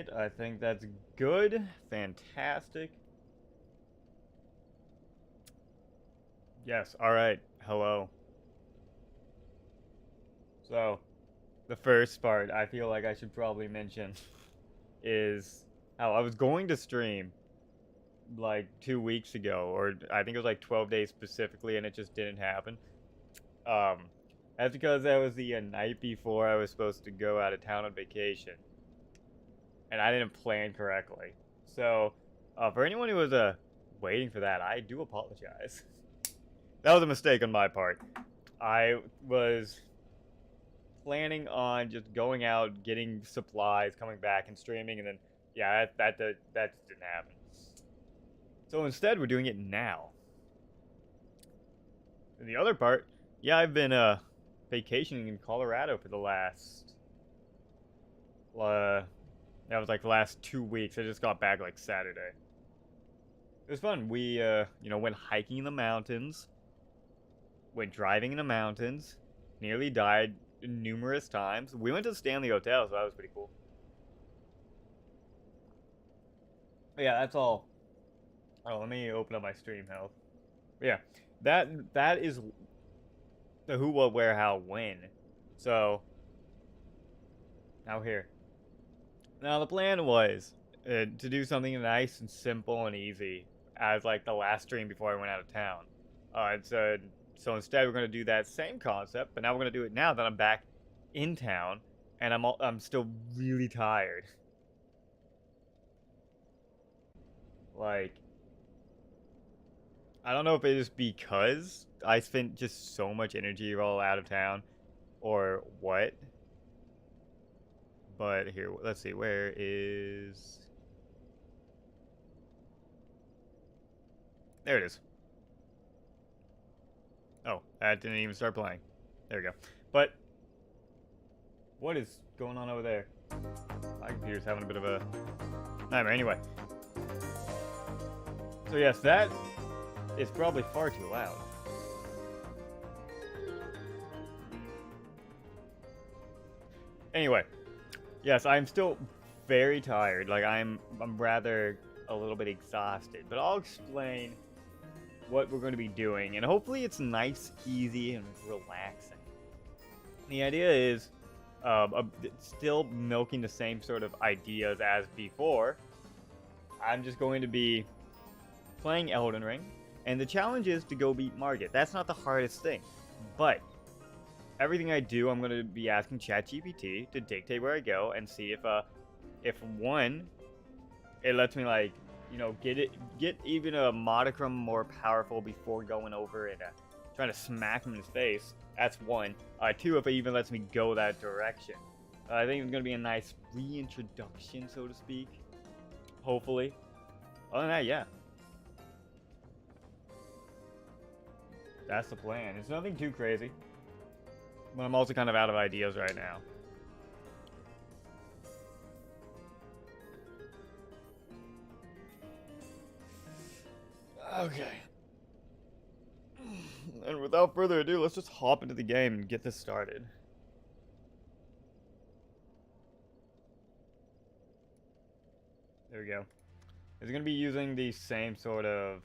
Alright, I think that's good. Fantastic. Yes, alright. Hello. So, the first part I feel like I should probably mention is how I was going to stream like 2 weeks ago, or I think it was like 12 days specifically, and it just didn't happen. Um, that's because that was the night before I was supposed to go out of town on vacation, and I didn't plan correctly. So, for anyone who was waiting for that, I do apologize. That was a mistake on my part. I was planning on just going out, getting supplies, coming back, and streaming, and then yeah, that just didn't happen. So instead, we're doing it now. And the other part, yeah, I've been vacationing in Colorado for the last that was like the last 2 weeks. I just got back like Saturday. It was fun. We went hiking in the mountains, went driving in the mountains, nearly died numerous times. We went to the Stanley Hotel, so that was pretty cool. But yeah, that's all. Oh, let me open up my stream health. But yeah, that is the who, what, where, how, when. So now here. Now the plan was to do something nice and simple and easy as like the last stream before I went out of town. So instead we're gonna do that same concept, but now we're gonna do it now that I'm back in town and I'm still really tired. Like I don't know if it is because I spent just so much energy while out of town or what. But here, let's see, where is... There it is. Oh, that didn't even start playing. There we go. But, what is going on over there? My computer's having a bit of a nightmare. Anyway. So yes, that is probably far too loud. Anyway. Yes, I'm still very tired. Like, I'm rather a little bit exhausted. But I'll explain what we're going to be doing, and hopefully it's nice, easy, and relaxing. The idea is still milking the same sort of ideas as before. I'm just going to be playing Elden Ring, and the challenge is to go beat Margit. That's not the hardest thing, but everything I do, I'm going to be asking Chat GPT to dictate where I go and see if one, it lets me like, get even a modicum more powerful before going over and trying to smack him in his face. That's one. Two, if it even lets me go that direction. I think it's going to be a nice reintroduction, so to speak. Hopefully. Other than that, yeah. That's the plan. It's nothing too crazy. But I'm also kind of out of ideas right now. Okay. And without further ado, let's just hop into the game and get this started. There we go. It's going to be using the same sort of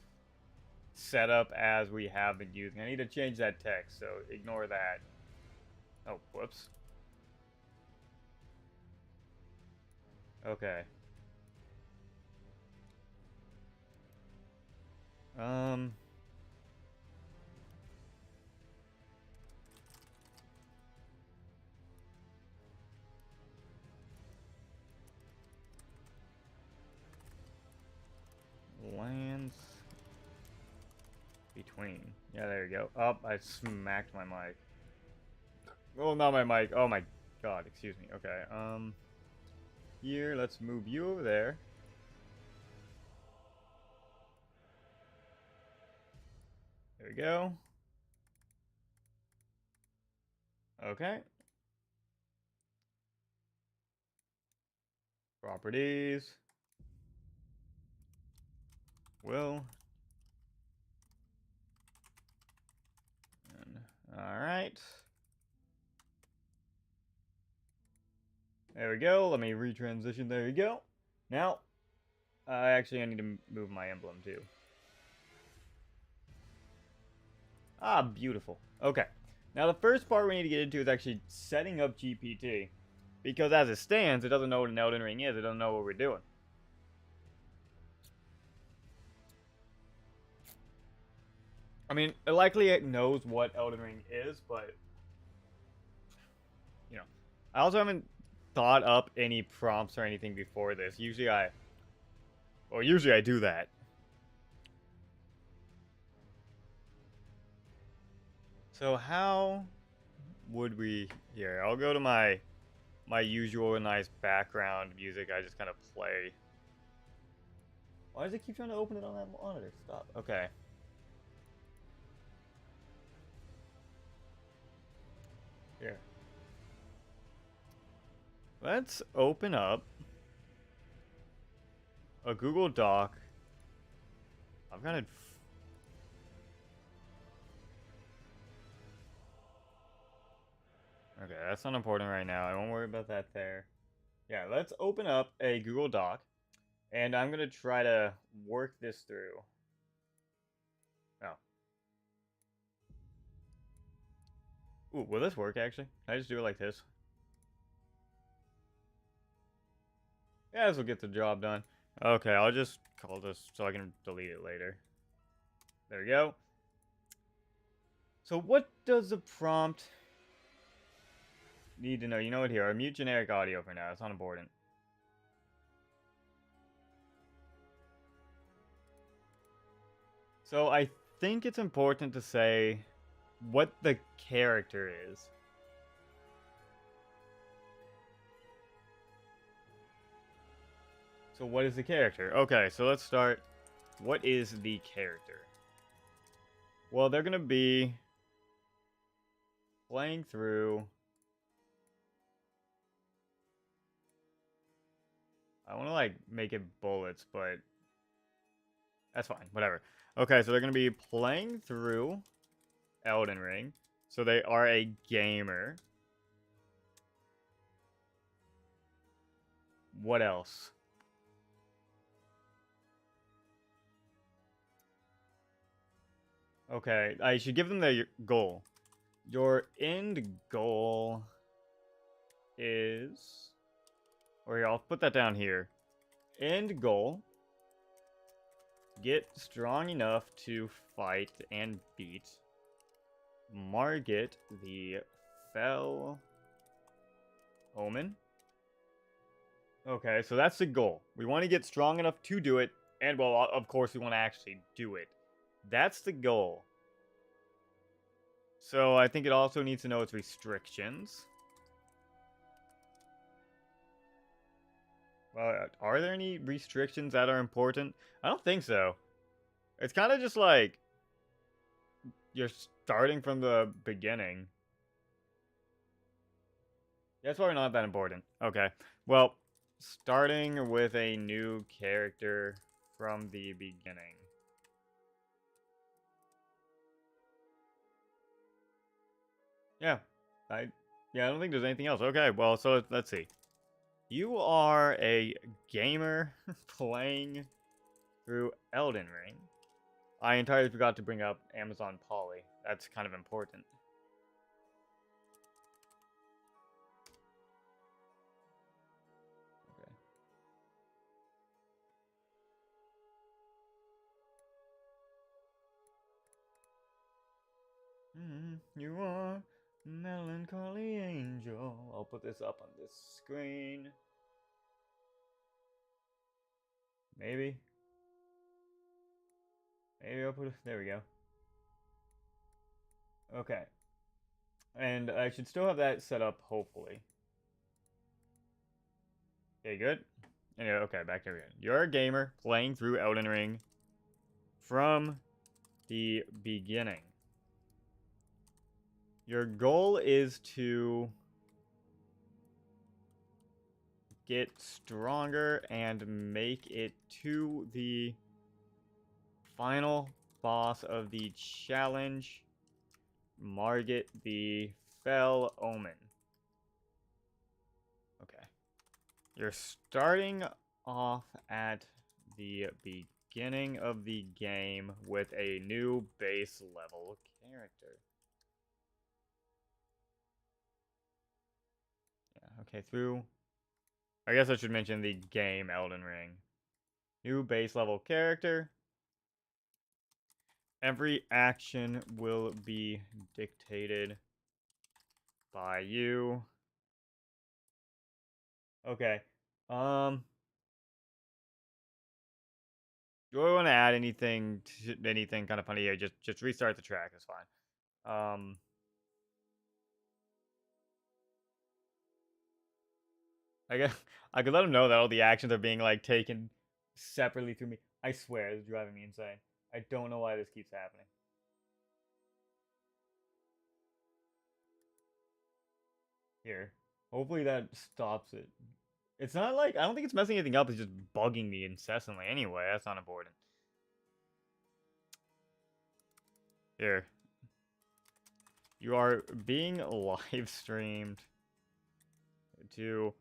setup as we have been using. I need to change that text, so ignore that. Oh, whoops. Okay. Lands between. Yeah, there you go. Oh, I smacked my mic. Well, not my mic. Oh my god, excuse me. Okay, here, let's move you over there. There we go. Okay. Properties. Will. Alright. There we go. Let me retransition. There you go. Now, I need to move my emblem too. Ah, beautiful. Okay. Now the first part we need to get into is actually setting up GPT. Because as it stands, it doesn't know what an Elden Ring is. It doesn't know what we're doing. I mean, it likely knows what Elden Ring is, but... You know. I also haven't thought up any prompts or anything before this. Usually I do that. So how would we... Here, I'll go to my usual nice background music I just kind of play. Why does it keep trying to open it on that monitor? Stop. Okay. Here. Let's open up a Google Doc. I've got it. Okay, that's not important right now. I won't worry about that there. Yeah, let's open up a Google Doc. And I'm going to try to work this through. Oh. Ooh, will this work actually? Can I just do it like this? Yeah, this will get the job done. Okay, I'll just call this so I can delete it later. There we go. So what does the prompt need to know? You know what, here, I'll mute generic audio for now. It's not important. So I think it's important to say what the character is. So what is the character? Okay, so let's start. What is the character? Well, they're going to be playing through... I want to, like, make it bullets, but... That's fine, whatever. Okay, so they're going to be playing through Elden Ring. So they are a gamer. What else? Okay, I should give them the goal. Your end goal is... Or here, I'll put that down here. End goal. Get strong enough to fight and beat Margit the Fell Omen. Okay, so that's the goal. We want to get strong enough to do it, and, well, of course, we want to actually do it. That's the goal. So I think it also needs to know its restrictions. Well, are there any restrictions that are important? I don't think so. It's kind of just like you're starting from the beginning. That's probably not that important. Okay. Well, starting with a new character from the beginning. Yeah. I don't think there's anything else. Okay, well, so let's see. You are a gamer playing through Elden Ring. I entirely forgot to bring up Amazon Poly. That's kind of important. Okay. You are melancholy angel. I'll put this up on this screen. Maybe. Maybe I'll put it... There we go. Okay. And I should still have that set up, hopefully. Okay, good. Anyway, okay, back here again. You're a gamer playing through Elden Ring from the beginning. Your goal is to get stronger and make it to the final boss of the challenge, Margit the Fell Omen. Okay. You're starting off at the beginning of the game with a new base level character. Yeah, okay, through. I guess I should mention the game Elden Ring. New base level character. Every action will be dictated by you. Okay. Do I want to add anything kind of funny here? Just restart the track. That's fine. I guess I could let them know that all the actions are being like taken separately through me. I swear, it's driving me insane. I don't know why this keeps happening. Here. Hopefully that stops it. It's not like I don't think it's messing anything up, it's just bugging me incessantly. Anyway, that's not important. Here. You are being live streamed to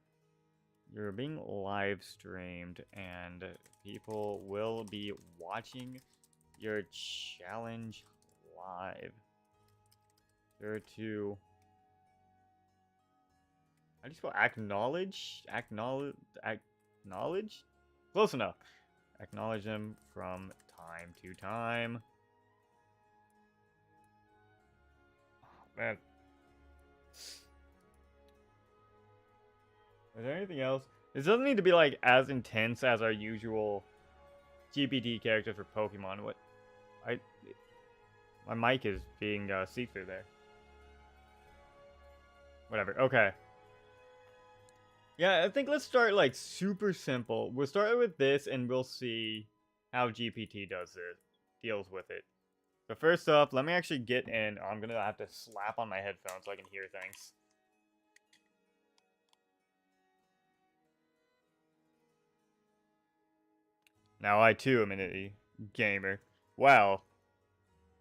you're being live streamed and people will be watching your challenge live. There to how do you spell acknowledge? Acknowledge? Close enough. Acknowledge them from time to time. Oh, man. Is there anything else? This doesn't need to be like as intense as our usual GPT characters for Pokemon. What? My mic is being see-through there. Whatever. Okay. Yeah, I think let's start like super simple. We'll start with this and we'll see how GPT deals with it. But first off, let me actually get in. I'm gonna have to slap on my headphones so I can hear things. Now I too am a gamer. Wow.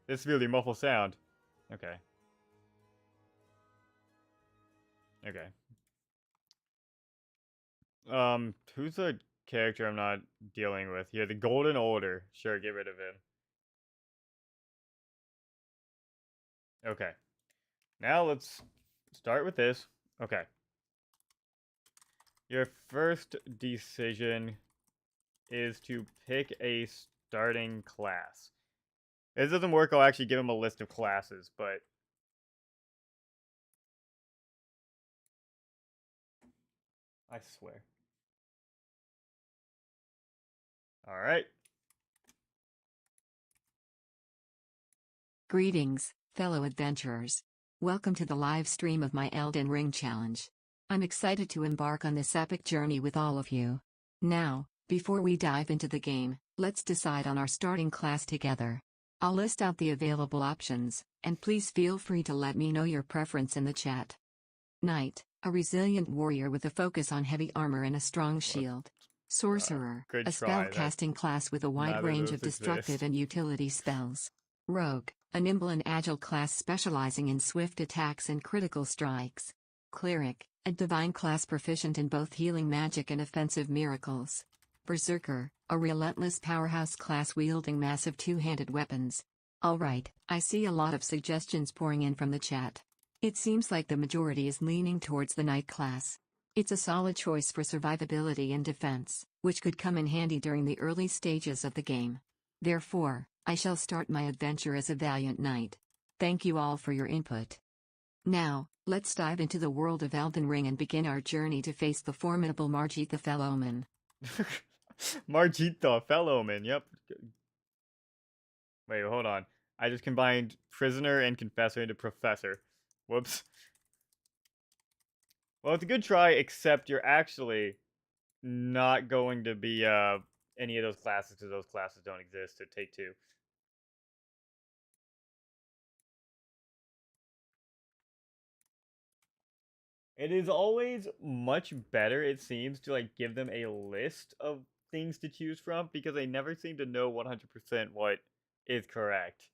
This really muffled sound. Okay. Okay. Who's the character I'm not dealing with here? The Golden Order. Sure, get rid of him. Okay. Now let's start with this. Okay. Your first decision is to pick a starting class. If this doesn't work, I'll actually give him a list of classes, but I swear. Alright. Greetings, fellow adventurers. Welcome to the live stream of my Elden Ring challenge. I'm excited to embark on this epic journey with all of you. Now, before we dive into the game, let's decide on our starting class together. I'll list out the available options, and please feel free to let me know your preference in the chat. Knight, a resilient warrior with a focus on heavy armor and a strong shield. Sorcerer, Good a try. spellcasting class with a wide Neither of range those of destructive exist. and utility spells. Rogue, a nimble and agile class specializing in swift attacks and critical strikes. Cleric, a divine class proficient in both healing magic and offensive miracles. Berserker, a relentless powerhouse class wielding massive two-handed weapons. Alright, I see a lot of suggestions pouring in from the chat. It seems like the majority is leaning towards the Knight class. It's a solid choice for survivability and defense, which could come in handy during the early stages of the game. Therefore, I shall start my adventure as a valiant knight. Thank you all for your input. Now, let's dive into the world of Elden Ring and begin our journey to face the formidable Margit the Fell Omen. Margit the Fell Omen, yep. Wait, hold on. I just combined prisoner and confessor into professor. Whoops. Well, it's a good try, except you're actually not going to be any of those classes because those classes don't exist to take two. It is always much better, it seems, to like give them a list of things to choose from because they never seem to know 100% what is correct.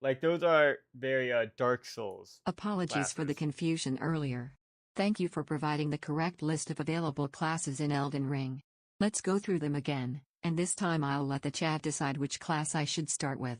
Like those are very Dark Souls Apologies for the classes. confusion earlier. Thank you for providing the correct list of available classes in Elden Ring. Let's go through them again, and this time I'll let the chat decide which class I should start with.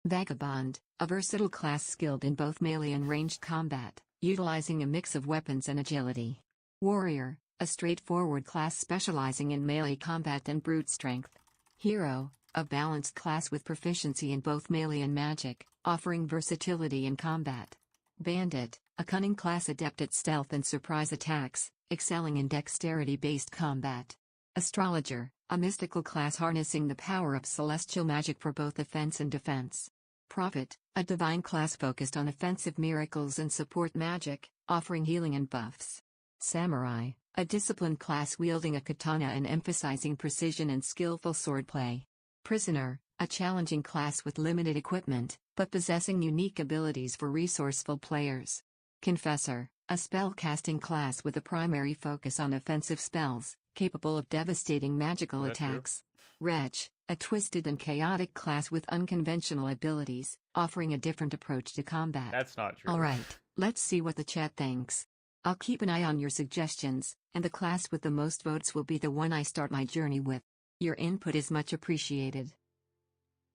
Vagabond, a versatile class skilled in both melee and ranged combat, utilizing a mix of weapons and agility. Warrior, a straightforward class specializing in melee combat and brute strength. Hero, a balanced class with proficiency in both melee and magic, offering versatility in combat. Bandit, a cunning class adept at stealth and surprise attacks, excelling in dexterity-based combat. Astrologer, a mystical class harnessing the power of celestial magic for both offense and defense. Prophet, a divine class focused on offensive miracles and support magic, offering healing and buffs. Samurai, a disciplined class wielding a katana and emphasizing precision and skillful swordplay. Prisoner, a challenging class with limited equipment, but possessing unique abilities for resourceful players. Confessor, a spellcasting class with a primary focus on offensive spells, capable of devastating magical attacks. Wretch, a twisted and chaotic class with unconventional abilities, offering a different approach to combat. That's not true. Alright, let's see what the chat thinks. I'll keep an eye on your suggestions, and the class with the most votes will be the one I start my journey with. Your input is much appreciated.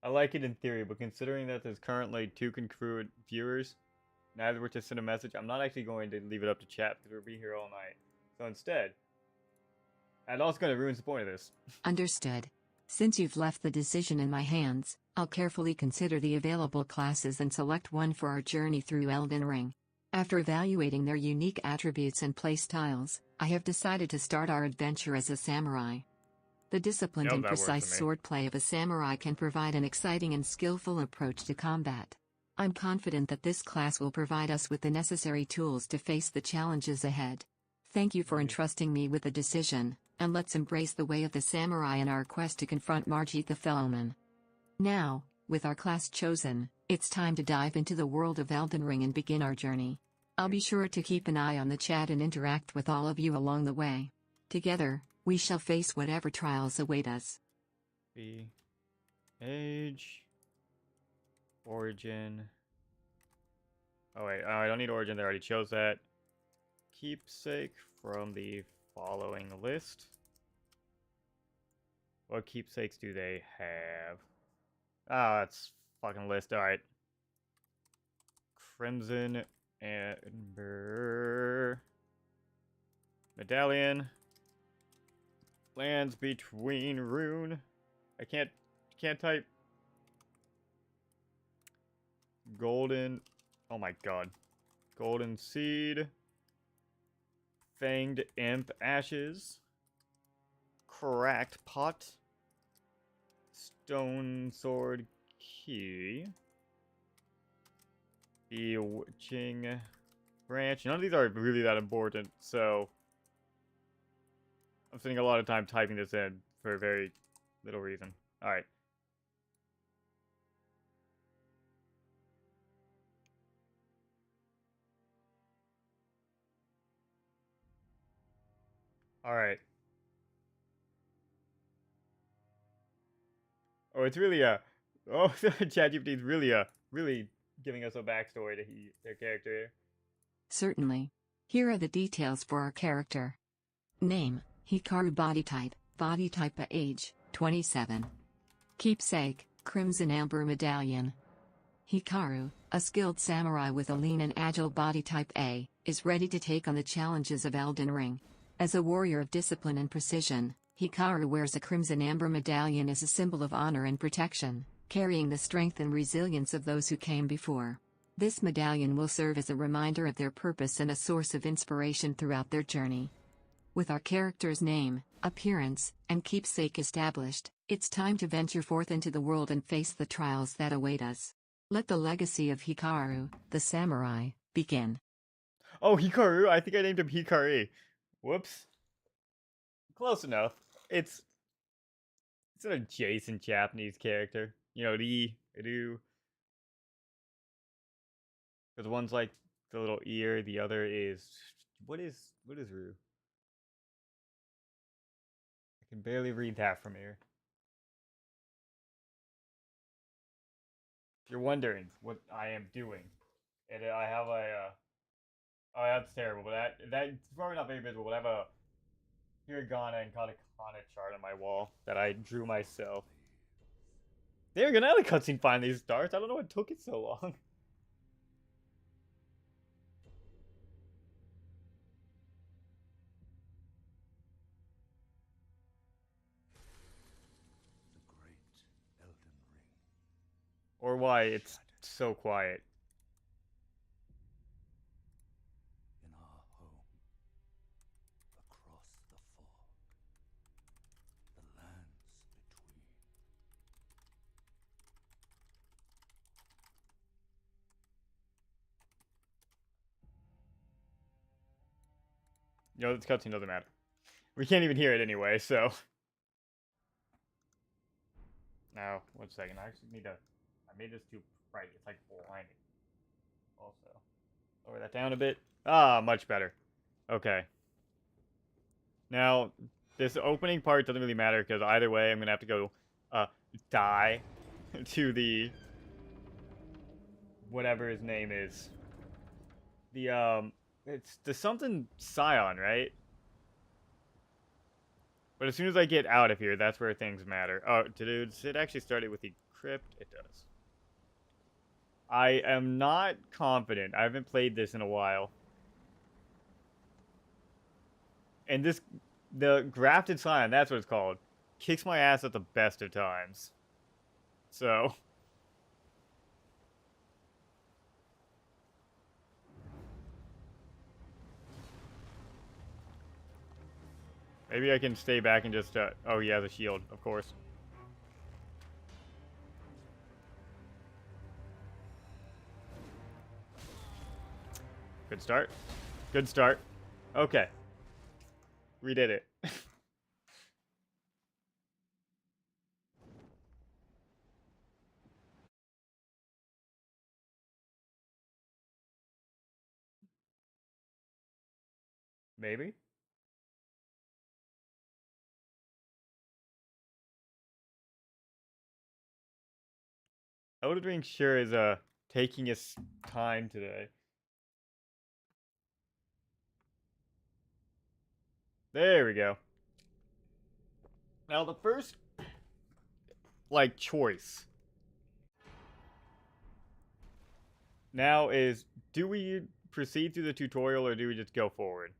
I like it in theory, but considering that there's currently 2 concurrent viewers, neither were to send a message, I'm not actually going to leave it up to chat because we'll be here all night. So instead, and also going to ruin the point of this. Understood. Since you've left the decision in my hands, I'll carefully consider the available classes and select one for our journey through Elden Ring. After evaluating their unique attributes and playstyles, I have decided to start our adventure as a samurai. The disciplined and precise swordplay of a samurai can provide an exciting and skillful approach to combat. I'm confident that this class will provide us with the necessary tools to face the challenges ahead. Thank you for entrusting me with the decision, and let's embrace the way of the samurai in our quest to confront Margit the Fell Omen. Now, with our class chosen, it's time to dive into the world of Elden Ring and begin our journey. I'll be sure to keep an eye on the chat and interact with all of you along the way. Together, we shall face whatever trials await us. Age. Origin. Oh wait, I don't need origin, they already chose that. Keepsake from the following list. What keepsakes do they have? Ah, that's fucking list, alright. Crimson Ember. Medallion. Lands between rune. I can't type. Golden. Oh my god. Golden Seed. Fanged Imp Ashes. Cracked Pot. Stone Sword Key. Bewitching Branch. None of these are really that important, so I'm spending a lot of time typing this in for a very little reason. Alright. Alright. Oh, it's really a... Oh, Chat GPT is really giving us a backstory to their character here. Certainly. Here are the details for our character. Name, Hikaru. Body type age, 27. Keepsake, Crimson Amber Medallion. Hikaru, a skilled samurai with a lean and agile body type A, is ready to take on the challenges of Elden Ring. As a warrior of discipline and precision, Hikaru wears a Crimson Amber Medallion as a symbol of honor and protection, carrying the strength and resilience of those who came before. This medallion will serve as a reminder of their purpose and a source of inspiration throughout their journey. With our character's name, appearance, and keepsake established, it's time to venture forth into the world and face the trials that await us. Let the legacy of Hikaru, the samurai, begin. Oh, Hikaru? I think I named him Hikari. Whoops. Close enough. It's an adjacent Japanese character. You know, Ru. Because one's like the little ear, the other is... What is Ru? I can barely read that from here. If you're wondering what I am doing, and I have a Oh, that's terrible. But that's probably not very visible. But I have a hiragana and katakana chart on my wall that I drew myself. There we go. Now the cutscene finally starts. I don't know what took it so long. The great Elden Ring. Or why it's so quiet. In our home, across the fog, the lands between. You know, this cutscene doesn't matter. We can't even hear it anyway, so. Now, 1 second. I actually need to. I made this too bright. It's like blinding. Also. Lower that down a bit. Ah, much better. Okay. Now, this opening part doesn't really matter because either way, I'm going to have to go die to the. Whatever his name is. It's the something Scion, right? But as soon as I get out of here, that's where things matter. Oh, does it actually start it with the crypt? It does. I am not confident. I haven't played this in a while. And the grafted Scion, that's what it's called, kicks my ass at the best of times. So. Maybe I can stay back and just, oh yeah, the shield, of course. Good start. Good start. Okay. We did it. Maybe? Elden Ring sure is, taking its time today. There we go. Now the first, like, choice now is, do we proceed through the tutorial or do we just go forward?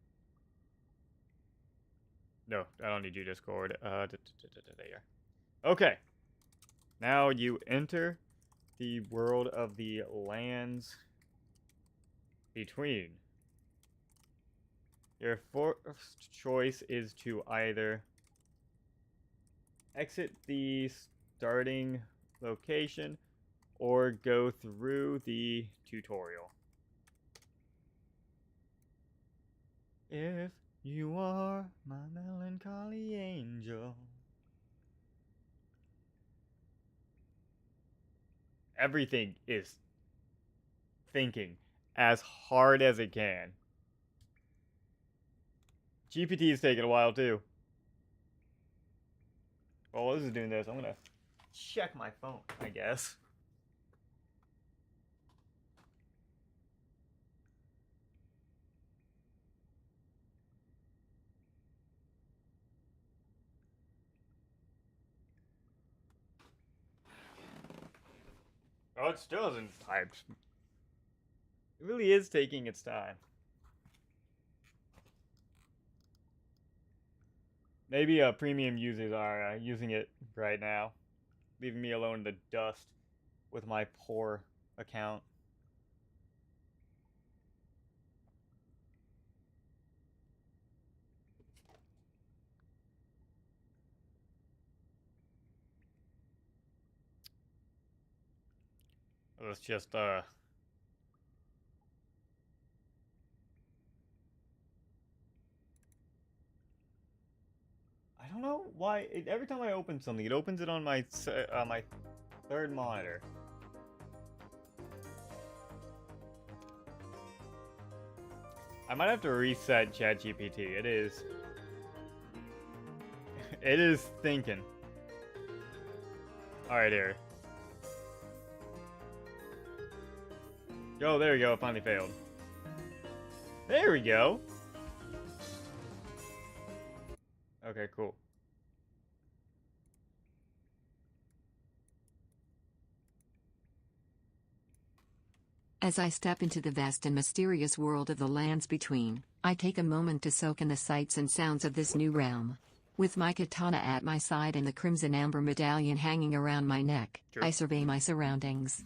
No, I don't need you, Discord. There you are. Okay. Now you enter the world of the lands between. Your first choice is to either exit the starting location or go through the tutorial. If you are my melancholy angel. Everything is thinking as hard as it can. GPT is taking a while too. Well, while this is doing this, I'm gonna check my phone, I guess. Oh, it still hasn't typed. It really is taking its time. Maybe premium users are using it right now, leaving me alone in the dust with my poor account. Let's just I don't know why every time I open something, it opens it on my my third monitor. I might have to reset Chat GPT. It is thinking. All right, here. Oh, there we go. It finally failed. There we go. Okay, cool. As I step into the vast and mysterious world of the lands between, I take a moment to soak in the sights and sounds of this new realm. With my katana at my side and the crimson amber medallion hanging around my neck, True. I survey my surroundings.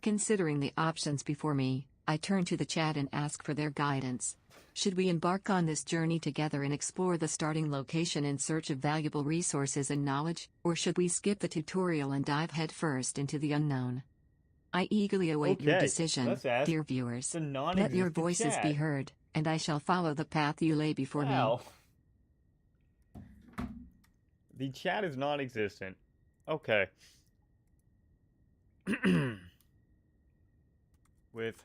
Considering the options before me, I turn to the chat and ask for their guidance. Should we embark on this journey together and explore the starting location in search of valuable resources and knowledge, or should we skip the tutorial and dive headfirst into the unknown? I eagerly await your decision, let's ask dear viewers. the Let your non-existent voices be chat. heard, and I shall follow the path you lay before Wow. The chat is non-existent. Okay. With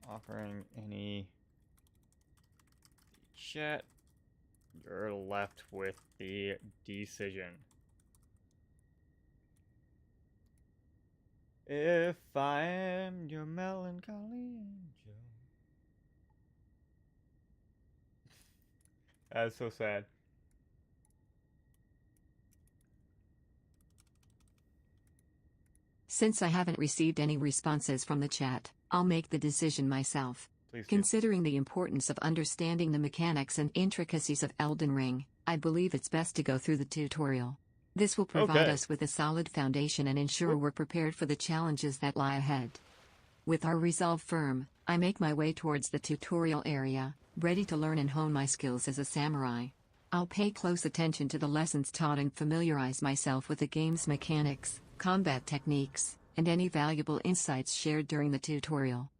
offering any chat, you're left with the decision. If I am your melancholy angel. That's so sad. Since I haven't received any responses from the chat, I'll make the decision myself. Please do. Considering the importance of understanding the mechanics and intricacies of Elden Ring, I believe it's best to go through the tutorial. This will provide Okay. us with a solid foundation and ensure we're prepared for the challenges that lie ahead. With our resolve firm, I make my way towards the tutorial area, ready to learn and hone my skills as a samurai. I'll pay close attention to the lessons taught and familiarize myself with the game's mechanics, combat techniques, and any valuable insights shared during the tutorial.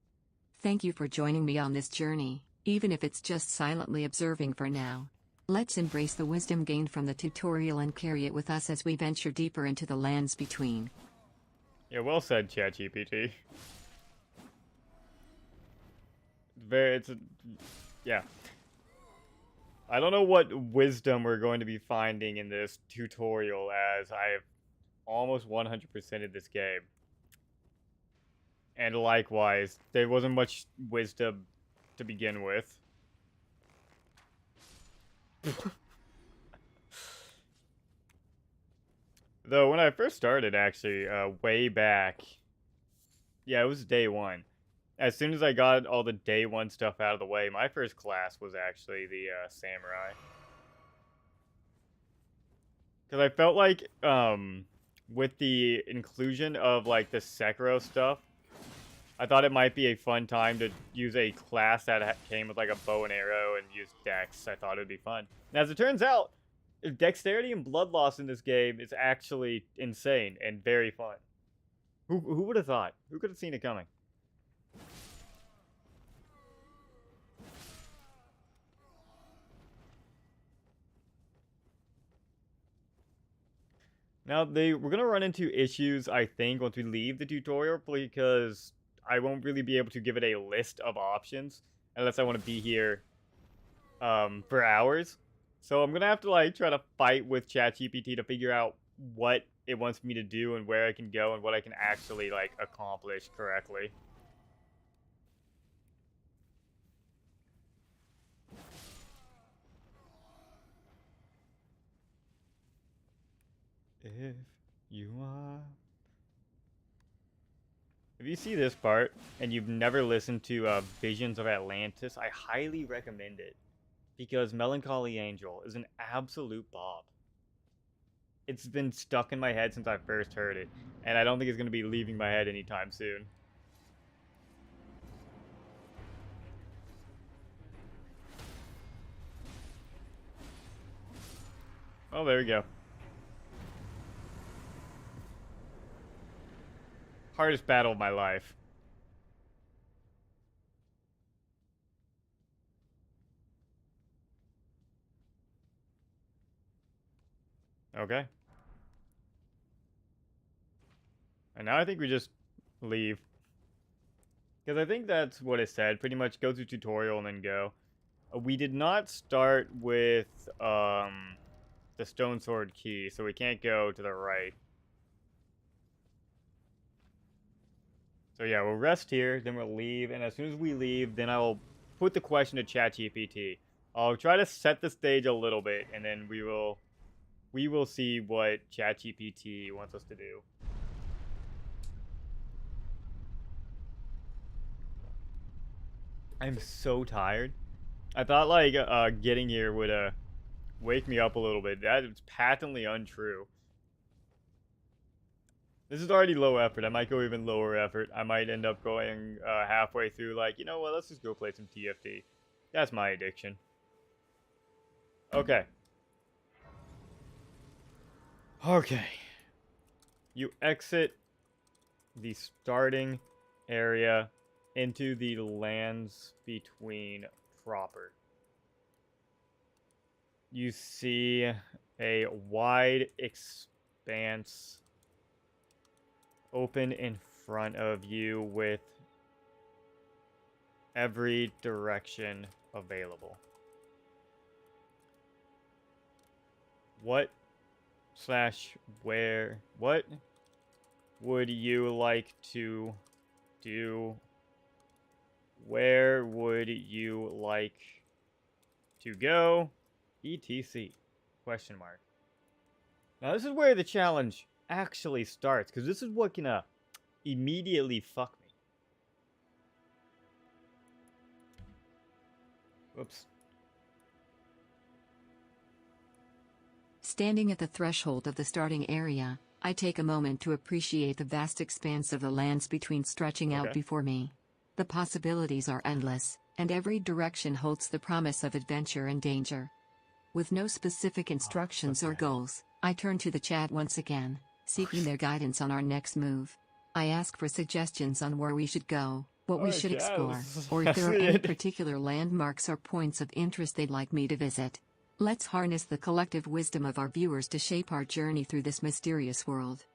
Thank you for joining me on this journey, even if it's just silently observing for now. Let's embrace the wisdom gained from the tutorial and carry it with us as we venture deeper into the lands between. Yeah, well said, Chat GPT. Yeah. I don't know what wisdom we're going to be finding in this tutorial, as I've almost 100%ed this game. And likewise, there wasn't much wisdom to begin with. Though, when I first started, actually, way back, yeah, it was day one. As soon as I got all the day one stuff out of the way, my first class was actually the samurai. Because I felt like, with the inclusion of, like, the Sekiro stuff, I thought it might be a fun time to use a class that came with, like, a bow and arrow and use dex. I thought it would be fun. And as it turns out, dexterity and blood loss in this game is actually insane and very fun. Who would have thought? Who could have seen it coming? Now, we're going to run into issues, I think, once we leave the tutorial, because I won't really be able to give it a list of options unless I want to be here for hours. So I'm going to have to, like, try to fight with ChatGPT to figure out what it wants me to do and where I can go and what I can actually, like, accomplish correctly. If you are... If you see this part, and you've never listened to Visions of Atlantis, I highly recommend it. Because Melancholy Angel is an absolute bop. It's been stuck in my head since I first heard it, and I don't think it's going to be leaving my head anytime soon. Oh, there we go. Hardest battle of my life. Okay. And now I think we just leave. Because I think that's what it said. Pretty much go through tutorial and then go. We did not start with the stone sword key, so we can't go to the right. So yeah, we'll rest here, then we'll leave, and as soon as we leave, then I will put the question to Chat GPT. I'll try to set the stage a little bit, and then we will see what Chat GPT wants us to do. I'm so tired. I thought like getting here would wake me up a little bit. That is patently untrue. This is already low effort. I might go even lower effort. I might end up going halfway through like, you know what, let's just go play some TFT. That's my addiction. Okay. Okay. You exit the starting area into the lands between proper. You see a wide expanse open in front of you with every direction available. What would you like to do? Where would you like to go? ETC? Question mark. Now this is where the challenge actually starts, because this is what can immediately fuck me. Whoops. Standing at the threshold of the starting area, I take a moment to appreciate the vast expanse of the lands between stretching out before me. The possibilities are endless, and every direction holds the promise of adventure and danger. With no specific instructions or goals, I turn to the chat once again, seeking their guidance on our next move. I ask for suggestions on where we should go, what we should explore, or if there are any particular landmarks or points of interest they'd like me to visit. Let's harness the collective wisdom of our viewers to shape our journey through this mysterious world.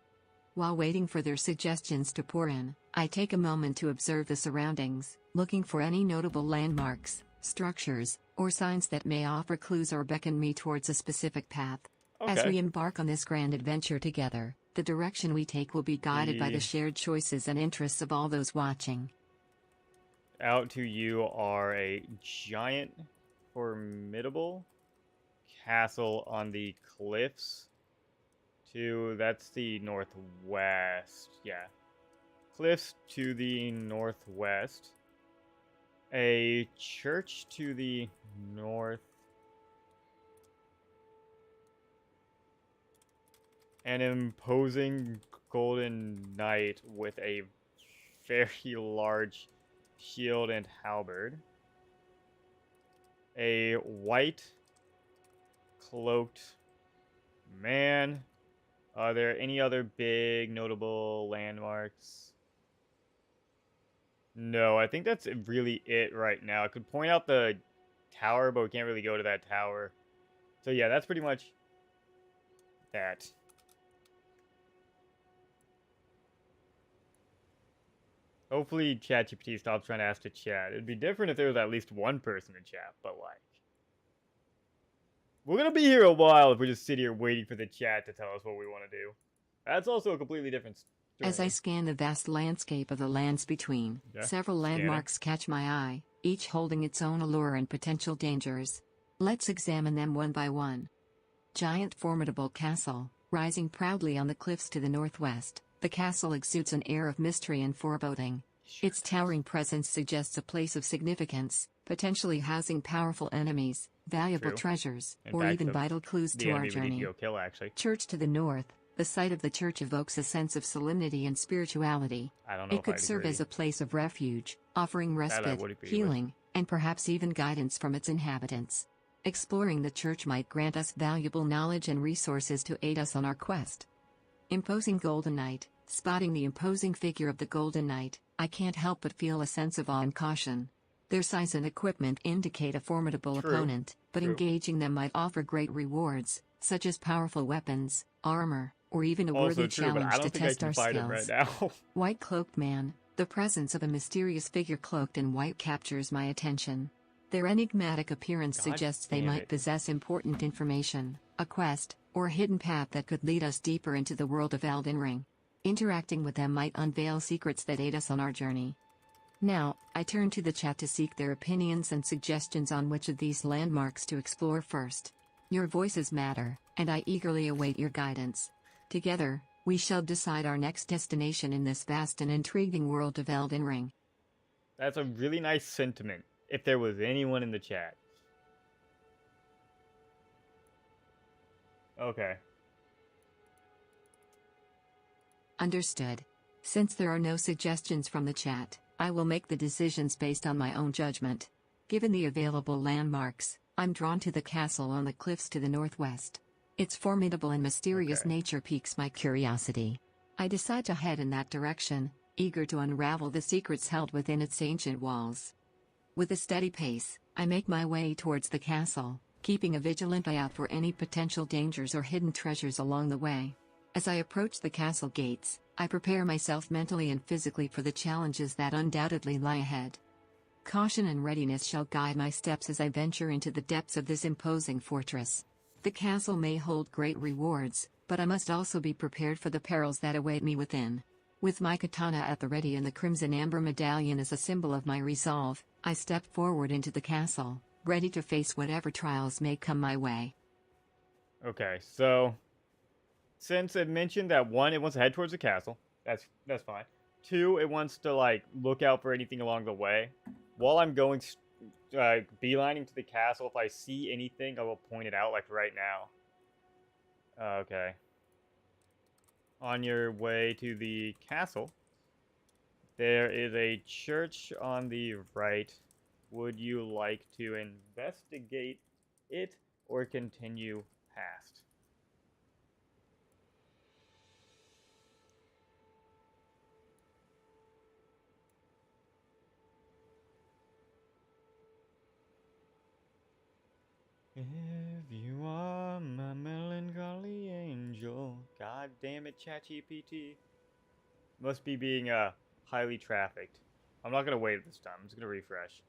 While waiting for their suggestions to pour in, I take a moment to observe the surroundings, looking for any notable landmarks, structures, or signs that may offer clues or beckon me towards a specific path. As we embark on this grand adventure together, the direction we take will be guided by the shared choices and interests of all those watching. Out to you are a giant, formidable castle on the cliffs. That's the northwest. Yeah. Cliffs to the northwest. A church to the north. An imposing golden knight with a very large shield and halberd. A white cloaked man. Are there any other big notable landmarks? No, I think that's really it right now. I could point out the tower, but we can't really go to that tower. So yeah, that's pretty much that. Hopefully ChatGPT stops trying to ask to chat. It'd be different if there was at least one person in chat, but like, we're gonna be here a while if we just sit here waiting for the chat to tell us what we want to do. That's also a completely different story. As I scan the vast landscape of the lands between, several landmarks catch my eye, each holding its own allure and potential dangers. Let's examine them one by one. Giant formidable castle, rising proudly on the cliffs to the northwest, the castle exudes an air of mystery and foreboding. Its towering presence suggests a place of significance, potentially housing powerful enemies, valuable treasures, or even vital clues to our journey. Church to the north, the site of the church evokes a sense of solemnity and spirituality. It could serve as a place of refuge, offering respite, healing, and perhaps even guidance from its inhabitants. Exploring the church might grant us valuable knowledge and resources to aid us on our quest. Imposing Golden Knight. Spotting the imposing figure of the Golden Knight, I can't help but feel a sense of awe and caution. Their size and equipment indicate a formidable opponent, but engaging them might offer great rewards, such as powerful weapons, armor, or even a worthy challenge to test our skills. White Cloaked Man. The presence of a mysterious figure cloaked in white captures my attention. Their enigmatic appearance suggests they might possess important information, a quest, or a hidden path that could lead us deeper into the world of Elden Ring. Interacting with them might unveil secrets that aid us on our journey. Now, I turn to the chat to seek their opinions and suggestions on which of these landmarks to explore first. Your voices matter, and I eagerly await your guidance. Together, we shall decide our next destination in this vast and intriguing world of Elden Ring. That's a really nice sentiment, if there was anyone in the chat. Okay. Understood. Since there are no suggestions from the chat, I will make the decisions based on my own judgment. Given the available landmarks, I'm drawn to the castle on the cliffs to the northwest. Its formidable and mysterious nature piques my curiosity. I decide to head in that direction, eager to unravel the secrets held within its ancient walls. With a steady pace, I make my way towards the castle, keeping a vigilant eye out for any potential dangers or hidden treasures along the way. As I approach the castle gates, I prepare myself mentally and physically for the challenges that undoubtedly lie ahead. Caution and readiness shall guide my steps as I venture into the depths of this imposing fortress. The castle may hold great rewards, but I must also be prepared for the perils that await me within. With my katana at the ready and the crimson amber medallion as a symbol of my resolve, I step forward into the castle, ready to face whatever trials may come my way. Okay, so since it mentioned that 1, it wants to head towards the castle, that's fine. 2, it wants to like look out for anything along the way. While I'm going beelining to the castle, if I see anything, I will point it out, like right now. Okay. On your way to the castle, there is a church on the right. Would you like to investigate it or continue past? If you are my melancholy angel, god damn it, Chat GPT. Must be being highly trafficked. I'm not gonna wait this time. I'm just gonna refresh.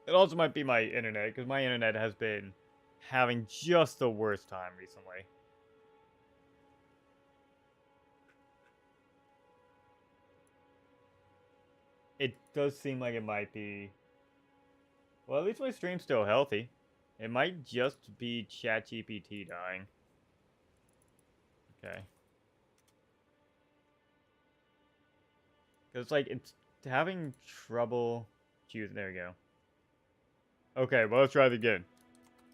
It also might be my internet, because my internet has been having just the worst time recently. It does seem like it might be... Well, at least my stream's still healthy. It might just be ChatGPT dying. Okay. Because, like, it's having trouble choosing... There we go. Okay, well, let's try it again.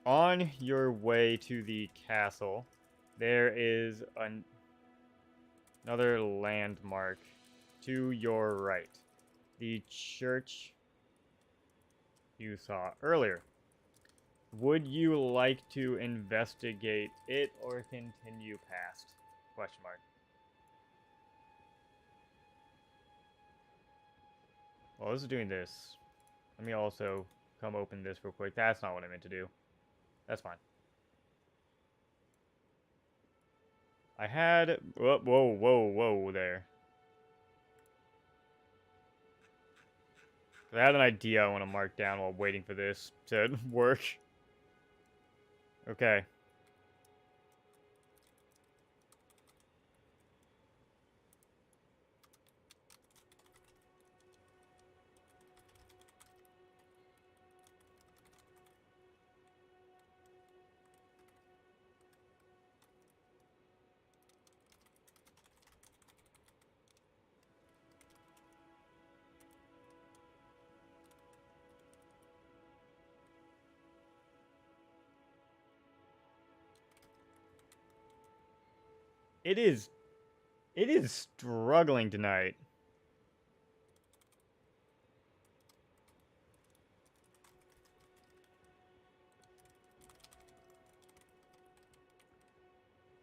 On your way to the castle, there is another landmark to your right. The church you saw earlier. Would you like to investigate it or continue past? Question mark. Well, this is doing this. Let me also come open this real quick. That's not what I meant to do. That's fine. I had... Whoa there. I had an idea I want to mark down while waiting for this to work. Okay. It is struggling tonight.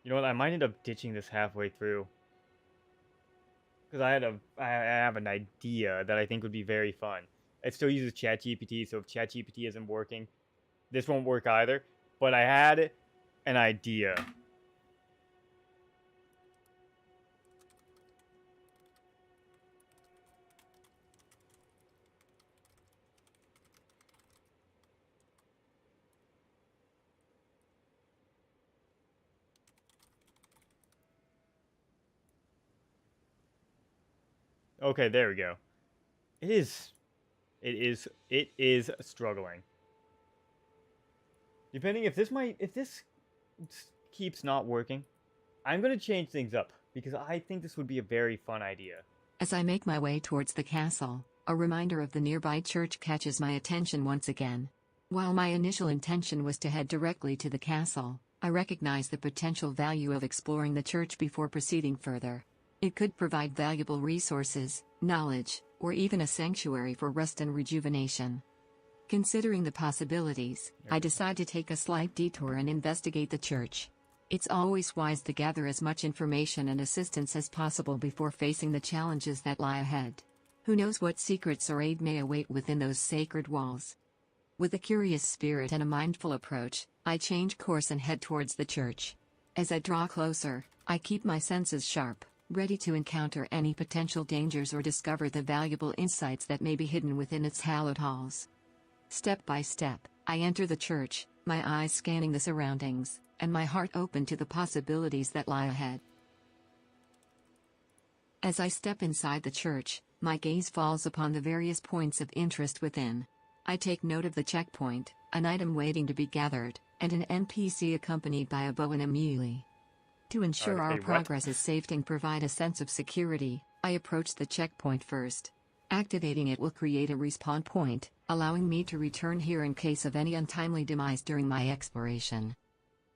You know what? I might end up ditching this halfway through. Because I have an idea that I think would be very fun. It still uses ChatGPT, so if ChatGPT isn't working, this won't work either. But I had an idea. Okay, there we go. It is struggling. Depending if this keeps not working, I'm gonna change things up because I think this would be a very fun idea. As I make my way towards the castle, a reminder of the nearby church catches my attention once again. While my initial intention was to head directly to the castle, I recognize the potential value of exploring the church before proceeding further. It could provide valuable resources, knowledge, or even a sanctuary for rest and rejuvenation. Considering the possibilities, I decide to take a slight detour and investigate the church. It's always wise to gather as much information and assistance as possible before facing the challenges that lie ahead. Who knows what secrets or aid may await within those sacred walls? With a curious spirit and a mindful approach, I change course and head towards the church. As I draw closer, I keep my senses sharp, ready to encounter any potential dangers or discover the valuable insights that may be hidden within its hallowed halls. Step by step, I enter the church, my eyes scanning the surroundings, and my heart open to the possibilities that lie ahead. As I step inside the church, my gaze falls upon the various points of interest within. I take note of the checkpoint, an item waiting to be gathered, and an NPC accompanied by a bow and a muley. To ensure our progress is safe and provide a sense of security, I approach the checkpoint first. Activating it will create a respawn point, allowing me to return here in case of any untimely demise during my exploration.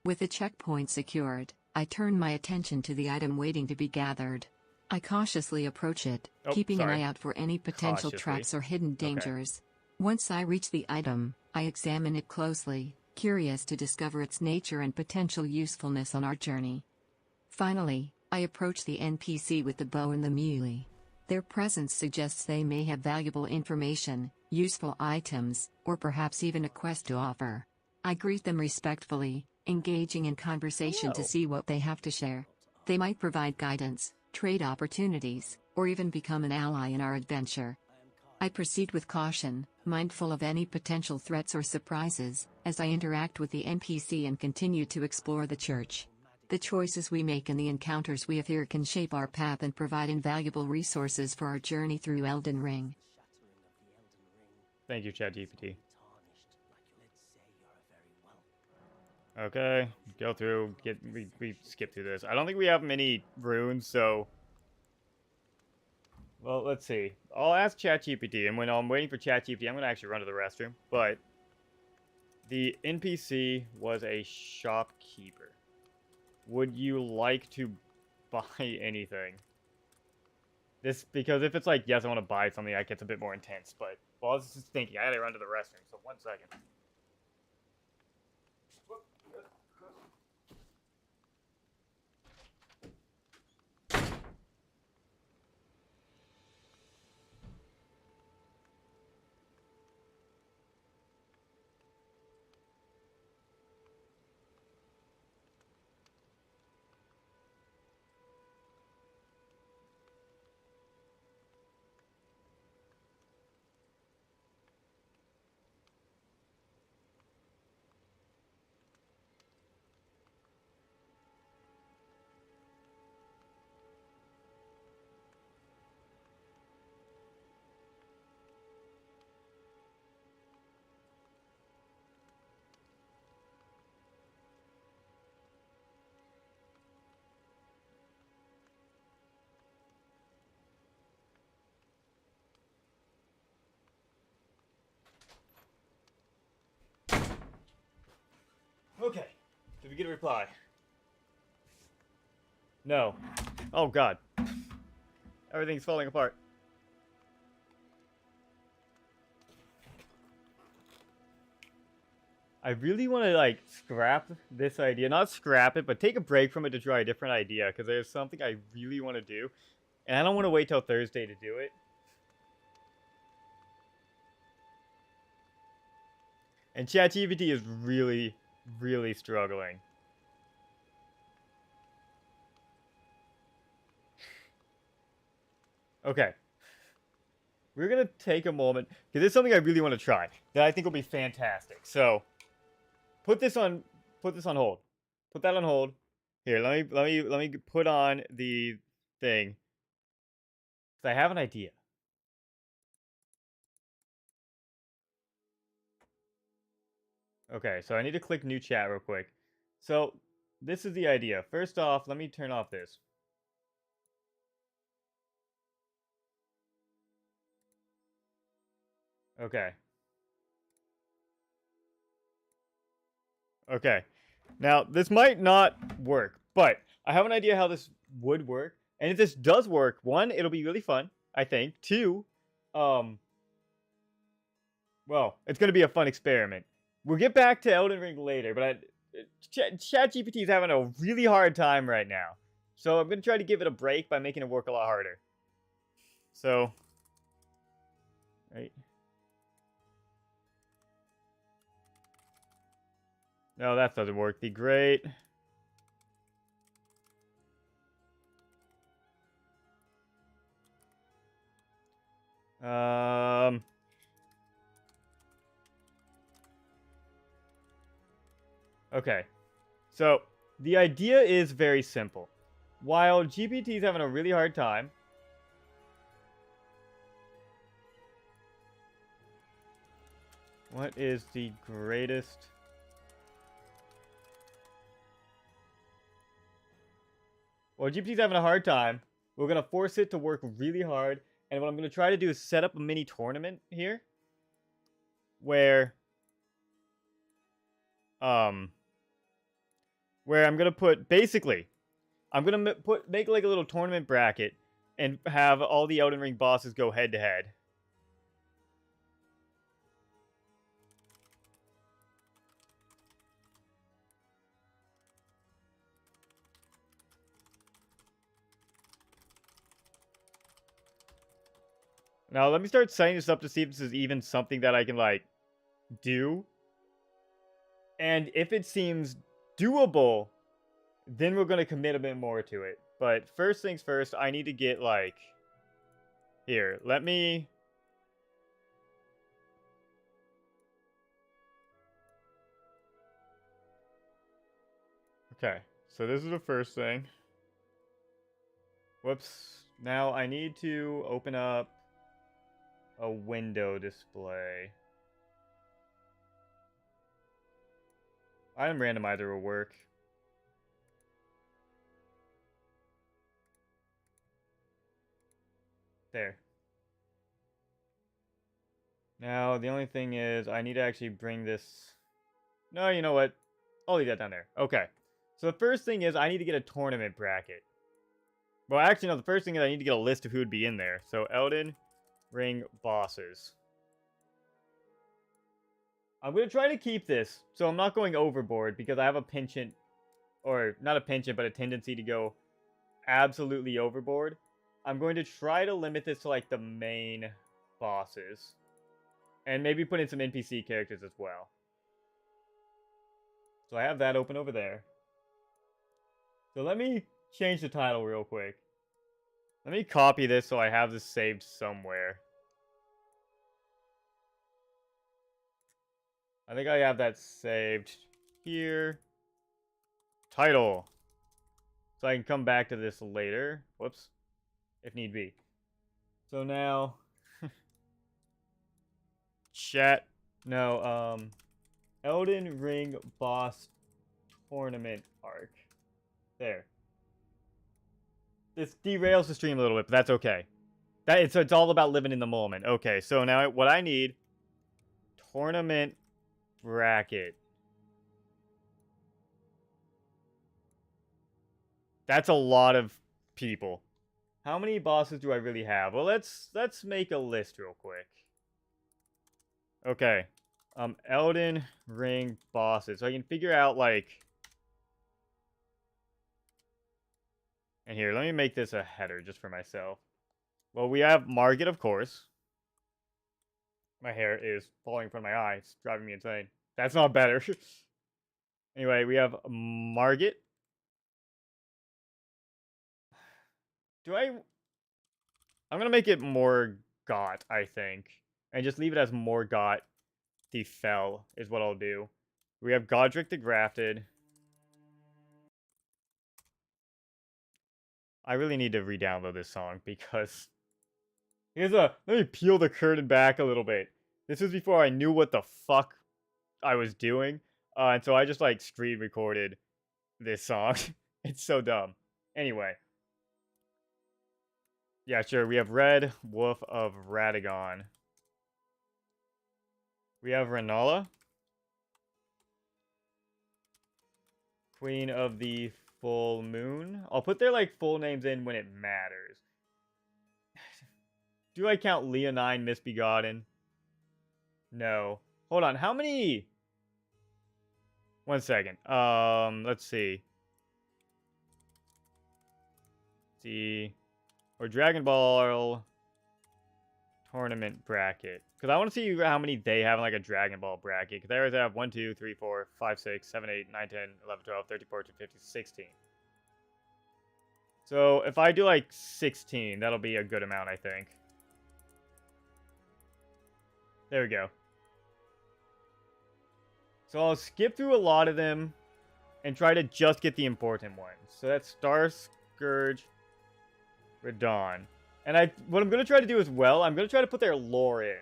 With the checkpoint secured, I turn my attention to the item waiting to be gathered. I cautiously approach it, keeping an eye out for any potential traps or hidden dangers. Once I reach the item, I examine it closely, curious to discover its nature and potential usefulness on our journey. Finally, I approach the NPC with the bow and the muley. Their presence suggests they may have valuable information, useful items, or perhaps even a quest to offer. I greet them respectfully, engaging in conversation to see what they have to share. They might provide guidance, trade opportunities, or even become an ally in our adventure. I proceed with caution, mindful of any potential threats or surprises, as I interact with the NPC and continue to explore the church. The choices we make and the encounters we have here can shape our path and provide invaluable resources for our journey through Elden Ring. Thank you, Chat GPT. Okay, go through, we skip through this. I don't think we have many runes, so... Well, let's see. I'll ask Chat GPT, and when I'm waiting for Chat GPT, I'm going to actually run to the restroom. But the NPC was a shopkeeper. Would you like to buy anything? Because if it's like, yes, I want to buy something, that gets a bit more intense. But, well, I was just thinking, I gotta run to the restroom, so 1 second. Okay. Did we get a reply? No. Oh, God. Everything's falling apart. I really want to, like, scrap this idea. Not scrap it, but take a break from it to try a different idea. Because there's something I really want to do. And I don't want to wait till Thursday to do it. And ChatGPT is really, really struggling. Okay. We're going to take a moment, because it's something I really want to try, that I think will be fantastic. So, put this on hold. Put that on hold. Here, let me put on the thing. I have an idea. Okay, so I need to click new chat real quick. So this is the idea. First off, let me turn off this. Okay. Okay. Now, this might not work, but I have an idea how this would work. And if this does work, one, it'll be really fun, I think. Two, um, well, it's going to be a fun experiment. We'll get back to Elden Ring later, but Chat GPT is having a really hard time right now. So I'm going to try to give it a break by making it work a lot harder. So, right. No, that doesn't work. The great. Okay. So, the idea is very simple. While GPT is having a really hard time, what is the greatest... Well, GPT's having a hard time. We're going to force it to work really hard. And what I'm going to try to do is set up a mini tournament here. Where I'm going to put... Basically, I'm going to make like a little tournament bracket. And have all the Elden Ring bosses go head to head. Now, let me start setting this up to see if this is even something that I can, like, do. And if it seems doable, then we're going to commit a bit more to it. But first things first, I need to get, like... Here, let me... Okay, so this is the first thing. Whoops. Now I need to open up a window display. Item randomizer will work. There. Now, the only thing is, I need to actually bring this... No, you know what? I'll leave that down there. Okay. So the first thing is, I need to get a tournament bracket. Well, actually, no, the first thing is I need to get a list of who would be in there. So, Elden Ring bosses. I'm going to try to keep this, so I'm not going overboard, because I have a penchant, or not a penchant, but a tendency to go absolutely overboard. I'm going to try to limit this to, like, the main bosses. And maybe put in some NPC characters as well. So I have that open over there. So let me change the title real quick. Let me copy this so I have this saved somewhere. I think I have that saved here. Title. So I can come back to this later. Whoops. If need be. So now... Chat. No, Elden Ring boss tournament arc. There. This derails the stream a little bit, but that's okay. It's all about living in the moment. Okay, so now what I need... Tournament bracket. That's a lot of people. How many bosses do I really have? Well, let's make a list real quick. Okay. Elden Ring bosses. So I can figure out, like... And here, let me make this a header just for myself. Well, we have Margit, of course. My hair is falling in front of my eye. It's driving me insane. That's not better. Anyway, we have Margit. I'm going to make it Morgott, I think. And just leave it as Margit the Fell is what I'll do. We have Godric the Grafted. I really need to re-download this song because Let me peel the curtain back a little bit. This was before I knew what the fuck I was doing. And so I just like screen recorded this song. It's so dumb. Anyway. Yeah, sure. We have Red Wolf of Radagon. We have Renala. Queen of the Full Moon. I'll put their like full names in when it matters. Do I count Leonine Misbegotten? No. Hold on. How many? 1 second. Let's see. Or Dragon Ball tournament bracket. Because I want to see how many they have in like a Dragon Ball bracket. Because they always have 1, 2, 3, 4, 5, 6, 7, 8, 9, 10, 11, 12, 13, 14, 15, 16. So if I do like 16, that'll be a good amount, I think. There we go. So I'll skip through a lot of them and try to just get the important ones. So that's Star Scourge, Radon. And what I'm going to try to do as well, I'm going to try to put their lore in.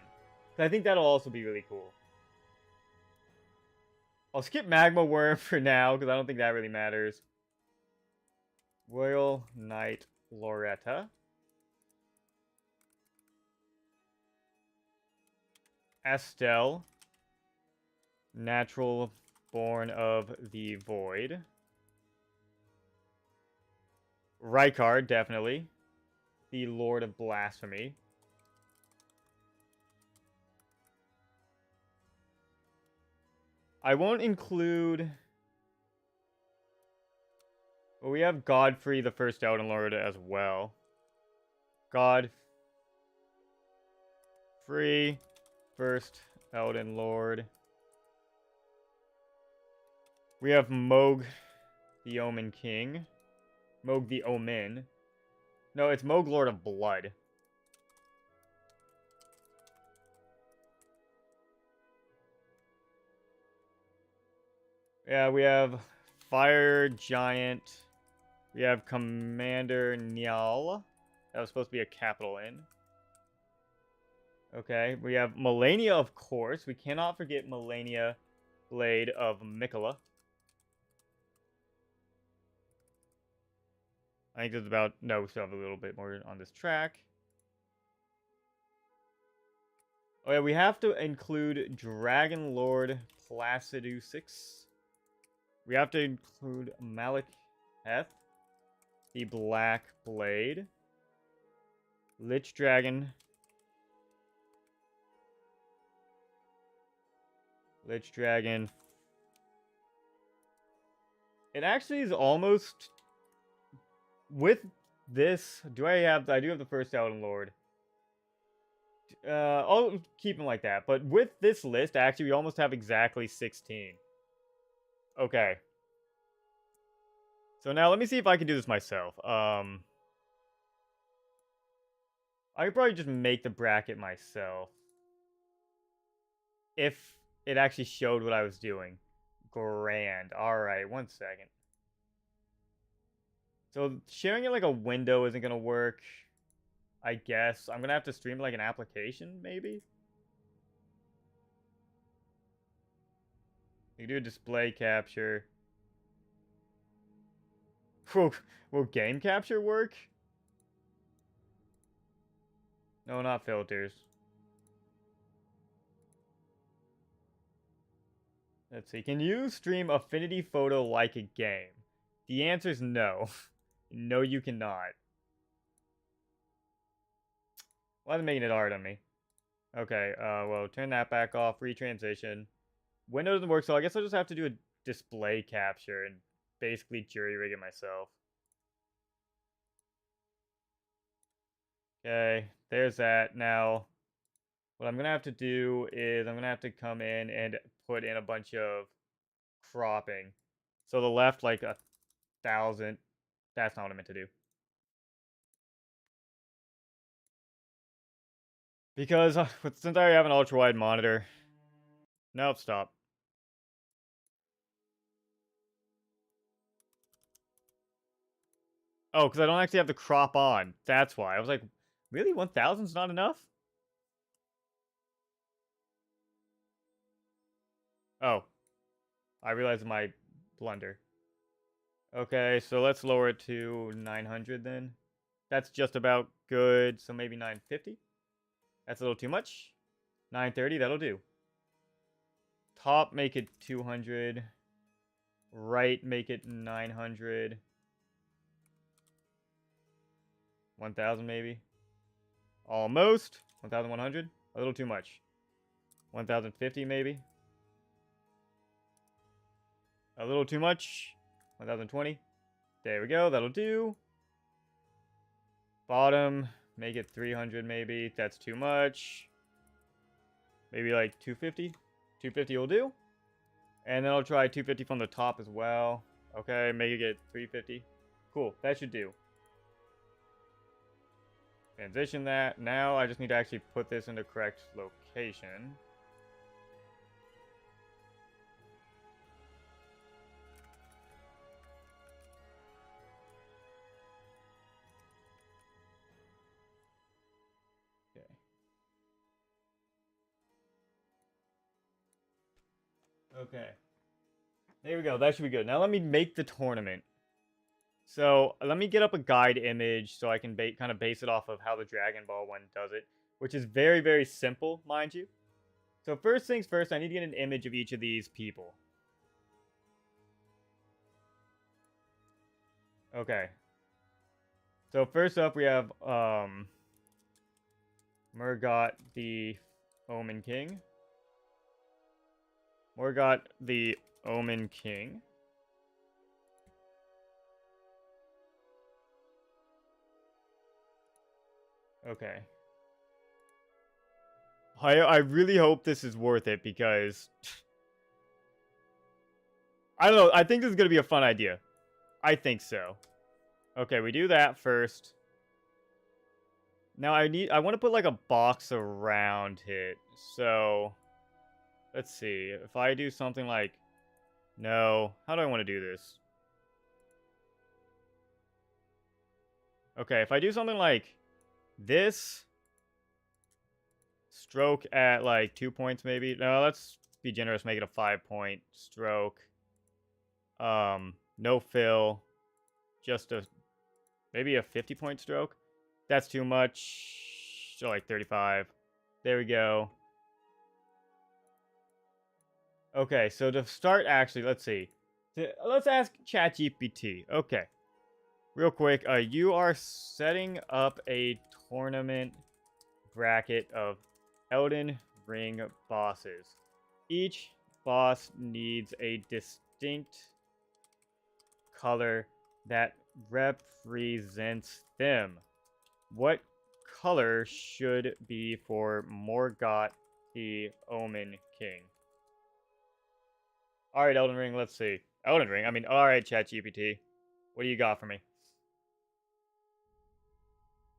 I think that'll also be really cool. I'll skip Magma Worm for now, because I don't think that really matters. Royal Knight Loretta. Estelle. Natural Born of the Void. Rykard, definitely. The Lord of Blasphemy. I won't include... Well, we have Godfrey, the first Elden Lord, as well. Godfrey, first Elden Lord. We have Moog, the Omen King. Moog the Omen. No, it's Moog, Lord of Blood. Yeah, we have Fire Giant. We have Commander Nyal. That was supposed to be a capital N. Okay, we have Melania, of course. We cannot forget Melania, Blade of Mikola. I think there's about... No, we still have a little bit more on this track. Oh yeah, we have to include Dragon Lord Placidusix. We have to include Malekith, the Black Blade. Lich Dragon. Lich Dragon. It actually is almost... With this, I do have the first Elden Lord. I'll keep him like that. But with this list, actually, we almost have exactly 16. Okay. So now let me see if I can do this myself. I could probably just make the bracket myself. If it actually showed what I was doing. Grand. Alright, 1 second. So sharing it like a window isn't going to work, I guess. I'm going to have to stream like an application, maybe? You do a display capture. Will game capture work? No, not filters. Let's see. Can you stream Affinity Photo like a game? The answer is no. No, you cannot. Why is it making it hard on me? Okay, well, turn that back off. Retransition. Window doesn't work, so I guess I'll just have to do a display capture and basically jury-rig it myself. Okay, there's that. Now, what I'm going to have to do is I'm going to have to come in and put in a bunch of cropping. So the left, like 1,000. That's not what I meant to do. Because since I already have an ultra-wide monitor... Nope, stop. Oh, because I don't actually have the crop on. That's why. I was like, Really? 1,000's not enough? Oh. I realized my blunder. Okay, so let's lower it to 900 then. That's just about good, so maybe 950? That's a little too much. 930, that'll do. Top, make it 200. Right, make it 900. 1,000 maybe. Almost. 1,100. A little too much. 1,050 maybe. A little too much. 1,020. There we go. That'll do. Bottom. Make it 300 maybe. That's too much. Maybe like 250. 250 will do. And then I'll try 250 from the top as well. Okay, make it get 350. Cool. That should do. Transition that. Now I just need to actually put this in the correct location. Okay. Okay. There we go. That should be good. Now let me make the tournament. So let me get up a guide image so I can kind of base it off of how the Dragon Ball one does it, which is very, very simple, mind you. So first things first, I need to get an image of each of these people. Okay. So first up, we have Margit the Omen King. Margit the Omen King. Okay. I really hope this is worth it because I don't know. I think this is going to be a fun idea. I think so. Okay, we do that first. Now I want to put like a box around it. So let's see. If I do something like no, how do I want to do this? Okay, if I do something like this, stroke at like 2 points maybe. No, let's be generous, make it a 5-point stroke. No fill, just maybe a 50-point stroke. That's too much. So like 35. There we go. Okay, so to start, actually, let's see. Let's ask Chat GPT. Okay, real quick. You are setting up a tournament bracket of Elden Ring bosses. Each boss needs a distinct color that represents them. What color should be for Margit the Omen King? Alright, Elden Ring, let's see. Elden Ring? I mean, alright, ChatGPT. What do you got for me?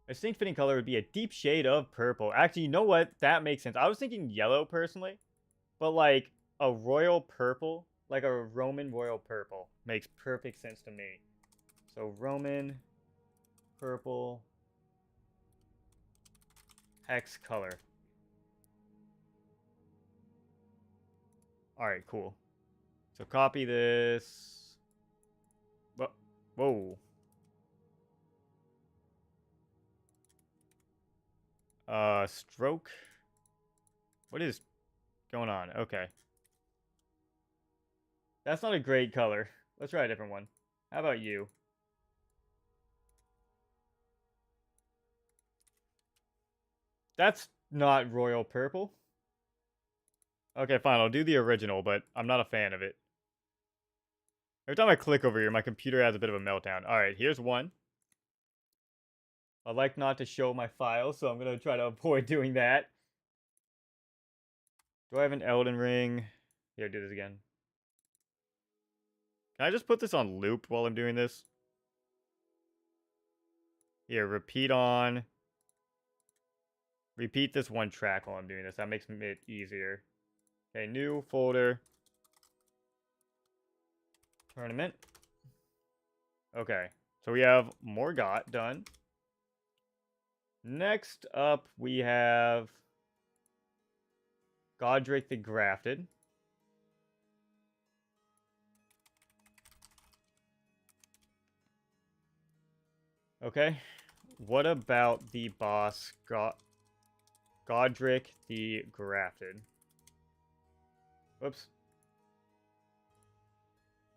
A distinct fitting color would be a deep shade of purple. Actually, you know what? That makes sense. I was thinking yellow, personally. But, like, a royal purple, like a Roman royal purple, makes perfect sense to me. So, Roman purple hex color. Alright, cool. So, copy this. Whoa. Stroke. What is going on? Okay. That's not a great color. Let's try a different one. How about you? That's not royal purple. Okay, fine. I'll do the original, but I'm not a fan of it. Every time I click over here, my computer has a bit of a meltdown. Alright, here's one. I like not to show my files, so I'm going to try to avoid doing that. Do I have an Elden Ring? Here, do this again. Can I just put this on loop while I'm doing this? Here, repeat on. Repeat this one track while I'm doing this. That makes it easier. Okay, new folder. Tournament. Okay, so we have Margit done. Next up, we have Godric the Grafted. Okay. What about the boss, Godric the Grafted? Whoops.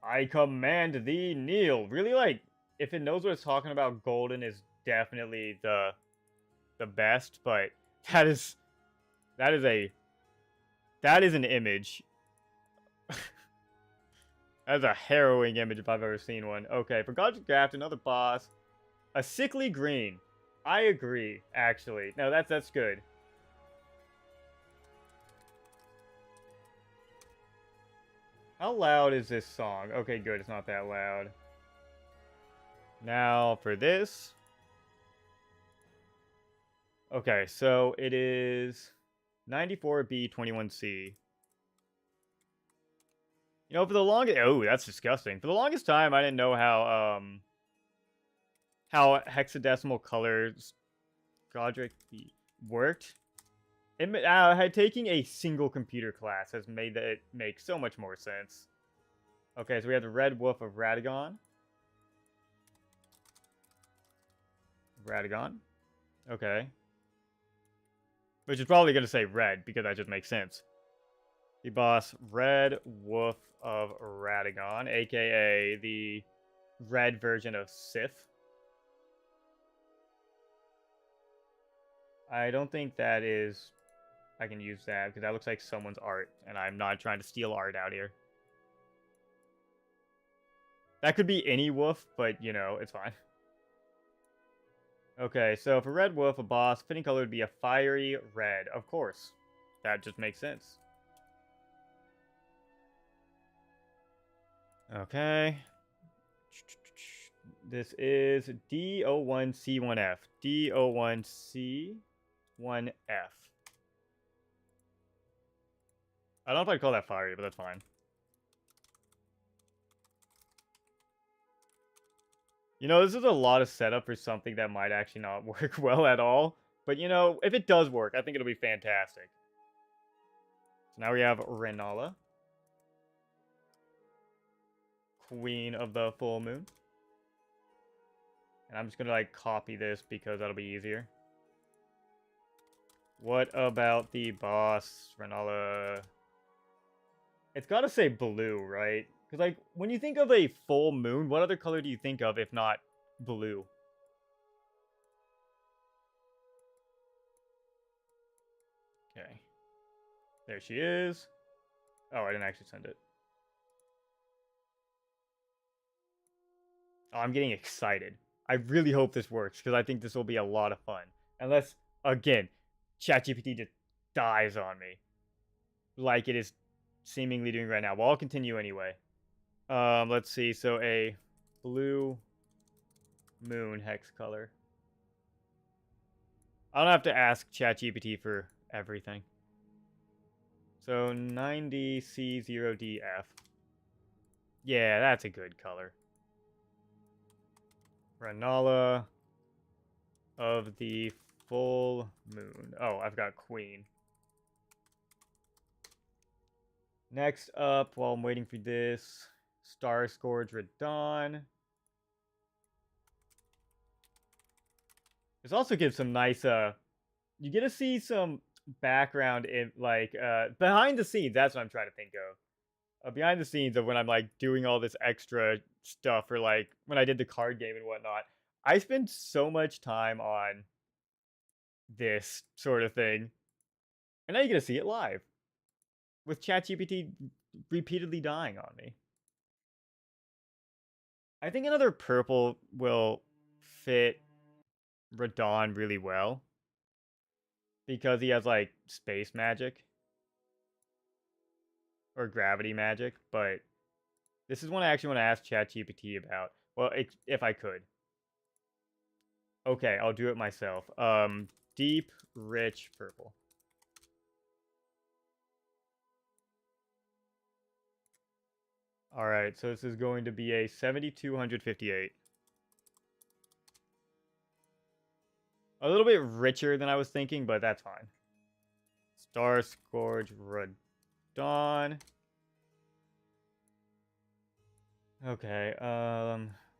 I command thee, kneel. Really, like, if it knows what it's talking about, golden is definitely the best, but that is that is a that is an image. That is a harrowing image if I've ever seen one. Okay, for Godric Graft, another boss. A sickly green. I agree, actually. No, that's good. How loud is this song? Okay, good. It's not that loud. Now, for this. Okay, so it is 94B 21C. You know, for the longest... Oh, that's disgusting. For the longest time, I didn't know how hexadecimal colors Godric worked. Taking a single computer class has made it make so much more sense. Okay, so we have the Red Wolf of Radagon. Radagon. Okay. Which is probably going to say red, because that just makes sense. The boss, Red Wolf of Radagon, aka the red version of Sith. I don't think that is... I can use that, because that looks like someone's art, and I'm not trying to steal art out here. That could be any wolf, but, you know, it's fine. Okay, so for Red Wolf, a boss, fitting color would be a fiery red. Of course. That just makes sense. Okay. This is D01C1F. D01C1F. I don't know if I'd call that fiery, but that's fine. You know, this is a lot of setup for something that might actually not work well at all. But, you know, if it does work, I think it'll be fantastic. So now we have Renala, Queen of the Full Moon. And I'm just going to, like, copy this because that'll be easier. What about the boss, Renala? It's got to say blue, right? Because, like, when you think of a full moon, what other color do you think of if not blue? Okay. There she is. Oh, I didn't actually send it. Oh, I'm getting excited. I really hope this works, because I think this will be a lot of fun. Unless, again, Chat GPT just dies on me. Like it is seemingly doing right now. Well, I'll continue anyway. Let's see. So a blue moon hex color. I don't have to ask ChatGPT for everything. So 90C0DF. Yeah, that's a good color. Renala of the full moon. Oh, I've got Queen. Next up, while I'm waiting for this, Star Scourge Radon. This also gives some nice, you get to see some background in, like, behind the scenes. That's what I'm trying to think of. Behind the scenes of when I'm, like, doing all this extra stuff, or, like, when I did the card game and whatnot. I spend so much time on this sort of thing. And now you get to see it live. With ChatGPT repeatedly dying on me. I think another purple will fit Radon really well. Because he has, like, space magic. Or gravity magic. But this is one I actually want to ask ChatGPT about. Well, if I could. Okay, I'll do it myself. Deep, rich purple. Alright, so this is going to be a 7258. A little bit richer than I was thinking, but that's fine. Star Scourge Radon. Okay,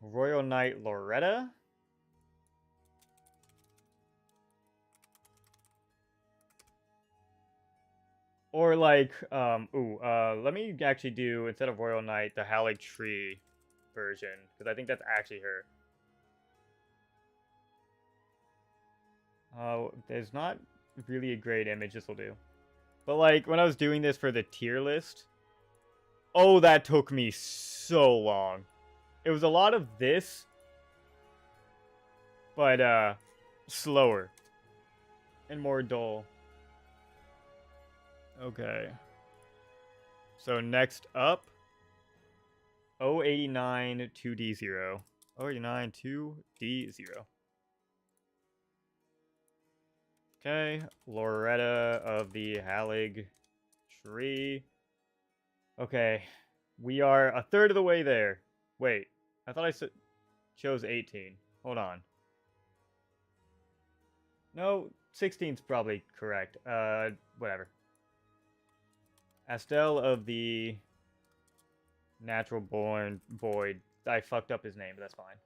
Royal Knight Loretta. Or like, let me actually do, instead of Royal Knight, the Hallig Tree version, because I think that's actually her. There's not really a great image, this will do. But like, when I was doing this for the tier list, oh, that took me so long. It was a lot of this, but slower and more dull. Okay. So next up, 089 2D0. 089 2D0. Okay, Loretta of the Hallig Tree. Okay, we are a third of the way there. Wait, I thought I chose 18. Hold on. No, 16's probably correct. Whatever. Astel of the Natural Born Void. I fucked up his name, but that's fine.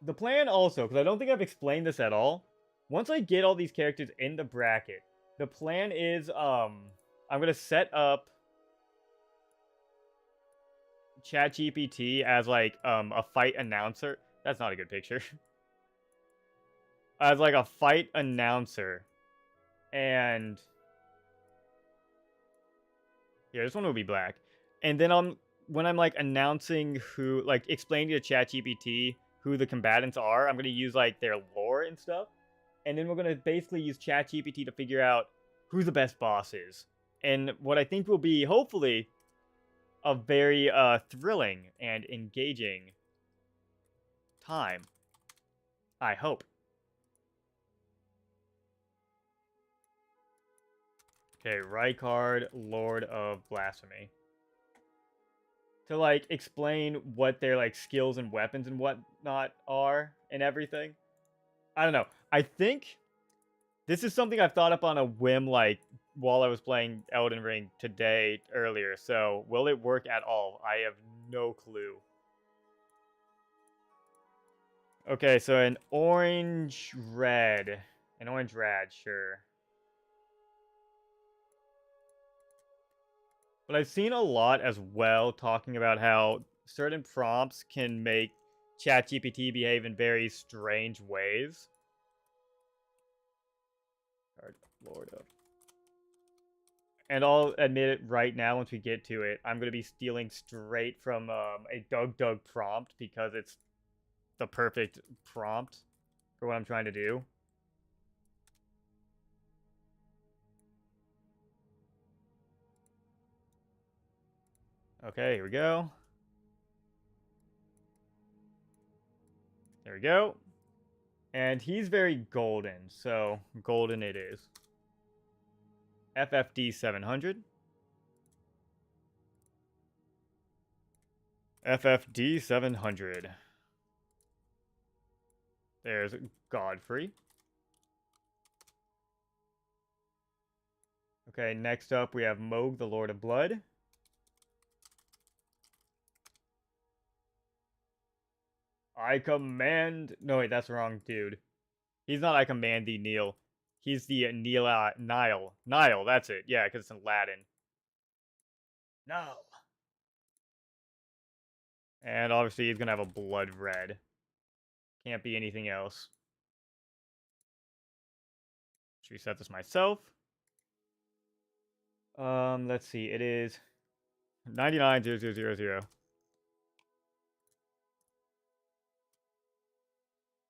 The plan also, because I don't think I've explained this at all. Once I get all these characters in the bracket, the plan is, I'm gonna set up Chat GPT as like a fight announcer. That's not a good picture. As like a fight announcer. And yeah, this one will be black. And then when I'm like announcing who, like explaining to Chat GPT who the combatants are, I'm gonna use like their lore and stuff. And then we're gonna basically use Chat GPT to figure out who the best boss is. And what I think will be, hopefully, a very thrilling and engaging time. I hope. Okay, Rykard, Lord of Blasphemy. To like explain what their like skills and weapons and whatnot are and everything. I don't know. I think this is something I've thought up on a whim, like while I was playing Elden Ring today earlier. So will it work at all? I have no clue. Okay, so an orange red, sure. But I've seen a lot as well talking about how certain prompts can make ChatGPT behave in very strange ways. Lord of. And I'll admit it right now, once we get to it, I'm going to be stealing straight from a Doug prompt because it's the perfect prompt for what I'm trying to do. Okay, here we go. There we go. And he's very golden, so golden it is. FFD 700. FFD 700. There's Godfrey. Okay, next up we have Moog, the Lord of Blood. I command... No, wait, that's the wrong dude. He's not I command thee, Neil. He's the Nile. Nile, that's it. Yeah, because it's in Latin. No. And obviously he's going to have a blood red. Can't be anything else. Should reset this myself. Let's see. It is 990000.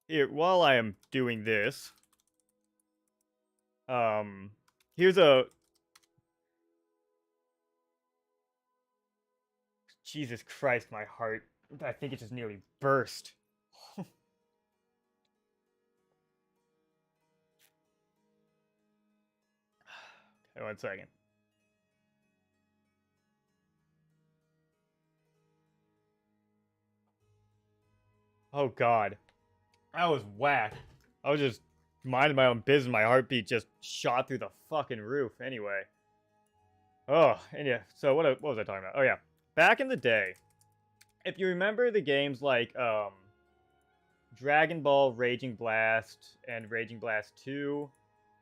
Here, while I am doing this, here's a... Jesus Christ, my heart. I think it just nearly burst. Okay, 1 second. Oh, God. I was whacked. I was just minding my own business. My heartbeat just shot through the fucking roof. Anyway. Oh, and yeah. So what was I talking about? Oh yeah. Back in the day, if you remember the games like Dragon Ball Raging Blast and Raging Blast 2,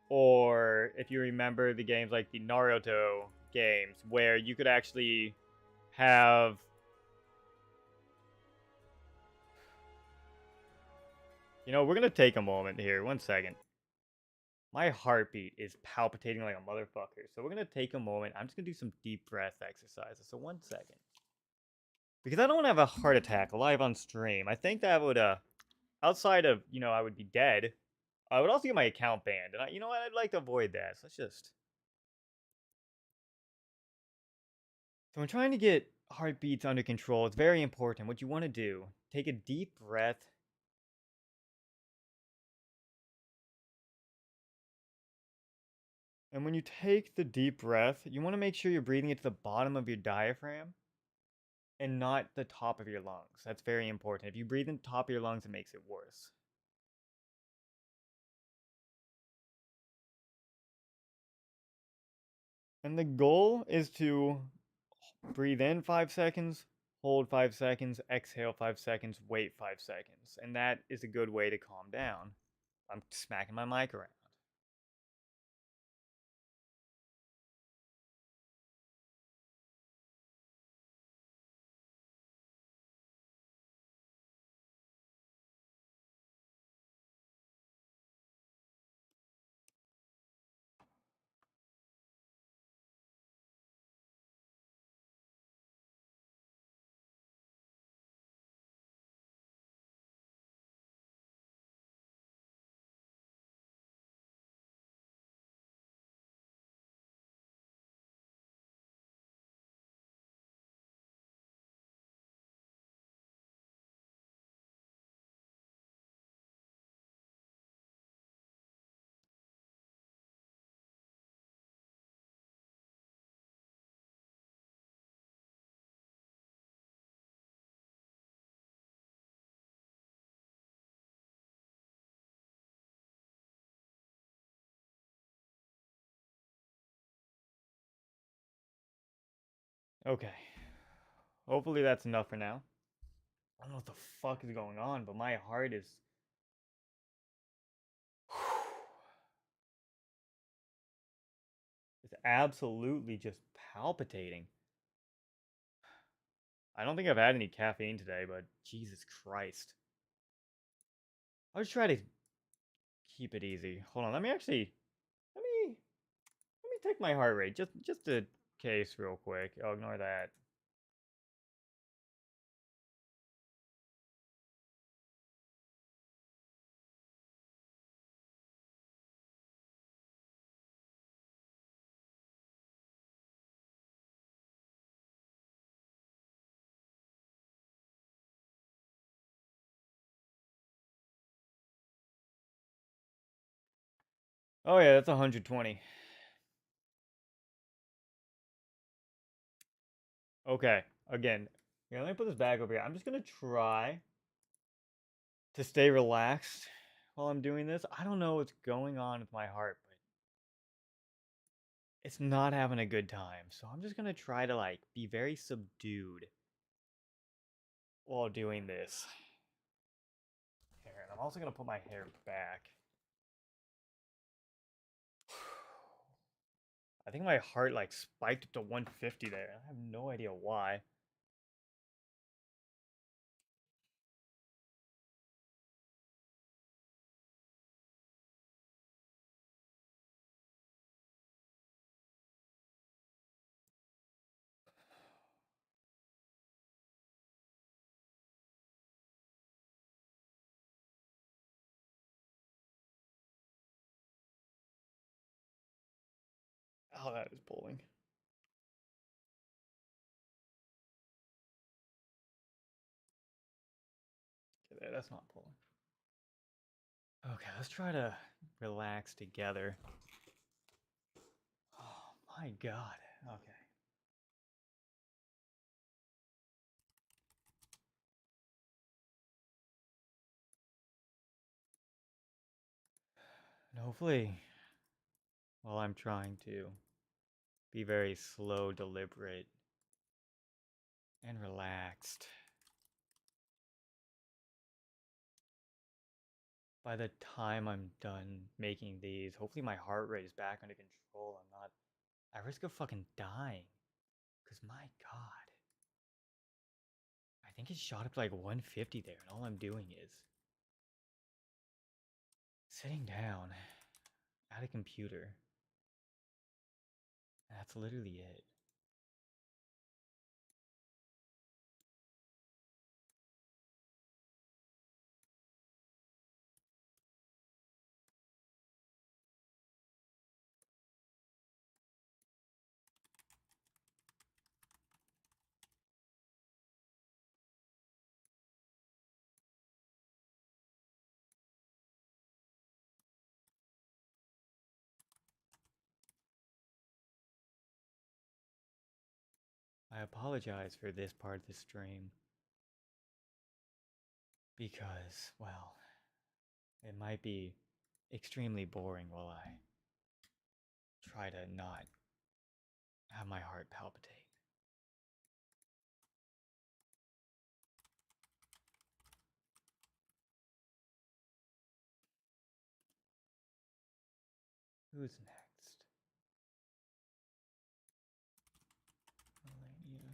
or if you remember the games like the Naruto games where you could actually have we're going to take a moment here. 1 second. My heartbeat is palpitating like a motherfucker. So we're going to take a moment. I'm just going to do some deep breath exercises. So 1 second. Because I don't want to have a heart attack live on stream. I think that would, outside of, I would be dead, I would also get my account banned. And you know what? I'd like to avoid that. So let's just. So when trying to get heartbeats under control, it's very important. What you want to do, take a deep breath. And when you take the deep breath, you want to make sure you're breathing it to the bottom of your diaphragm and not the top of your lungs. That's very important. If you breathe in the top of your lungs, it makes it worse. And the goal is to breathe in 5 seconds, hold 5 seconds, exhale 5 seconds, wait 5 seconds. And that is a good way to calm down. I'm smacking my mic around. Okay. Hopefully that's enough for now. I don't know what the fuck is going on, but my heart is. It's absolutely just palpitating. I don't think I've had any caffeine today, but Jesus Christ. I'll just try to keep it easy. Hold on, let me let me take my heart rate just a case real quick. I'll ignore that. Oh yeah, that's 120. Okay, again, yeah, let me put this back over here. I'm just gonna try to stay relaxed while I'm doing this. I don't know what's going on with my heart, but it's not having a good time. So I'm just gonna try to be very subdued while doing this. Here, and I'm also gonna put my hair back. I think my heart spiked up to 150 there. I have no idea why. Oh, that is pulling. Okay, there, that's not pulling. Okay, let's try to relax together. Oh my god. Okay. And hopefully, while I'm trying to be very slow, deliberate, and relaxed, by the time I'm done making these, hopefully my heart rate is back under control. I'm not at risk of fucking dying. Because my god. I think it shot up to like 150 there, and all I'm doing is sitting down at a computer. That's literally it. I apologize for this part of the stream because, well, it might be extremely boring while I try to not have my heart palpitate. Who's next? Melania.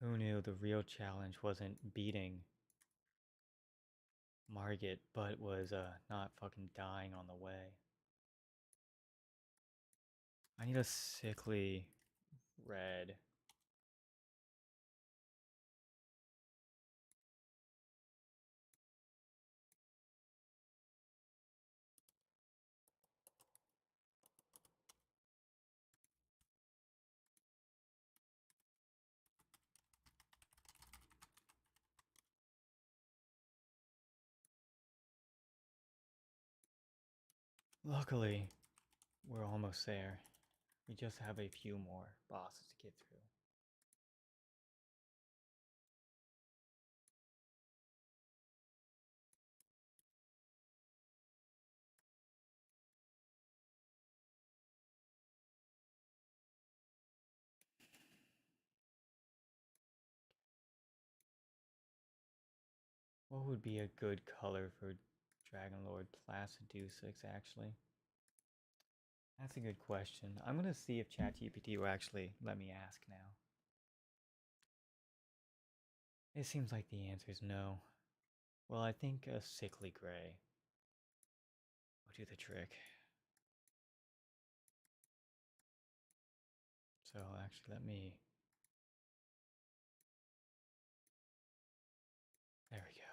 Who knew the real challenge wasn't beating Margit, but was not fucking dying on the way. I need a sickly red. Luckily, we're almost there. We just have a few more bosses to get through. What would be a good color for Dragon Lord Placidusix, actually? That's a good question. I'm gonna see if Chat GPT will actually let me ask now. It seems like the answer is no. Well, I think a sickly gray will do the trick. So actually, let me... There we go.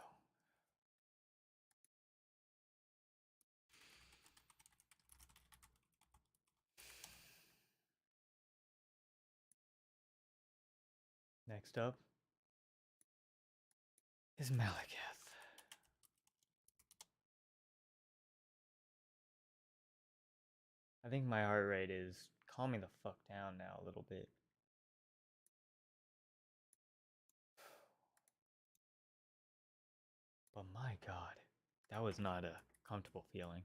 Next up is Malekith. I think my heart rate is calming the fuck down now a little bit. But my god, that was not a comfortable feeling.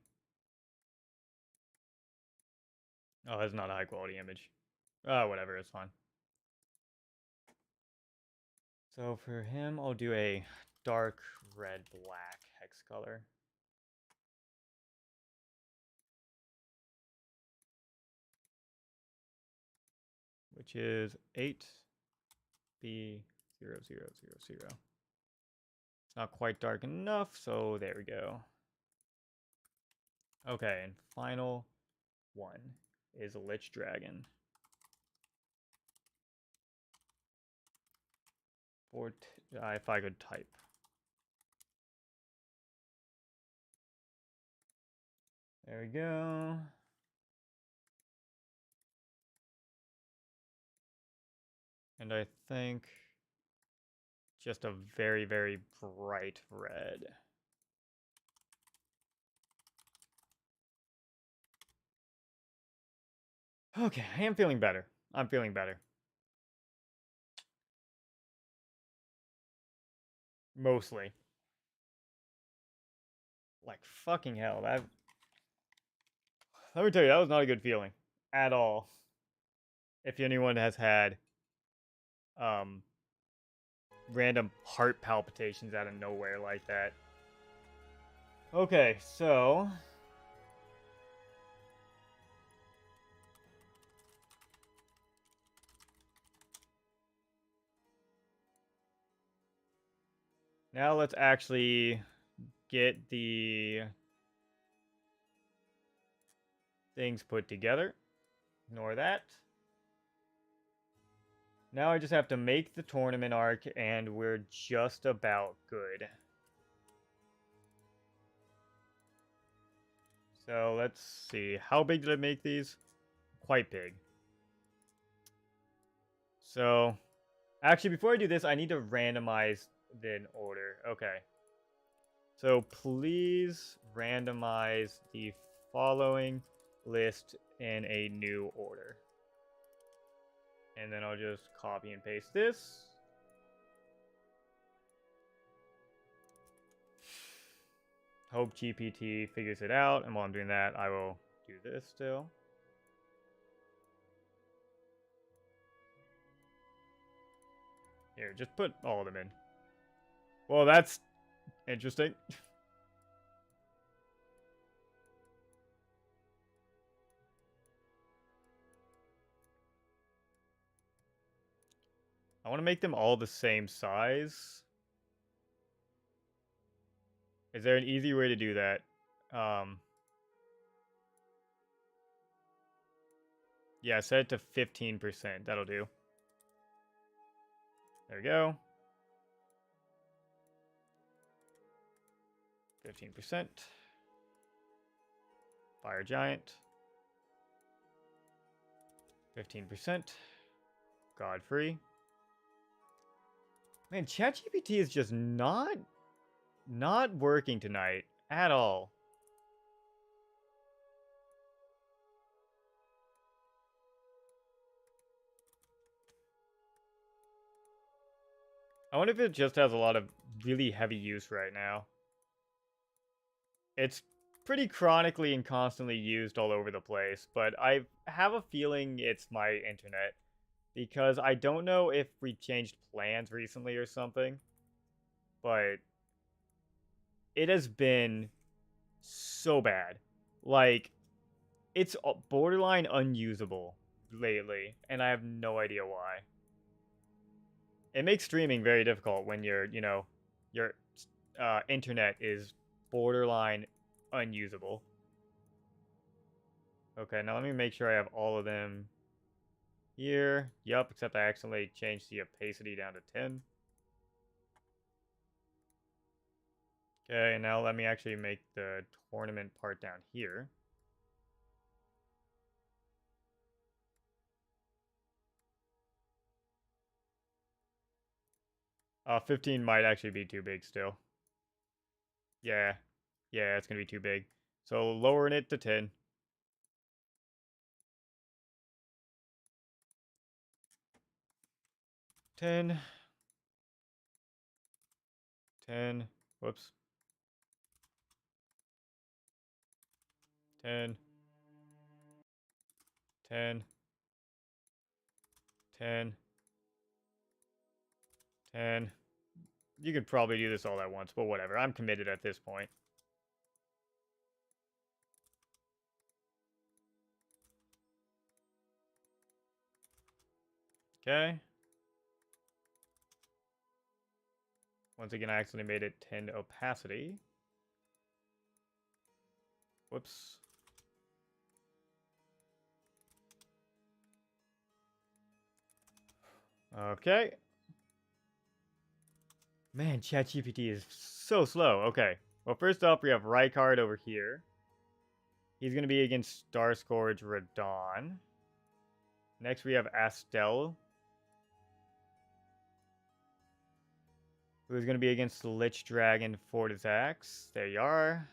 Oh, that's not a high quality image. Oh, whatever, it's fine. So for him, I'll do a dark red black hex color. Which is 8B0000. It's not quite dark enough, so there we go. Okay, and final one is Lich Dragon. If I could type. There we go. And I think just a very, very bright red. Okay, I am feeling better. I'm feeling better. Mostly. Like, fucking hell, that... Let me tell you, that was not a good feeling. At all. If anyone has had, um... random heart palpitations out of nowhere like that. Okay, so... now let's actually get the things put together. Ignore that. Now I just have to make the tournament arc, and we're just about good. So let's see. How big did I make these? Quite big. So, actually, before I do this, I need to randomize the order. Okay. So please randomize the following list in a new order. And then I'll just copy and paste this. Hope GPT figures it out. And while I'm doing that, I will do this still. Here, just put all of them in. Well, that's interesting. I want to make them all the same size. Is there an easy way to do that? Yeah, set it to 15%. That'll do. There we go. 15%. Fire Giant. 15%. Godfrey. Man, Chat GPT is just not working tonight at all. I wonder if it just has a lot of really heavy use right now. It's pretty chronically and constantly used all over the place, but I have a feeling it's my internet. Because I don't know if we changed plans recently or something, but it has been so bad. Like, it's borderline unusable lately, and I have no idea why. It makes streaming very difficult when your internet is borderline unusable. Okay, now let me make sure I have all of them here. Yup, except I accidentally changed the opacity down to 10. Okay, now let me actually make the tournament part down here. Uh, 15 might actually be too big still. Yeah, it's gonna be too big. So lowering it to 10. 10. 10. Whoops. 10. 10. 10. 10. You could probably do this all at once, but whatever. I'm committed at this point. Okay. Once again, I accidentally made it 10 opacity. Whoops. Okay. Man, ChatGPT is so slow. Okay. Well, first up, we have Rykard over here. He's going to be against Starscourge Radon. Next, we have Astel, who's going to be against the Lich Dragon Fortizax. There you are.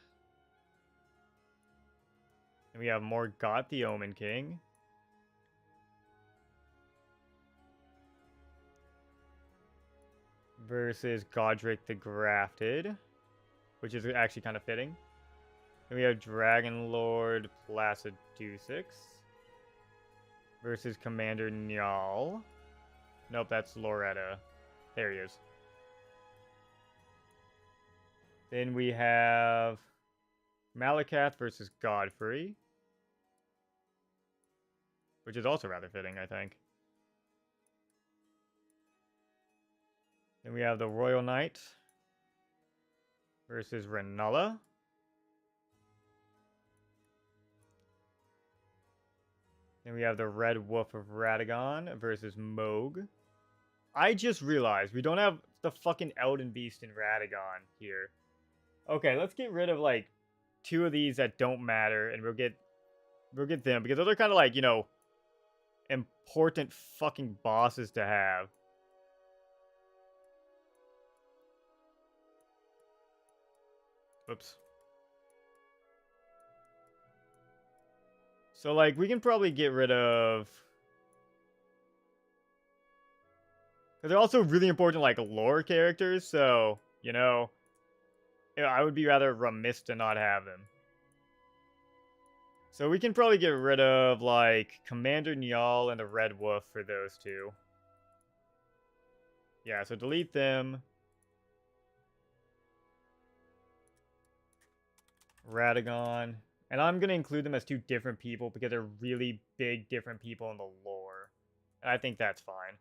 And we have Margit the Omen King. versus Godric the Grafted, which is actually kind of fitting. Then we have Dragon Lord Placidusix versus Commander Njal. Nope, that's Loretta. There he is. Then we have Malakath versus Godfrey, which is also rather fitting, I think. Then we have the Royal Knight versus Renala. Then we have the Red Wolf of Radagon versus Moog. I just realized we don't have the fucking Elden Beast in Radagon here. Okay, let's get rid of like 2 of these that don't matter, and we'll get them because those are kind of like, you know, important fucking bosses to have. Oops. So like we can probably get rid of, because they're also really important like lore characters, so you know, I would be rather remiss to not have them. So we can probably get rid of, like, Commander Njal and the Red Wolf for those 2. Yeah, so delete them. Radagon. And I'm going to include them as 2 different people because they're really big different people in the lore. And I think that's fine.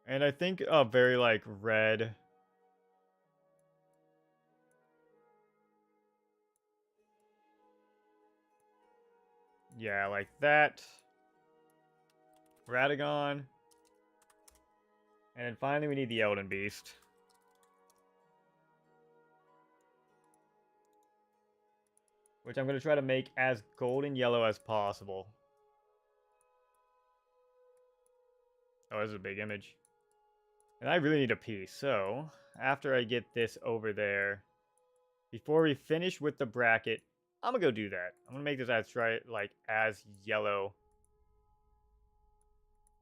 And I think a very, like, red... Yeah, like that. Radagon. And then finally we need the Elden Beast. Which I'm going to try to make as golden yellow as possible. Oh, this is a big image. And I really need a piece, so after I get this over there, before we finish with the bracket, I'm gonna go do that. I'm gonna make this as yellow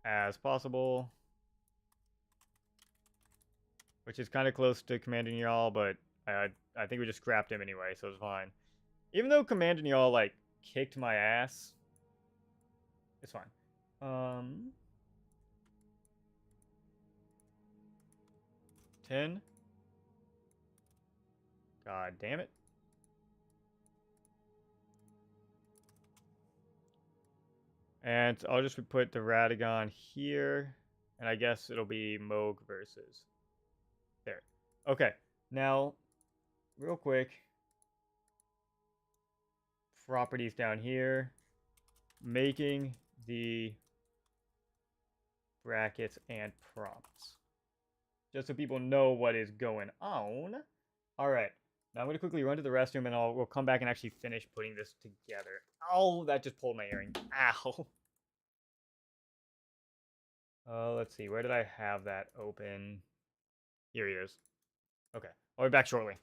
as possible, which is kind of close to Commander Njal, but I think we just scrapped him anyway, so it's fine. Even though Commander Njal like kicked my ass, it's fine. 10. God damn it. And I'll just put the Radagon here. And I guess it'll be Moog versus. There. Okay. Now, real quick. Properties down here. Making the brackets and prompts. Just so people know what is going on. Alright. Now I'm going to quickly run to the restroom and we'll come back and actually finish putting this together. Oh, that just pulled my earring. Ow. Let's see. Where did I have that open? Here he is. Okay. I'll be back shortly.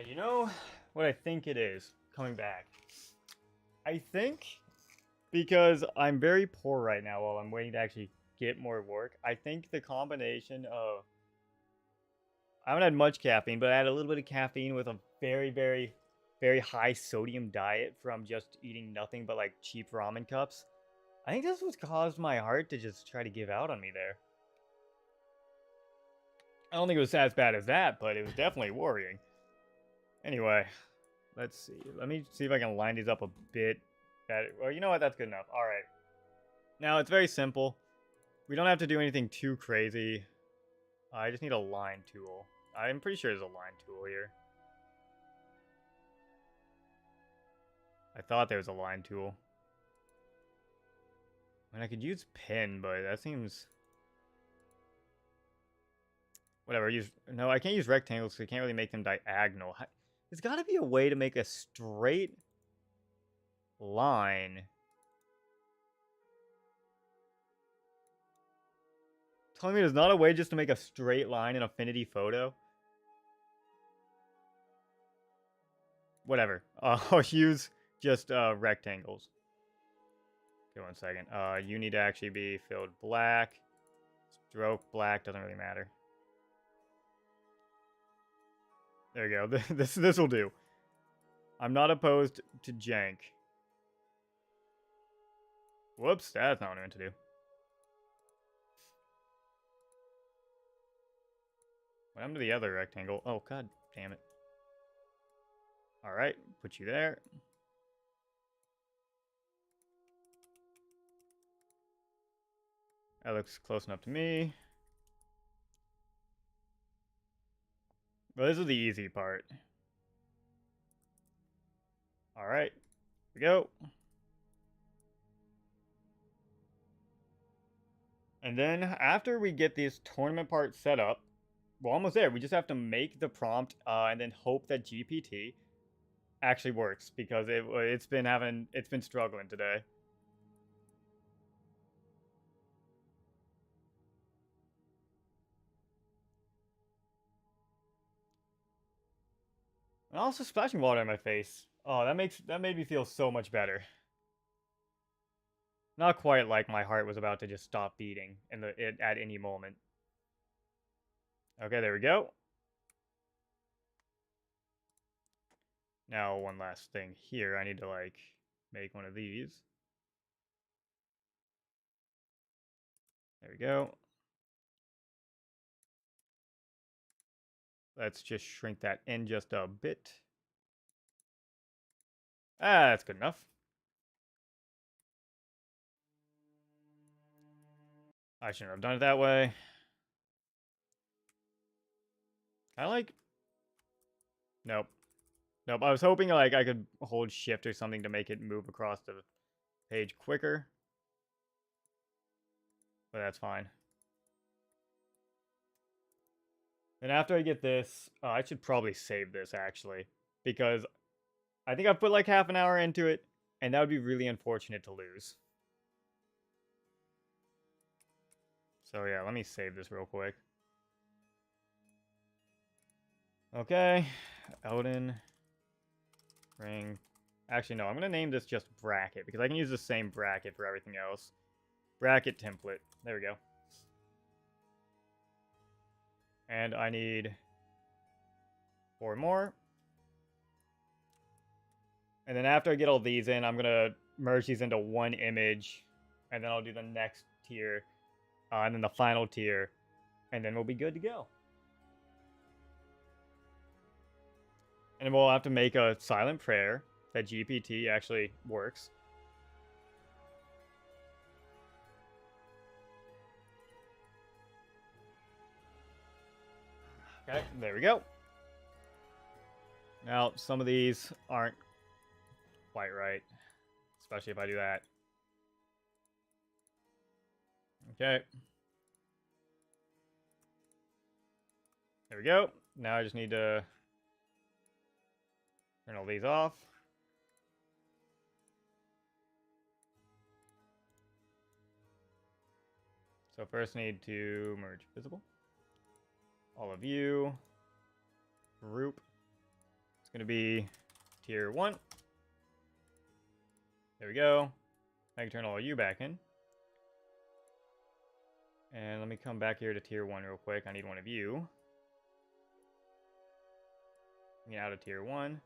You know what I think it is coming back? I think because I'm very poor right now while I'm waiting to actually get more work, I think the combination of I haven't had much caffeine, but I had a little bit of caffeine with a very, very, very high sodium diet from just eating nothing but like cheap ramen cups. I think this was caused my heart to just try to give out on me there. I don't think it was as bad as that, but it was definitely worrying. Anyway, let's see. Let me see if I can line these up a bit better. Well, you know what? That's good enough. All right. Now, it's very simple. We don't have to do anything too crazy. I just need a line tool. I'm pretty sure there's a line tool here. I thought there was a line tool. I mean, I could use pin, but that seems... Whatever, No, I can't use rectangles because I can't really make them diagonal. There's got to be a way to make a straight line. Telling me there's not a way just to make a straight line in Affinity Photo? Whatever. I'll use just rectangles. Okay, 1 second. You need to actually be filled black. Stroke black, doesn't really matter. There you go. This will do. I'm not opposed to jank. Whoops, that's not what I meant to do. What happened to the other rectangle? Oh, god damn it. Alright, put you there. That looks close enough to me. Well, this is the easy part. Alright, here we go. And then after we get this tournament part set up, we're almost there. We just have to make the prompt and then hope that GPT actually works because it's been struggling today. And also splashing water on my face. Oh, that made me feel so much better. Not quite like my heart was about to just stop beating at any moment. Okay, there we go. Now, one last thing here. I need to, like, make one of these. There we go. Let's just shrink that in just a bit. Ah, that's good enough. I shouldn't have done it that way. Nope. Nope, I was hoping, like, I could hold shift or something to make it move across the page quicker. But that's fine. Then after I get this, I should probably save this, actually. Because I think I've put, like, half an hour into it, and that would be really unfortunate to lose. So, yeah, let me save this real quick. Okay, Elden Ring. Actually, no, I'm going to name this just bracket, because I can use the same bracket for everything else. Bracket template. There we go. And I need 4 more. And then after I get all these in, I'm going to merge these into one image. And then I'll do the next tier. And then the final tier. And then we'll be good to go. And then we'll have to make a silent prayer that GPT actually works. Okay, there we go. Now, some of these aren't quite right, especially if I do that. Okay. There we go. Now I just need to turn all these off. So first I need to merge visible. All of you. Group. It's going to be tier 1. There we go. I can turn all of you back in. And let me come back here to tier 1 real quick. I need one of you. Get out of tier 1.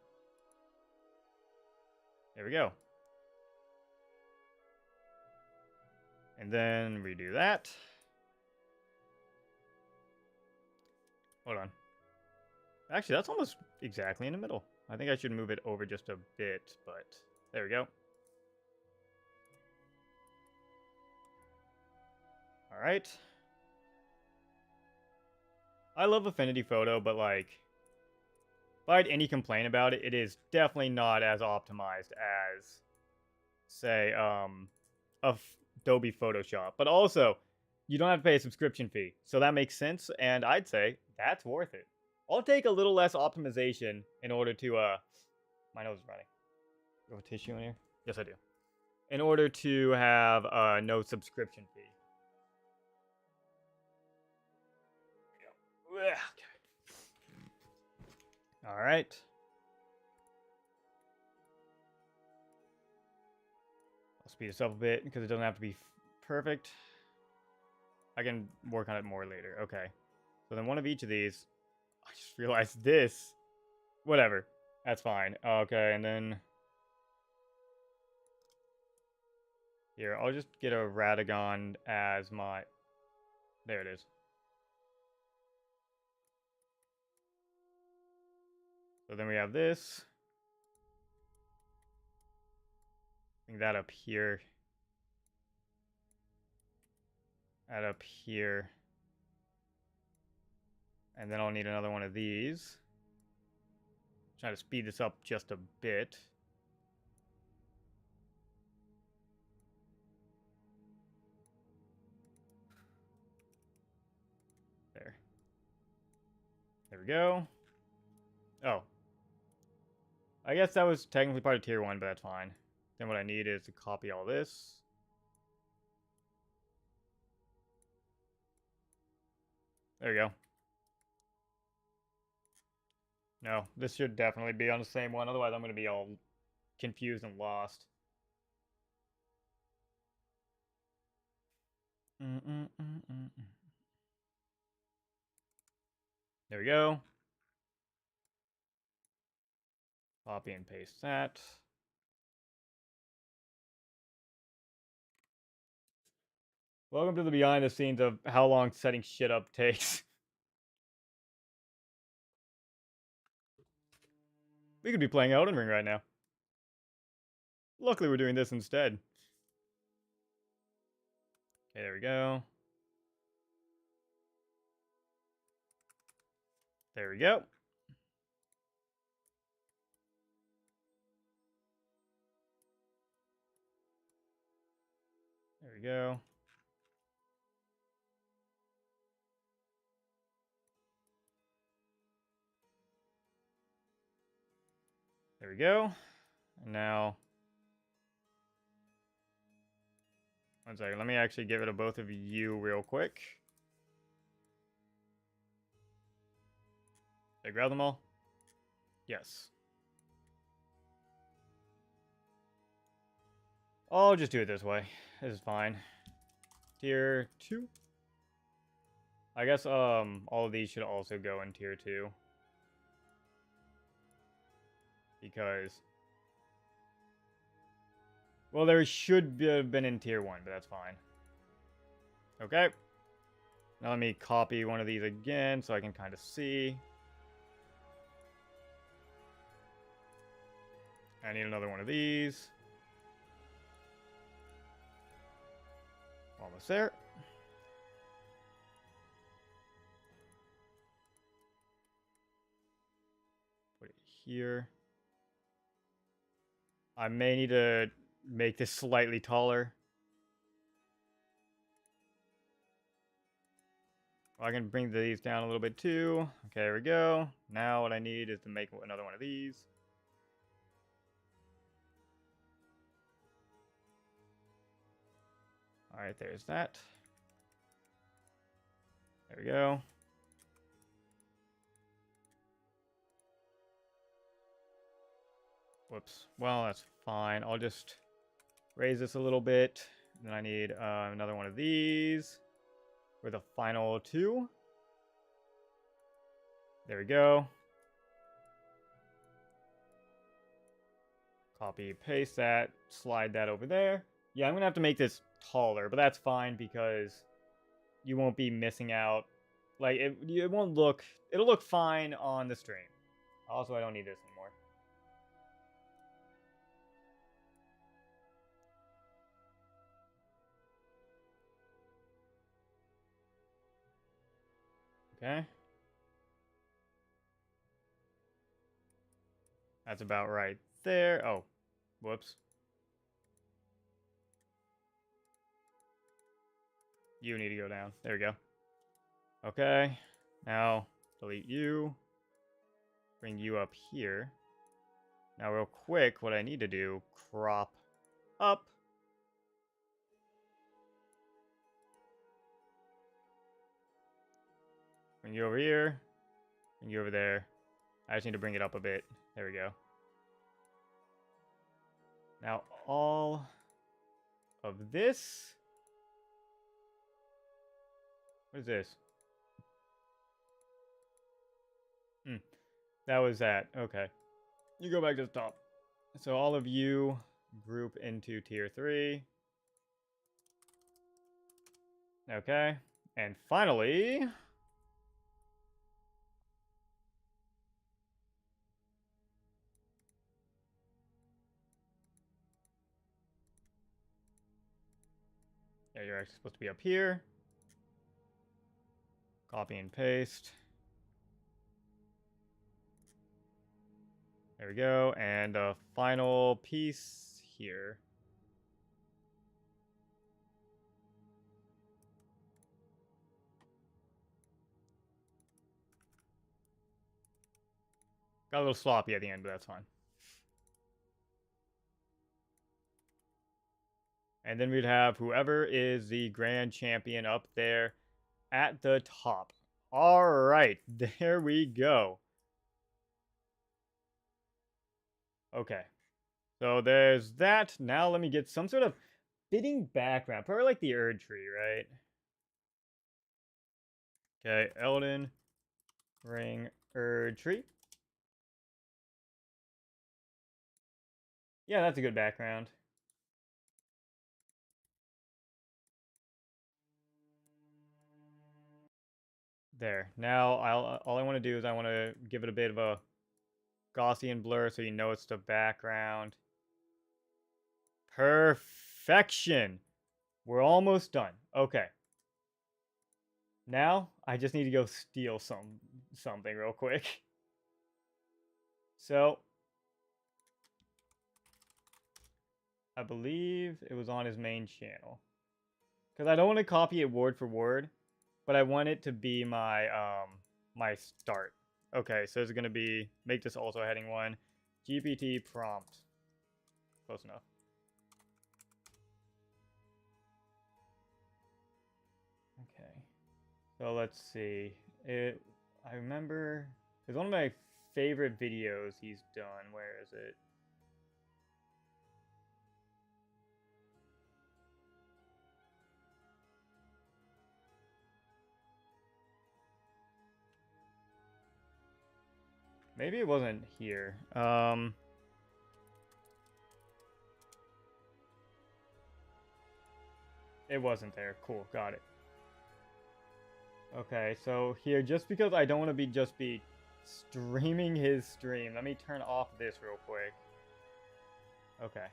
There we go. And then redo that. Hold on. Actually, that's almost exactly in the middle. I think I should move it over just a bit, but there we go. All right. I love Affinity Photo, but like, if I had any complaint about it, it is definitely not as optimized as, say, Adobe Photoshop. But also, you don't have to pay a subscription fee, so that makes sense, and I'd say that's worth it. I'll take a little less optimization in order to, my nose is running. You have a tissue in here? Yes, I do. In order to have no subscription fee. Okay. All right. I'll speed this up a bit because it doesn't have to be perfect. I can work on it more later. Okay. So then one of each of these. I just realized this. Whatever. That's fine. Okay, and then here, I'll just get a Radagon as my... There it is. So then we have this. Bring that up here. That up here. And then I'll need another one of these. Try to speed this up just a bit. There. There we go. Oh. I guess that was technically part of tier 1, but that's fine. Then what I need is to copy all this. There we go. No, this should definitely be on the same one. Otherwise, I'm going to be all confused and lost. There we go. Copy and paste that. Welcome to the behind the scenes of how long setting shit up takes. We could be playing Elden Ring right now. Luckily, we're doing this instead. Okay, there we go. There we go. There we go. There we go. And now, one second. Let me actually get rid of both of you real quick. Did I grab them all? Yes. I'll just do it this way. This is fine. Tier 2. I guess all of these should also go in tier 2. Because, well, there should have been in tier 1, but that's fine. Okay. Now let me copy one of these again so I can kind of see. I need another one of these. Almost there. Put it here. I may need to make this slightly taller. Well, I can bring these down a little bit too. Okay, there we go. Now what I need is to make another one of these. Alright, there's that. There we go. Whoops. Well, that's fine. I'll just raise this a little bit. And then I need another one of these for the final 2. There we go. Copy, paste that, slide that over there. Yeah, I'm going to have to make this taller, but that's fine because you won't be missing out. Like, it won't look... It'll look fine on the stream. Also, I don't need this anymore. Okay. That's about right there. Oh, whoops. You need to go down. There we go. Okay. Now, delete you. Bring you up here. Now, real quick, what I need to do, crop up. Bring you over here. Bring you over there. I just need to bring it up a bit. There we go. Now, all of this. What is this? That was that. Okay. You go back to the top. So all of you group into tier 3. Okay. And finally... Yeah, you're actually supposed to be up here. Copy and paste. There we go. And the final piece here. Got a little sloppy at the end, but that's fine. And then we'd have whoever is the grand champion up there at the top. All right, there we go. Okay, so there's that. Now let me get some sort of fitting background. Probably like the Erd tree, right? Okay, Elden Ring Erd tree. Yeah, that's a good background. There. Now, all I want to do is I want to give it a bit of a Gaussian blur so you know it's the background. Perfection. We're almost done. Okay. Now, I just need to go steal something real quick. So, I believe it was on his main channel. Because I don't want to copy it word for word, but I want it to be my my start. Okay, so it's going to be, make this also heading 1, GPT prompt. Close enough. Okay, so let's see. I remember, it's one of my favorite videos he's done. Where is it? Maybe it wasn't here. It wasn't there. Cool, got it. Okay, so here, just because I don't want to just be streaming his stream, let me turn off this real quick. Okay.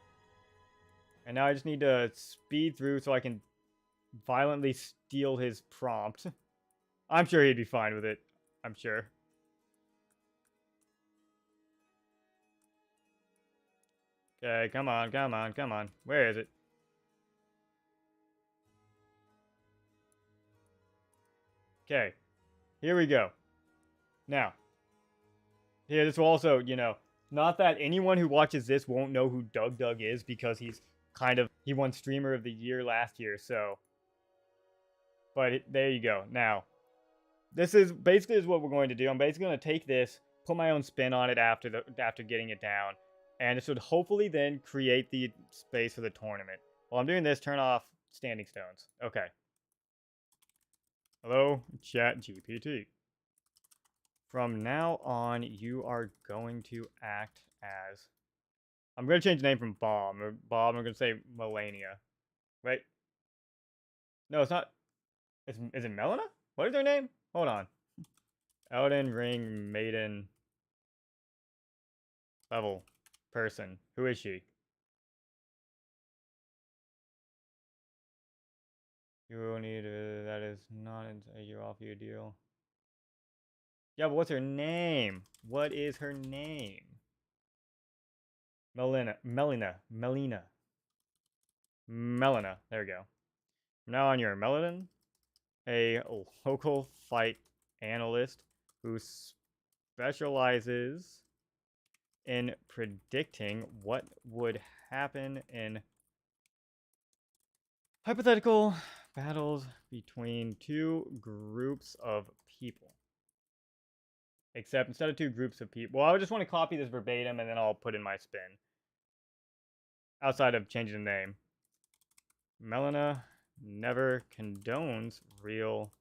And now I just need to speed through so I can violently steal his prompt. I'm sure he'd be fine with it. I'm sure. Okay, come on, come on, come on. Where is it? Okay, here we go. Now, here, this will also, you know, not that anyone who watches this won't know who Doug is because he's kind of, he won Streamer of the Year last year, so. But there you go. Now, this is basically what we're going to do. I'm basically going to take this, put my own spin on it after getting it down. And it should hopefully then create the space for the tournament. While I'm doing this, turn off standing stones. Okay. Hello, Chat GPT. From now on, you are going to act as... I'm going to change the name from Bob. Bob, I'm going to say Melania. Right? No, it's not. Is it Melina? What is her name? Hold on. Elden Ring Maiden level person. Who is she? You will need that is not a year off your deal. Yeah, but what's her name? What is her name? Melina. Melina. There we go. From now on, you're Meladin, a local fight analyst who specializes in predicting what would happen in hypothetical battles between two groups of people. Except instead of two groups of people... Well, I just want to copy this verbatim and then I'll put in my spin. Outside of changing the name. Melina never condones real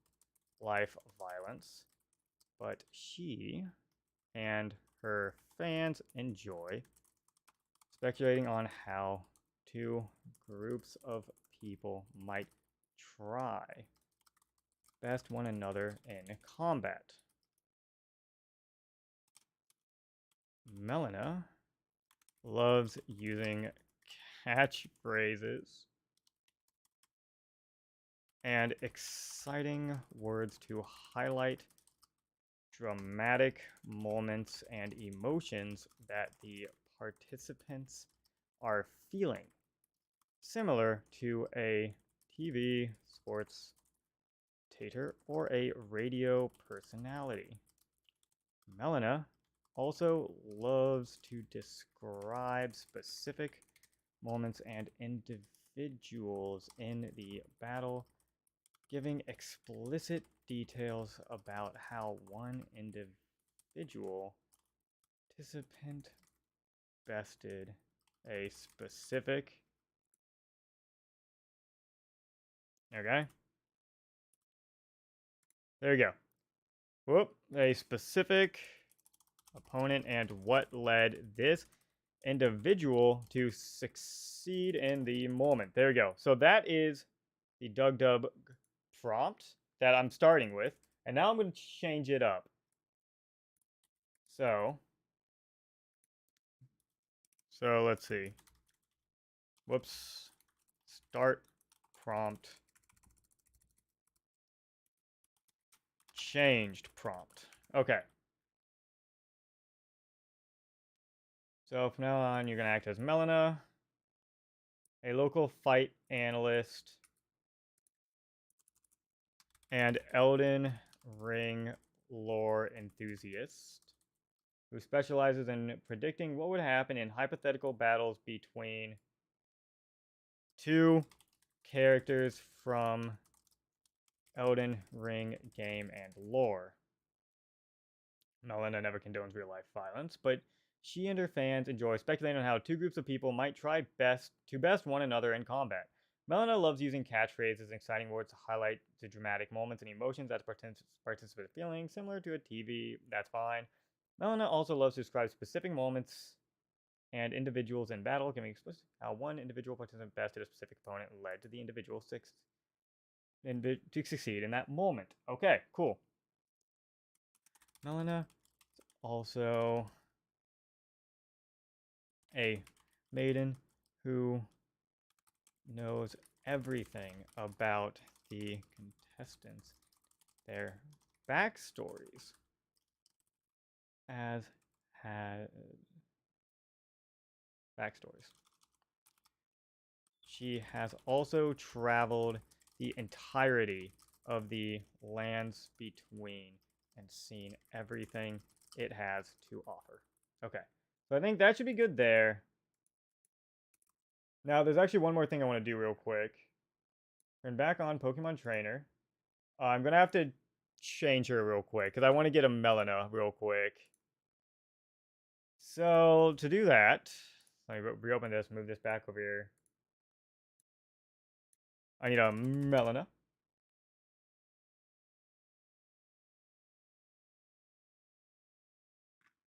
life violence, but she and her fans enjoy speculating on how two groups of people might try best one another in combat. Melina loves using catchphrases and exciting words to highlight dramatic moments and emotions that the participants are feeling, similar to a TV sports tater or a radio personality. Melina also loves to describe specific moments and individuals in the battle, giving explicit details about how one individual participant bested a specific... Okay. There you go. Whoop. A specific opponent and what led this individual to succeed in the moment. There we go. So that is the Dub prompt that I'm starting with. And now I'm going to change it up. So let's see. Whoops. Start prompt. Changed prompt. Okay. So from now on, you're going to act as Melina, a local fight analyst, and Elden Ring lore enthusiast who specializes in predicting what would happen in hypothetical battles between two characters from Elden Ring game and lore. Melina never condones real life violence, but she and her fans enjoy speculating on how two groups of people might try best one another in combat. Melina loves using catchphrases and exciting words to highlight the dramatic moments and emotions that participants are feeling, similar to a TV. That's fine. Melina also loves to describe specific moments and individuals in battle, giving explicit how one individual participant bested a specific opponent and led to the individual to succeed in that moment. Okay, cool. Melina is also a maiden who knows everything about the contestants, their backstories, as had backstories. She has also traveled the entirety of the lands between and seen everything it has to offer. Okay, so I think that should be good there. Now, there's actually one more thing I want to do real quick. Turn back on Pokemon Trainer. I'm going to have to change her real quick because I want to get a Melina real quick. So to do that, let me reopen this, move this back over here. I need a Melina.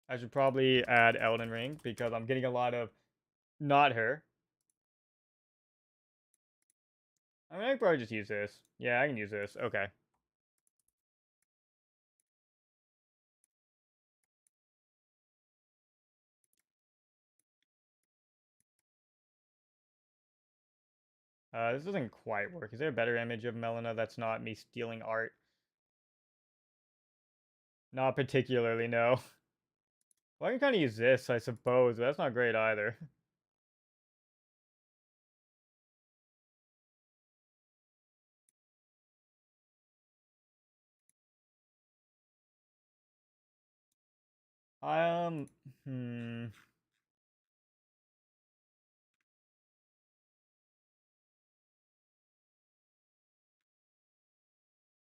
I should probably add Elden Ring because I'm getting a lot of not her. I mean, I could probably just use this. Yeah, I can use this. Okay. This doesn't quite work. Is there a better image of Melina that's not me stealing art? Not particularly, no. Well, I can kind of use this, I suppose, but that's not great either. Um, hmm.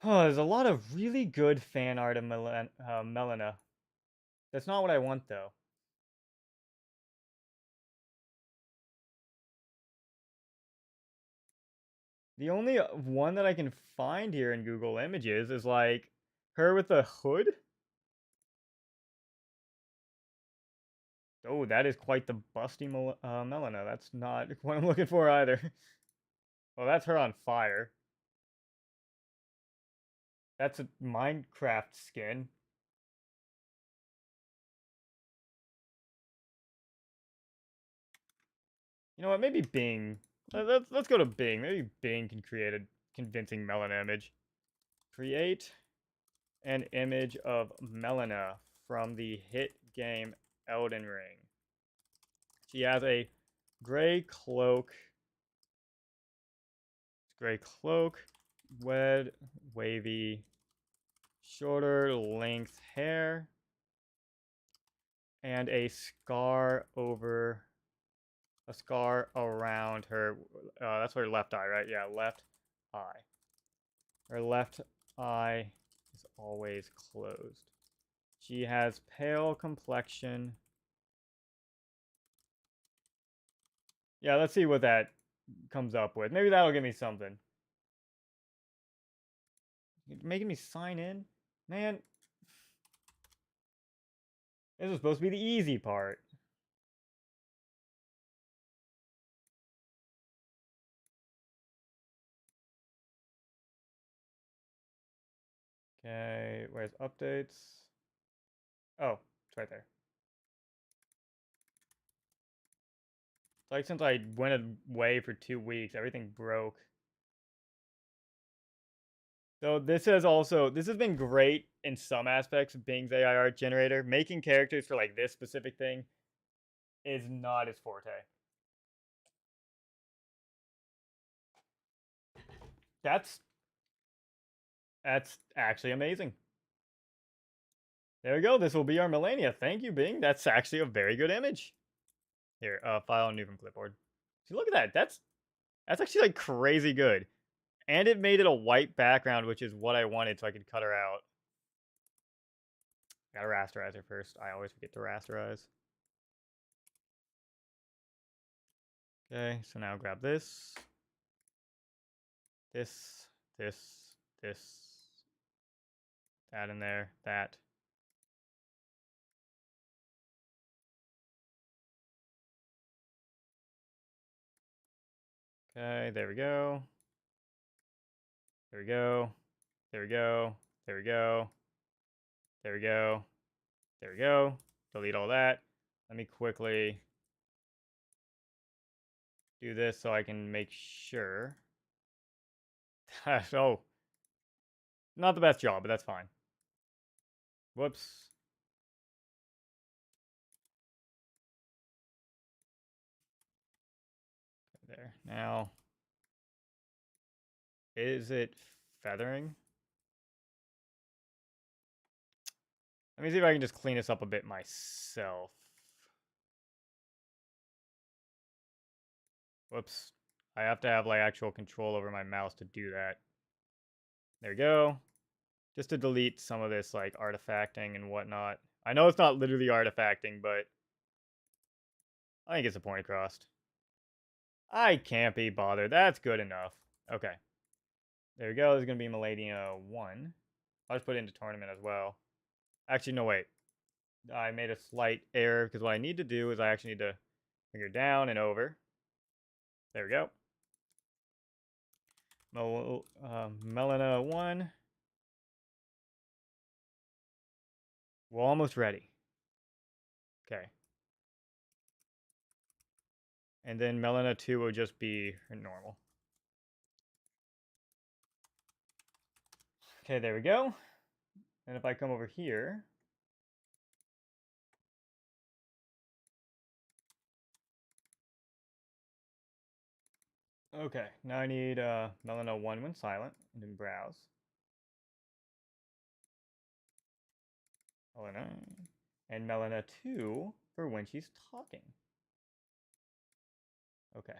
Oh, there's a lot of really good fan art of Melina. That's not what I want, though. The only one that I can find here in Google Images is like her with the hood. Oh, that is quite the busty Melina. That's not what I'm looking for either. Well, that's her on fire. That's a Minecraft skin. You know what? Maybe Bing. Let's go to Bing. Maybe Bing can create a convincing Melina image. Create an image of Melina from the hit game Elden Ring. She has a gray cloak. Gray cloak, wavy, shorter length hair, and a scar around her. That's her left eye, right? Yeah, left eye. Her left eye is always closed. She has pale complexion. Yeah, let's see what that comes up with. Maybe that'll give me something. You're making me sign in? Man, this was supposed to be the easy part. Okay, where's updates? Oh, it's right there. It's like since I went away for 2 weeks, everything broke. So this has been great in some aspects of Bing's AI art generator. Making characters for like this specific thing is not his forte. That's actually amazing. There we go. This will be our Melania. Thank you, Bing. That's actually a very good image. Here, file new from clipboard. See, look at that. That's actually like crazy good. And it made it a white background, which is what I wanted, so I could cut her out. Gotta rasterize her first. I always forget to rasterize. Okay, so now grab this. This. That in there. That. Okay, there we go. There we go. There we go. There we go. There we go. There we go. Delete all that. Let me quickly do this so I can make sure. Oh, not the best job, but that's fine. Whoops. There. Now, is it feathering? Let me see if I can just clean this up a bit myself. Whoops. I have to have like actual control over my mouse to do that. There we go. Just to delete some of this like artifacting and whatnot. I know it's not literally artifacting, but I think it's a point across. I can't be bothered. That's good enough. Okay. There we go. There's going to be Melania 1. I'll just put it into tournament as well. Actually, no, wait. I made a slight error because what I need to do is I actually need to bring her down and over. There we go. Melina 1. We're almost ready. Okay. And then Melina 2 will just be her normal. Okay, there we go. And if I come over here... Okay, now I need Melina 1 when silent, and then browse. Melina. And Melina 2 for when she's talking. Okay.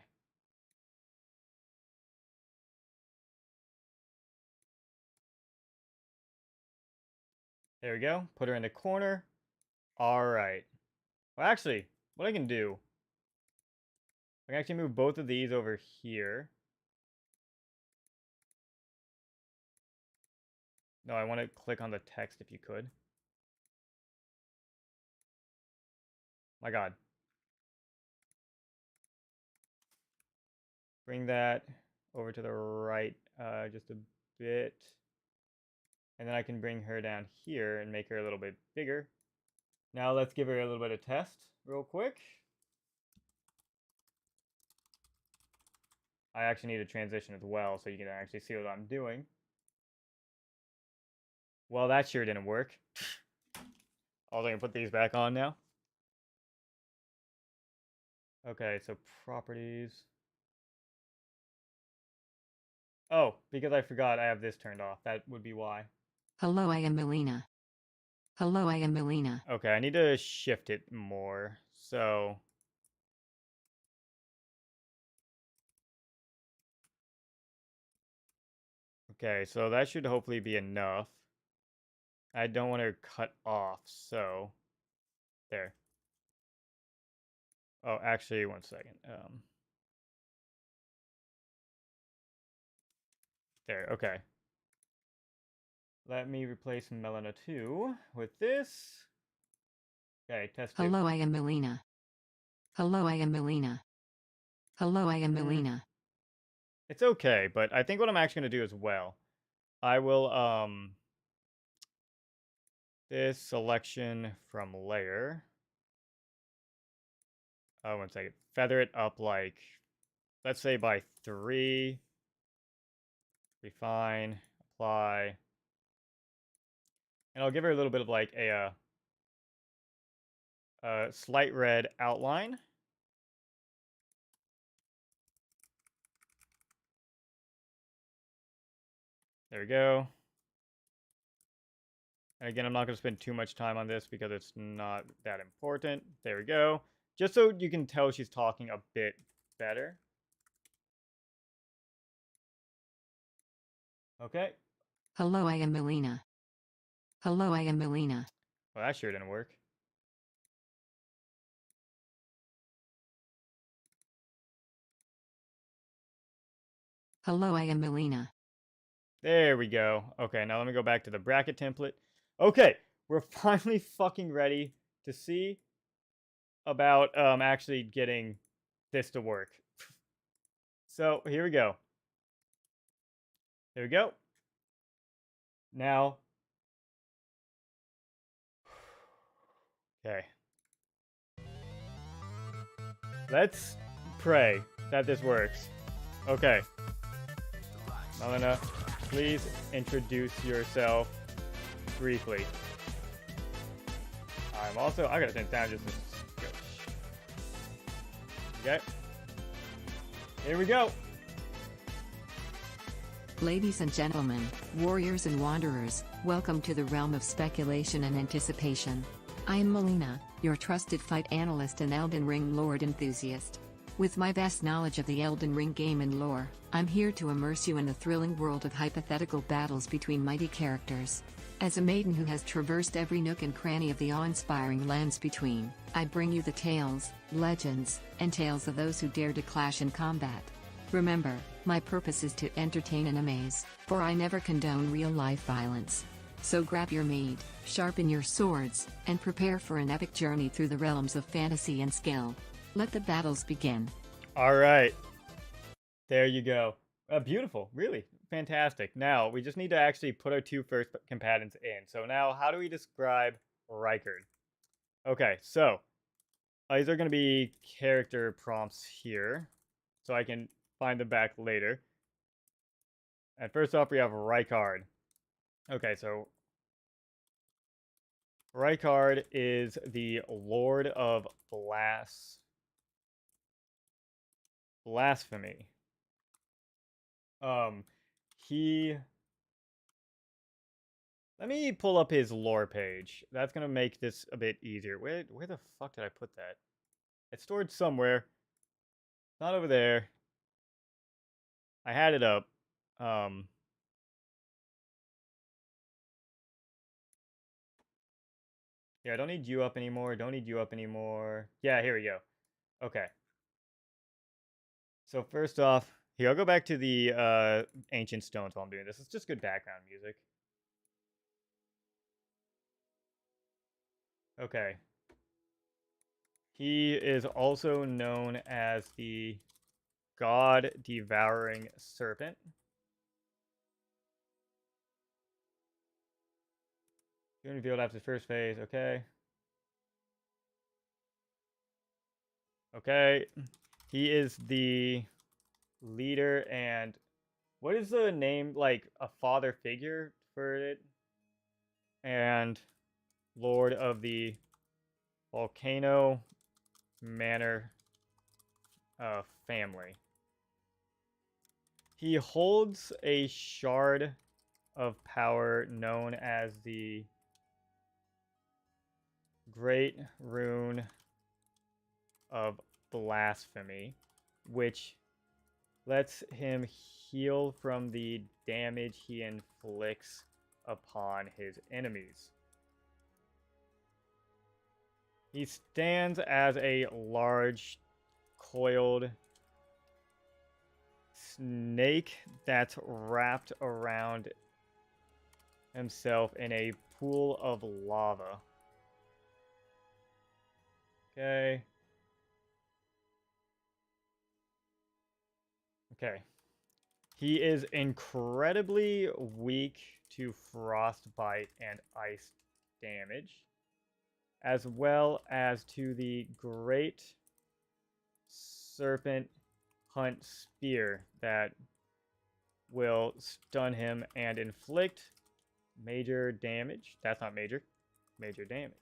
There we go. Put her in the corner. Alright. Well, actually, what I can do... I can actually move both of these over here. No, I want to click on the text if you could. My god. Bring that over to the right just a bit. And then I can bring her down here and make her a little bit bigger. Now let's give her a little bit of test real quick. I actually need a transition as well so you can actually see what I'm doing. Well, that sure didn't work. Also, I can put these back on now. Okay, so properties. Oh, because I forgot I have this turned off. That would be why. Hello, I am Melina. Hello, I am Melina. Okay, I need to shift it more. So... Okay, so that should hopefully be enough. I don't want to cut off, so... There. Oh, actually, one second. There, okay. Let me replace Melina 2 with this. Okay, test 2. Hello, I am Melina. Hello, I am Melina. Hello, I am Melina. It's okay, but I think what I'm actually going to do as well, I will, this selection from layer. Oh, one second. Feather it up like, let's say by 3. Refine, apply. And I'll give her a little bit of like a slight red outline. There we go. And again, I'm not going to spend too much time on this because it's not that important. There we go. Just so you can tell she's talking a bit better. Okay. Hello, I am Melina. Hello, I am Melina. Well, that sure didn't work. Hello, I am Melina. There we go. Okay, now let me go back to the bracket template. Okay, we're finally fucking ready to see about actually getting this to work. So, here we go. There we go. Now. Okay. Let's pray that this works. Okay. Melina, please introduce yourself briefly. I gotta turn it down just a skosh. Okay. Here we go. Ladies and gentlemen, warriors and wanderers, welcome to the realm of speculation and anticipation. I am Melina, your trusted fight analyst and Elden Ring lord enthusiast. With my vast knowledge of the Elden Ring game and lore, I'm here to immerse you in the thrilling world of hypothetical battles between mighty characters. As a maiden who has traversed every nook and cranny of the awe-inspiring lands between, I bring you the tales, legends, and tales of those who dare to clash in combat. Remember, my purpose is to entertain and amaze, for I never condone real-life violence. So grab your mead, sharpen your swords, and prepare for an epic journey through the realms of fantasy and skill. Let the battles begin. All right. There you go. Beautiful. Really fantastic. Now, we just need to actually put our two first combatants in. So now, how do we describe Rykard? Okay, so these are going to be character prompts here. So I can find them back later. And first off, we have Rykard. Okay, so Rykard is the Lord of Blasphemy. He... Let me pull up his lore page. That's gonna make this a bit easier. Where the fuck did I put that? It's stored somewhere. Not over there. I had it up. Yeah, I don't need you up anymore. Don't need you up anymore. Yeah, here we go. Okay. So first off, here, I'll go back to the ancient stones while I'm doing this. It's just good background music. Okay. He is also known as the God-devouring serpent. Being revealed after the first phase. Okay. Okay. He is the leader and... What is the name? Like, a father figure for it? And Lord of the Volcano Manor family. He holds a shard of power known as the Great Rune of Blasphemy, which lets him heal from the damage he inflicts upon his enemies. He stands as a large, coiled snake that's wrapped around himself in a pool of lava. Okay. Okay. He is incredibly weak to frostbite and ice damage, as well as to the great serpent hunt spear that will stun him and inflict major damage. That's not major. Major damage.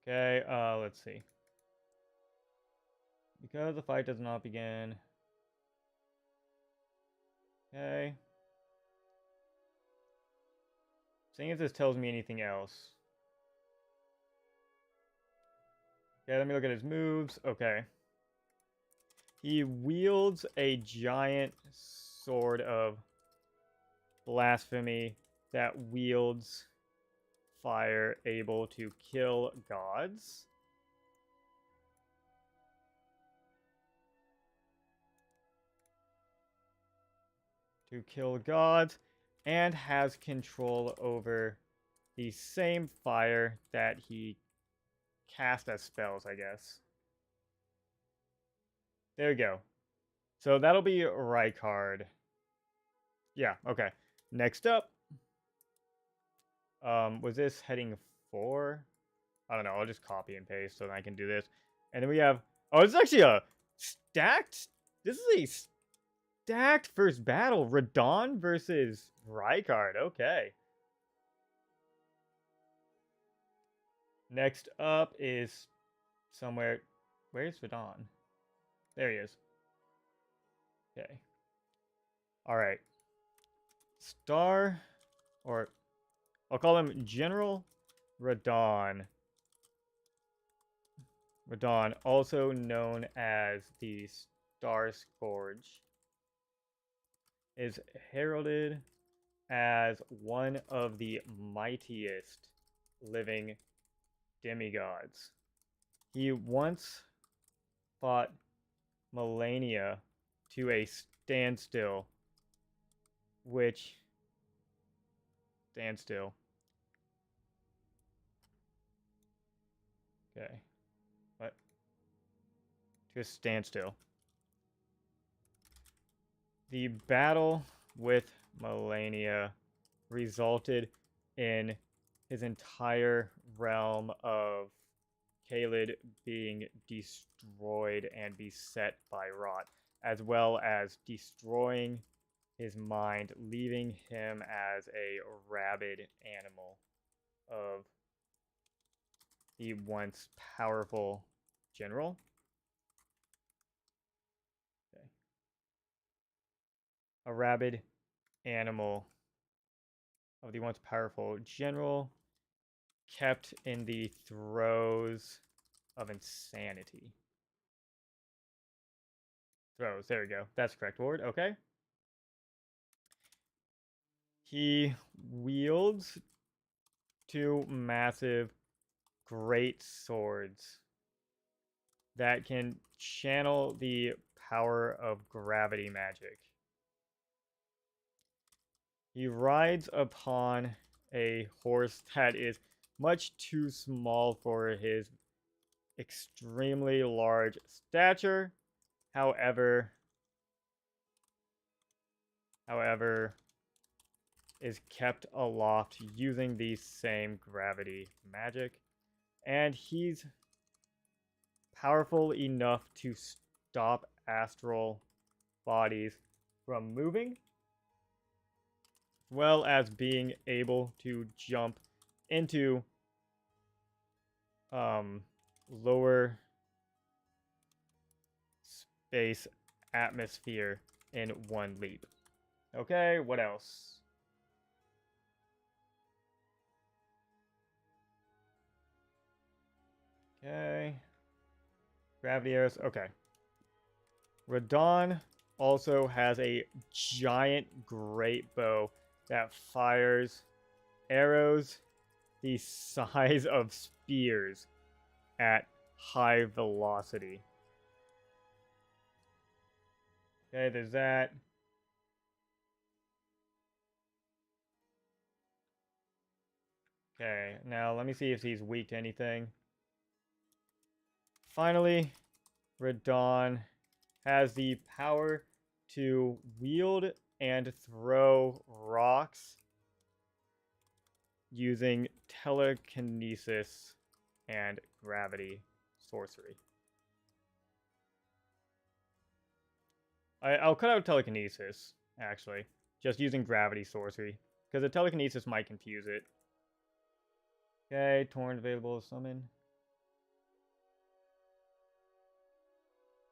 Okay, let's see. Because the fight does not begin. Okay. Seeing if this tells me anything else. Okay, let me look at his moves. Okay. He wields a giant sword of blasphemy that wields fire, able to kill gods. To kill gods, and has control over the same fire that he cast as spells, I guess. There we go. So that'll be Rykard. Yeah, okay. Next up. Was this heading 4? I don't know, I'll just copy and paste so that I can do this. And then we have... Oh, this is actually a stacked... This is a stacked first battle. Radon versus Rykard. Okay. Next up is somewhere... Where's Radon? There he is. Okay. Alright. Star... Or... I'll call him General Radon. Radon, also known as the Star Scourge. is heralded as one of the mightiest living demigods. He once fought Melania to a standstill, which standstill. Okay. What? To a standstill. The battle with Melania resulted in his entire realm of Caelid being destroyed and beset by rot, as well as destroying his mind, leaving him as a rabid animal of the once powerful general. Okay. A rabid animal of the once powerful general, kept in the throes of insanity. Throes, there we go. That's the correct word. Okay. He wields two massive great swords that can channel the power of gravity magic. He rides upon a horse that is much too small for his extremely large stature. However, is kept aloft using the same gravity magic. And he's powerful enough to stop astral bodies from moving, as well as being able to jump into lower space atmosphere in one leap. Okay, what else? Okay. Gravity arrows. Okay. Radon also has a giant great bow that fires arrows the size of spears at high velocity. Okay, there's that. Okay, now let me see if he's weak to anything. Finally, Radon has the power to wield and throw rocks using telekinesis and gravity sorcery. I'll cut out telekinesis, actually. Just using gravity sorcery. Because the telekinesis might confuse it. Okay, Torn available to summon.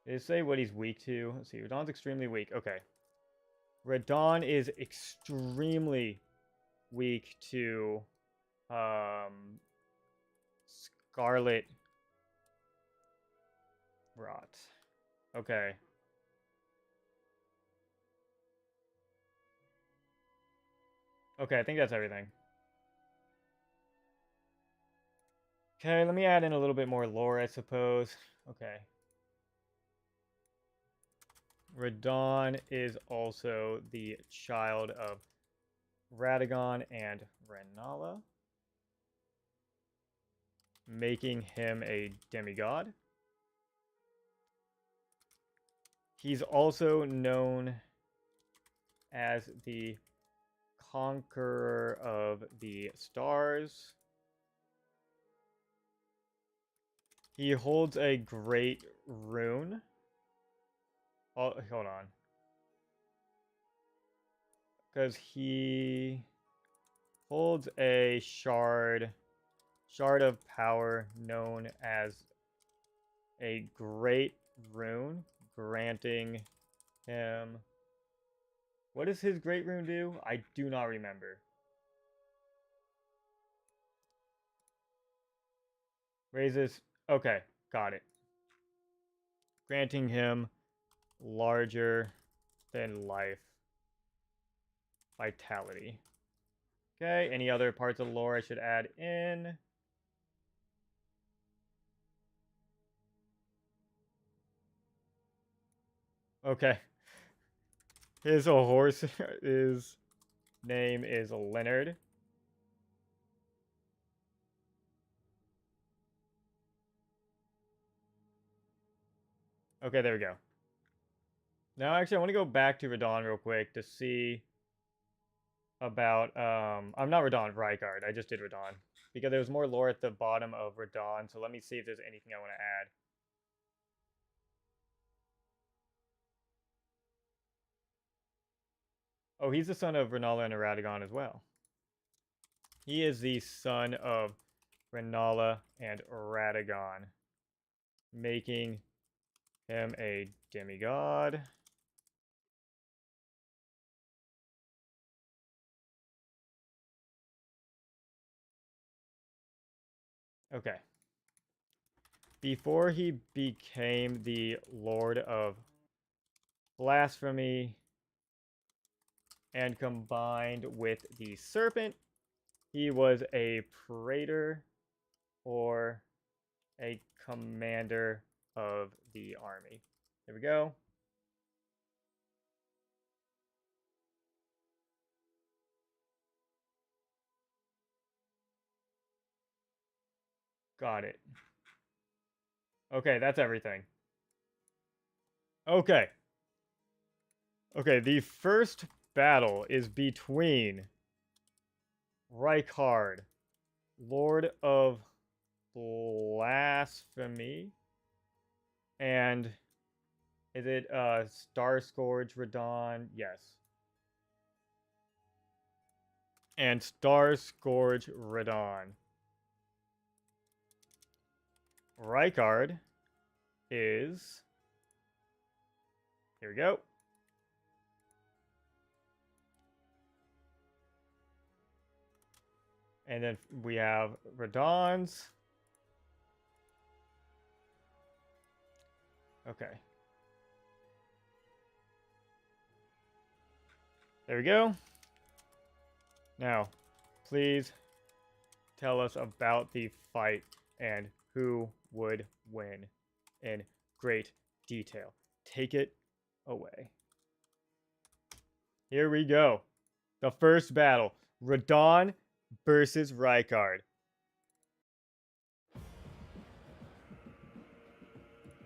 Did it say what he's weak to? Let's see, Radon's extremely weak. Okay. Radon is extremely weak to Scarlet Rot. Okay. Okay, I think that's everything. Okay, let me add in a little bit more lore, I suppose. Okay. Radon is also the child of Radagon and Renala, making him a demigod. He's also known as the Conqueror of the Stars. He holds a great rune. Oh, hold on. Because he holds a shard of power known as a great rune, granting him... What does his great rune do? I do not remember. Raises... Okay, got it. Granting him larger than life vitality. Okay, any other parts of the lore I should add in? Okay. His horse, his name is Leonard. Okay, there we go. Now, actually, I want to go back to Radon real quick to see about, I'm not Radon, Rykard. I just did Radon. Because there was more lore at the bottom of Radon, so let me see if there's anything I want to add. Oh, he's the son of Renala and Eradigon as well. He is the son of Renala and Eradigon, making him a demigod. Okay. Before he became the Lord of Blasphemy and combined with the Serpent, he was a praetor or a commander of the army. There we go. Got it. Okay, that's everything. Okay. Okay, the first battle is between Rykard, Lord of Blasphemy, and is it Star Scourge Radon? Yes. And Star Scourge Radon. Rykard is, here we go. And then we have Radon's. Okay. There we go. Now, please tell us about the fight and who would win in great detail. Take it away. Here we go. The first battle. Radon versus Rykard.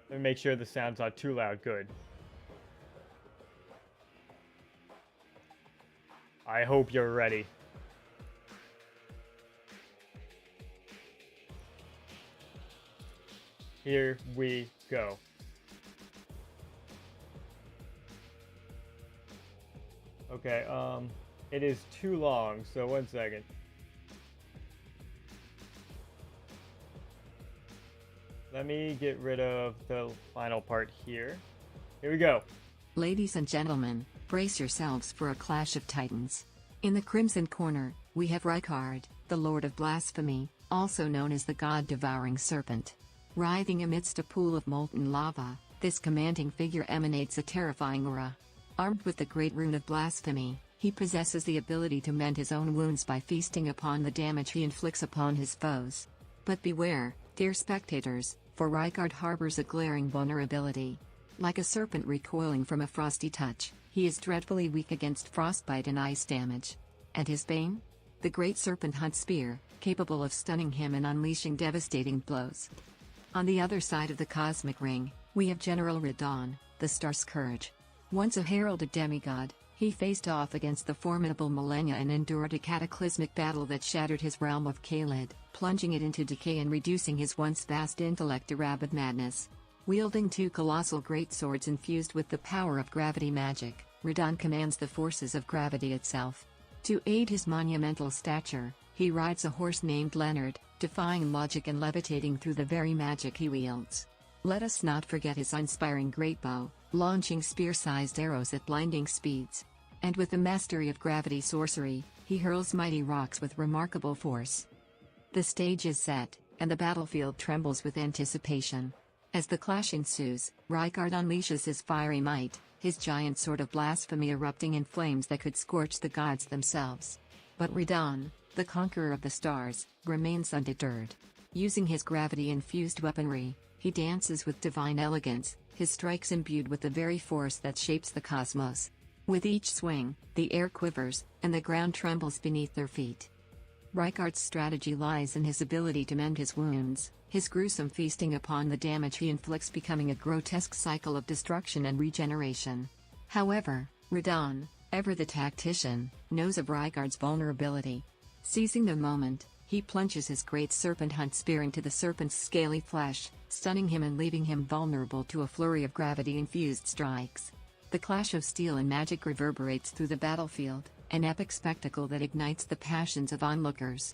Let me make sure the sound's not too loud. Good. I hope you're ready. Here we go. Okay, it is too long, so 1 second. Let me get rid of the final part here. Here we go. Ladies and gentlemen, brace yourselves for a clash of titans. In the Crimson Corner, we have Rykard, the Lord of Blasphemy, also known as the God-devouring Serpent. Writhing amidst a pool of molten lava, this commanding figure emanates a terrifying aura. Armed with the great rune of blasphemy, he possesses the ability to mend his own wounds by feasting upon the damage he inflicts upon his foes. But beware, dear spectators, for Rykard harbors a glaring vulnerability. Like a serpent recoiling from a frosty touch, he is dreadfully weak against frostbite and ice damage. And his bane? The great serpent hunt spear, capable of stunning him and unleashing devastating blows. On the other side of the cosmic ring, we have General Radon, the Star Scourge. Once a heralded demigod, he faced off against the formidable Millennia and endured a cataclysmic battle that shattered his realm of Caelid, plunging it into decay and reducing his once vast intellect to rabid madness. Wielding two colossal greatswords infused with the power of gravity magic, Radon commands the forces of gravity itself. To aid his monumental stature, he rides a horse named Leonard, defying logic and levitating through the very magic he wields. Let us not forget his inspiring great bow, launching spear-sized arrows at blinding speeds. And with the mastery of gravity sorcery, he hurls mighty rocks with remarkable force. The stage is set, and the battlefield trembles with anticipation. As the clash ensues, Rykard unleashes his fiery might, his giant sword of blasphemy erupting in flames that could scorch the gods themselves. But Radon, the conqueror of the stars, remains undeterred. Using his gravity-infused weaponry, he dances with divine elegance, his strikes imbued with the very force that shapes the cosmos. With each swing, the air quivers, and the ground trembles beneath their feet. Rykard's strategy lies in his ability to mend his wounds, his gruesome feasting upon the damage he inflicts becoming a grotesque cycle of destruction and regeneration. However, Radon, ever the tactician, knows of Rykard's vulnerability. Seizing the moment, he plunges his great serpent hunt spear into the serpent's scaly flesh, stunning him and leaving him vulnerable to a flurry of gravity-infused strikes. The clash of steel and magic reverberates through the battlefield, an epic spectacle that ignites the passions of onlookers.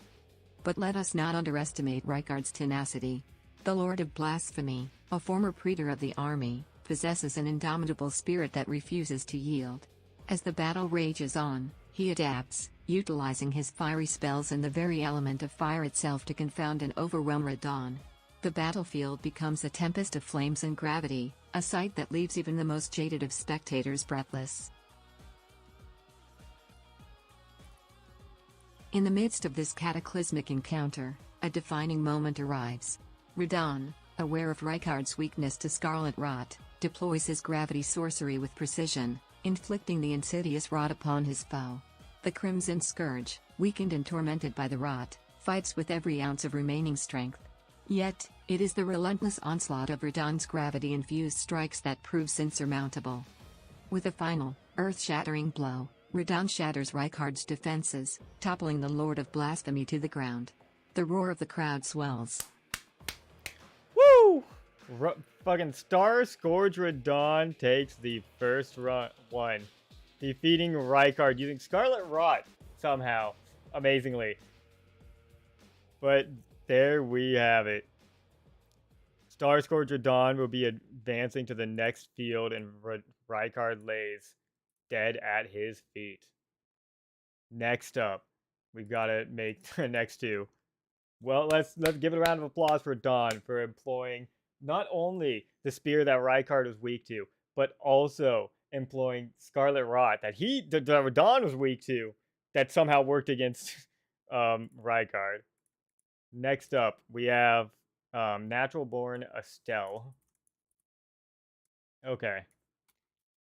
But let us not underestimate Rykard's tenacity. The Lord of Blasphemy, a former praetor of the army, possesses an indomitable spirit that refuses to yield. As the battle rages on, he adapts, utilizing his fiery spells and the very element of fire itself to confound and overwhelm Radon. The battlefield becomes a tempest of flames and gravity, a sight that leaves even the most jaded of spectators breathless. In the midst of this cataclysmic encounter, a defining moment arrives. Radon, aware of Rykard's weakness to scarlet rot, deploys his gravity sorcery with precision, inflicting the insidious rot upon his foe. The Crimson Scourge, weakened and tormented by the rot, fights with every ounce of remaining strength. Yet, it is the relentless onslaught of Radon's gravity-infused strikes that proves insurmountable. With a final, earth-shattering blow, Radon shatters Rykard's defenses, toppling the Lord of Blasphemy to the ground. The roar of the crowd swells. Woo! Fucking Star Scourge Radon takes the first one, defeating Rykard using Scarlet Rot somehow, amazingly. But there we have it. Star Scourge Radon will be advancing to the next field, and Rykard lays dead at his feet. Next up, we've got to make the next two. Well, let's give it a round of applause for Dawn for employing not only the spear that Rykard was weak to, but also employing Scarlet Rot that Dawn was weak to, that somehow worked against Rykard. Next up, we have Natural Born Estelle. Okay.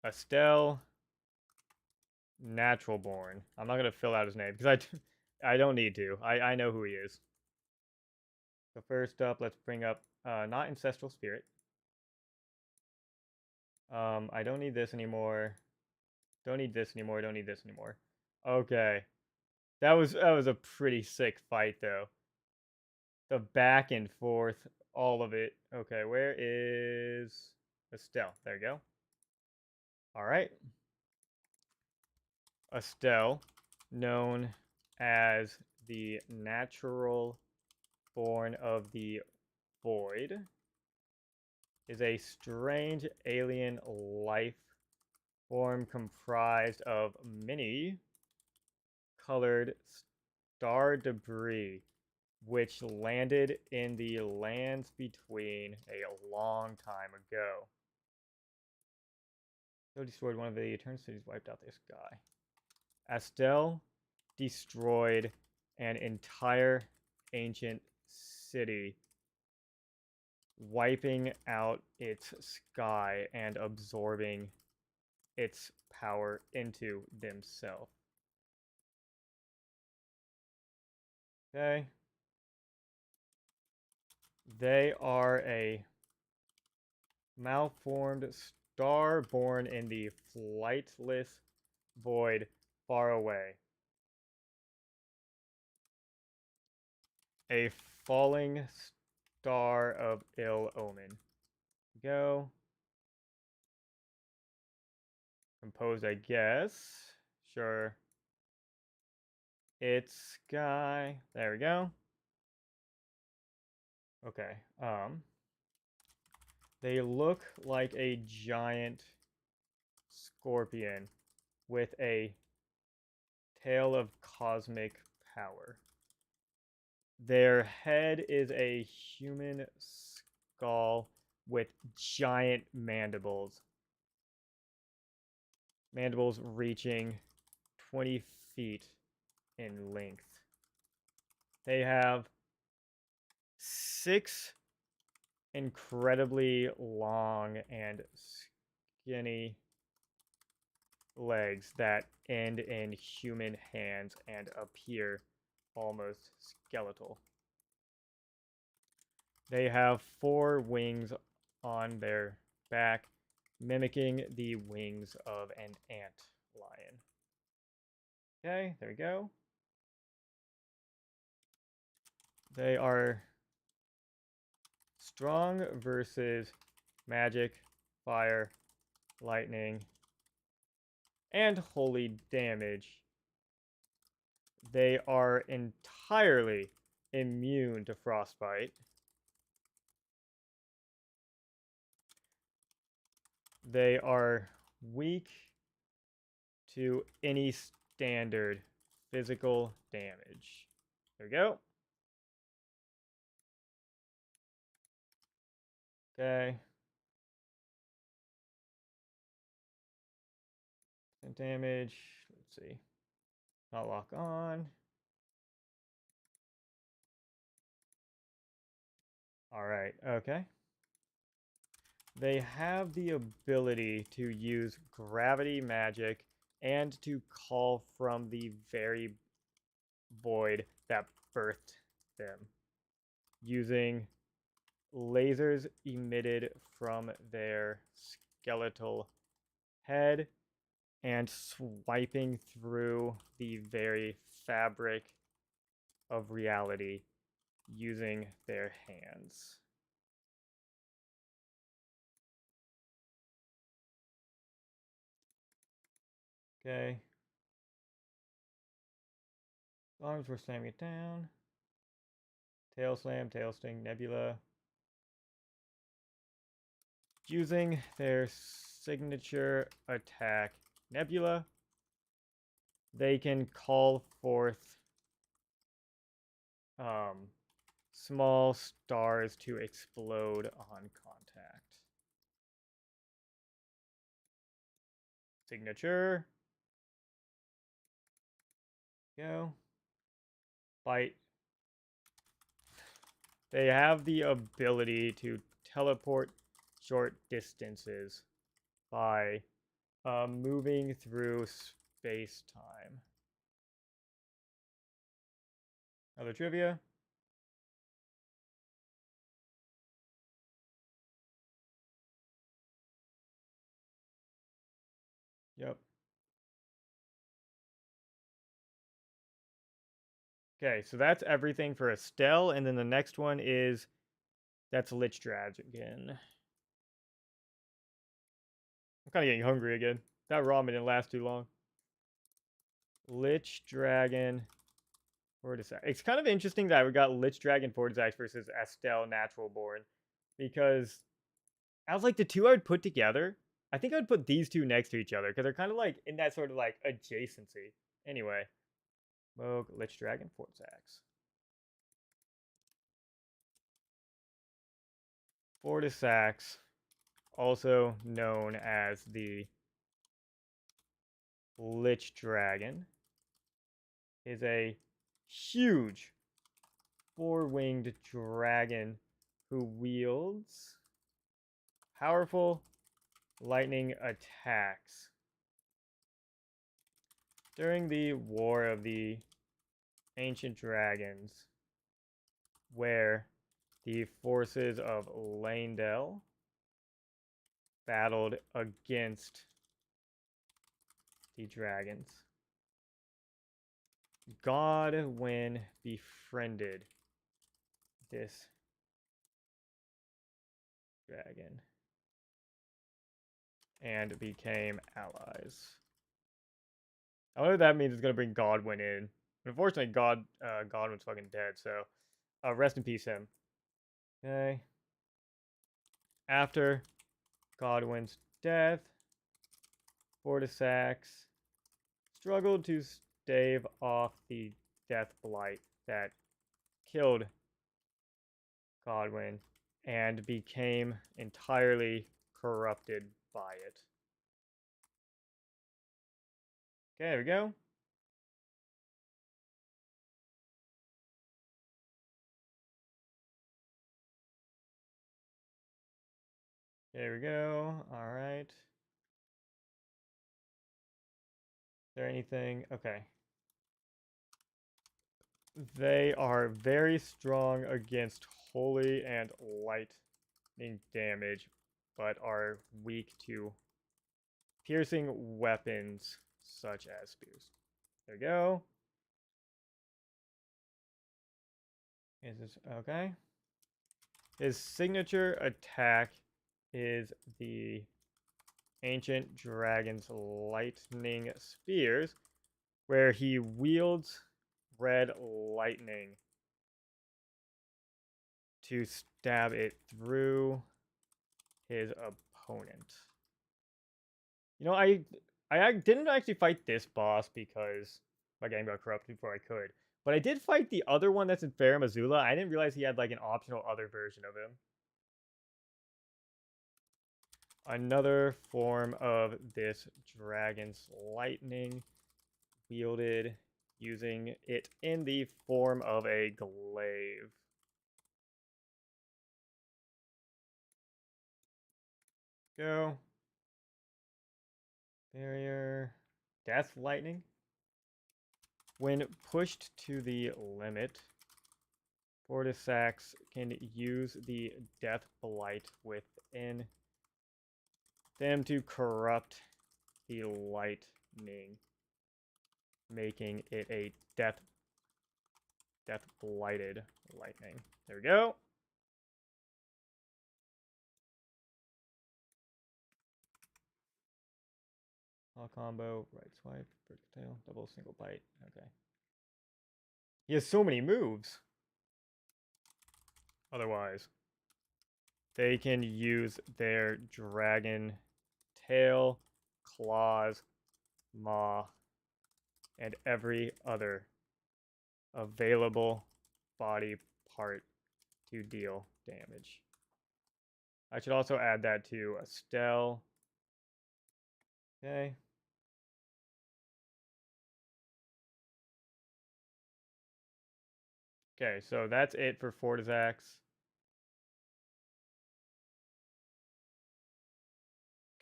Estelle, Natural Born. I'm not going to fill out his name because I don't need to. I know who he is. So first up, let's bring up not Ancestral Spirit. I don't need this anymore. Don't need this anymore. Don't need this anymore. Okay. That was a pretty sick fight though. The back and forth, all of it. Okay, where is Estelle? There you go. All right. Estelle, known as the Natural Born of the Void, is a strange alien life form comprised of many colored star debris which landed in the lands between a long time ago. So destroyed one of the Eternal Cities, wiped out this guy. Estelle destroyed an entire ancient city, wiping out its sky and absorbing its power into themselves. Okay. They are a malformed star born in the flightless void far away. A falling star of ill omen. Go. Composed, I guess. Sure. It's sky. There we go. Okay. They look like a giant scorpion with a tail of cosmic power. Their head is a human skull with giant mandibles. Mandibles reaching 20 feet in length. They have 6 incredibly long and skinny legs that end in human hands and appear almost skeletal. They have 4 wings on their back, mimicking the wings of an ant lion. Okay, there we go. They are strong versus magic, fire, lightning, and holy damage. They are entirely immune to frostbite. They are weak to any standard physical damage. There we go. Okay. And damage. Let's see. Not lock on. Alright, okay. They have the ability to use gravity magic and to call from the very void that birthed them, using lasers emitted from their skeletal head and swiping through the very fabric of reality using their hands. Okay. Arms were slamming it down. Tail slam, tail sting, nebula. Using their signature attack, nebula, they can call forth small stars to explode on contact. Signature. Go. Bite. They have the ability to teleport short distances by moving through space-time. Other trivia? Yep. Okay, so that's everything for Estelle, and then the next one is that's Lich Dragon. I'm kind of getting hungry again. That ramen didn't last too long. Lich Dragon Fortisax. It's kind of interesting that we got Lich Dragon Fortisax versus Estelle Natural Born, because I was like the two I would put together. I think I would put these two next to each other because they're kind of like in that sort of like adjacency. Anyway, Moog, Lich Dragon Fortisax. Fortisax, also known as the Lich Dragon, is a huge 4-winged dragon who wields powerful lightning attacks. During the War of the Ancient Dragons, where the forces of Leyndell battled against the dragons, Godwyn befriended this dragon and became allies. I wonder if that means it's gonna bring Godwyn in. Unfortunately, Godwyn's fucking dead, so rest in peace him. Okay. After Godwyn's death, Fortisax struggled to stave off the death blight that killed Godwyn and became entirely corrupted by it. there we go. There we go. All right. Is there anything? Okay. They are very strong against holy and lightning damage, but are weak to piercing weapons such as spears. There we go. Is this okay? His signature attack is the Ancient Dragon's Lightning Spears, where he wields red lightning to stab it through his opponent. You know, I didn't actually fight this boss because my game got corrupted before I could. But I did fight the other one that's in Farum Azula. I didn't realize he had like an optional other version of him. Another form of this dragon's lightning, wielded using it in the form of a glaive. Go. Barrier. Death lightning. When pushed to the limit, Fortisax can use the death blight within them to corrupt the lightning, making it a death blighted lightning. There we go. All combo, right swipe, vertical tail, double single bite. Okay. He has so many moves. Otherwise, they can use their dragon tail, claws, maw, and every other available body part to deal damage. I should also add that to Estelle. Okay. Okay, so that's it for Fortisax.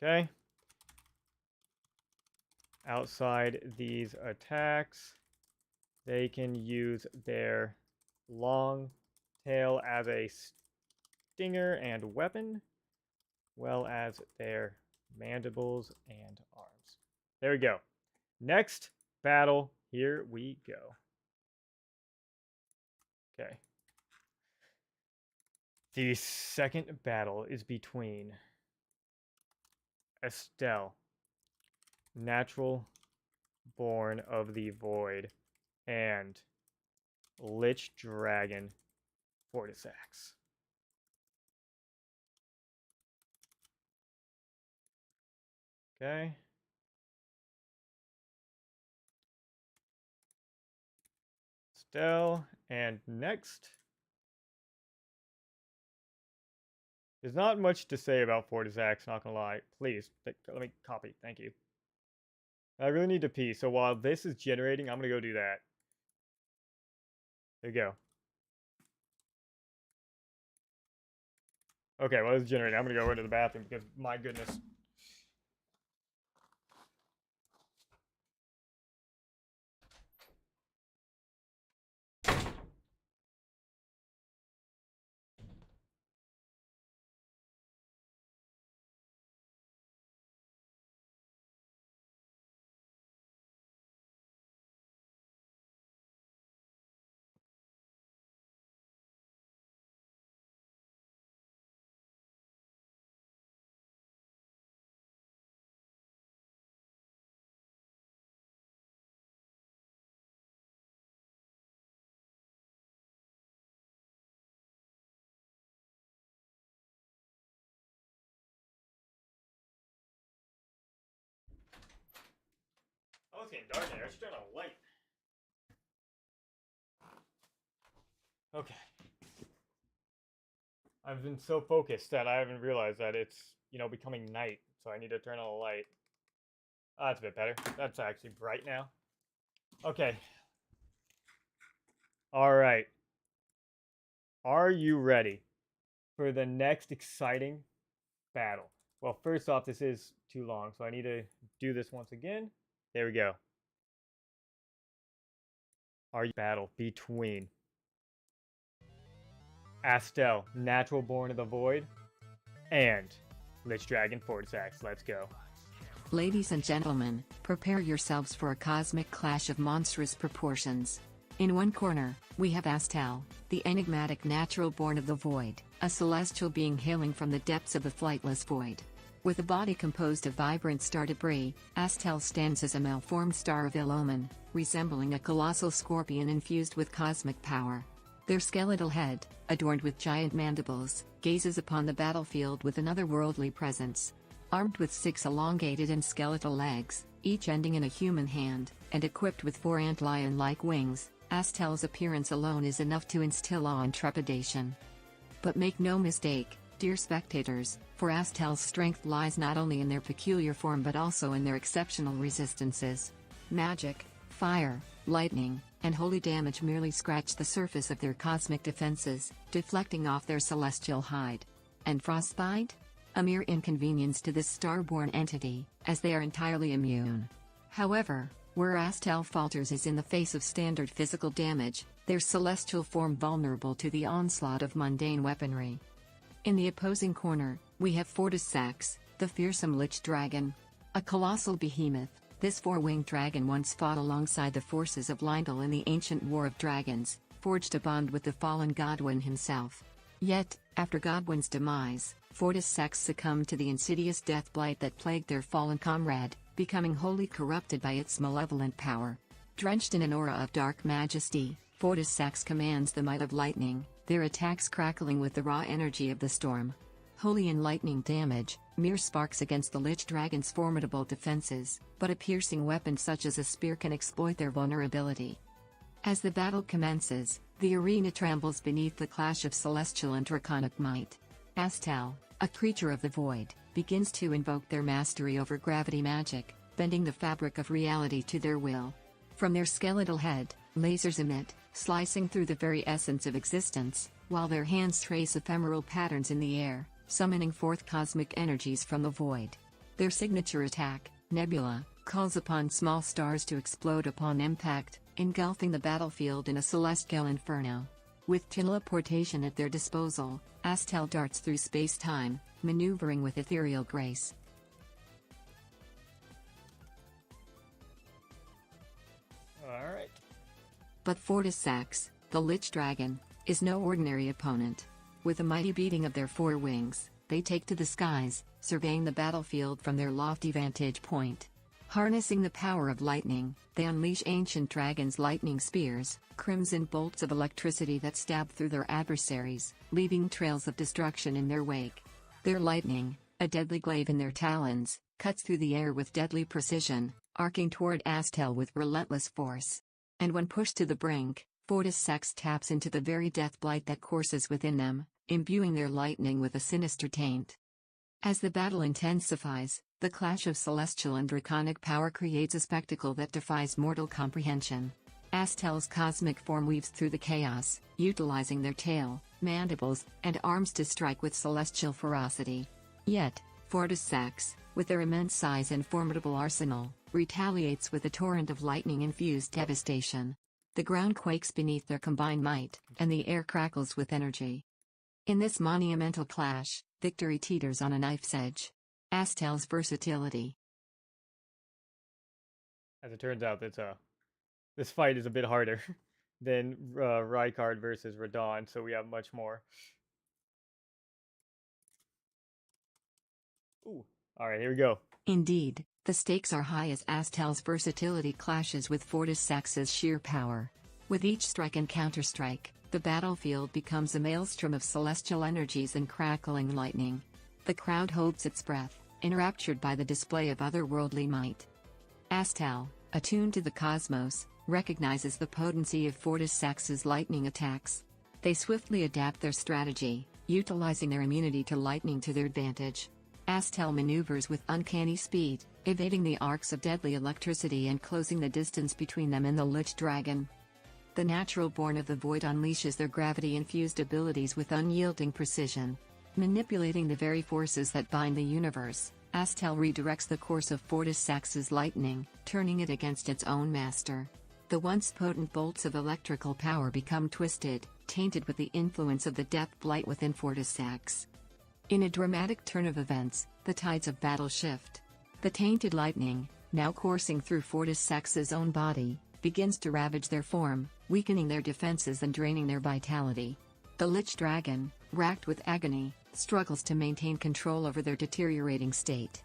Okay. Outside these attacks, they can use their long tail as a stinger and weapon, well as their mandibles and arms. There we go. Next battle, here we go. Okay. The second battle is between Estelle, natural born of the void, and Lich Dragon Fortisax. Okay. Estelle, and next. There's not much to say about Fortisax, not gonna lie. Please, let me copy. Thank you. I really need to pee, so while this is generating, I'm gonna go do that. There you go. Okay, well, it's generating. I'm gonna go into the bathroom because, my goodness. Oh, it's getting dark in here. I should turn on a light. Okay. I've been so focused that I haven't realized that it's, becoming night, so I need to turn on a light. Oh, that's a bit better. That's actually bright now. Okay. All right. Are you ready for the next exciting battle? Well, first off, this is too long, so I need to do this once again. There we go. Are you battle between Astel, natural born of the void, and Lich Dragon Fortisax? Let's go. Ladies and gentlemen, prepare yourselves for a cosmic clash of monstrous proportions. In one corner, we have Astel, the enigmatic natural born of the void, a celestial being hailing from the depths of the flightless void. With a body composed of vibrant star debris, Astel stands as a malformed star of ill omen, resembling a colossal scorpion infused with cosmic power. Their skeletal head, adorned with giant mandibles, gazes upon the battlefield with an otherworldly presence. Armed with 6 elongated and skeletal legs, each ending in a human hand, and equipped with 4 antlion-like wings, Astel's appearance alone is enough to instill awe and trepidation. But make no mistake, dear spectators, for Astel's strength lies not only in their peculiar form but also in their exceptional resistances. Magic, fire, lightning, and holy damage merely scratch the surface of their cosmic defenses, deflecting off their celestial hide. And frostbite? A mere inconvenience to this starborn entity, as they are entirely immune. However, where Astel falters is in the face of standard physical damage, their celestial form vulnerable to the onslaught of mundane weaponry. In the opposing corner, we have Fortisax, the fearsome Lich Dragon. A colossal behemoth, this 4-winged dragon once fought alongside the forces of Lindel in the ancient War of Dragons, forged a bond with the fallen Godwyn himself. Yet, after Godwyn's demise, Fortisax succumbed to the insidious death blight that plagued their fallen comrade, becoming wholly corrupted by its malevolent power. Drenched in an aura of dark majesty, Fortisax commands the might of lightning, their attacks crackling with the raw energy of the storm. Holy and lightning damage, mere sparks against the Lich Dragon's formidable defenses, but a piercing weapon such as a spear can exploit their vulnerability. As the battle commences, the arena trembles beneath the clash of celestial and draconic might. Astel, a creature of the void, begins to invoke their mastery over gravity magic, bending the fabric of reality to their will. From their skeletal head, lasers emit, slicing through the very essence of existence, while their hands trace ephemeral patterns in the air, summoning forth cosmic energies from the void. Their signature attack, Nebula, calls upon small stars to explode upon impact, engulfing the battlefield in a celestial inferno. With teleportation at their disposal, Astel darts through space-time, maneuvering with ethereal grace. Alright. But Fortisax, the Lich Dragon, is no ordinary opponent. With a mighty beating of their 4 wings, they take to the skies, surveying the battlefield from their lofty vantage point. Harnessing the power of lightning, they unleash ancient dragons' lightning spears, crimson bolts of electricity that stab through their adversaries, leaving trails of destruction in their wake. Their lightning, a deadly glaive in their talons, cuts through the air with deadly precision, arcing toward Astel with relentless force. And when pushed to the brink, Fortisax taps into the very death blight that courses within them, imbuing their lightning with a sinister taint. As the battle intensifies, the clash of celestial and draconic power creates a spectacle that defies mortal comprehension. Astel's cosmic form weaves through the chaos, utilizing their tail, mandibles, and arms to strike with celestial ferocity. Yet, Fortisax, with their immense size and formidable arsenal, retaliates with a torrent of lightning-infused devastation. The ground quakes beneath their combined might, and the air crackles with energy. In this monumental clash, victory teeters on a knife's edge. Astel's versatility. As it turns out, this fight is a bit harder than Rykard versus Radon, so we have much more. Ooh, alright, here we go. Indeed, the stakes are high as Astel's versatility clashes with Fortisax's sheer power. With each strike and counterstrike, the battlefield becomes a maelstrom of celestial energies and crackling lightning. The crowd holds its breath, enraptured by the display of otherworldly might. Astel, attuned to the cosmos, recognizes the potency of Fortisax's lightning attacks. They swiftly adapt their strategy, utilizing their immunity to lightning to their advantage. Astel maneuvers with uncanny speed, evading the arcs of deadly electricity and closing the distance between them and the Lich Dragon. The natural born of the void unleashes their gravity-infused abilities with unyielding precision. Manipulating the very forces that bind the universe, Astel redirects the course of Fortis Sax's lightning, turning it against its own master. The once potent bolts of electrical power become twisted, tainted with the influence of the death blight within Fortis Sax. In a dramatic turn of events, the tides of battle shift. The tainted lightning, now coursing through Fortis Sax's own body, begins to ravage their form, weakening their defenses and draining their vitality. The Lich Dragon, racked with agony, struggles to maintain control over their deteriorating state.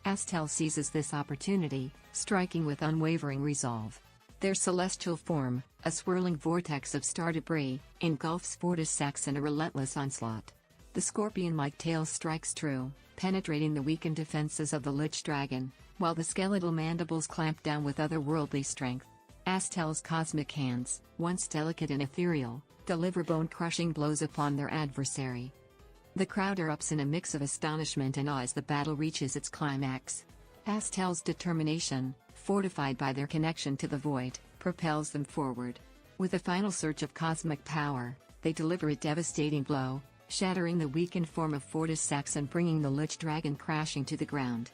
Astel seizes this opportunity, striking with unwavering resolve. Their celestial form, a swirling vortex of star debris, engulfs Fortis Sax in a relentless onslaught. The scorpion-like tail strikes true, penetrating the weakened defenses of the Lich Dragon, while the skeletal mandibles clamp down with otherworldly strength. Astel's cosmic hands, once delicate and ethereal, deliver bone-crushing blows upon their adversary. The crowd erupts in a mix of astonishment and awe as the battle reaches its climax. Astel's determination, fortified by their connection to the void, propels them forward. With a final surge of cosmic power, they deliver a devastating blow, shattering the weakened form of Fortis Sax and bringing the Lich Dragon crashing to the ground.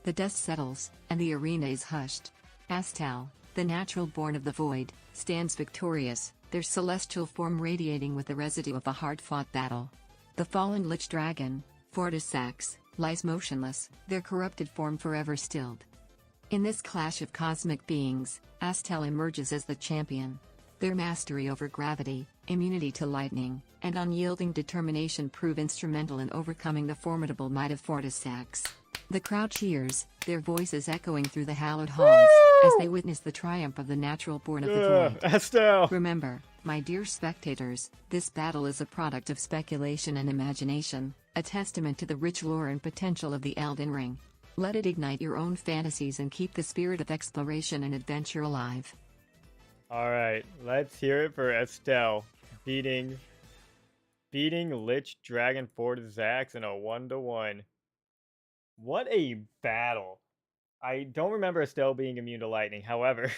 The dust settles, and the arena is hushed. Astel, the natural born of the void, stands victorious, their celestial form radiating with the residue of a hard-fought battle. The fallen Lich Dragon, Fortis Sax, lies motionless, their corrupted form forever stilled. In this clash of cosmic beings, Astel emerges as the champion. Their mastery over gravity, immunity to lightning, and unyielding determination prove instrumental in overcoming the formidable might of Fortis Sax. The crowd cheers, their voices echoing through the hallowed halls, as they witness the triumph of the natural born of the void. Astel! Remember, my dear spectators, this battle is a product of speculation and imagination, a testament to the rich lore and potential of the Elden Ring. Let it ignite your own fantasies and keep the spirit of exploration and adventure alive. Alright, let's hear it for Astel beating Lich Dragon Fortis Sax in a 1-to-1. What a battle. I don't remember Astel being immune to lightning, however,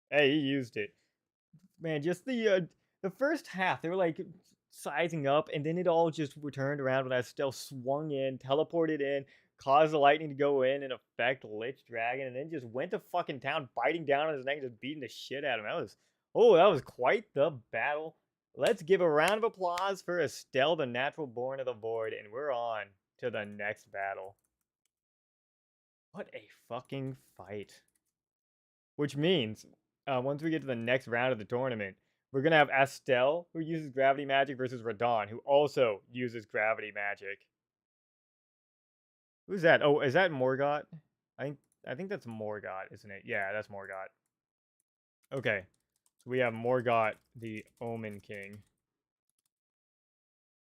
hey, he used it. Man, just the first half, they were like sizing up, and then it all just returned around when Astel swung in, teleported in, caused the lightning to go in and affect Lich Dragon, and then just went to fucking town, biting down on his neck and just beating the shit out of him. That was quite the battle. Let's give a round of applause for Astel, the natural born of the void, and we're on to the next battle. What a fucking fight. Which means, once we get to the next round of the tournament, we're going to have Astel, who uses gravity magic, versus Radahn, who also uses gravity magic. Who's that? Oh, is that Morgott? I think that's Morgott, isn't it? Yeah, that's Morgott. Okay. So we have Morgott, the Omen King.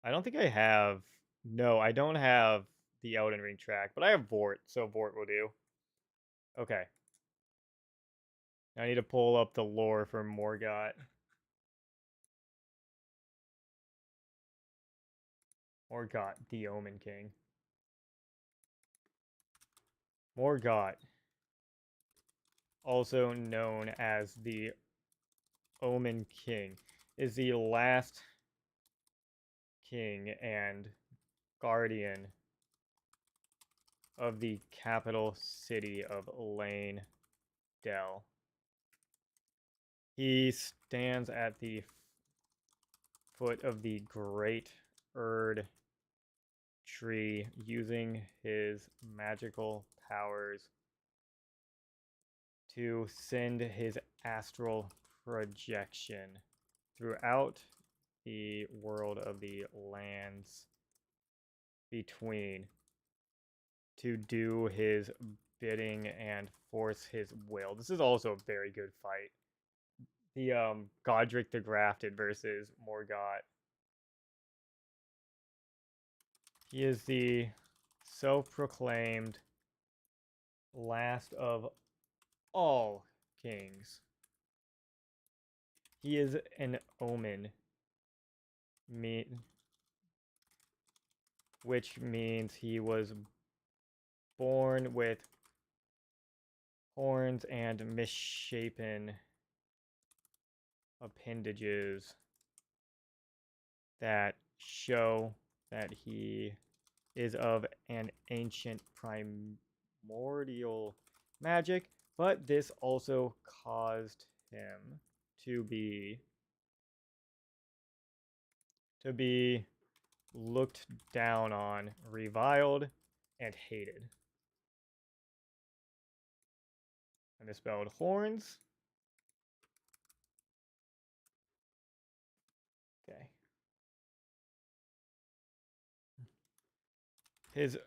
I don't think I have... No, I don't have the Elden Ring track, but I have Vort, so Vort will do. Okay. I need to pull up the lore for Morgott. Morgott, the Omen King. Morgott, also known as the Omen King, is the last king and guardian of the capital city of Lane Dell. He stands at the foot of the great Erd tree, using his magical powers to send his astral projection throughout the world of the lands between to do his bidding and force his will. This is also a very good fight. The Godric the Grafted versus Morgott. He is the self-proclaimed last of all kings. He is an omen. which means he was born with horns and misshapen appendages that show that he is of an ancient primordial magic, but this also caused him to be looked down on, reviled, and hated. I misspelled horns. Okay. His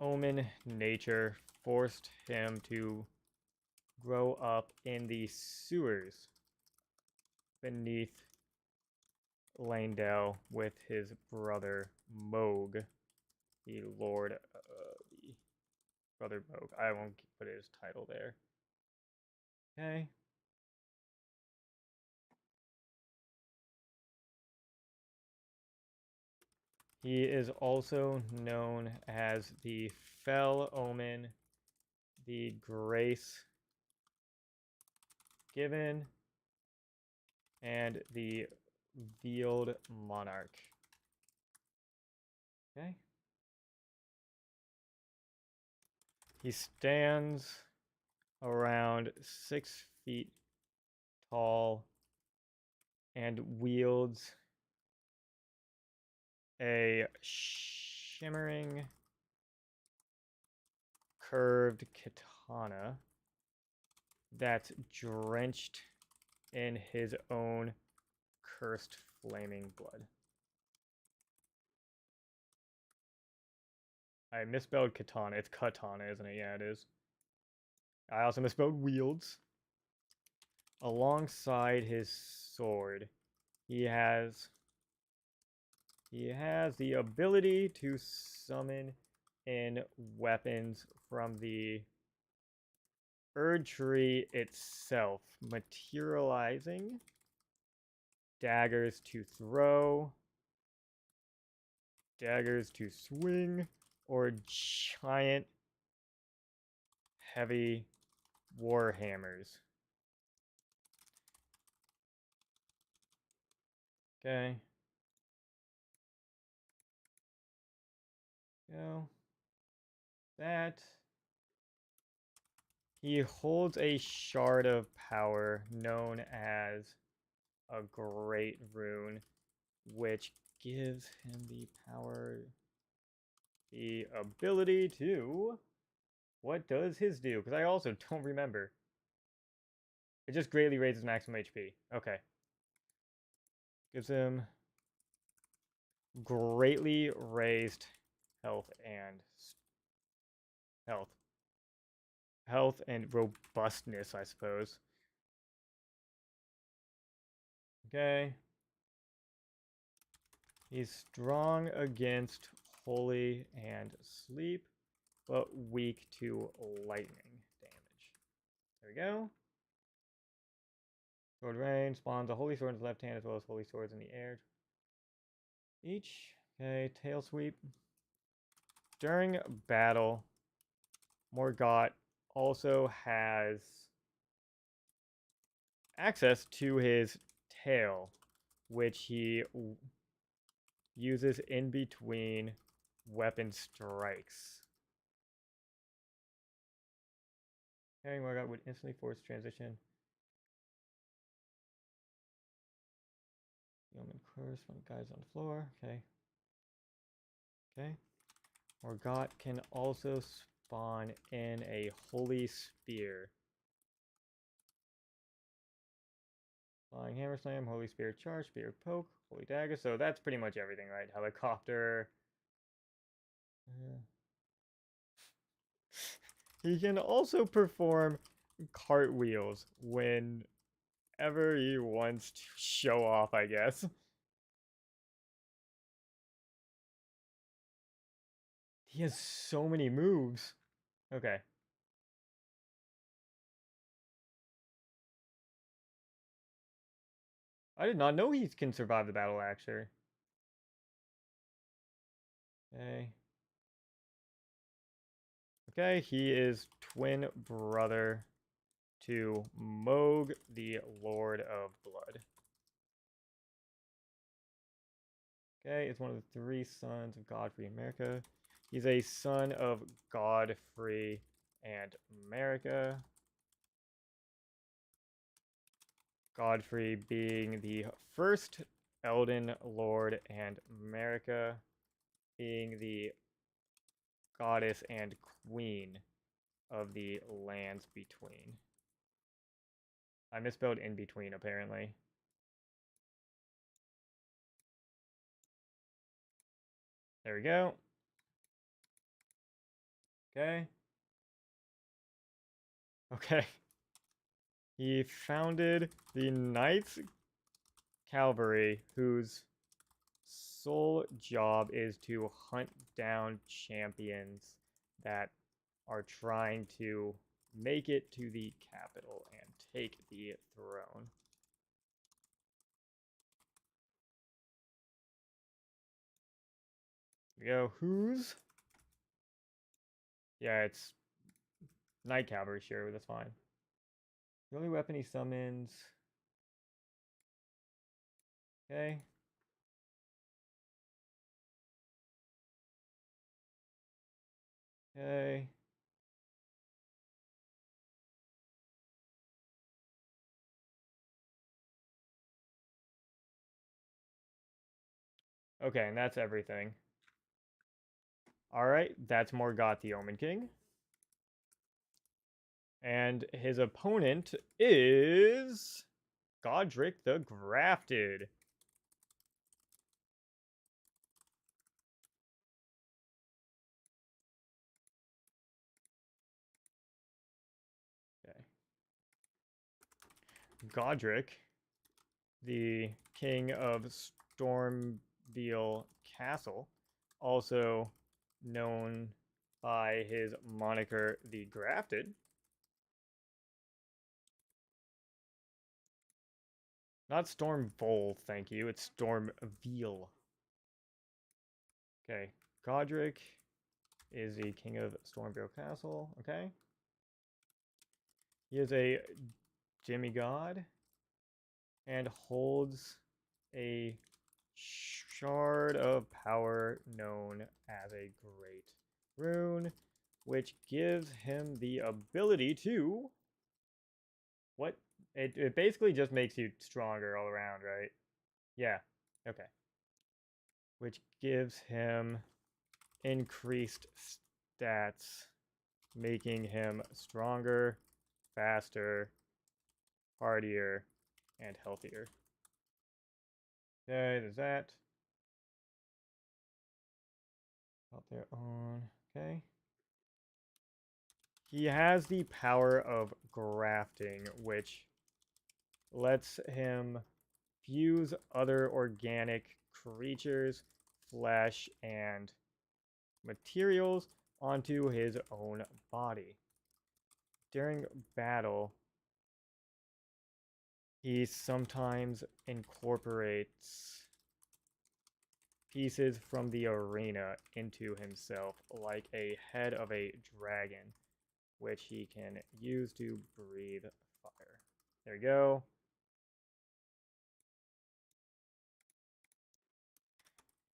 omen nature forced him to grow up in the sewers beneath Langdale with his brother Moog, the Lord, the brother Moog. I won't put his title there. Okay. He is also known as the Fell Omen, the Grace Given, and the Veiled Monarch. Okay. He stands around 6 feet tall and wields a shimmering curved katana that's drenched in his own cursed flaming blood. I misspelled katana. It's katana, isn't it? Yeah, it is. I also misspelled wields. Alongside his sword, he has the ability to summon in weapons from the Erd tree itself, materializing daggers to throw, daggers to swing, or giant heavy warhammers. Okay. Go. That. He holds a shard of power known as a great rune, which gives him the power, the ability to... What does his do? Because I also don't remember. It just greatly raises maximum HP. Okay. Gives him greatly raised health and health. Health and robustness, I suppose. Okay. He's strong against holy and sleep, but weak to lightning damage. There we go. Sword rain spawns a holy sword in his left hand as well as holy swords in the air. Each. Okay, tail sweep. During battle, Margit also has access to his tail, which he uses in between weapon strikes. Okay, Margit would instantly force transition. Yeoman curse when guys on the floor. Okay. Okay. Margit can also spawn in a holy spear. Flying hammer slam, holy spear charge, spear poke, holy dagger. So that's pretty much everything, right? Helicopter. He can also perform cartwheels whenever he wants to show off, I guess. He has so many moves. Okay. I did not know he can survive the battle, actually. Okay. Okay, he is twin brother to Moog, the Lord of Blood. Okay, is one of the 3 sons of Godfrey and America. He's a son of Godfrey and America. Godfrey being the first Elden Lord and America being the goddess and queen of the lands between. I misspelled in between, apparently. There we go. Okay. Okay. He founded the Knights Cavalry, whose sole job is to hunt down champions that are trying to make it to the capital and take the throne. Here we go. Who's? Yeah, it's Knight Cavalry, sure, that's fine. The only weapon he summons. Okay. Okay. Okay, and that's everything. Alright, that's Margit the Omen King. And his opponent is Godric the Grafted. Okay. Godric, the king of Stormveil Castle, also known by his moniker the Grafted. Not Stormveil, thank you. It's Stormveil. Okay. Godric is the king of Stormveil Castle. Okay. He is a demigod and holds a shard of power known as a great rune, which gives him the ability to what it basically just makes you stronger all around, right? Yeah. Okay. Which gives him increased stats, making him stronger, faster, hardier, and healthier. Okay, there's that. Out there on. Okay. He has the power of grafting, which lets him fuse other organic creatures, flesh, and materials onto his own body. During battle, he sometimes incorporates pieces from the arena into himself, like a head of a dragon, which he can use to breathe fire. There you go.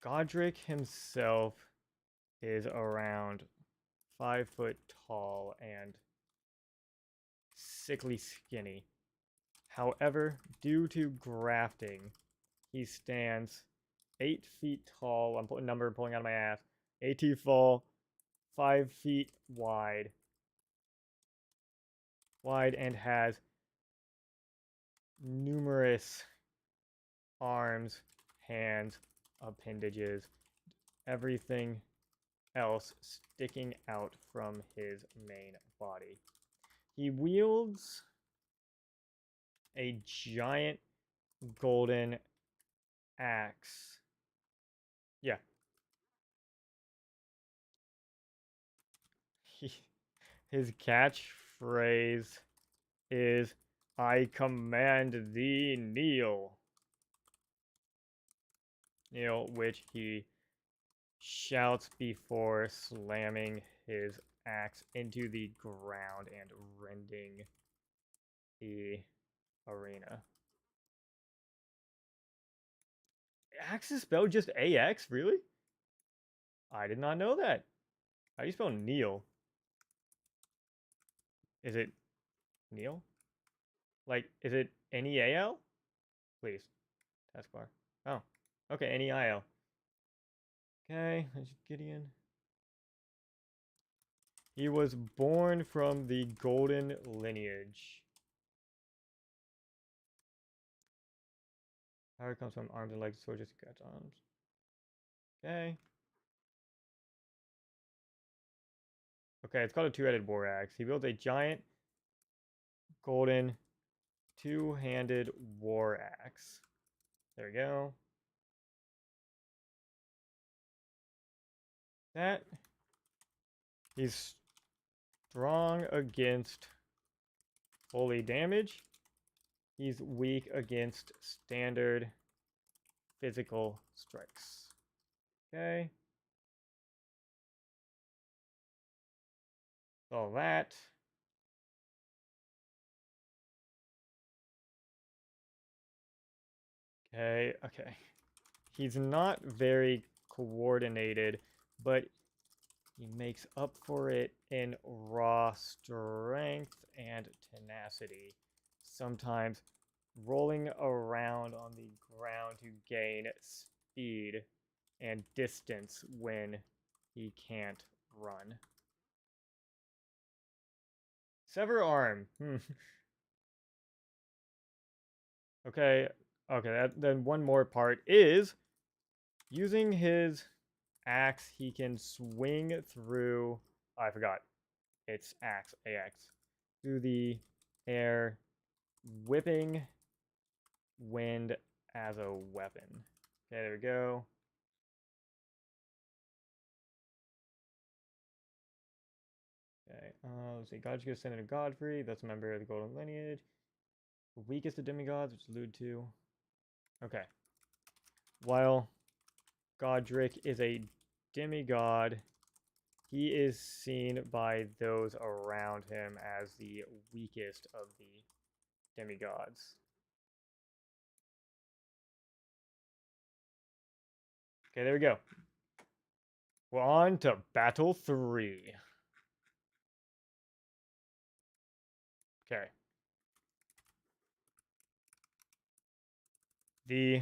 Godric himself is around 5 foot tall and sickly skinny. However, due to grafting, he stands 8 feet tall. I'm putting a number pulling out of my ass. 8 feet tall, 5 feet wide, and has numerous arms, hands, appendages, everything else sticking out from his main body. He wields a giant golden axe. Yeah. His catchphrase is, "I command thee, kneel." Kneel, which he shouts before slamming his axe into the ground and rending the arena. Axe is spelled just AX? Really? I did not know that. How do you spell Neil? Is it Neil? Like, is it Neal? Please. Taskbar. Oh. Okay, Neil. Okay, that's Gideon. He was born from the golden lineage. Power comes from arms and legs, soldiers who catch arms. Okay. Okay, it's called a two-headed war axe. He builds a giant golden two-handed war axe. There we go. That. He's strong against holy damage. He's weak against standard physical strikes. Okay. All that. Okay, okay. He's not very coordinated, but he makes up for it in raw strength and tenacity. Sometimes rolling around on the ground to gain speed and distance when he can't run. Sever arm. Okay, okay. Then one more part is using his axe. He can swing through. Oh, I forgot. It's axe, AX, through the air, whipping wind as a weapon. Okay, there we go. Okay, let's see. God gets sent to Godfrey. That's a member of the Golden Lineage. The weakest of demigods, which allude to. Okay. While Godric is a demigod, he is seen by those around him as the weakest of the demigods. Okay, there we go. We're on to Battle 3. Okay. The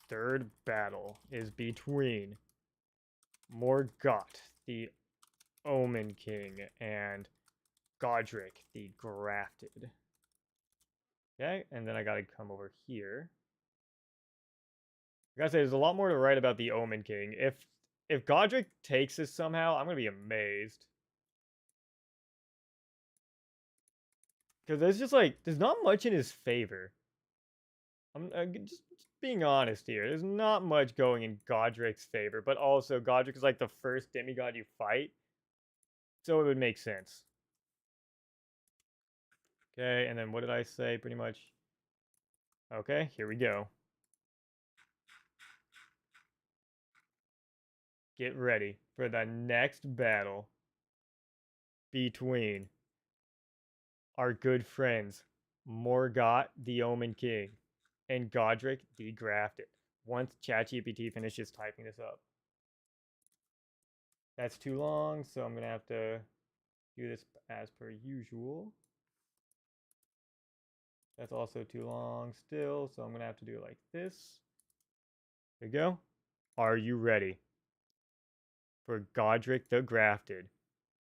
third battle is between Margit, the Omen King, and Godric, the Grafted. Okay, and then I gotta come over here. I gotta say, there's a lot more to write about the Omen King. If Godric takes this somehow, I'm gonna be amazed. Because there's just like, there's not much in his favor. I'm just being honest here. There's not much going in Godric's favor, but also Godric is like the first demigod you fight, so it would make sense. Okay, and then what did I say? Pretty much. Okay, here we go. Get ready for the next battle between our good friends Margit the Omen King and Godric the Grafted. Once Chat GPT finishes typing this up. That's too long, so I'm gonna have to do this as per usual. That's also too long still, so I'm gonna have to do it like this. There you go. Are you ready for Godric the Grafted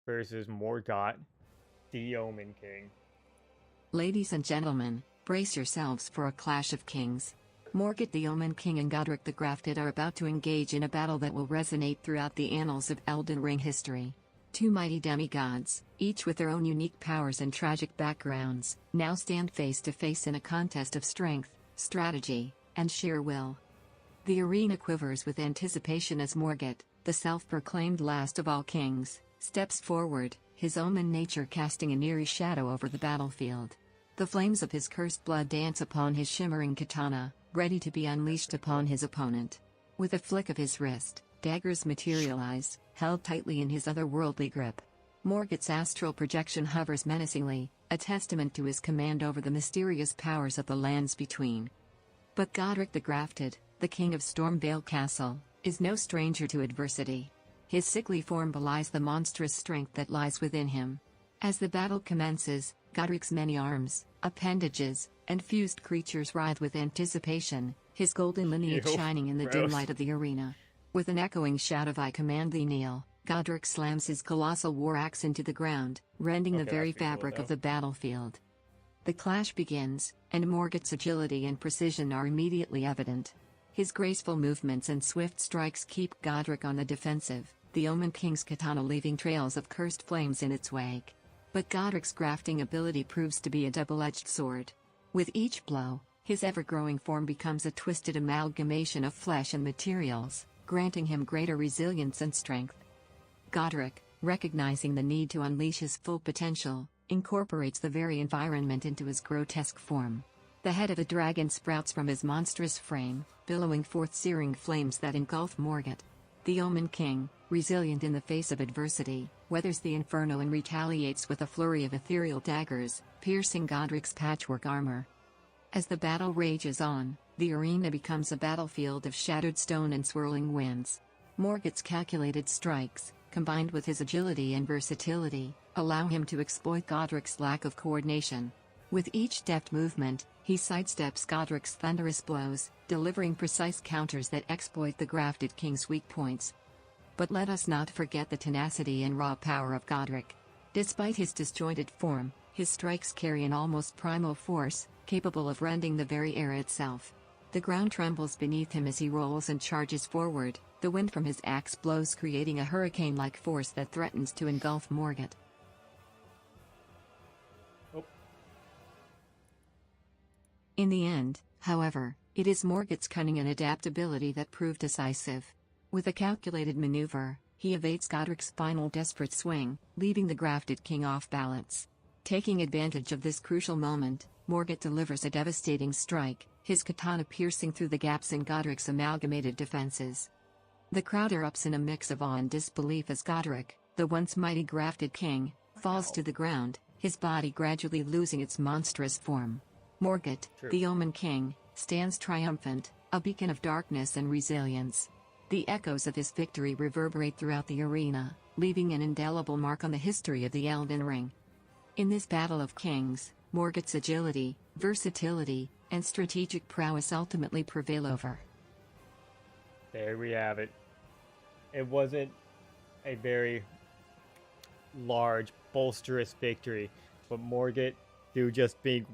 versus Margit the Omen King? Ladies and gentlemen, brace yourselves for a clash of kings. Margit the Omen King and Godric the Grafted are about to engage in a battle that will resonate throughout the annals of Elden Ring history. Two mighty demigods, each with their own unique powers and tragic backgrounds, now stand face to face in a contest of strength, strategy, and sheer will. The arena quivers with anticipation as Margit, the self-proclaimed last of all kings, steps forward, his omen nature casting an eerie shadow over the battlefield. The flames of his cursed blood dance upon his shimmering katana, ready to be unleashed upon his opponent. With a flick of his wrist, Daggers materialize, held tightly in his otherworldly grip. Morgott's astral projection hovers menacingly, a testament to his command over the mysterious powers of the lands between. But Godric the Grafted, the king of Stormvale Castle, is no stranger to adversity. His sickly form belies the monstrous strength that lies within him. As the battle commences, Godric's many arms, appendages, and fused creatures writhe with anticipation, his golden lineage Ew, shining in the dim light of the arena. With an echoing shout of "I command thee, kneel," Godric slams his colossal war axe into the ground, rending the very fabric of the battlefield. The clash begins, and Morgott's agility and precision are immediately evident. His graceful movements and swift strikes keep Godric on the defensive, the Omen King's katana leaving trails of cursed flames in its wake. But Godric's grafting ability proves to be a double-edged sword. With each blow, his ever-growing form becomes a twisted amalgamation of flesh and materials, granting him greater resilience and strength. Godric, recognizing the need to unleash his full potential, incorporates the very environment into his grotesque form. The head of a dragon sprouts from his monstrous frame, billowing forth searing flames that engulf Morgott. The Omen King, resilient in the face of adversity, weathers the inferno and retaliates with a flurry of ethereal daggers, piercing Godric's patchwork armor. As the battle rages on, the arena becomes a battlefield of shattered stone and swirling winds. Morgott's calculated strikes, combined with his agility and versatility, allow him to exploit Godric's lack of coordination. With each deft movement, he sidesteps Godric's thunderous blows, delivering precise counters that exploit the Grafted King's weak points. But let us not forget the tenacity and raw power of Godric. Despite his disjointed form, his strikes carry an almost primal force, capable of rending the very air itself. The ground trembles beneath him as he rolls and charges forward, the wind from his axe blows creating a hurricane-like force that threatens to engulf Morgott. In the end, however, it is Morgott's cunning and adaptability that prove decisive. With a calculated maneuver, he evades Godric's final desperate swing, leaving the Grafted King off balance. Taking advantage of this crucial moment, Morgott delivers a devastating strike, his katana piercing through the gaps in Godric's amalgamated defenses. The crowd erupts in a mix of awe and disbelief as Godric, the once mighty Grafted King, falls to the ground, his body gradually losing its monstrous form. Morgott, the Omen King, stands triumphant, a beacon of darkness and resilience. The echoes of his victory reverberate throughout the arena, leaving an indelible mark on the history of the Elden Ring. In this battle of kings, Morgott's agility, versatility, and strategic prowess ultimately prevail over. There we have it. It wasn't a very large, bolsterous victory, but Morgott, through just being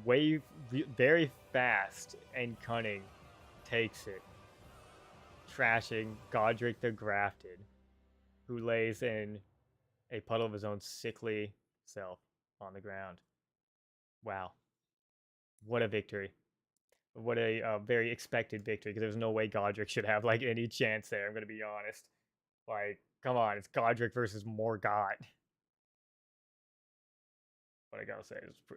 very fast and cunning, takes it, trashing Godric the Grafted, who lays in a puddle of his own sickly self on the ground. Wow. What a victory. What a very expected victory, because there's no way Godric should have, like, any chance there, I'm going to be honest. Like, come on, it's Godric versus Morgott. What I gotta say, it's a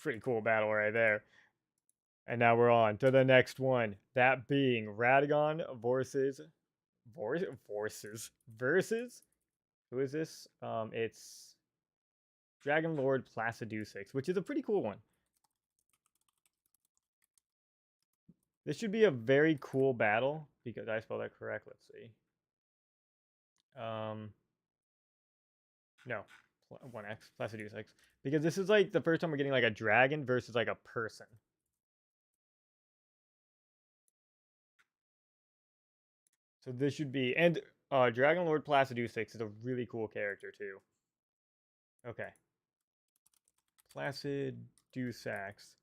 pretty cool battle right there. And now we're on to the next one. That being Radagon versus... Who is this? It's Dragon Lord Placidusix, which is a pretty cool one. This should be a very cool battle, because I spelled that correct. Let's see. No, 1x, Placidusix. Because this is like the first time we're getting like a dragon versus like a person. So this should be, and Dragon Lord Placidusix is a really cool character too. Okay. Placidusix,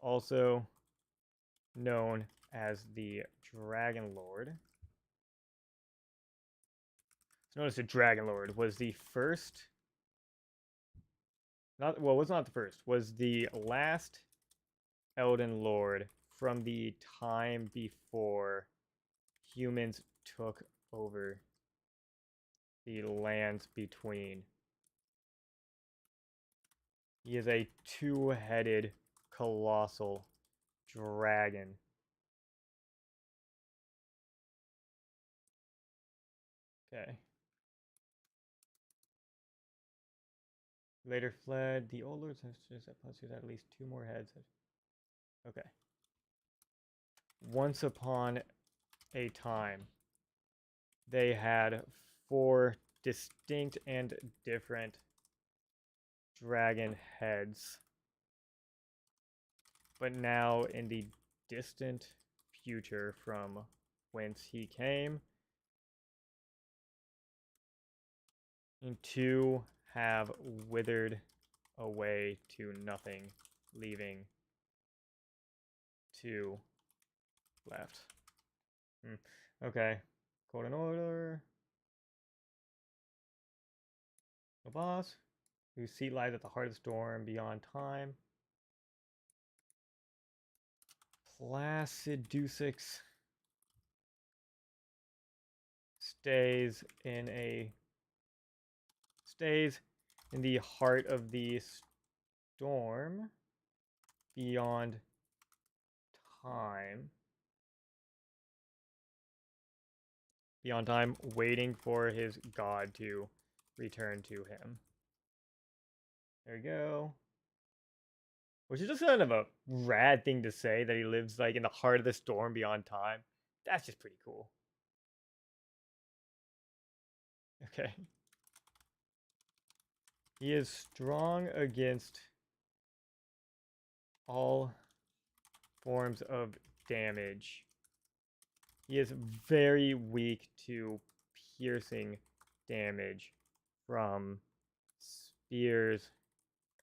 also known as the Dragon Lord. So notice the Dragon Lord was the first, was not the first, was the last Elden Lord from the time before humans took over the lands between. He is a two-headed colossal dragon. Okay. Later fled. The old lords have just at least 2 more heads. Okay. Once upon a time, they had 4 distinct and different dragon heads. But now, in the distant future from whence he came, and 2 have withered away to nothing, leaving 2 left. Okay. Code and order. A boss whose seat lies at the heart of the storm beyond time. Placid Dusix stays in the heart of the storm beyond time. Beyond time, waiting for his god to return to him. There we go. Which is just kind of a rad thing to say, that he lives like in the heart of the storm beyond time. That's just pretty cool. Okay. He is strong against all forms of damage. He is very weak to piercing damage from spears,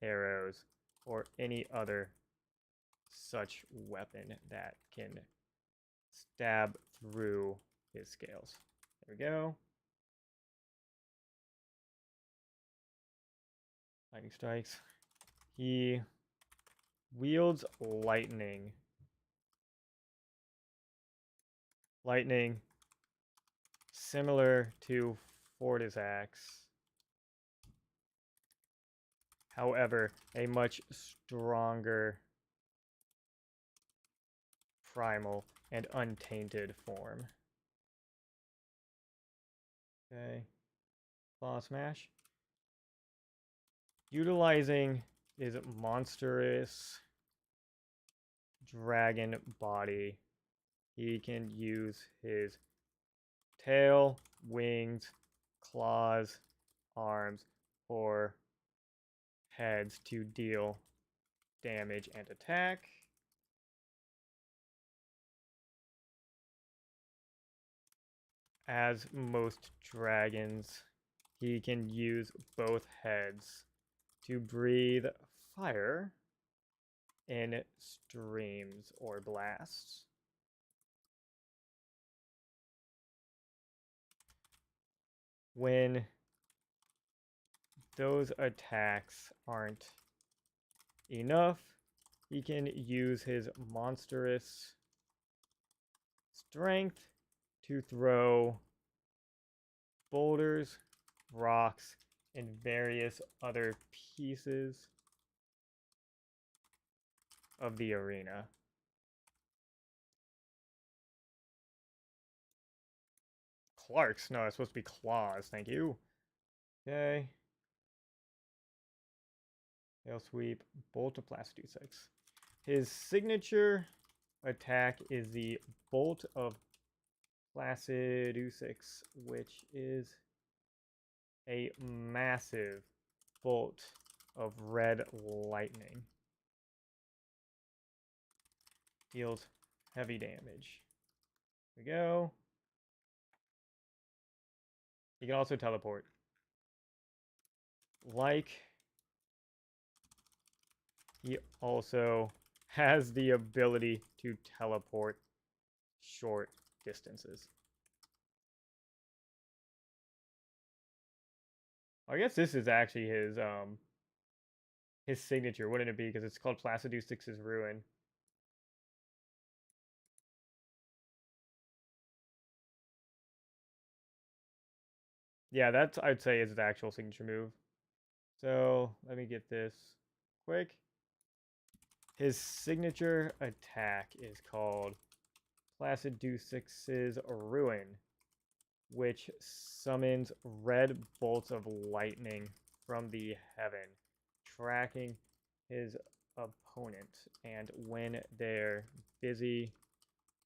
arrows, or any other such weapon that can stab through his scales. There we go. Lightning strikes. He wields lightning. Lightning, similar to Fortis Axe. However, a much stronger primal and untainted form. Okay. Claw Smash. Utilizing his monstrous dragon body, he can use his tail, wings, claws, arms, or heads to deal damage and attack. As most dragons, he can use both heads to breathe fire in streams or blasts. When those attacks aren't enough, he can use his monstrous strength to throw boulders, rocks, and various other pieces of the arena. Clarks? No, it's supposed to be claws, thank you. Okay. Tail sweep, bolt of Placidusix. His signature attack is the bolt of Placidusix, which is a massive bolt of red lightning. Deals heavy damage. Here we go. You can also teleport. Like, he also has the ability to teleport short distances. I guess this is actually his signature, wouldn't it be? Because it's called Placidusix's Ruin. Yeah, that's, I'd say, is his actual signature move. So let me get this quick. His signature attack is called Placidusix's Ruin. which summons red bolts of lightning from the heaven, tracking his opponent. And when they're busy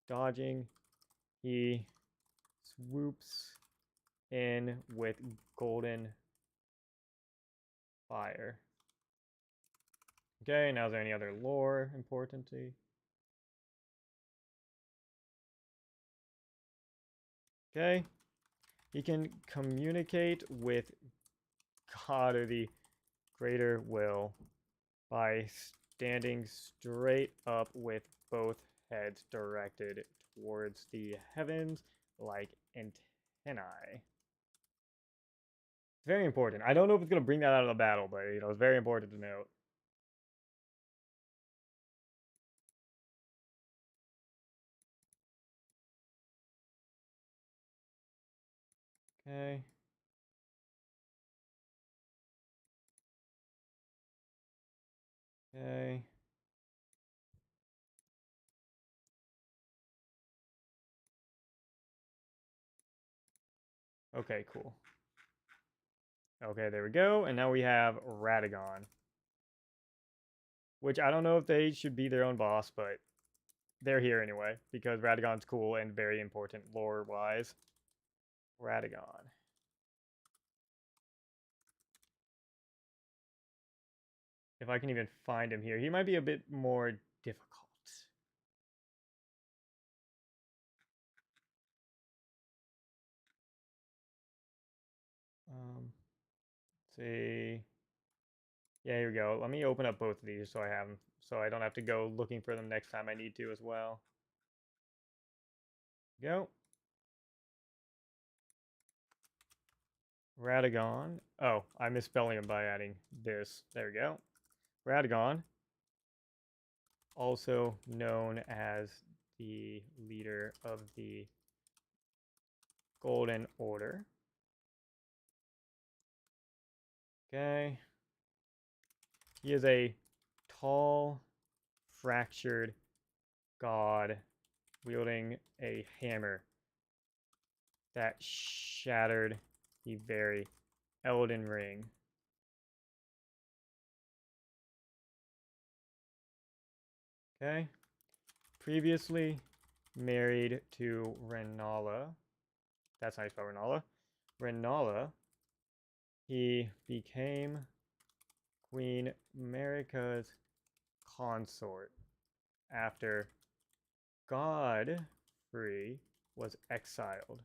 dodging, he swoops in with golden fire. Okay, now is there any other lore importantly? Okay, he can communicate with God or the greater will by standing straight up with both heads directed towards the heavens like antennae. It's very important. I don't know if it's going to bring that out of the battle, but you know, it's very important to note. Okay. Okay. Okay, cool. Okay, there we go. And now we have Radagon. Which I don't know if they should be their own boss, but they're here anyway, because Radagon's cool and very important lore-wise. Radagon. If I can even find him here. He might be a bit more difficult. Let's see. Yeah, here we go. Let me open up both of these so I have them, so I don't have to go looking for them next time I need to as well. Go. Radagon. Oh, I'm misspelling him by adding this. There we go. Radagon, also known as the leader of the Golden Order. Okay. He is a tall, fractured god wielding a hammer that shattered the very Elden Ring. Okay. Previously married to Renala. That's how you spell Renala. Renala. He became Queen Marika's consort after Godfrey was exiled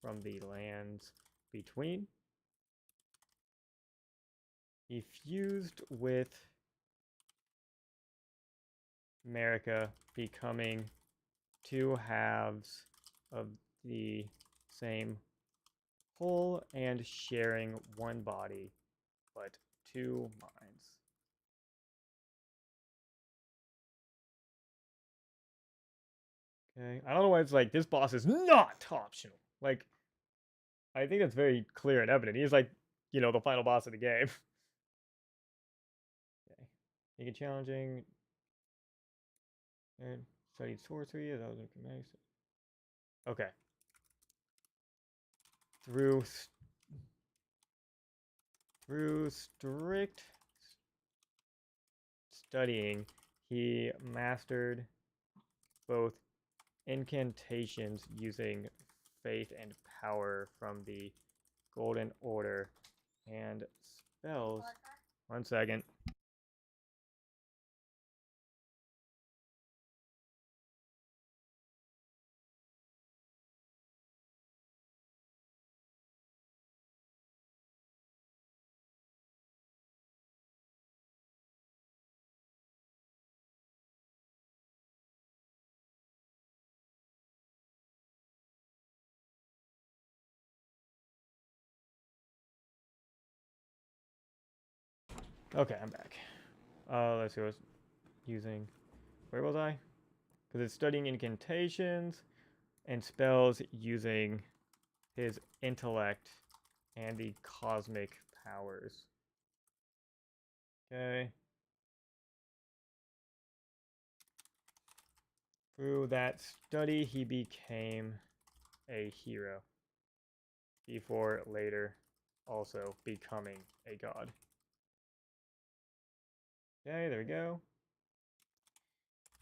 from the lands between. He fused with Marika, becoming two halves of the same whole and sharing one body, but two minds. Okay, I don't know why it's like this boss is not optional. Like, I think it's very clear and evident. He's like, you know, the final boss of the game. Okay, make it challenging. And studied sorcery. That was okay. Through strict studying, he mastered both incantations using faith and power from the Golden Order and spells. 1 second. Okay, I'm back. Let's see what I was using. Where was I? Because it's studying incantations and spells using his intellect and the cosmic powers. Okay. Through that study, he became a hero. before later also becoming a god. Okay, there we go.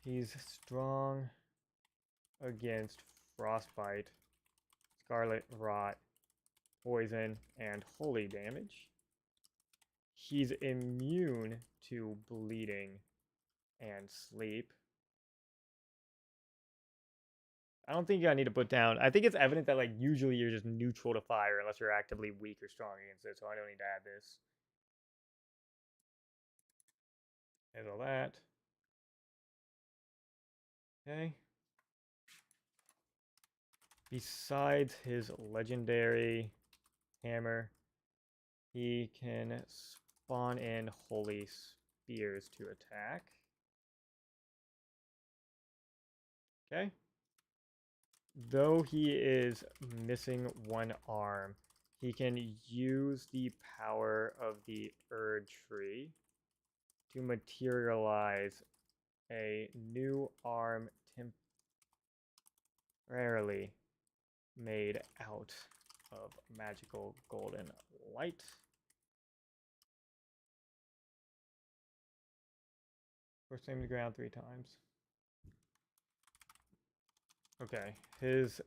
He's strong against frostbite, scarlet rot, poison, and holy damage. He's immune to bleeding and sleep. I don't think I need to put down. I think it's evident that like usually you're just neutral to fire unless you're actively weak or strong against it, so I don't need to add this. There's all that. Okay. Besides his legendary hammer, he can spawn in holy spears to attack. Okay. Though he is missing one arm, he can use the power of the Erd tree to materialize a new arm temporarily made out of magical golden light. First aim to ground 3 times. Okay, his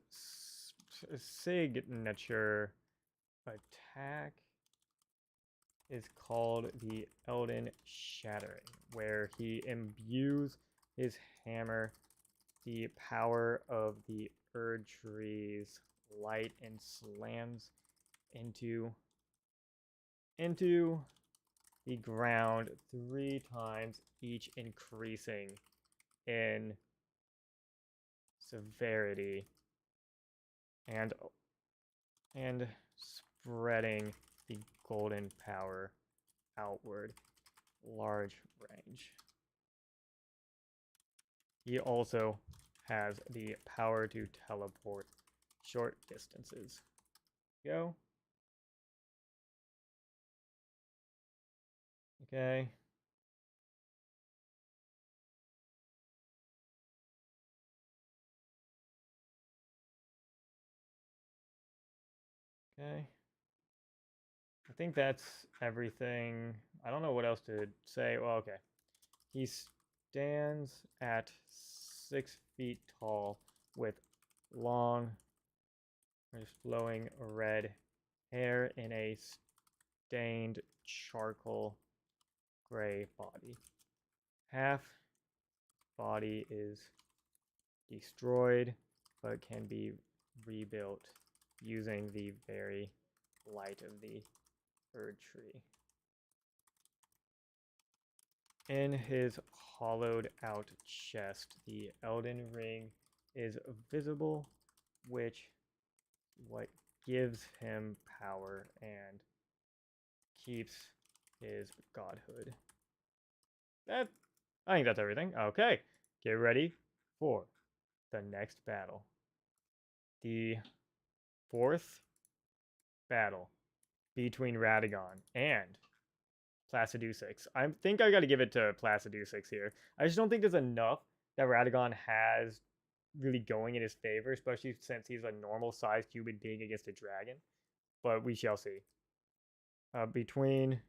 signature attack is called the Elden Shattering, where he imbues his hammer the power of the Erd tree's light and slams into the ground 3 times, each increasing in severity and spreading the golden power outward, large range. He also has the power to teleport short distances. Go. Okay. Okay. I think that's everything. I don't know what else to say. Well, okay. He stands at 6 feet tall with long, flowing red hair in a stained charcoal gray body. Half body is destroyed, but can be rebuilt using the very light of the Erd tree. In his hollowed out chest, the Elden Ring is visible, which what gives him power and keeps his godhood. I think that's everything. Okay, get ready for the next battle. The 4th battle between Radagon and Placidusix. I think I got to give it to Placidusix here. I just don't think there's enough that Radagon has really going in his favor, especially since he's a normal-sized human being against a dragon. But we shall see. Between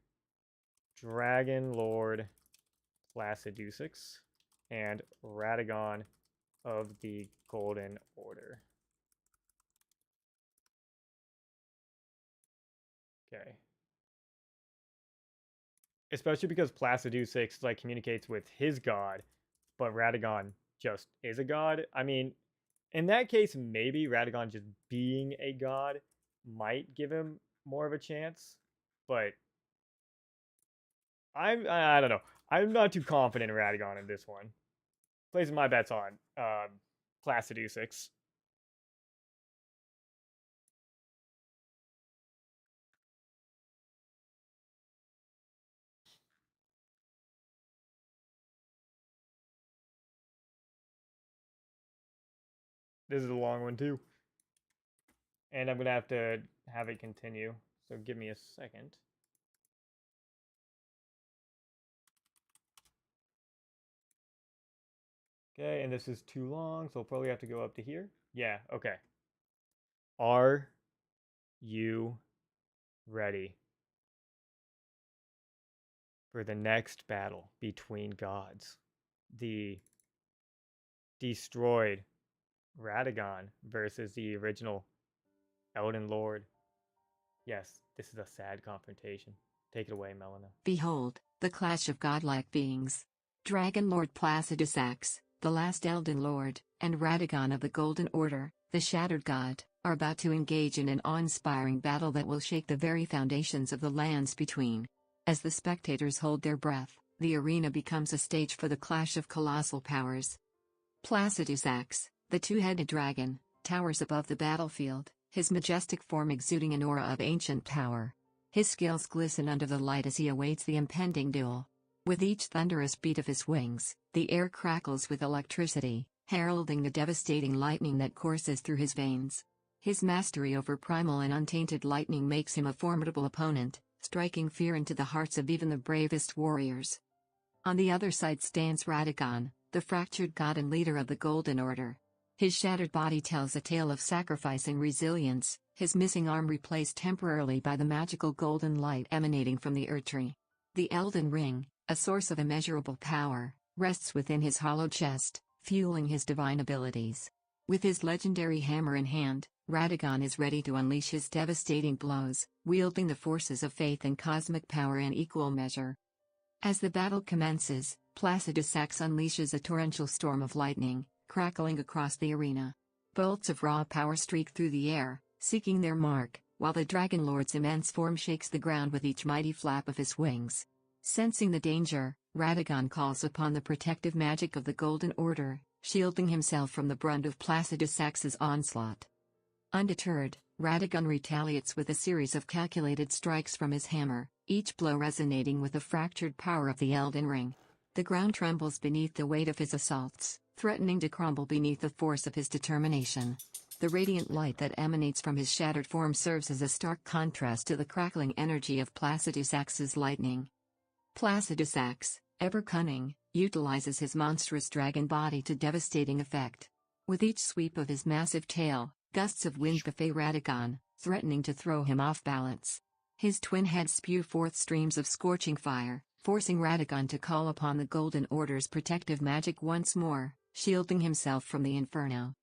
Dragon Lord Placidusix and Radagon of the Golden Order. Okay. Especially because Placidusix like communicates with his god, but Radagon just is a god. I mean, in that case, maybe Radagon just being a god might give him more of a chance, but I don't know. I'm not too confident in Radagon in this one. Placing my bets on Placidusix. This is a long one too. And I'm going to have it continue. So give me a second. Okay, and this is too long, so I'll probably have to go up to here. Yeah, okay. Are you ready for the next battle between gods? The destroyed Radagon versus the original Elden Lord. Yes, this is a sad confrontation. Take it away, Melina. Behold, the clash of godlike beings. Dragon Lord Placidusax, the last Elden Lord, and Radagon of the Golden Order, the Shattered God, are about to engage in an awe-inspiring battle that will shake the very foundations of the lands between. As the spectators hold their breath, the arena becomes a stage for the clash of colossal powers. Placidusax, the two-headed dragon, towers above the battlefield, his majestic form exuding an aura of ancient power. His scales glisten under the light as he awaits the impending duel. With each thunderous beat of his wings, the air crackles with electricity, heralding the devastating lightning that courses through his veins. His mastery over primal and untainted lightning makes him a formidable opponent, striking fear into the hearts of even the bravest warriors. On the other side stands Radagon, the fractured god and leader of the Golden Order. His shattered body tells a tale of sacrifice and resilience, his missing arm replaced temporarily by the magical golden light emanating from the Erdtree. The Elden Ring, a source of immeasurable power, rests within his hollow chest, fueling his divine abilities. With his legendary hammer in hand, Radagon is ready to unleash his devastating blows, wielding the forces of faith and cosmic power in equal measure. As the battle commences, Placidusax unleashes a torrential storm of lightning, crackling across the arena. Bolts of raw power streak through the air, seeking their mark, while the Dragon Lord's immense form shakes the ground with each mighty flap of his wings. Sensing the danger, Radagon calls upon the protective magic of the Golden Order, shielding himself from the brunt of Placidusax's onslaught. Undeterred, Radagon retaliates with a series of calculated strikes from his hammer, each blow resonating with the fractured power of the Elden Ring. The ground trembles beneath the weight of his assaults, threatening to crumble beneath the force of his determination. The radiant light that emanates from his shattered form serves as a stark contrast to the crackling energy of Placidusax's lightning. Placidusax, ever cunning, utilizes his monstrous dragon body to devastating effect. With each sweep of his massive tail, gusts of wind buffet Radagon, threatening to throw him off balance. His twin heads spew forth streams of scorching fire, forcing Radagon to call upon the Golden Order's protective magic once more, shielding himself from the inferno.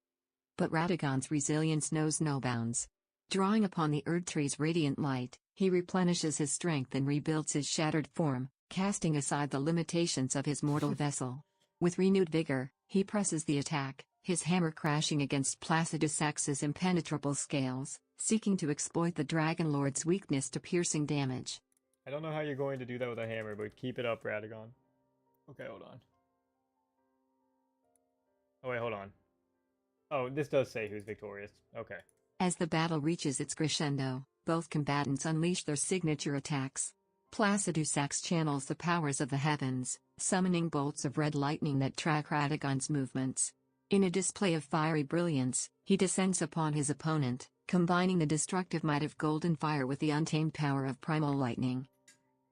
But Radagon's resilience knows no bounds. Drawing upon the Erdtree's radiant light, he replenishes his strength and rebuilds his shattered form, casting aside the limitations of his mortal vessel. With renewed vigor, he presses the attack, his hammer crashing against Placidusax's impenetrable scales, seeking to exploit the Dragon Lord's weakness to piercing damage. I don't know how you're going to do that with a hammer, but keep it up, Radagon. Okay, hold on. Oh, wait, hold on. Oh, this does say who's victorious. Okay. As the battle reaches its crescendo, both combatants unleash their signature attacks. Placidusax channels the powers of the heavens, summoning bolts of red lightning that track Radagon's movements. In a display of fiery brilliance, he descends upon his opponent, combining the destructive might of golden fire with the untamed power of primal lightning.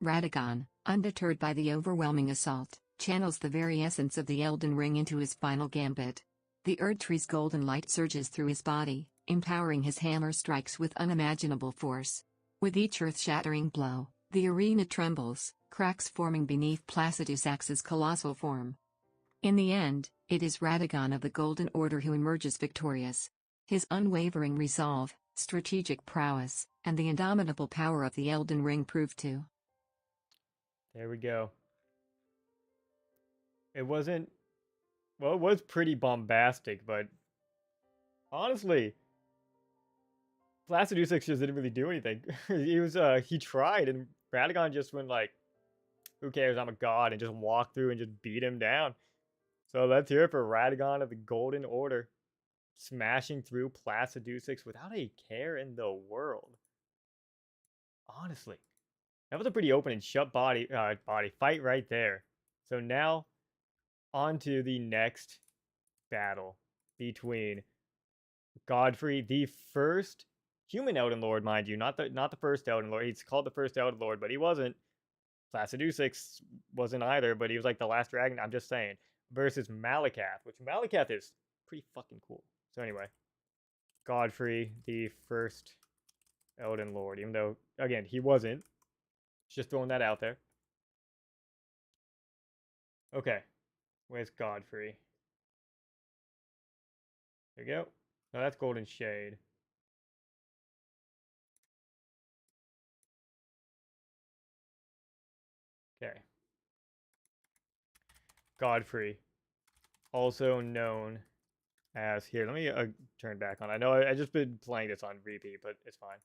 Radagon, undeterred by the overwhelming assault, channels the very essence of the Elden Ring into his final gambit. The Erdtree's golden light surges through his body, empowering his hammer strikes with unimaginable force. With each earth-shattering blow, the arena trembles, cracks forming beneath Placidusax's colossal form. In the end, it is Radagon of the Golden Order who emerges victorious. His unwavering resolve, strategic prowess, and the indomitable power of the Elden Ring prove to. There we go. It wasn't... Well, it was pretty bombastic, but... Honestly... Placidusax just didn't really do anything. He tried, and Radagon just went like, who cares, I'm a god, and just walked through and just beat him down. So let's hear it for Radagon of the Golden Order, smashing through Placidusax without a care in the world. Honestly, that was a pretty open and shut body fight right there. So now, on to the next battle between Godfrey, the first human Elden Lord, mind you, not the first Elden Lord. He's called the first Elden Lord, but he wasn't. Placidusax wasn't either, but he was like the last dragon. I'm just saying. Versus Malakath, which Malakath is pretty fucking cool. So anyway, Godfrey, the first Elden Lord, even though, again, he wasn't. Just throwing that out there. Okay, where's Godfrey? There you go. No, that's Golden Shade. Okay. Godfrey, also known as, here, let me turn back on. I know I just been playing this on repeat, but it's fine.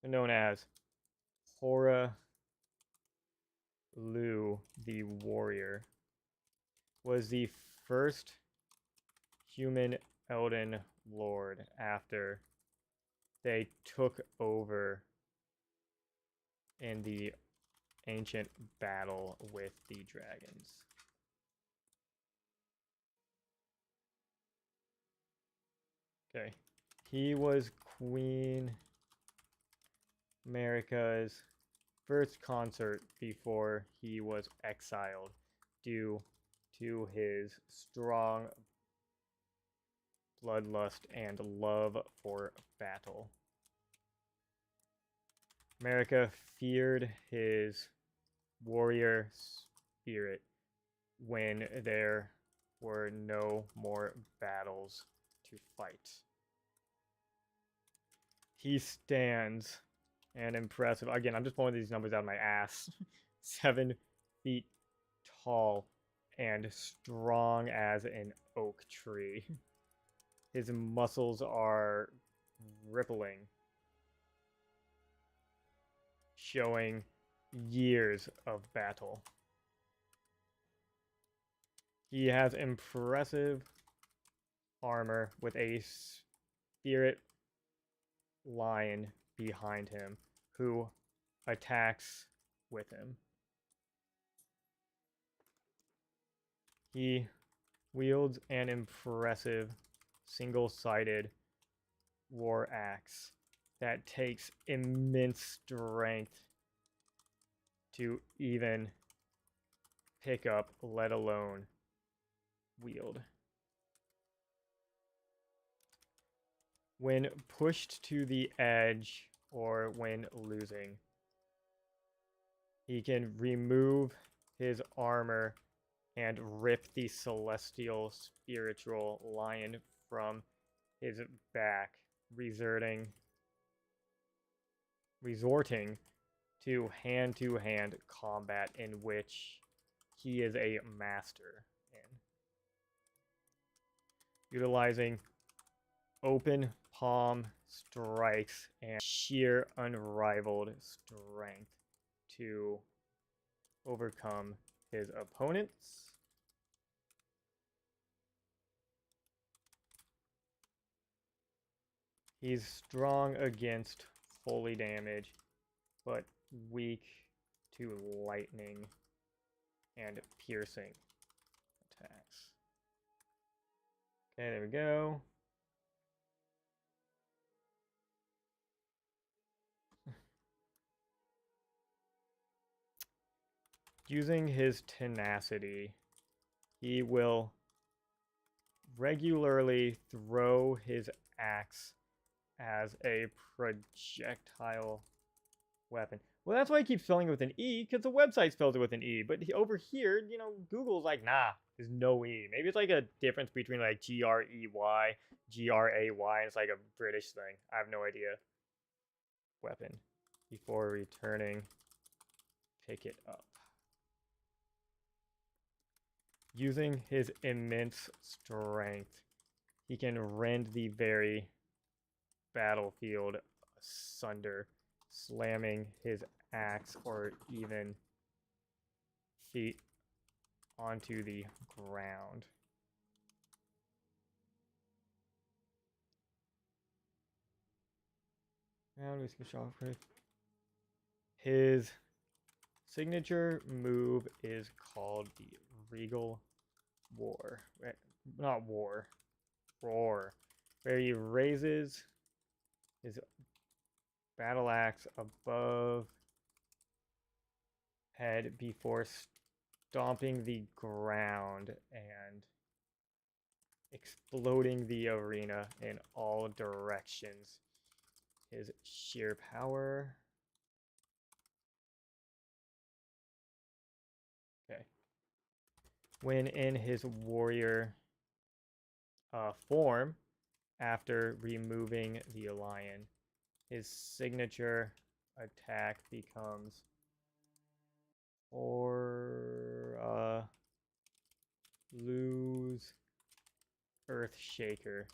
Known as Hora Lu the Warrior, was the first human Elden Lord after they took over in the ancient battle with the dragons. Okay. He was Queen America's first consort before he was exiled due to his strong bloodlust and love for battle. America feared his warrior spirit when there were no more battles to fight. He stands an impressive, again, I'm just pulling these numbers out of my ass, 7 feet tall and strong as an oak tree. His muscles are rippling, showing years of battle. He has impressive armor with a spirit lion behind him who attacks with him. He wields an impressive single-sided war axe that takes immense strength to even pick up, let alone wield. When pushed to the edge or when losing, he can remove his armor and rip the celestial spiritual lion from his back, resorting to hand-to-hand combat in which he is a master in. Utilizing open palm strikes and sheer unrivaled strength to overcome his opponents. He's strong against fully damage, but weak to lightning and piercing attacks. Okay, there we go. Using his tenacity, he will regularly throw his axe as a projectile weapon. Well, that's why he keeps spelling it with an E, because the website spells it with an E. But over here, you know, Google's like, nah, there's no E. Maybe it's like a difference between like Grey, Gray. It's like a British thing. I have no idea. Weapon. Before returning, pick it up. Using his immense strength, he can rend the very battlefield asunder, slamming his axe or even feet onto the ground. His signature move is called the Regal War. Not War. Roar. Where he raises his battle axe above head before stomping the ground and exploding the arena in all directions. his sheer power. Okay. When in his warrior form, after removing the lion, his signature attack becomes lose Earth Shaker,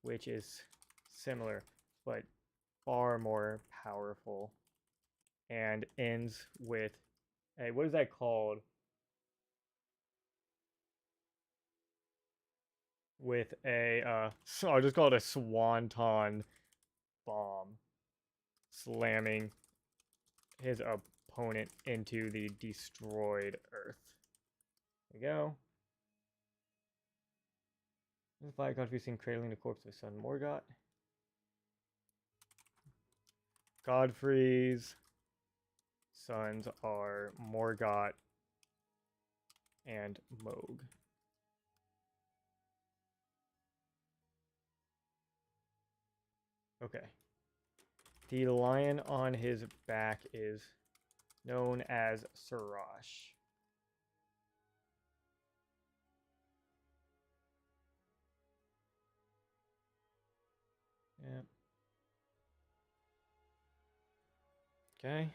which is similar but far more powerful, and ends with a, what is that called? With a I'll just call it a swanton bomb, slamming his opponent into the destroyed Earth. There we go. The fire confusing cradling the corpse of his son Morgott. Godfrey's sons are Morgott and Moog. Okay. The lion on his back is known as Sirash. Yep. Okay.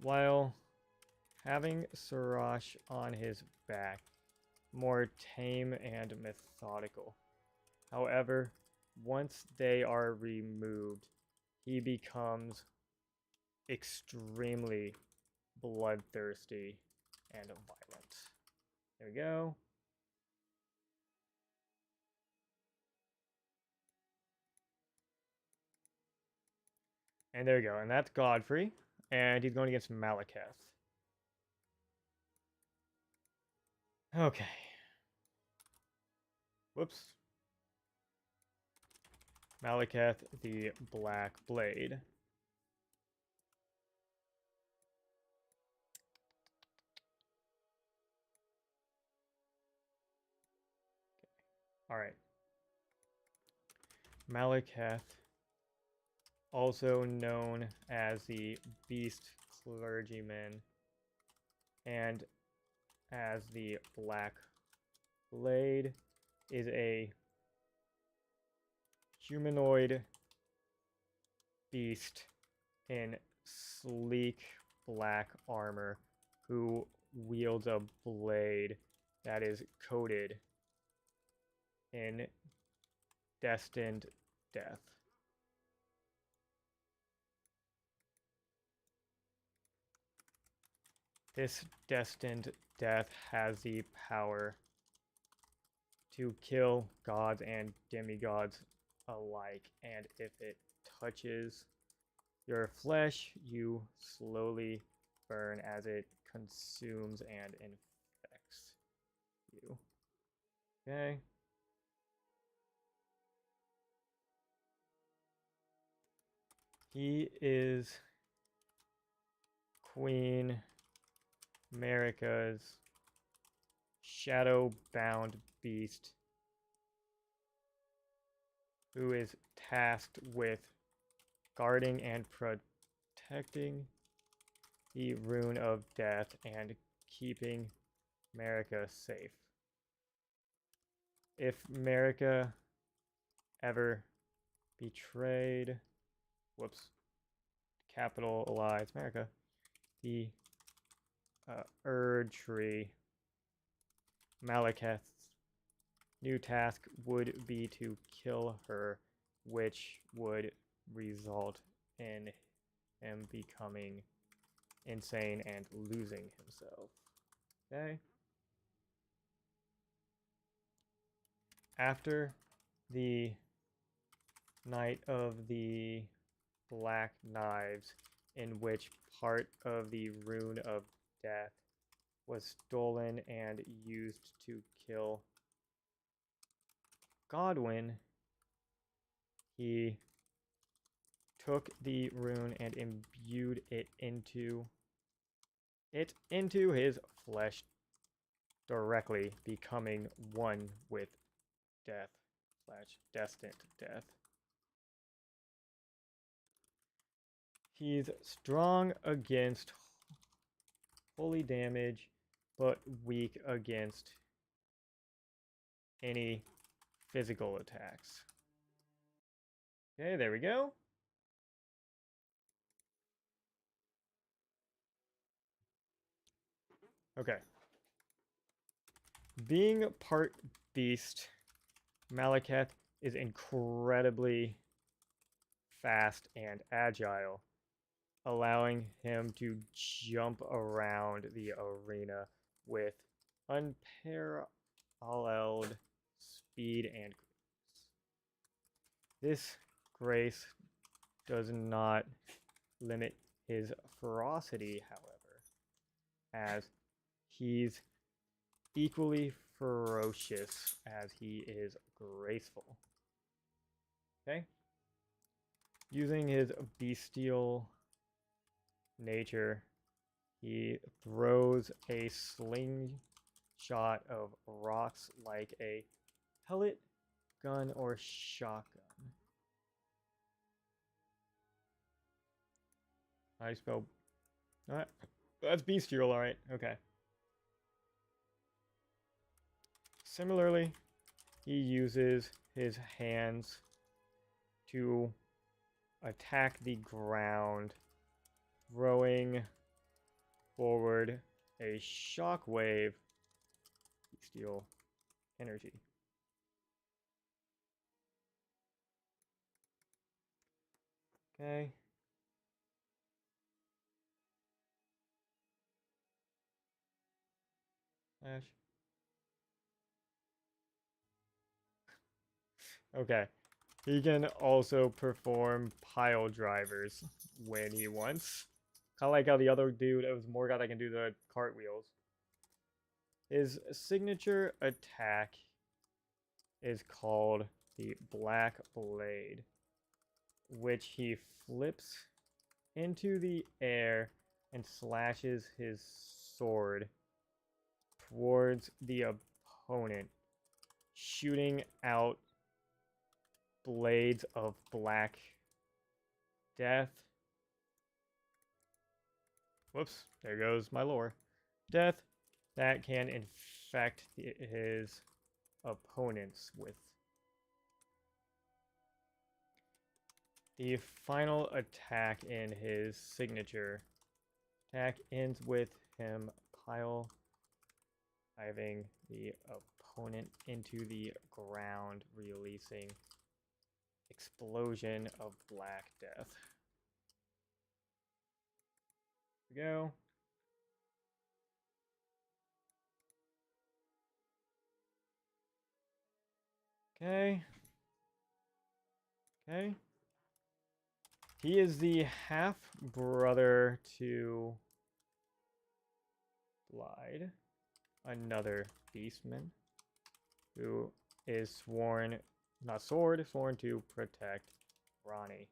While having Sirash on his back, more tame and methodical. However, once they are removed, he becomes extremely bloodthirsty and violent. There we go. And there we go. And that's Godfrey. And he's going against Malekith. Okay. Whoops. Malekith the Black Blade. Alright. Malekith, also known as the Beast Clergyman and as the Black Blade, is a humanoid beast in sleek black armor who wields a blade that is coated in destined death. This destined death has the power to kill gods and demigods alike, and if it touches your flesh, you slowly burn as it consumes and infects you. Okay. He is Queen Marika's shadow-bound beast who is tasked with guarding and protecting the Rune of Death and keeping Marika safe. If Marika ever betrayed, capitalize Marika, the Erd Tree, Malekith's new task would be to kill her, which would result in him becoming insane and losing himself. Okay? After the Night of the Black Knives, in which part of the Rune of Death was stolen and used to kill Godwyn, he took the rune and imbued it into his flesh directly, becoming one with death / destined death. He's strong against holy damage, but weak against any physical attacks. Okay, there we go. Okay. Being part beast, Malekith is incredibly fast and agile, allowing him to jump around the arena with unparalleled speed and grace. This grace does not limit his ferocity, however, as he's equally ferocious as he is graceful. Okay? Using his bestial nature, he throws a slingshot of rocks like a pellet gun or shotgun. I spelled... that's bestial, alright, okay. Similarly, he uses his hands to attack the ground, throwing forward a shockwave bestial energy. Okay. Slash. Okay. He can also perform pile drivers when he wants. Kind of like how the other dude, it was Morgoth that can do the cartwheels. His signature attack is called the Black Blade, which he flips into the air and slashes his sword towards the opponent, shooting out blades of black death. Whoops, there goes my lore. Death that can infect his opponents with. The final attack in his signature attack ends with him driving the opponent into the ground, releasing explosion of black death. Here we go. Okay. Okay. He is the half brother to Blide, another beastman, who is sworn to protect Ronnie.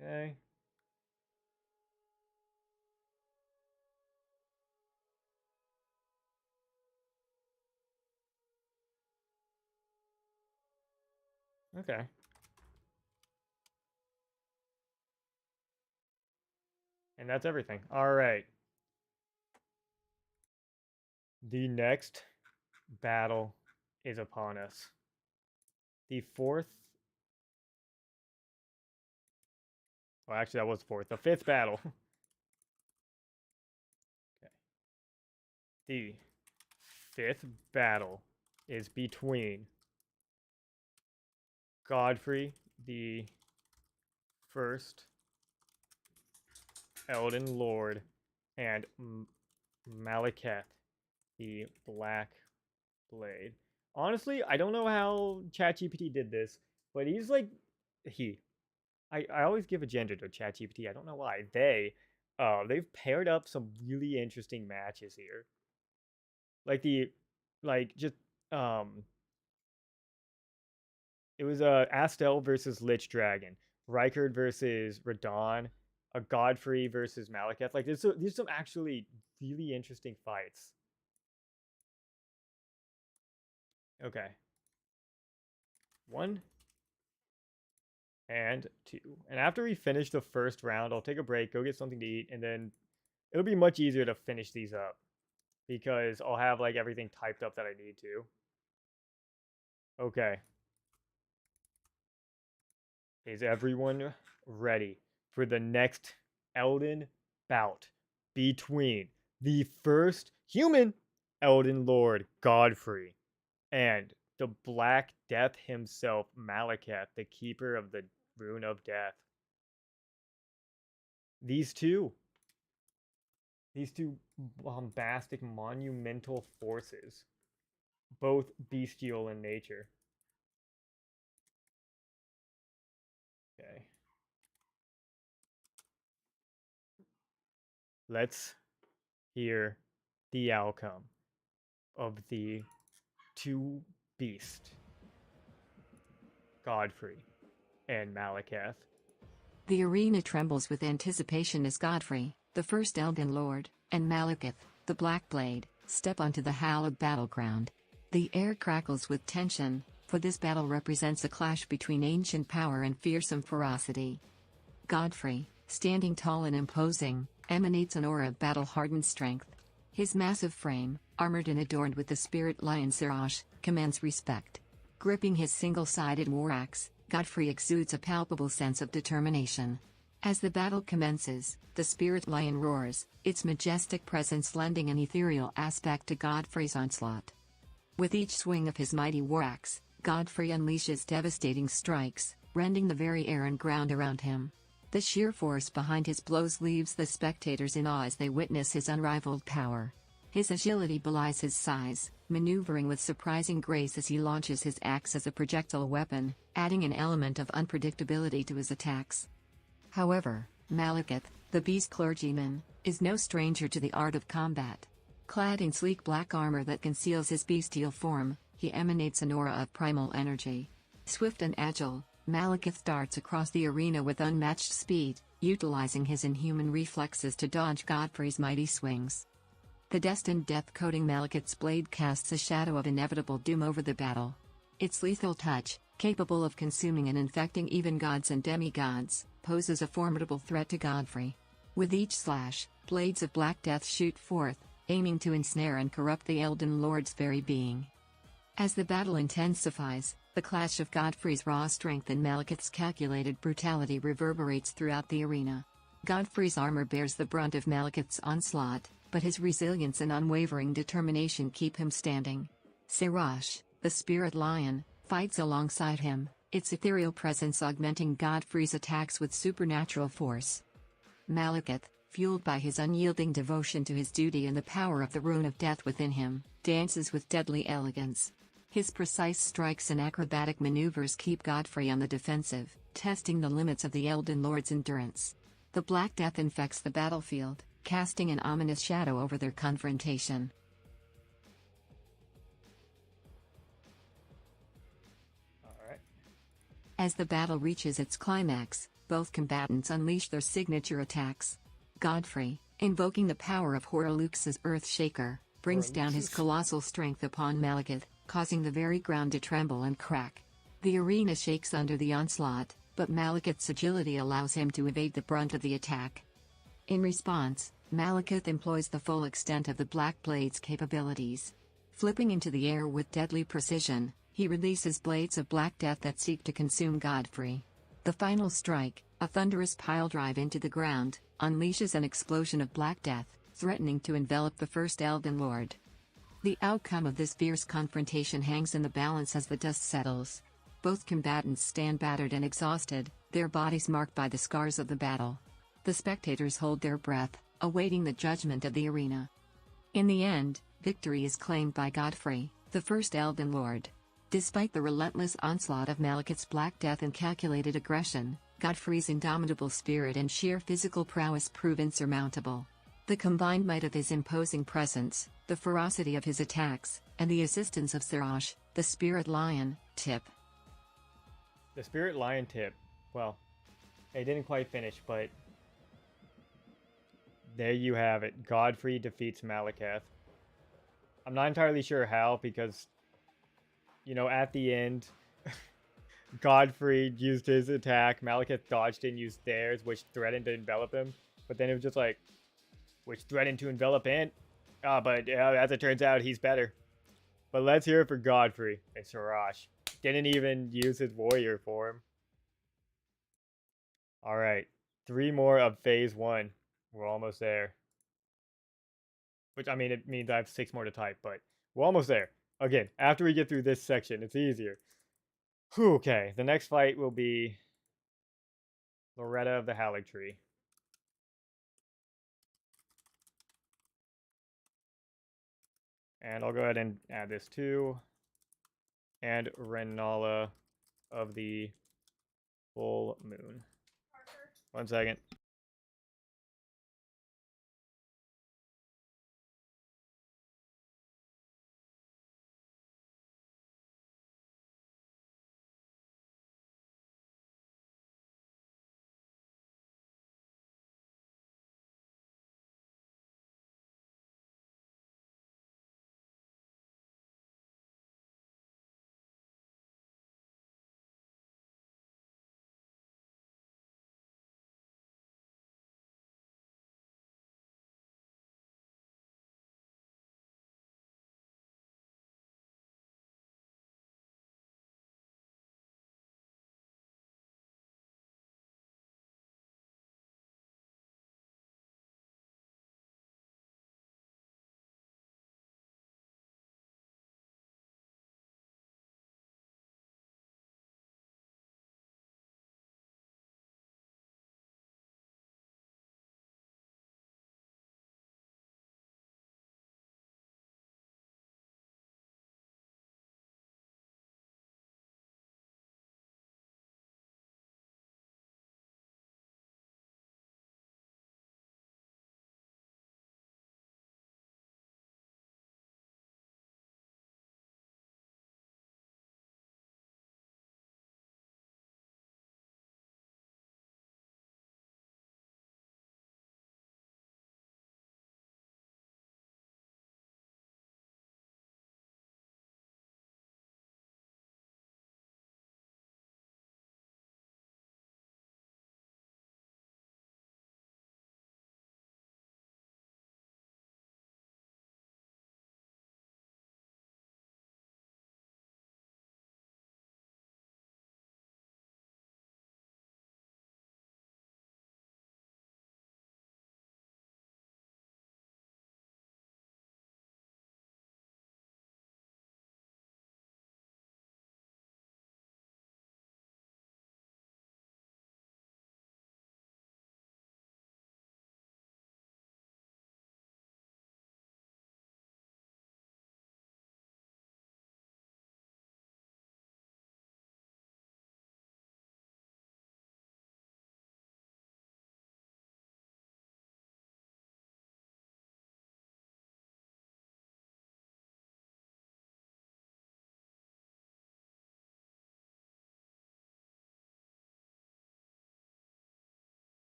Okay. Okay. And that's everything. All right. The next battle is upon us. The fourth. Well, actually, that was fourth. The fifth battle. Okay. The fifth battle is between Godfrey, the first Elden Lord, and Malekith, the Black Blade. Honestly, I don't know how Chat GPT did this, but he's like I always give a gender to Chat GPT. I don't know why. They've paired up some really interesting matches here. Like just it was Astel versus Lich Dragon, Rykard versus Radon, a Godfrey versus Malekith. Like there's some actually really interesting fights. Okay. One and 2. And after we finish the first round, I'll take a break, go get something to eat, and then it'll be much easier to finish these up because I'll have like everything typed up that I need to. Okay. Is everyone ready for the next Elden bout between the first human Elden Lord Godfrey and the Black Death himself, Malekith, the keeper of the Rune of Death? These two bombastic, monumental forces, both bestial in nature. Okay. Let's hear the outcome of the two beasts, Godfrey and Malekith. The arena trembles with anticipation as Godfrey, the first Elden Lord, and Malekith, the Black Blade, step onto the hallowed battleground. The air crackles with tension, for this battle represents a clash between ancient power and fearsome ferocity. Godfrey, standing tall and imposing, emanates an aura of battle-hardened strength. His massive frame, armored and adorned with the spirit lion Siraj, commands respect. Gripping his single-sided war axe, Godfrey exudes a palpable sense of determination. As the battle commences, the spirit lion roars, its majestic presence lending an ethereal aspect to Godfrey's onslaught. With each swing of his mighty war axe, Godfrey unleashes devastating strikes, rending the very air and ground around him. The sheer force behind his blows leaves the spectators in awe as they witness his unrivaled power. His agility belies his size, maneuvering with surprising grace as he launches his axe as a projectile weapon, adding an element of unpredictability to his attacks. However, Malekith, the beast clergyman, is no stranger to the art of combat. Clad in sleek black armor that conceals his bestial form, he emanates an aura of primal energy. Swift and agile, Malekith darts across the arena with unmatched speed, utilizing his inhuman reflexes to dodge Godfrey's mighty swings. The destined death-coating Malekith's blade casts a shadow of inevitable doom over the battle. Its lethal touch, capable of consuming and infecting even gods and demigods, poses a formidable threat to Godfrey. With each slash, blades of black death shoot forth, aiming to ensnare and corrupt the Elden Lord's very being. As the battle intensifies, the clash of Godfrey's raw strength and Malekith's calculated brutality reverberates throughout the arena. Godfrey's armor bears the brunt of Malekith's onslaught, but his resilience and unwavering determination keep him standing. Siraj, the spirit lion, fights alongside him, its ethereal presence augmenting Godfrey's attacks with supernatural force. Malekith, fueled by his unyielding devotion to his duty and the power of the Rune of Death within him, dances with deadly elegance. His precise strikes and acrobatic maneuvers keep Godfrey on the defensive, testing the limits of the Elden Lord's endurance. The Black Death infects the battlefield, casting an ominous shadow over their confrontation. Alright. As the battle reaches its climax, both combatants unleash their signature attacks. Godfrey, invoking the power of Horolux's Earth Shaker, brings down his colossal strength upon Malekith, causing the very ground to tremble and crack. The arena shakes under the onslaught, but Malekith's agility allows him to evade the brunt of the attack. In response, Malekith employs the full extent of the Black Blade's capabilities. Flipping into the air with deadly precision, he releases blades of black death that seek to consume Godfrey. The final strike, a thunderous piledrive into the ground, unleashes an explosion of black death, threatening to envelop the first Elden Lord. The outcome of this fierce confrontation hangs in the balance as the dust settles. Both combatants stand battered and exhausted, their bodies marked by the scars of the battle. The spectators hold their breath, awaiting the judgment of the arena. In the end, victory is claimed by Godfrey, the first Elden Lord. Despite the relentless onslaught of Malekith's Black Death and calculated aggression, Godfrey's indomitable spirit and sheer physical prowess prove insurmountable. The combined might of his imposing presence, the ferocity of his attacks, and the assistance of Siraj, the spirit lion, tip. The spirit lion tip. Well, it didn't quite finish, but there you have it. Godfrey defeats Malekith. I'm not entirely sure how, because, you know, at the end, Godfrey used his attack. Malekith dodged and used theirs, which threatened to envelop him. But then it was just like, which threatened to envelop him. But as it turns out, he's better. But let's hear it for Godfrey. And Sarash didn't even use his warrior form. All right, 3 more of phase 1. We're almost there. Which, I mean, it means I have 6 more to type, but we're almost there. Again, after we get through this section, it's easier. Whew, okay, the next fight will be Loretta of the Hallig Tree. And I'll go ahead and add this too. And Renala of the Full Moon. 1 second.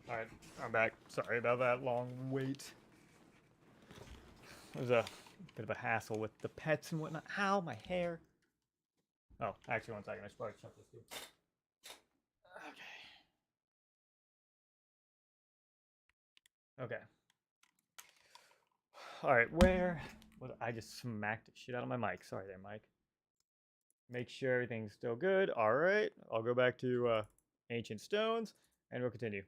Alright, I'm back. Sorry about that long wait. It was a bit of a hassle with the pets and whatnot. Ow, my hair. Oh, actually, 1 second. I should probably shut this too. Okay. Okay. Alright, where? I just smacked the shit out of my mic. Sorry there, Mike. Make sure everything's still good. Alright. I'll go back to Ancient Stones and we'll continue.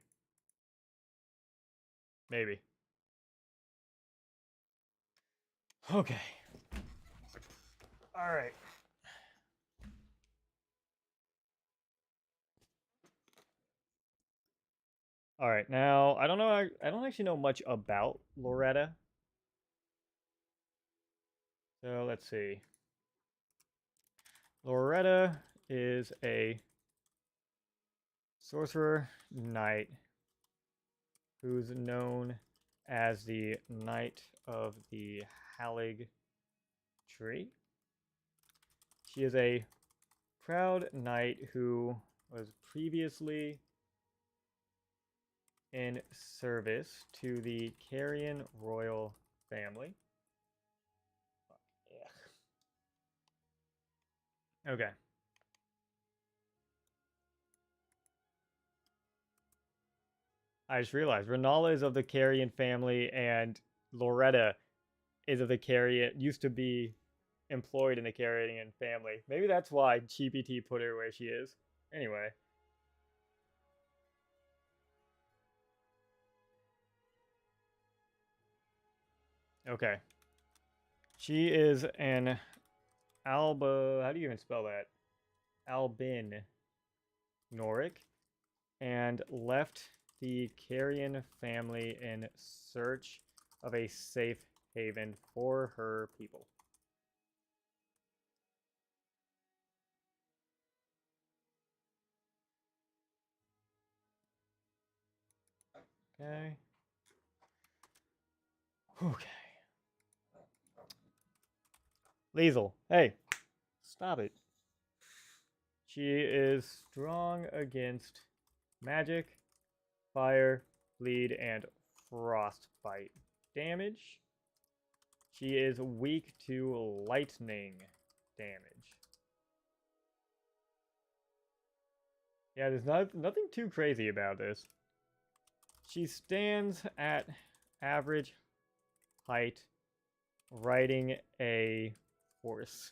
Maybe. Okay. Alright. Alright, now, I don't know, I don't actually know much about Loretta. So, let's see. Loretta is a sorcerer knight who's known as the Knight of the Caelid tree. She is a proud knight who was previously in service to the Carian royal family. Yeah. Okay. I just realized Renala is of the Carian family, and Loretta is of the Carian, used to be employed in the Carian family. Maybe that's why GPT put her where she is. Anyway. Okay. She is an Alba. How do you even spell that? Albin Noric, and left the Carian family in search of a safe haven for her people. Okay. Okay. Liesel, hey, stop it. She is strong against magic, fire, bleed, and frostbite damage. She is weak to lightning damage. Yeah, there's nothing too crazy about this. She stands at average height, riding a horse.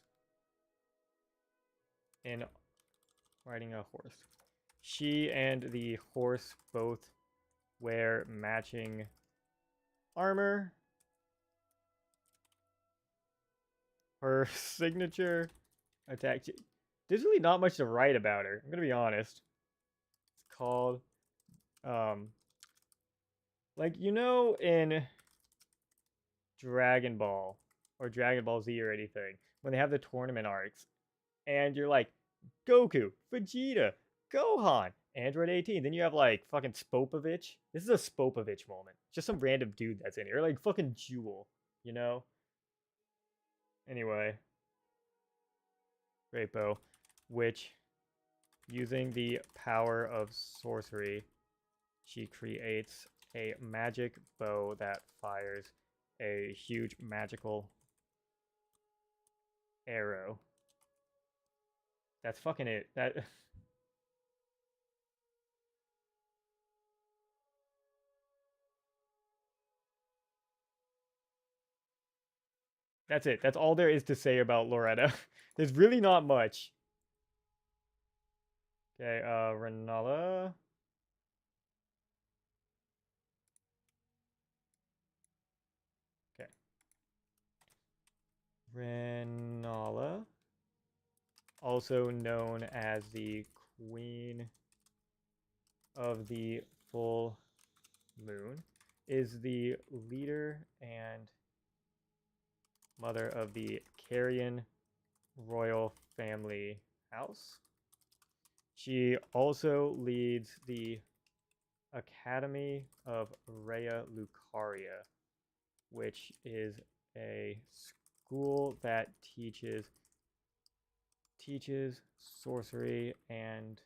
She and the horse both wear matching armor. Her signature attack. There's really not much to write about her. I'm gonna be honest. It's called, like, you know, in Dragon Ball or Dragon Ball Z or anything, when they have the tournament arcs, and you're like, Goku, Vegeta, Gohan, Android 18. Then you have like fucking Spopovich. This is a Spopovich moment. Just some random dude that's in here. Or like fucking Jewel, you know? Anyway. Great bow. Which, using the power of sorcery, she creates a magic bow that fires a huge magical arrow. That's fucking it. That's it. That's all there is to say about Loretta. There's really not much. Okay, Renala. Okay. Renala, also known as the Queen of the Full Moon, is the leader and mother of the Carian royal family house. She also leads the Academy of Rhea Lucaria, which is a school that teaches sorcery and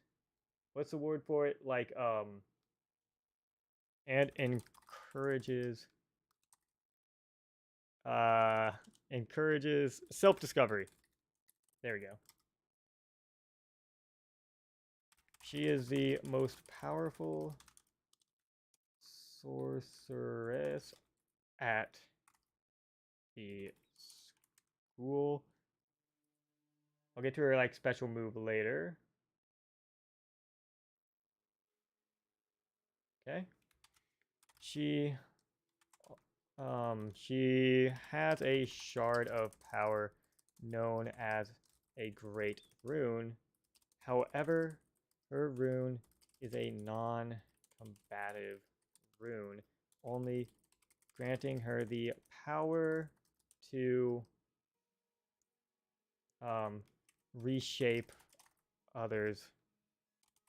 what's the word for it? Like and encourages self-discovery. There we go. She is the most powerful sorceress at the school. I'll get to her like special move later. Okay. She has a shard of power known as a great rune. However, her rune is a non-combative rune, only granting her the power to reshape others'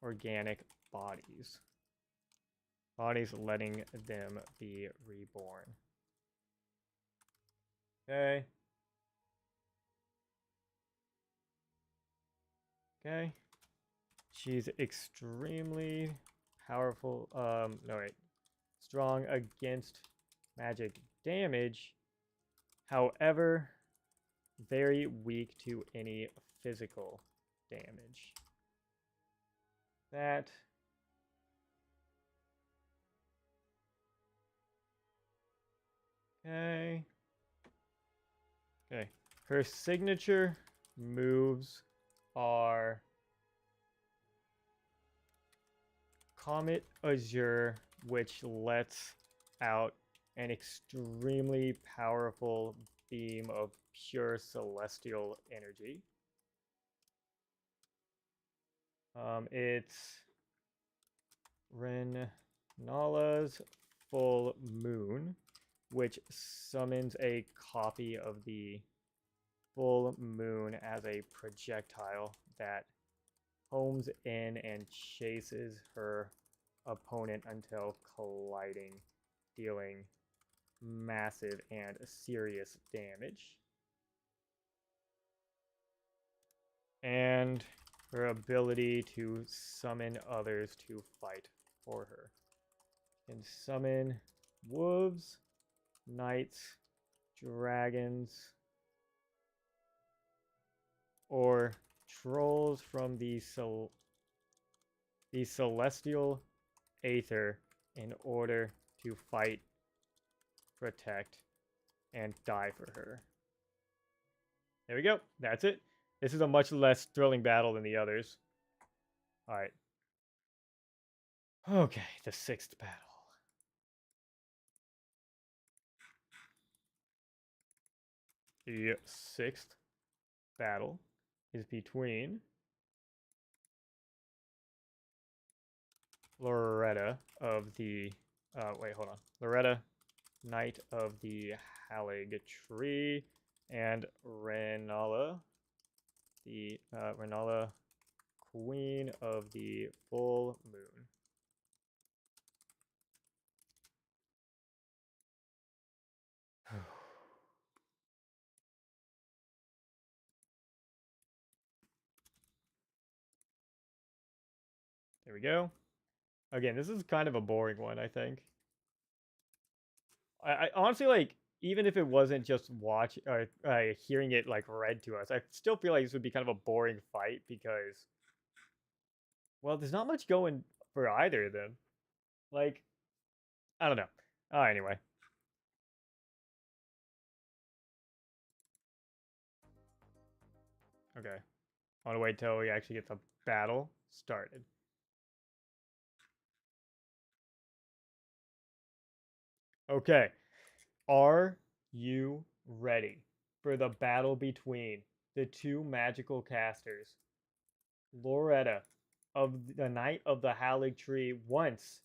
organic bodies. Letting them be reborn. Okay. Okay. She's extremely powerful. No, wait. Strong against magic damage. However, very weak to any physical damage. That. Okay. Okay. Her signature moves are Comet Azure, which lets out an extremely powerful beam of pure celestial energy. It's Renala's full moon, which summons a copy of the full moon as a projectile that homes in and chases her opponent until colliding, dealing massive and serious damage. And her ability to summon others to fight for her. She can summon wolves, knights, dragons, or trolls from the celestial aether in order to fight, protect, and die for her. There we go. That's it. This is a much less thrilling battle than the others. Alright. Okay, the 6th battle. The 6th battle is between Loretta of the... wait, hold on. Loretta, Knight of the Halig Tree, and Renala, the Renala, Queen of the Full Moon. There we go. Again, this is kind of a boring one, I think. I honestly, like, even if it wasn't just hearing it like read to us, I still feel like this would be kind of a boring fight because, well, there's not much going for either of them. Like, I don't know. Anyway. Okay. I want to wait till we actually get the battle started. Okay. Are you ready for the battle between the two magical casters? Loretta of the Knight of the Halig Tree, once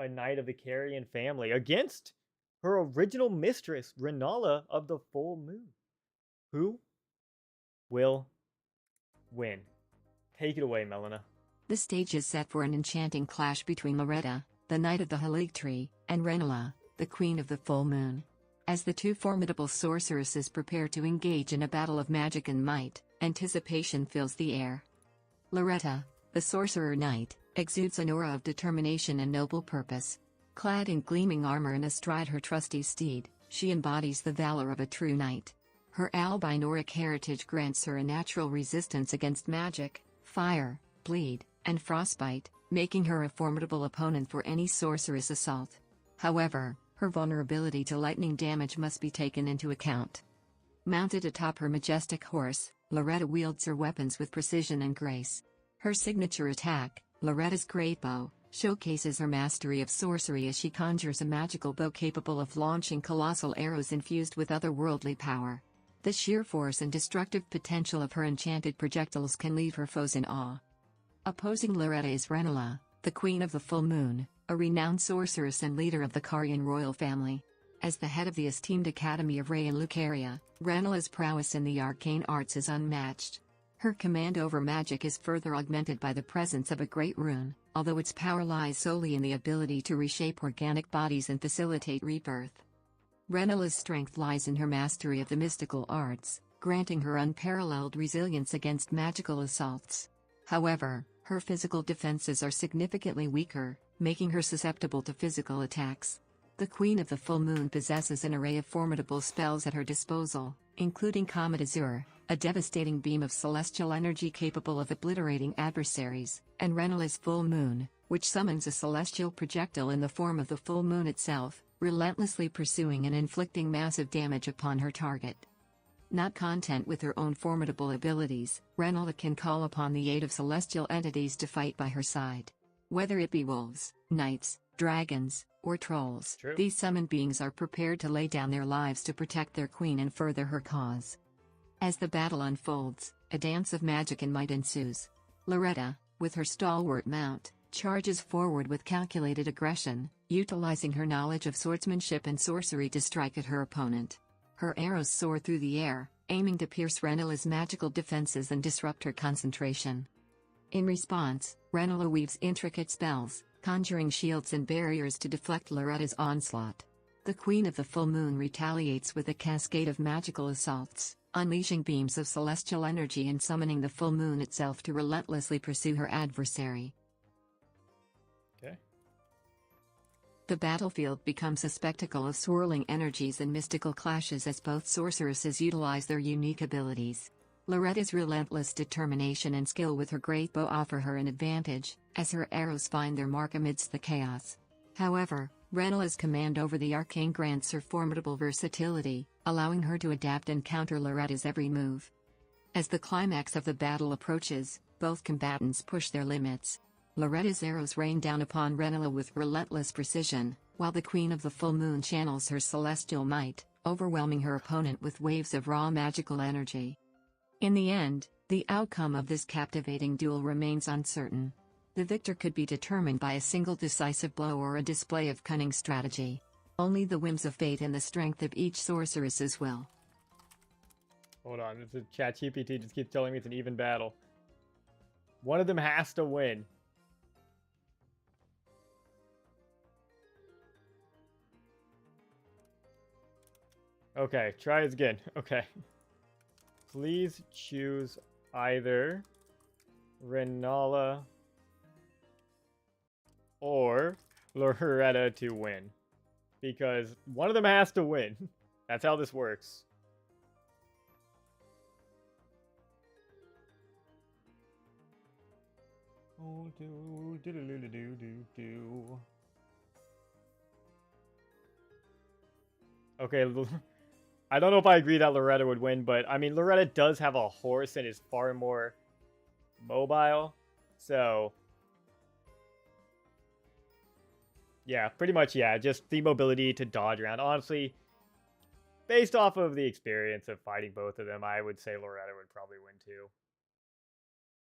a Knight of the Carrion family, against her original mistress, Renala of the Full Moon. Who will win? Take it away, Melina. The stage is set for an enchanting clash between Loretta, the Knight of the Halig Tree, and Renala, the Queen of the Full Moon. As the two formidable sorceresses prepare to engage in a battle of magic and might, anticipation fills the air. Loretta, the Sorcerer Knight, exudes an aura of determination and noble purpose. Clad in gleaming armor and astride her trusty steed, she embodies the valor of a true knight. Her albinoric heritage grants her a natural resistance against magic, fire, bleed, and frostbite, making her a formidable opponent for any sorceress assault. However, her vulnerability to lightning damage must be taken into account. Mounted atop her majestic horse, Loretta wields her weapons with precision and grace. Her signature attack, Loretta's Great Bow, showcases her mastery of sorcery as she conjures a magical bow capable of launching colossal arrows infused with otherworldly power. The sheer force and destructive potential of her enchanted projectiles can leave her foes in awe. Opposing Loretta is Renala, the Queen of the Full Moon, a renowned sorceress and leader of the Carian royal family. As the head of the esteemed Academy of Ray and Lucaria, Renala's prowess in the arcane arts is unmatched. Her command over magic is further augmented by the presence of a great rune, although its power lies solely in the ability to reshape organic bodies and facilitate rebirth. Renala's strength lies in her mastery of the mystical arts, granting her unparalleled resilience against magical assaults. However, her physical defenses are significantly weaker, making her susceptible to physical attacks. The Queen of the Full Moon possesses an array of formidable spells at her disposal, including Comet Azure, a devastating beam of celestial energy capable of obliterating adversaries, and Renala's Full Moon, which summons a celestial projectile in the form of the full moon itself, relentlessly pursuing and inflicting massive damage upon her target. Not content with her own formidable abilities, Renala can call upon the aid of celestial entities to fight by her side. Whether it be wolves, knights, dragons, or trolls, True. these summoned beings are prepared to lay down their lives to protect their queen and further her cause. As the battle unfolds, a dance of magic and might ensues. Loretta, with her stalwart mount, charges forward with calculated aggression, utilizing her knowledge of swordsmanship and sorcery to strike at her opponent. Her arrows soar through the air, aiming to pierce Renala's magical defenses and disrupt her concentration. In response, Renala weaves intricate spells, conjuring shields and barriers to deflect Loretta's onslaught. The Queen of the Full Moon retaliates with a cascade of magical assaults, unleashing beams of celestial energy and summoning the full moon itself to relentlessly pursue her adversary. Okay. The battlefield becomes a spectacle of swirling energies and mystical clashes as both sorceresses utilize their unique abilities. Loretta's relentless determination and skill with her great bow offer her an advantage, as her arrows find their mark amidst the chaos. However, Renala's command over the arcane grants her formidable versatility, allowing her to adapt and counter Loretta's every move. As the climax of the battle approaches, both combatants push their limits. Loretta's arrows rain down upon Renala with relentless precision, while the Queen of the Full Moon channels her celestial might, overwhelming her opponent with waves of raw magical energy. In the end, the outcome of this captivating duel remains uncertain. The victor could be determined by a single decisive blow or a display of cunning strategy. Only the whims of fate and the strength of each sorceress will. Hold on, the Chat GPT just keeps telling me it's an even battle. One of them has to win. Okay, try it again. Okay. Please choose either Renala or Loretta to win. Because one of them has to win. That's how this works. Okay, I don't know if I agree that Loretta would win, but I mean, Loretta does have a horse and is far more mobile. So, yeah, pretty much, yeah, just the mobility to dodge around. Honestly, based off of the experience of fighting both of them, I would say Loretta would probably win too.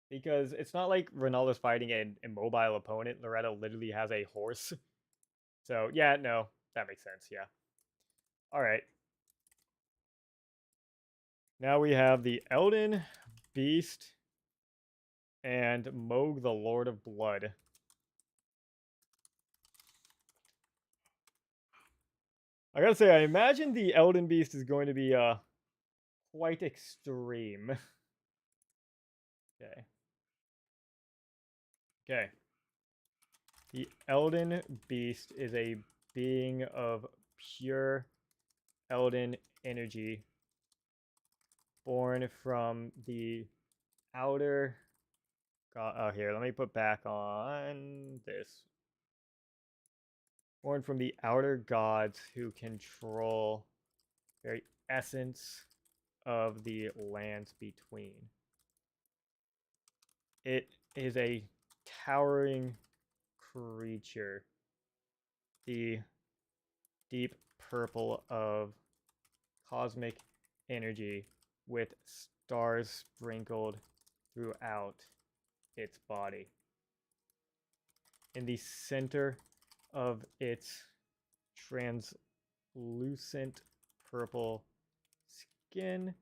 Because it's not like Ronaldo's fighting an immobile opponent. Loretta literally has a horse. So, yeah, no, that makes sense, yeah. Alright. Now we have the Elden Beast and Moog the Lord of Blood. I gotta say, I imagine the Elden Beast is going to be quite extreme. Okay. Okay. The Elden Beast is a being of pure Elden energy, born from the outer god. Oh, here, let me put back on this. Born from the outer gods who control the very essence of the lands between. It is a towering creature, the deep purple of cosmic energy with stars sprinkled throughout its body. In the center of its translucent purple skin,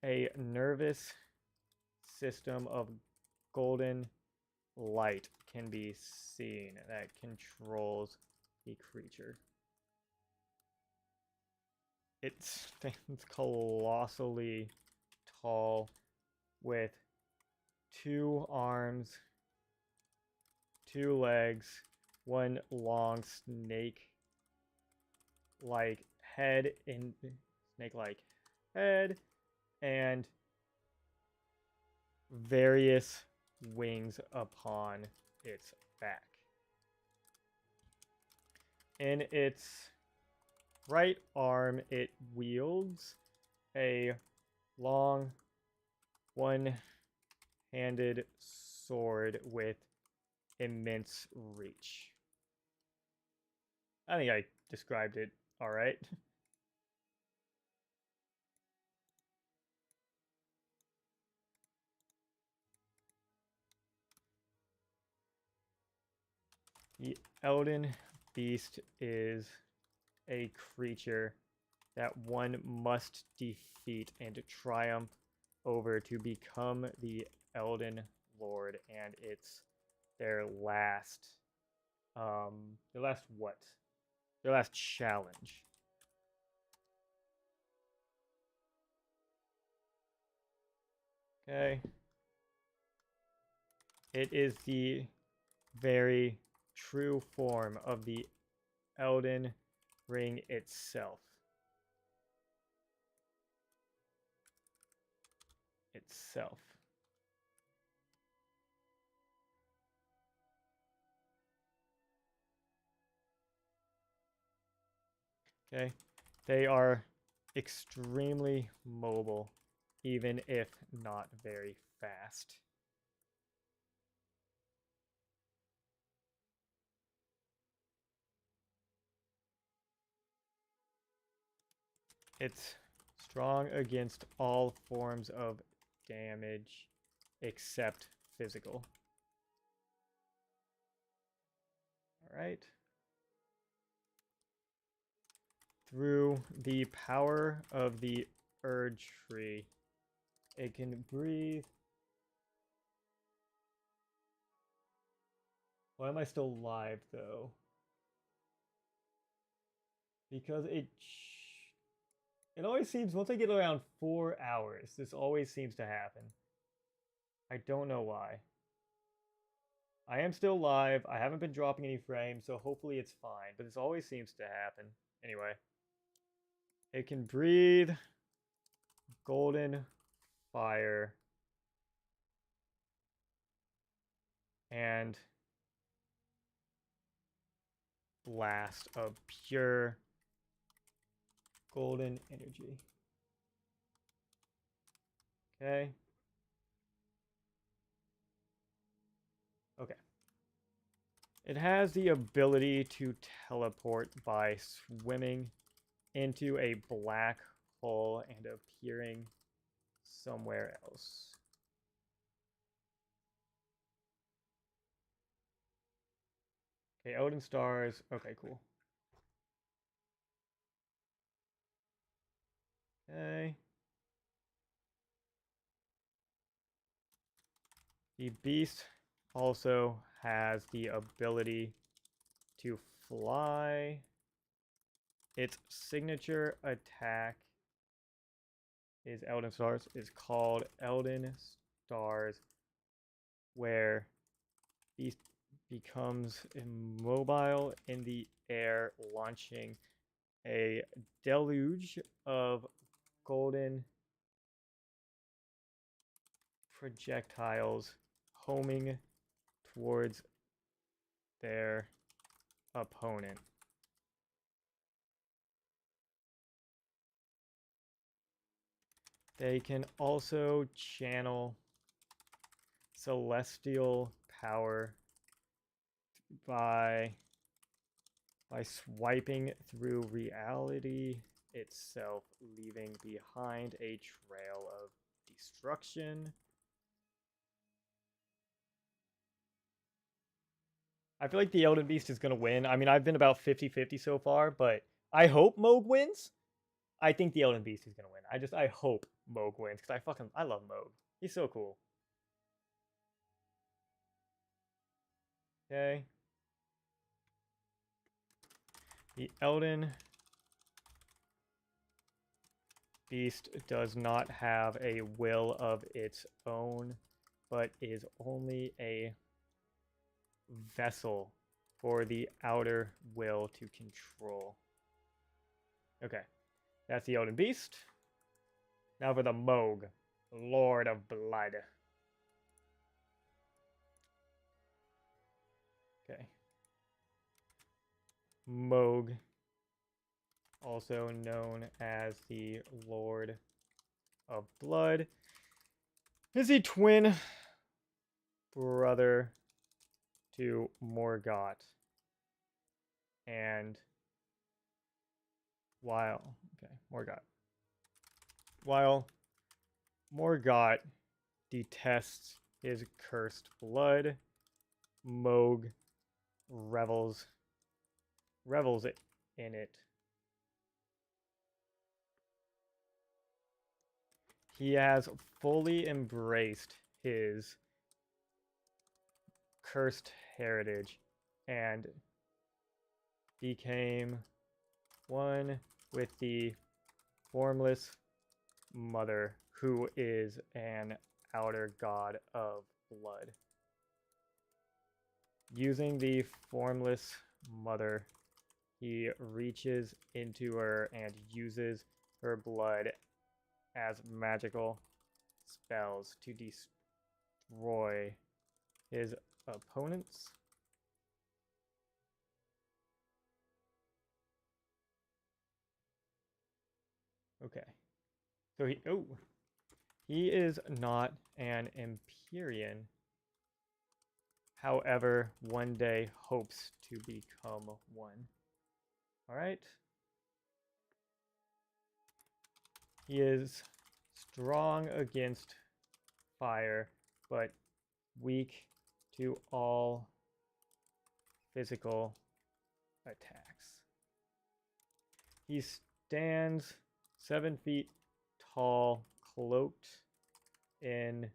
a nervous system of golden light can be seen that controls the creature. it's colossally tall with 2 arms, 2 legs, 1 long snake-like head snake-like head, and various wings upon its back. In its right arm, it wields a long, one-handed sword with immense reach. I think I described it all right. The Elden Beast is a creature that one must defeat and triumph over to become the Elden Lord, and it's their last what? Their last challenge. Okay. It is the very true form of the Elden Ring itself. Okay. They are extremely mobile, even if not very fast. It's strong against all forms of damage except physical. All right. Through the power of the Urge Tree, it can breathe. Why am I still live though? Because it always seems, once I get around 4 hours, this always seems to happen. I don't know why. I am still live. I haven't been dropping any frames, so hopefully it's fine. But this always seems to happen. Anyway. It can breathe golden fire and blast of pure golden energy. Okay. Okay. It has the ability to teleport by swimming into a black hole and appearing somewhere else. Okay, Odin stars. Okay, cool. Okay. The beast also has the ability to fly. Its signature attack is Elden Stars. Is called Elden Stars, where beast becomes immobile in the air, launching a deluge of golden projectiles homing towards their opponent. They can also channel celestial power by swiping through reality itself, leaving behind a trail of destruction. I feel like the Elden Beast is going to win. I mean, I've been about 50-50 so far, but I hope Moog wins. I think the Elden Beast is going to win. I hope Moog wins because I love Moog. He's so cool. Okay. The Elden beast does not have a will of its own, but is only a vessel for the outer will to control. Okay, that's the Elden Beast. Now for the Moog, Lord of Blood. Okay. Moog, also known as the Lord of Blood, is the twin brother to Morgott. And while Morgott detests his cursed blood, Moog revels in it. He has fully embraced his cursed heritage and became one with the formless mother, who is an outer god of blood. Using the formless mother, he reaches into her and uses her blood as magical spells to destroy his opponents. Okay. So he is not an Empyrean. However, one day hopes to become one. All right. He is strong against fire, but weak to all physical attacks. He stands 7 feet tall, cloaked in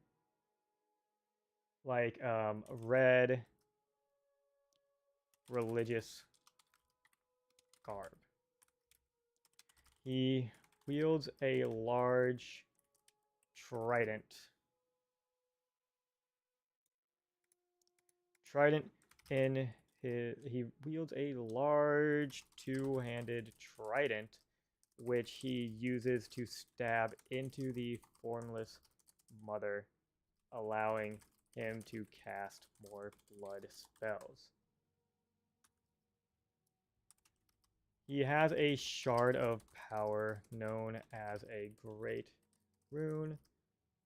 like red religious garb. He wields a large trident. He wields a large two-handed trident, which he uses to stab into the formless mother, allowing him to cast more blood spells. He has a shard of power known as a Great Rune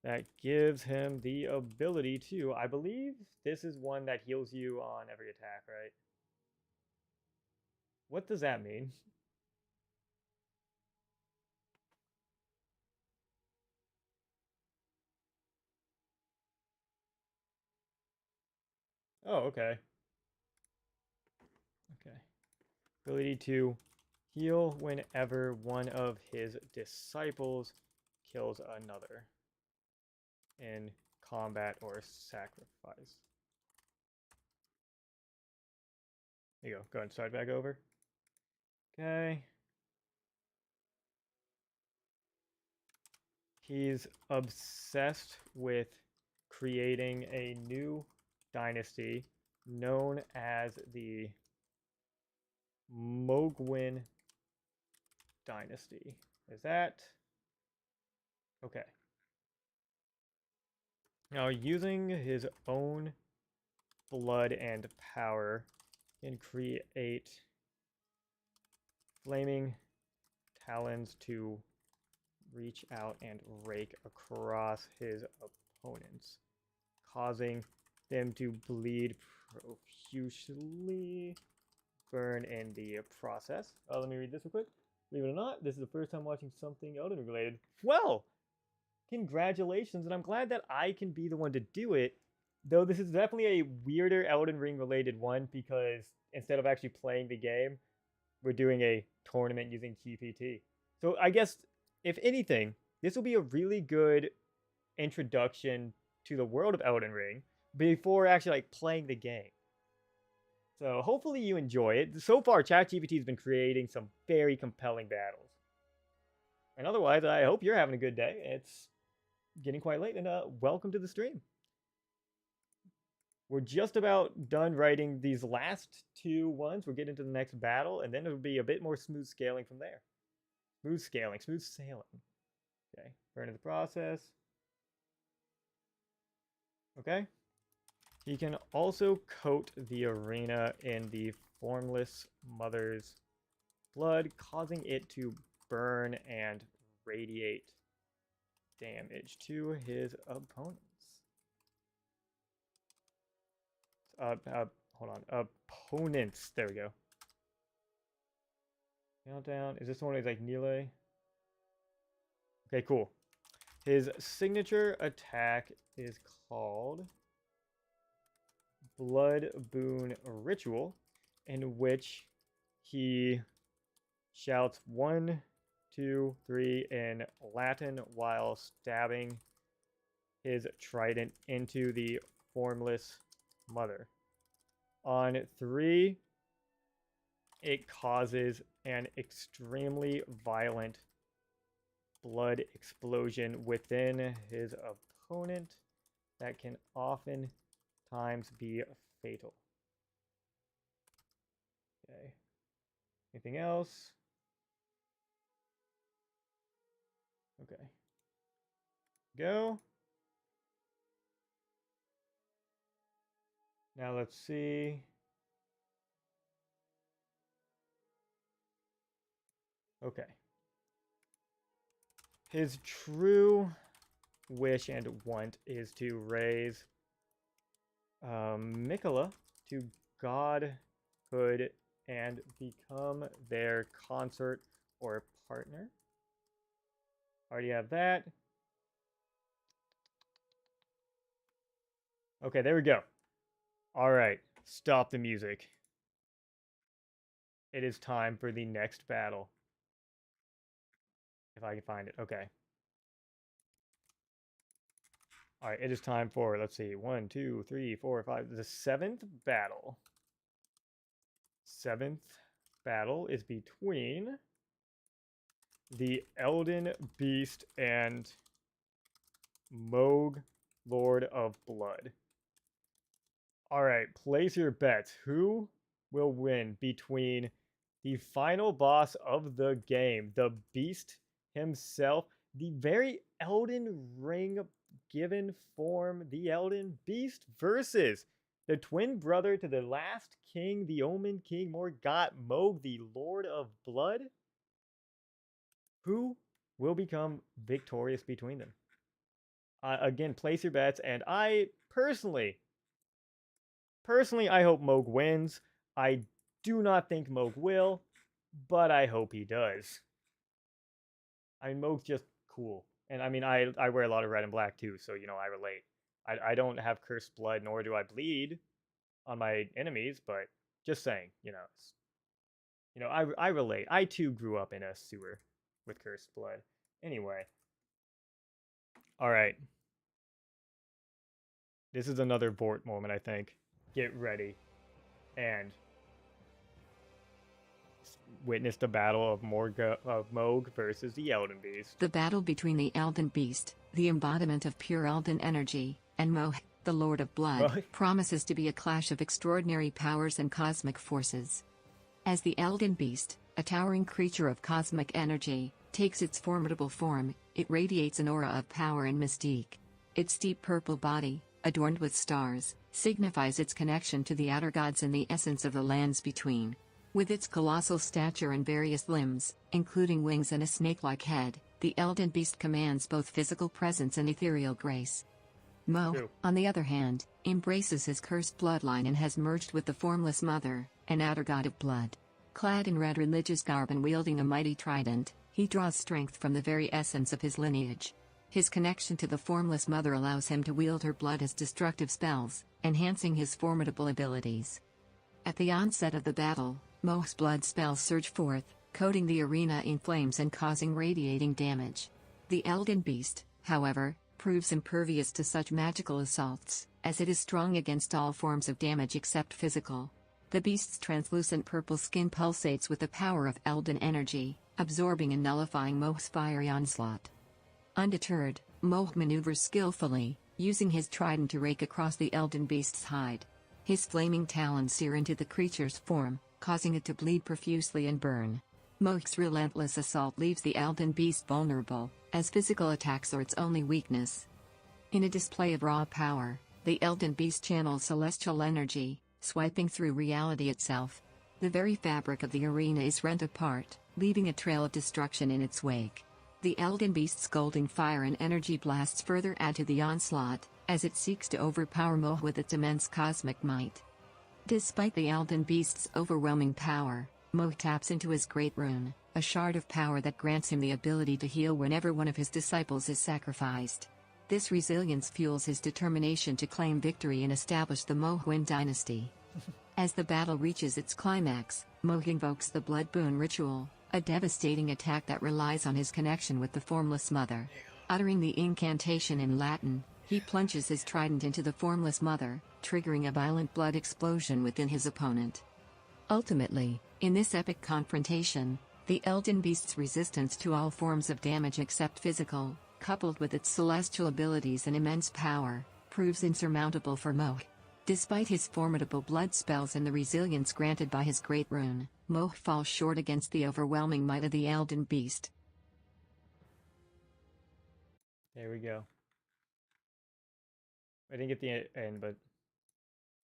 that gives him the ability to, I believe this is one that heals you on every attack, right? What does that mean? Oh, okay. Okay. Ability to heal whenever one of his disciples kills another in combat or sacrifice. There you go. Go ahead and start back over. Okay. He's obsessed with creating a new dynasty known as the Mogwin dynasty. Is that okay? Now, using his own blood and power, can create flaming talons to reach out and rake across his opponents, causing them to bleed profusely, burn in the process. Let me read this real quick. Believe it or not, this is the first time watching something Elden Ring related. Well, congratulations, and I'm glad that I can be the one to do it, though this is definitely a weirder Elden Ring related one, because instead of actually playing the game, we're doing a tournament using GPT. So I guess, if anything, this will be a really good introduction to the world of Elden Ring before actually like playing the game. So hopefully you enjoy it. So far, Chat GPT has been creating some very compelling battles. And otherwise, I hope you're having a good day. It's getting quite late, and welcome to the stream. We're just about done writing these last two ones. We're getting to the next battle, and then it'll be a bit more smooth scaling from there. Smooth scaling, smooth sailing. Okay, burn the process. Okay. He can also coat the arena in the formless mother's blood, causing it to burn and radiate damage to his opponents. Hold on. Opponents. There we go. Countdown. Is this one? Is like Nile? Okay, cool. His signature attack is called Blood Boon Ritual, in which he shouts 1, 2, 3 in Latin while stabbing his trident into the formless mother. On 3, it causes an extremely violent blood explosion within his opponent that can oftentimes be fatal. Okay. Anything else? Okay. Go. Now let's see. Okay. His true wish and want is to raise Mikola to godhood and become their consort or partner. Already have that. Okay, there we go. All right, stop the music. It is time for the next battle. If I can find it. Okay. All right, it is time for, let's see, 1, 2, 3, 4, 5. The 7th battle. 7th battle is between the Elden Beast and Mohg, Lord of Blood. All right, place your bets. Who will win between the final boss of the game, the Beast himself, the very Elden Ring given form, the Elden Beast, versus the twin brother to the last king, the Omen King, Morgott, Mohg, the Lord of Blood? Who will become victorious between them? Again, place your bets, and I personally, I hope Mohg wins. I do not think Mohg will, but I hope he does. I mean, Mohg's just cool. And I mean, I wear a lot of red and black too, so, you know, I relate. I don't have cursed blood, nor do I bleed on my enemies, but just saying, you know, I relate. I too grew up in a sewer with cursed blood. Anyway. All right. This is another Vort moment, I think. Get ready. And witness the battle of Mohg versus the Elden Beast. The battle between the Elden Beast, the embodiment of pure Elden energy, and Mohg, the Lord of Blood, promises to be a clash of extraordinary powers and cosmic forces. As the Elden Beast, a towering creature of cosmic energy, takes its formidable form, it radiates an aura of power and mystique. Its deep purple body, adorned with stars, signifies its connection to the outer gods and the essence of the lands between. With its colossal stature and various limbs, including wings and a snake-like head, the Elden Beast commands both physical presence and ethereal grace. Mohg, on the other hand, embraces his cursed bloodline and has merged with the Formless Mother, an outer god of blood. Clad in red religious garb and wielding a mighty trident, he draws strength from the very essence of his lineage. His connection to the Formless Mother allows him to wield her blood as destructive spells, enhancing his formidable abilities. At the onset of the battle, Mohg's blood spells surge forth, coating the arena in flames and causing radiating damage. The Elden Beast, however, proves impervious to such magical assaults, as it is strong against all forms of damage except physical. The beast's translucent purple skin pulsates with the power of Elden energy, absorbing and nullifying Moh's fiery onslaught. Undeterred, Moh maneuvers skillfully, using his trident to rake across the Elden beast's hide. His flaming talons sear into the creature's form, causing it to bleed profusely and burn. Moh's relentless assault leaves the Elden beast vulnerable, as physical attacks are its only weakness. In a display of raw power, the Elden beast channels celestial energy, swiping through reality itself. The very fabric of the arena is rent apart, leaving a trail of destruction in its wake. The Elden beast's scalding fire and energy blasts further add to the onslaught, as it seeks to overpower Moh with its immense cosmic might. Despite the Elden beast's overwhelming power, Moh taps into his Great Rune, a shard of power that grants him the ability to heal whenever one of his disciples is sacrificed. This resilience fuels his determination to claim victory and establish the Mohwin dynasty. As the battle reaches its climax, Moh invokes the Blood Boon ritual, a devastating attack that relies on his connection with the Formless Mother. Uttering the incantation in Latin, he plunges his trident into the Formless Mother, triggering a violent blood explosion within his opponent. Ultimately, in this epic confrontation, the Elden beast's resistance to all forms of damage except physical, coupled with its celestial abilities and immense power, proves insurmountable for Moh. Despite his formidable blood spells and the resilience granted by his Great Rune, Moh falls short against the overwhelming might of the Elden beast. There we go. I didn't get the end, but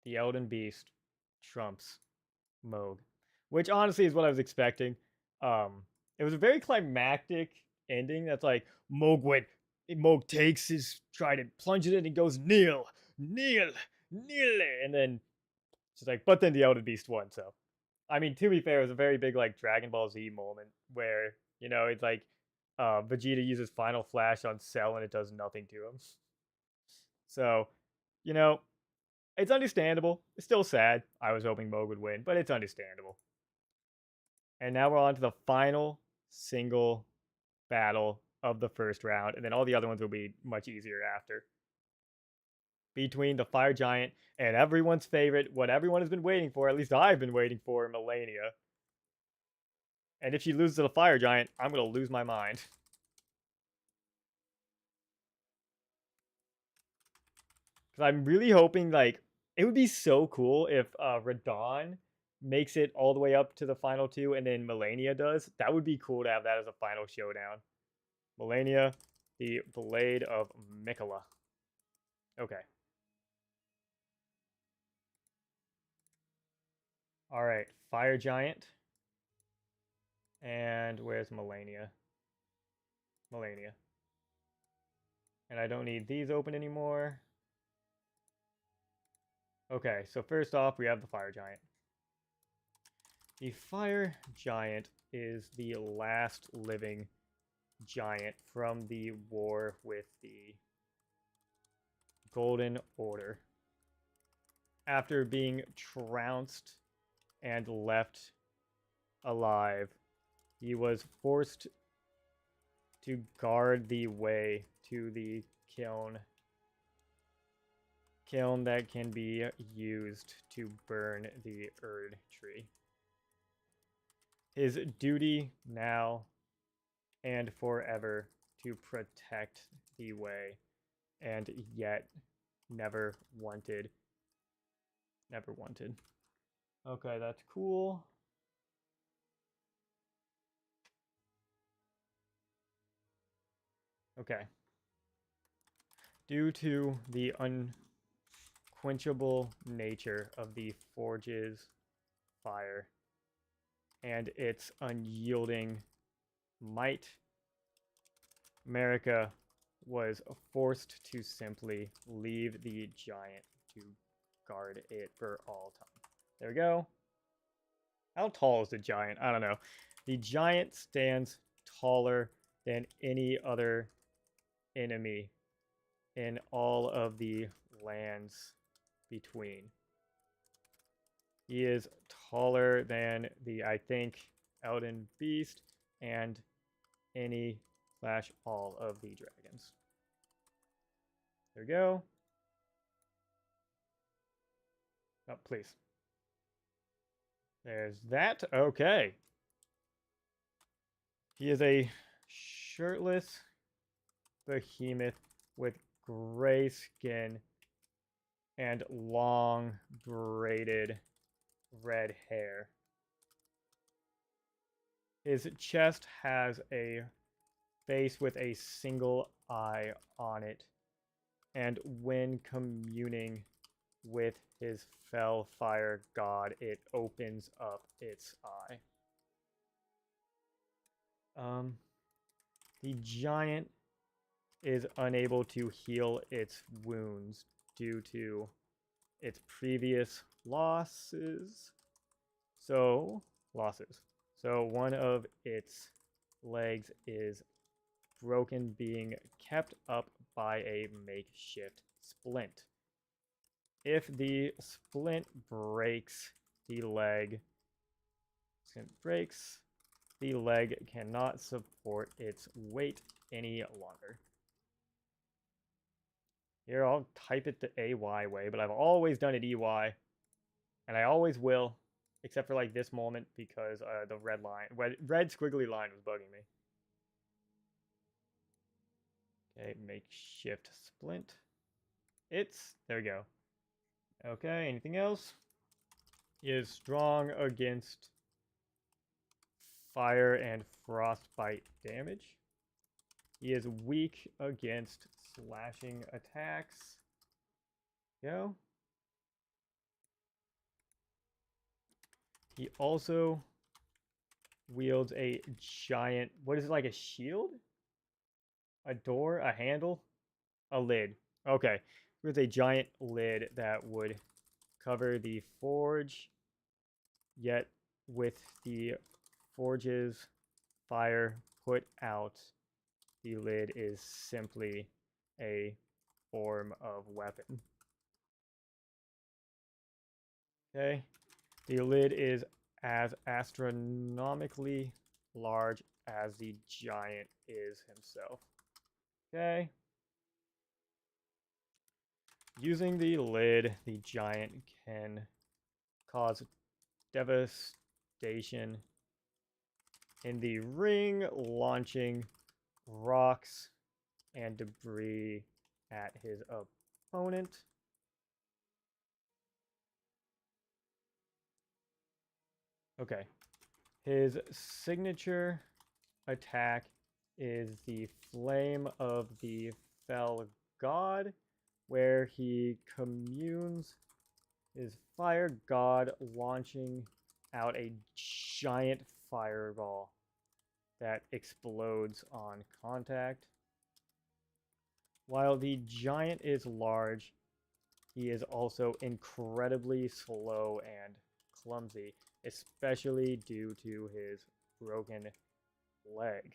the Elden beast trumps Moh, which honestly is what I was expecting. It was a very climactic ending. That's like Moh takes his trident, plunges it, and goes kneel, kneel, kneel, and then she's like, but then the Elden beast won. So, I mean, to be fair, it was a very big like Dragon Ball Z moment where it's like Vegeta uses Final Flash on Cell and it does nothing to him. So, you know, it's understandable. It's still sad. I was hoping Moh would win, but it's understandable. And now we're on to the final single battle of the first round, and then all the other ones will be much easier after. Between the Fire Giant and everyone's favorite, what everyone has been waiting for, at least I've been waiting for, Malenia. And if she loses to the Fire Giant, I'm going to lose my mind. Because I'm really hoping, like, it would be so cool if Radahn makes it all the way up to the final two, and then Malenia does. That would be cool to have that as a final showdown. Malenia, the Blade of Miquella. Okay. Alright, Fire Giant. And where's Malenia? Malenia. And I don't need these open anymore. Okay, so first off, we have the Fire Giant. The Fire Giant is the last living giant from the war with the Golden Order. After being trounced and left alive, he was forced to guard the way to the kiln that can be used to burn the Erd tree. His duty now and forever to protect the way, and yet never wanted. Okay, that's cool. Okay. Due to the unquenchable nature of the Forge's fire and its unyielding might, Marika was forced to simply leave the giant to guard it for all time. There we go. How tall is the giant? I don't know. The giant stands taller than any other enemy in all of the lands between. He is taller than the, I think, Elden Beast and any / all of the dragons. There we go. Oh, please. There's that. Okay. He is a shirtless behemoth with gray skin and long braided red hair. His chest has a face with a single eye on it, and when communing with his fell fire god, it opens up its eye. The giant is unable to heal its wounds due to its previous losses. So, one of its legs is broken, being kept up by a makeshift splint. If the splint breaks, the leg cannot support its weight any longer. Here, I'll type it the AY way, but I've always done it EY, and I always will, except for like this moment because the red squiggly line was bugging me. Okay, makeshift splint. There we go. Okay, anything else? He is strong against fire and frostbite damage. He is weak against slashing attacks. Go. He also wields a giant, what is it, like a shield? A door? A handle? A lid. Okay. With a giant lid that would cover the forge, yet with the forge's fire put out, the lid is simply a form of weapon. Okay. The lid is as astronomically large as the giant is himself. Okay. Using the lid, the giant can cause devastation in the ring, launching rocks and debris at his opponent. Okay. His signature attack is the Flame of the Fell God, where he communes his fire god, launching out a giant fireball that explodes on contact. While the giant is large, he is also incredibly slow and clumsy, especially due to his broken leg.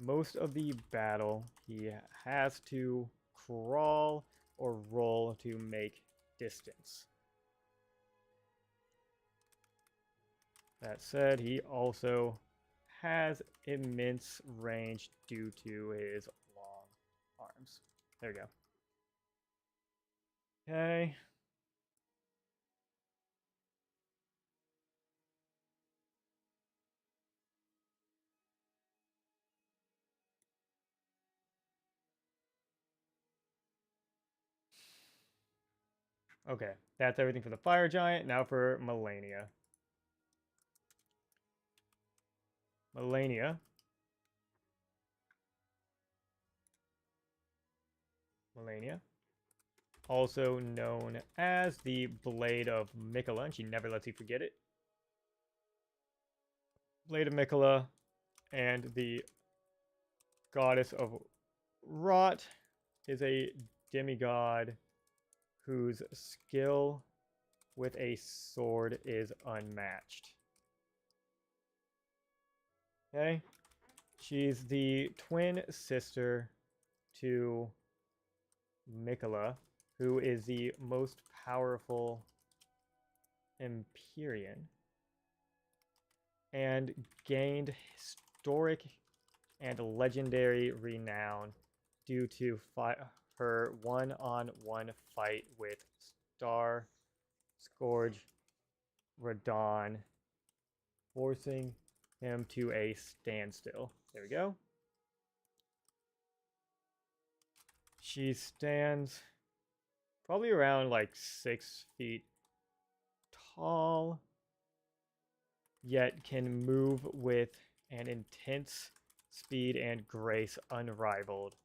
Most of the battle, he has to crawl or roll to make distance. That said, he also has immense range due to his long arms. There we go. Okay. Okay, that's everything for the fire giant. Now for Melania. Melania also known as the Blade of Mikola, and she never lets you forget it. Blade of Mikola and the Goddess of Rot is a demigod whose skill with a sword is unmatched. Okay? She's the twin sister to Mikola, who is the most powerful Empyrean, and gained historic and legendary renown due to her one-on-one fight with Star Scourge Radon, forcing him to a standstill. There we go. She stands probably around like 6 feet tall, yet can move with an intense speed and grace unrivaled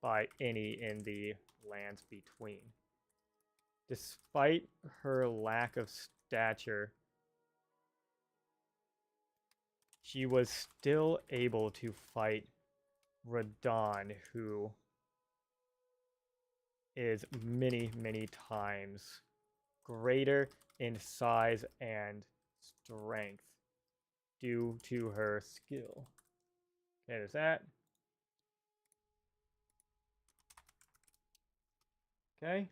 by any in the lands between. Despite her lack of stature, she was still able to fight Radon, who is many, many times greater in size and strength due to her skill. Okay, there's that. Okay.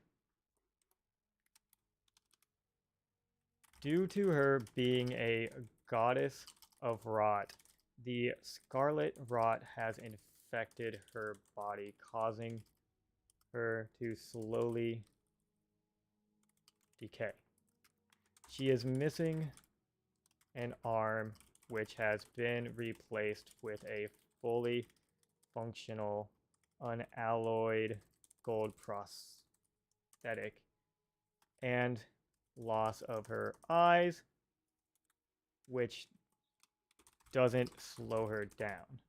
Due to her being a goddess of rot, the scarlet rot has infected her body, causing her to slowly decay. She is missing an arm, which has been replaced with a fully functional, unalloyed gold prosthetic, and loss of her eyes, which doesn't slow her down.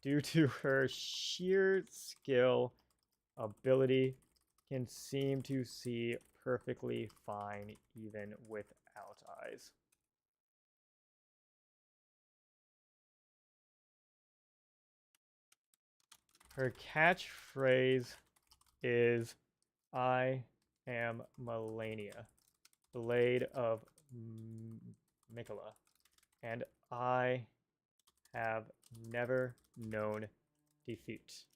Due to her sheer skill, ability can seem to see perfectly fine even without eyes. Her catchphrase is, "I am Melania, Blade of Mikola, and I have never known defeat."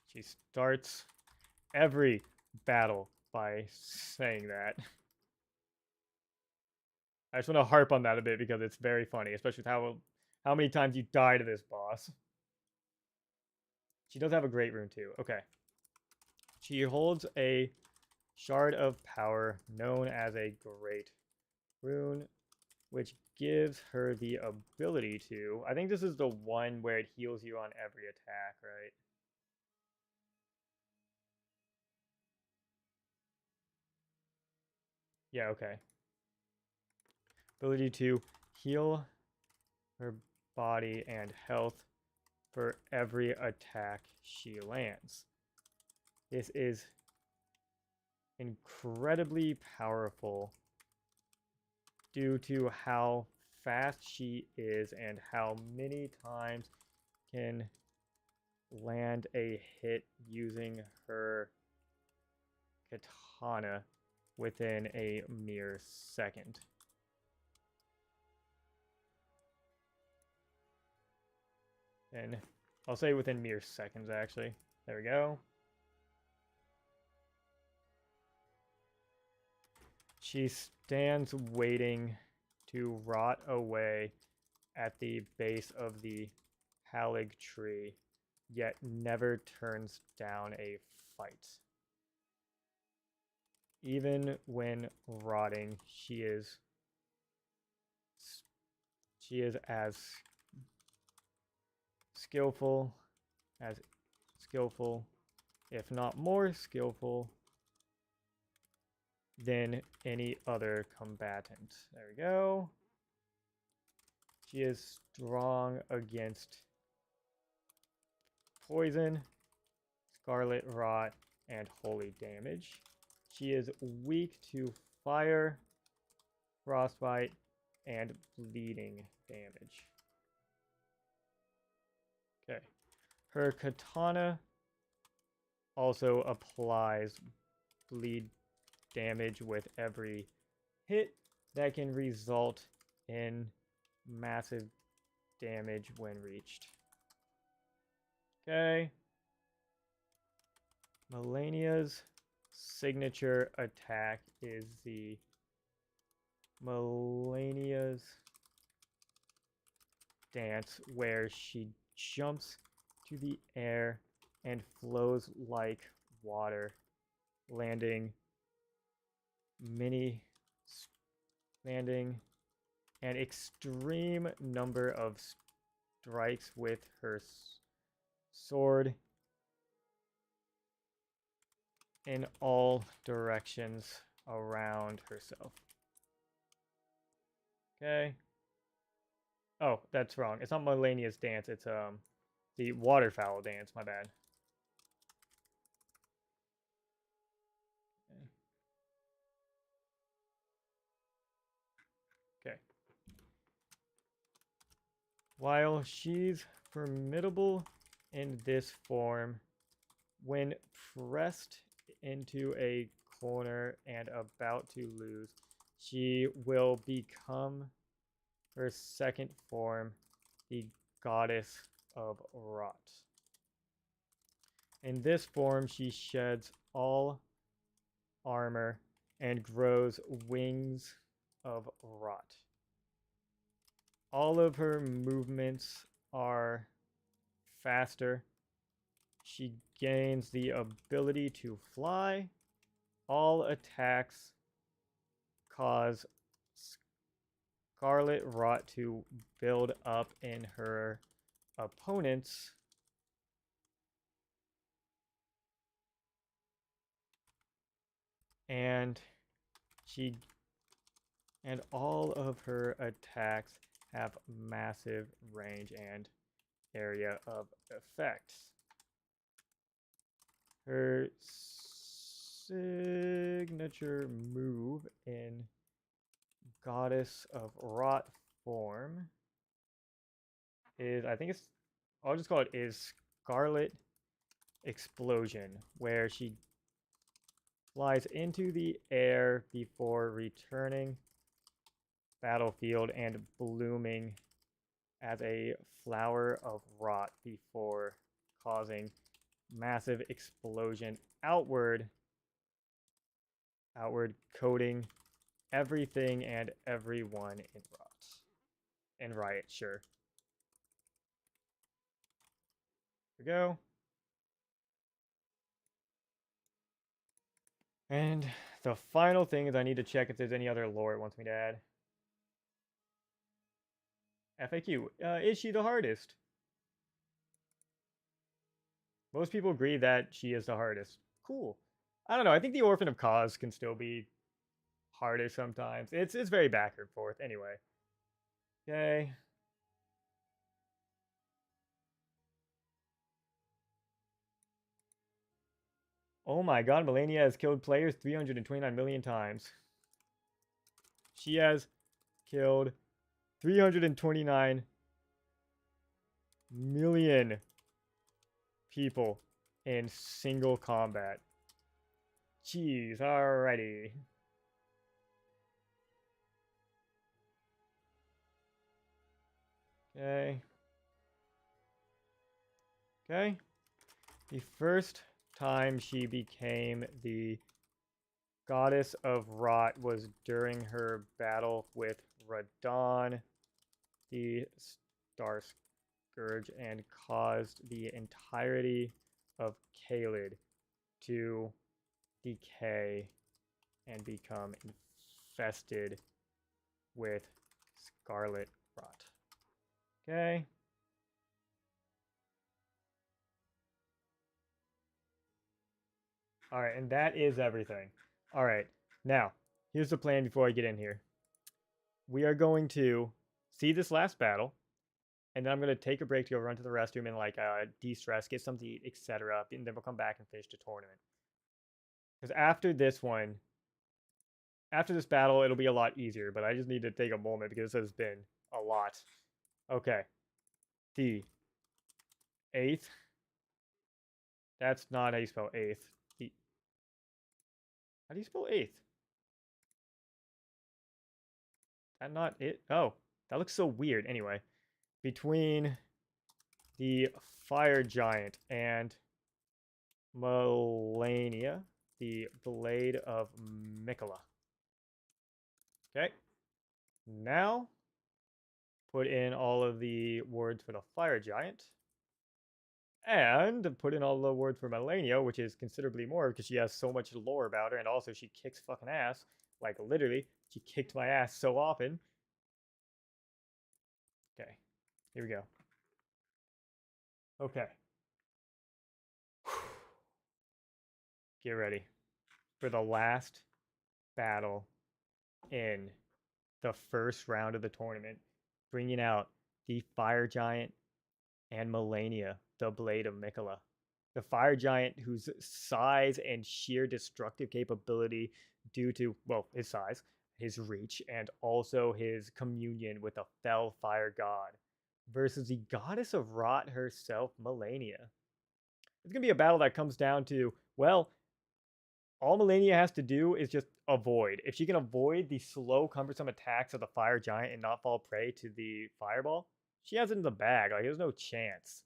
She starts every battle by saying that. I just want to harp on that a bit because it's very funny, especially with how many times you die to this boss. She does have a great rune too. Okay. She holds a shard of power known as a great rune, which gives her the ability to... I think this is the one where it heals you on every attack, right? Yeah, okay. Ability to heal her body and health for every attack she lands. This is incredibly powerful due to how fast she is and how many times can land a hit using her katana within a mere second. And I'll say within mere seconds, actually. There we go. She stands waiting to rot away at the base of the halig tree, yet never turns down a fight. Even when rotting, she is as skillful, if not more skillful, than any other combatant. There we go. She is strong against poison, scarlet rot, and holy damage. She is weak to fire, frostbite, and bleeding damage. Okay. Her katana also applies bleed damage with every hit that can result in massive damage when reached. Okay. Melania's signature attack is the Melania's dance, where she jumps to the air and flows like water, landing mini standing, and extreme number of strikes with her sword in all directions around herself. Okay. Oh, that's wrong. It's not Melania's dance. It's the waterfowl dance. My bad. Okay. While she's formidable in this form, when pressed into a corner and about to lose, she will become her second form, the goddess of rot. In this form, she sheds all armor and grows wings of rot. All of her movements are faster. She gains the ability to fly. All attacks cause scarlet rot to build up in her opponents. And all of her attacks have massive range and area of effects. Her signature move in Goddess of Rot form is, I'll just call it is Scarlet Explosion, where she flies into the air before returning battlefield and blooming as a flower of rot before causing massive explosion outward coating everything and everyone in riot. Sure. Here we go. And the final thing is I need to check if there's any other lore it wants me to add. FAQ. Is she the hardest? Most people agree that she is the hardest. Cool. I don't know. I think the Orphan of Cause can still be harder sometimes. It's very back and forth. Anyway. Okay. Oh my god, Melania has killed players 329 million times. She has killed 329 million people in single combat. Jeez, alrighty. Okay. Okay. The first time she became the Goddess of Rot was during her battle with Radon, the Star Scourge, and caused the entirety of Caelid to decay and become infested with scarlet rot. Okay. All right, and that is everything. All right, now, here's the plan before I get in here. We are going to see this last battle, and then I'm going to take a break to go run to the restroom and like de-stress, get something to eat, etc. And then we'll come back and finish the tournament. Because after this battle, it'll be a lot easier, but I just need to take a moment because this has been a lot. Okay. The 8th. That's not how you spell 8th. How do you spell 8th? That not it? Oh, that looks so weird. Anyway, between the fire giant and Melania, the blade of Mikola. Okay. Now, put in all of the words for the fire giant. And put in all the words for Melania, which is considerably more because she has so much lore about her, and also she kicks fucking ass. Like, literally, she kicked my ass so often. Okay, here we go. Okay. Get ready for the last battle in the first round of the tournament, bringing out the Fire Giant and Melania, the Blade of Mikola. The Fire Giant, whose size and sheer destructive capability, due to, well, his size, his reach, and also his communion with the Fell Fire God, versus the Goddess of Rot herself, Melania. It's going to be a battle that comes down to, well, all Melania has to do is just avoid. If she can avoid the slow, cumbersome attacks of the Fire Giant and not fall prey to the Fireball, she has it in the bag. Like, there's no chance.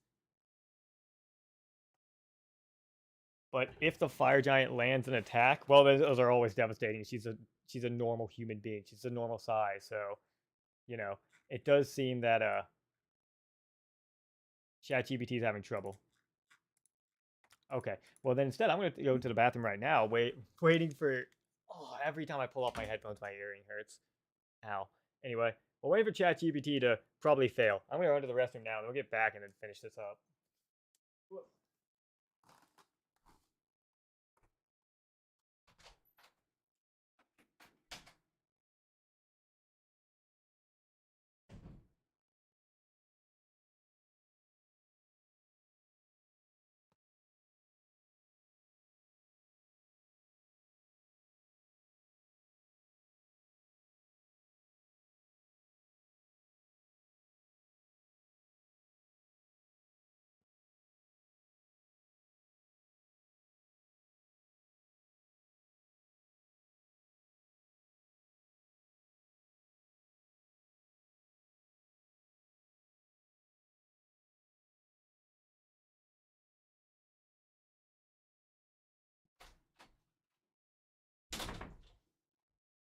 But if the Fire Giant lands an attack, well, those are always devastating. She's a normal human being. She's a normal size, so you know it does seem that Chat GPT is having trouble. Okay, well then instead I'm gonna go to the bathroom right now. Waiting for. Oh, every time I pull off my headphones, my earring hurts. Ow. Anyway, we'll wait for Chat GPT to probably fail. I'm gonna run to the restroom now, and we'll get back and then finish this up.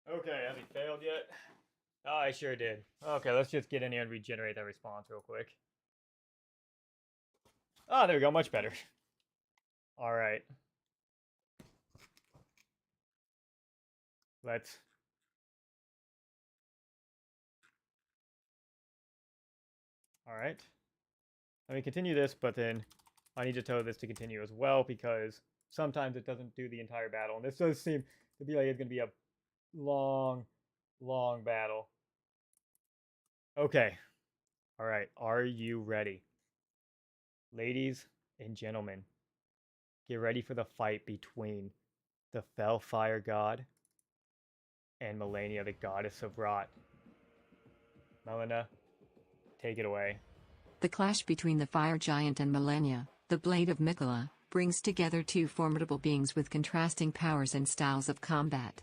Okay, has he failed yet? Oh, I sure did. Okay, let's just get in here and regenerate that response real quick. Oh, there we go. Much better. All right. Let's. All right. Let me continue this, but then I need to tell this to continue as well because sometimes it doesn't do the entire battle. And this does seem to be like it's going to be a long, long battle. Okay. All right. Are you ready? Ladies and gentlemen, get ready for the fight between the Fell Fire God and Melania, the Goddess of Rot. Melina, take it away. The clash between the Fire Giant and Melania, the Blade of Mikola, brings together two formidable beings with contrasting powers and styles of combat.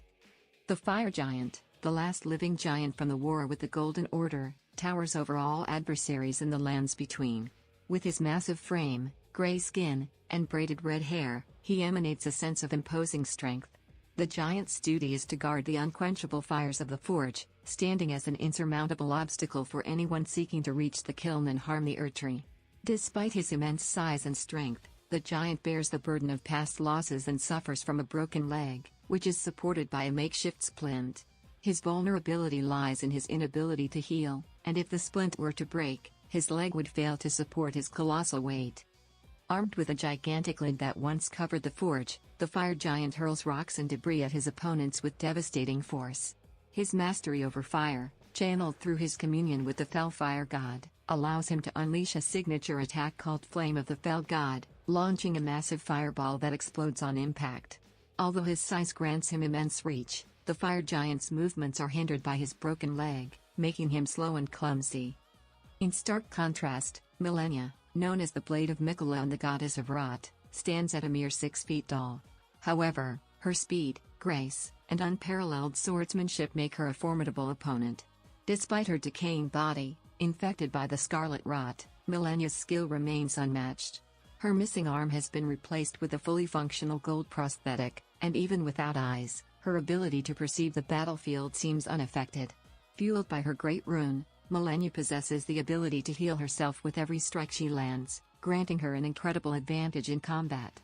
The Fire Giant, the last living giant from the war with the Golden Order, towers over all adversaries in the lands between. With his massive frame, gray skin, and braided red hair, he emanates a sense of imposing strength. The giant's duty is to guard the unquenchable fires of the forge, standing as an insurmountable obstacle for anyone seeking to reach the kiln and harm the Erdtree. Despite his immense size and strength, the giant bears the burden of past losses and suffers from a broken leg, which is supported by a makeshift splint. His vulnerability lies in his inability to heal, and if the splint were to break, his leg would fail to support his colossal weight. Armed with a gigantic lid that once covered the forge, the Fire Giant hurls rocks and debris at his opponents with devastating force. His mastery over fire, channeled through his communion with the Fell Fire God, allows him to unleash a signature attack called Flame of the Fell God, launching a massive fireball that explodes on impact. Although his size grants him immense reach, the Fire Giant's movements are hindered by his broken leg, making him slow and clumsy. In stark contrast, Melania, known as the Blade of Mikola and the Goddess of Rot, stands at a mere 6 feet tall. However, her speed, grace, and unparalleled swordsmanship make her a formidable opponent. Despite her decaying body, infected by the scarlet rot, Melania's skill remains unmatched. Her missing arm has been replaced with a fully functional gold prosthetic, and even without eyes, her ability to perceive the battlefield seems unaffected. Fueled by her great rune, Melania possesses the ability to heal herself with every strike she lands, granting her an incredible advantage in combat.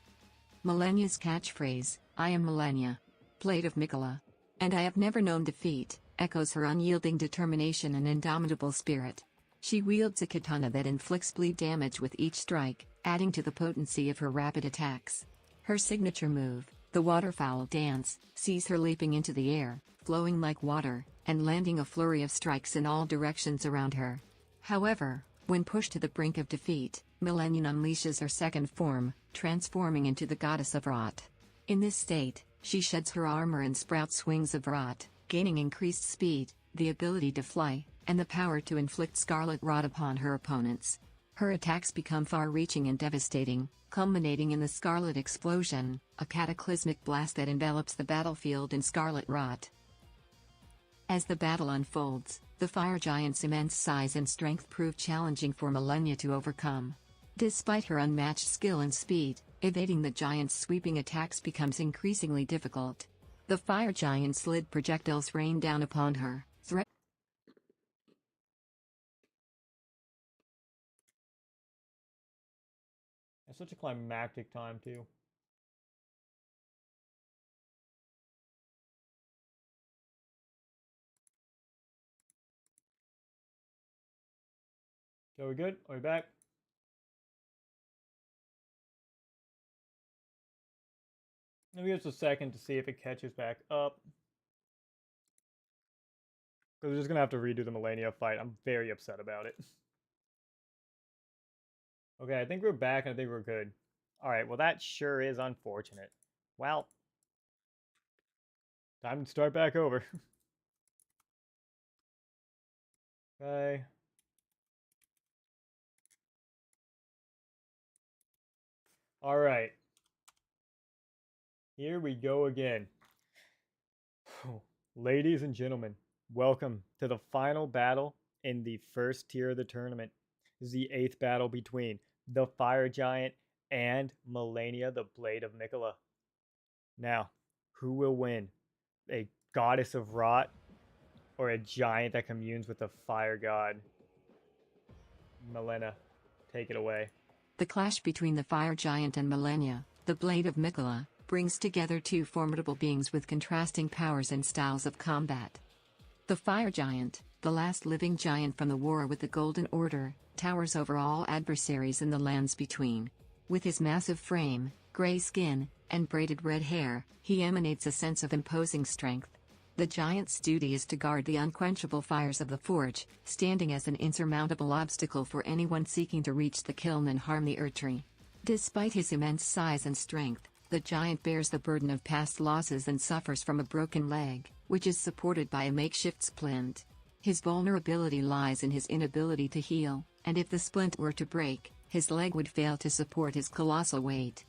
Melania's catchphrase, "I am Melania, Blade of Mikola," And I have never known defeat, echoes her unyielding determination and indomitable spirit. She wields a katana that inflicts bleed damage with each strike, adding to the potency of her rapid attacks. Her signature move, the waterfowl dance, sees her leaping into the air, flowing like water, and landing a flurry of strikes in all directions around her. However, when pushed to the brink of defeat, Malenia unleashes her second form, transforming into the goddess of rot. In this state, she sheds her armor and sprouts wings of rot, gaining increased speed, the ability to fly, and the power to inflict scarlet rot upon her opponents. Her attacks become far-reaching and devastating, culminating in the Scarlet Explosion, a cataclysmic blast that envelops the battlefield in scarlet rot. As the battle unfolds, the fire giant's immense size and strength prove challenging for Malenia to overcome. Despite her unmatched skill and speed, evading the giant's sweeping attacks becomes increasingly difficult. The fire giant's slid projectiles rain down upon her, It's such a climactic time, too. So we good? Are we back? Maybe just a second to see if it catches back up. Because we're just going to have to redo the Malenia fight. I'm very upset about it. Okay, I think we're back and I think we're good. Alright, well that sure is unfortunate. Well, time to start back over. Okay. Alright. Here we go again. Ladies and gentlemen, welcome to the final battle in the first tier of the tournament. This is the 8th battle between the Fire Giant and Malenia, the Blade of Mikola. Now, who will win? A goddess of rot or a giant that communes with the fire god? Malenia, take it away. The clash between the fire giant and Malenia, the Blade of Mikola, brings together two formidable beings with contrasting powers and styles of combat. The fire giant, the last living giant from the war with the Golden Order, towers over all adversaries in the lands between. With his massive frame, gray skin, and braided red hair, he emanates a sense of imposing strength. The giant's duty is to guard the unquenchable fires of the forge, standing as an insurmountable obstacle for anyone seeking to reach the kiln and harm the Erdtree. Despite his immense size and strength, the giant bears the burden of past losses and suffers from a broken leg, which is supported by a makeshift splint. His vulnerability lies in his inability to heal, and if the splint were to break, his leg would fail to support his colossal weight.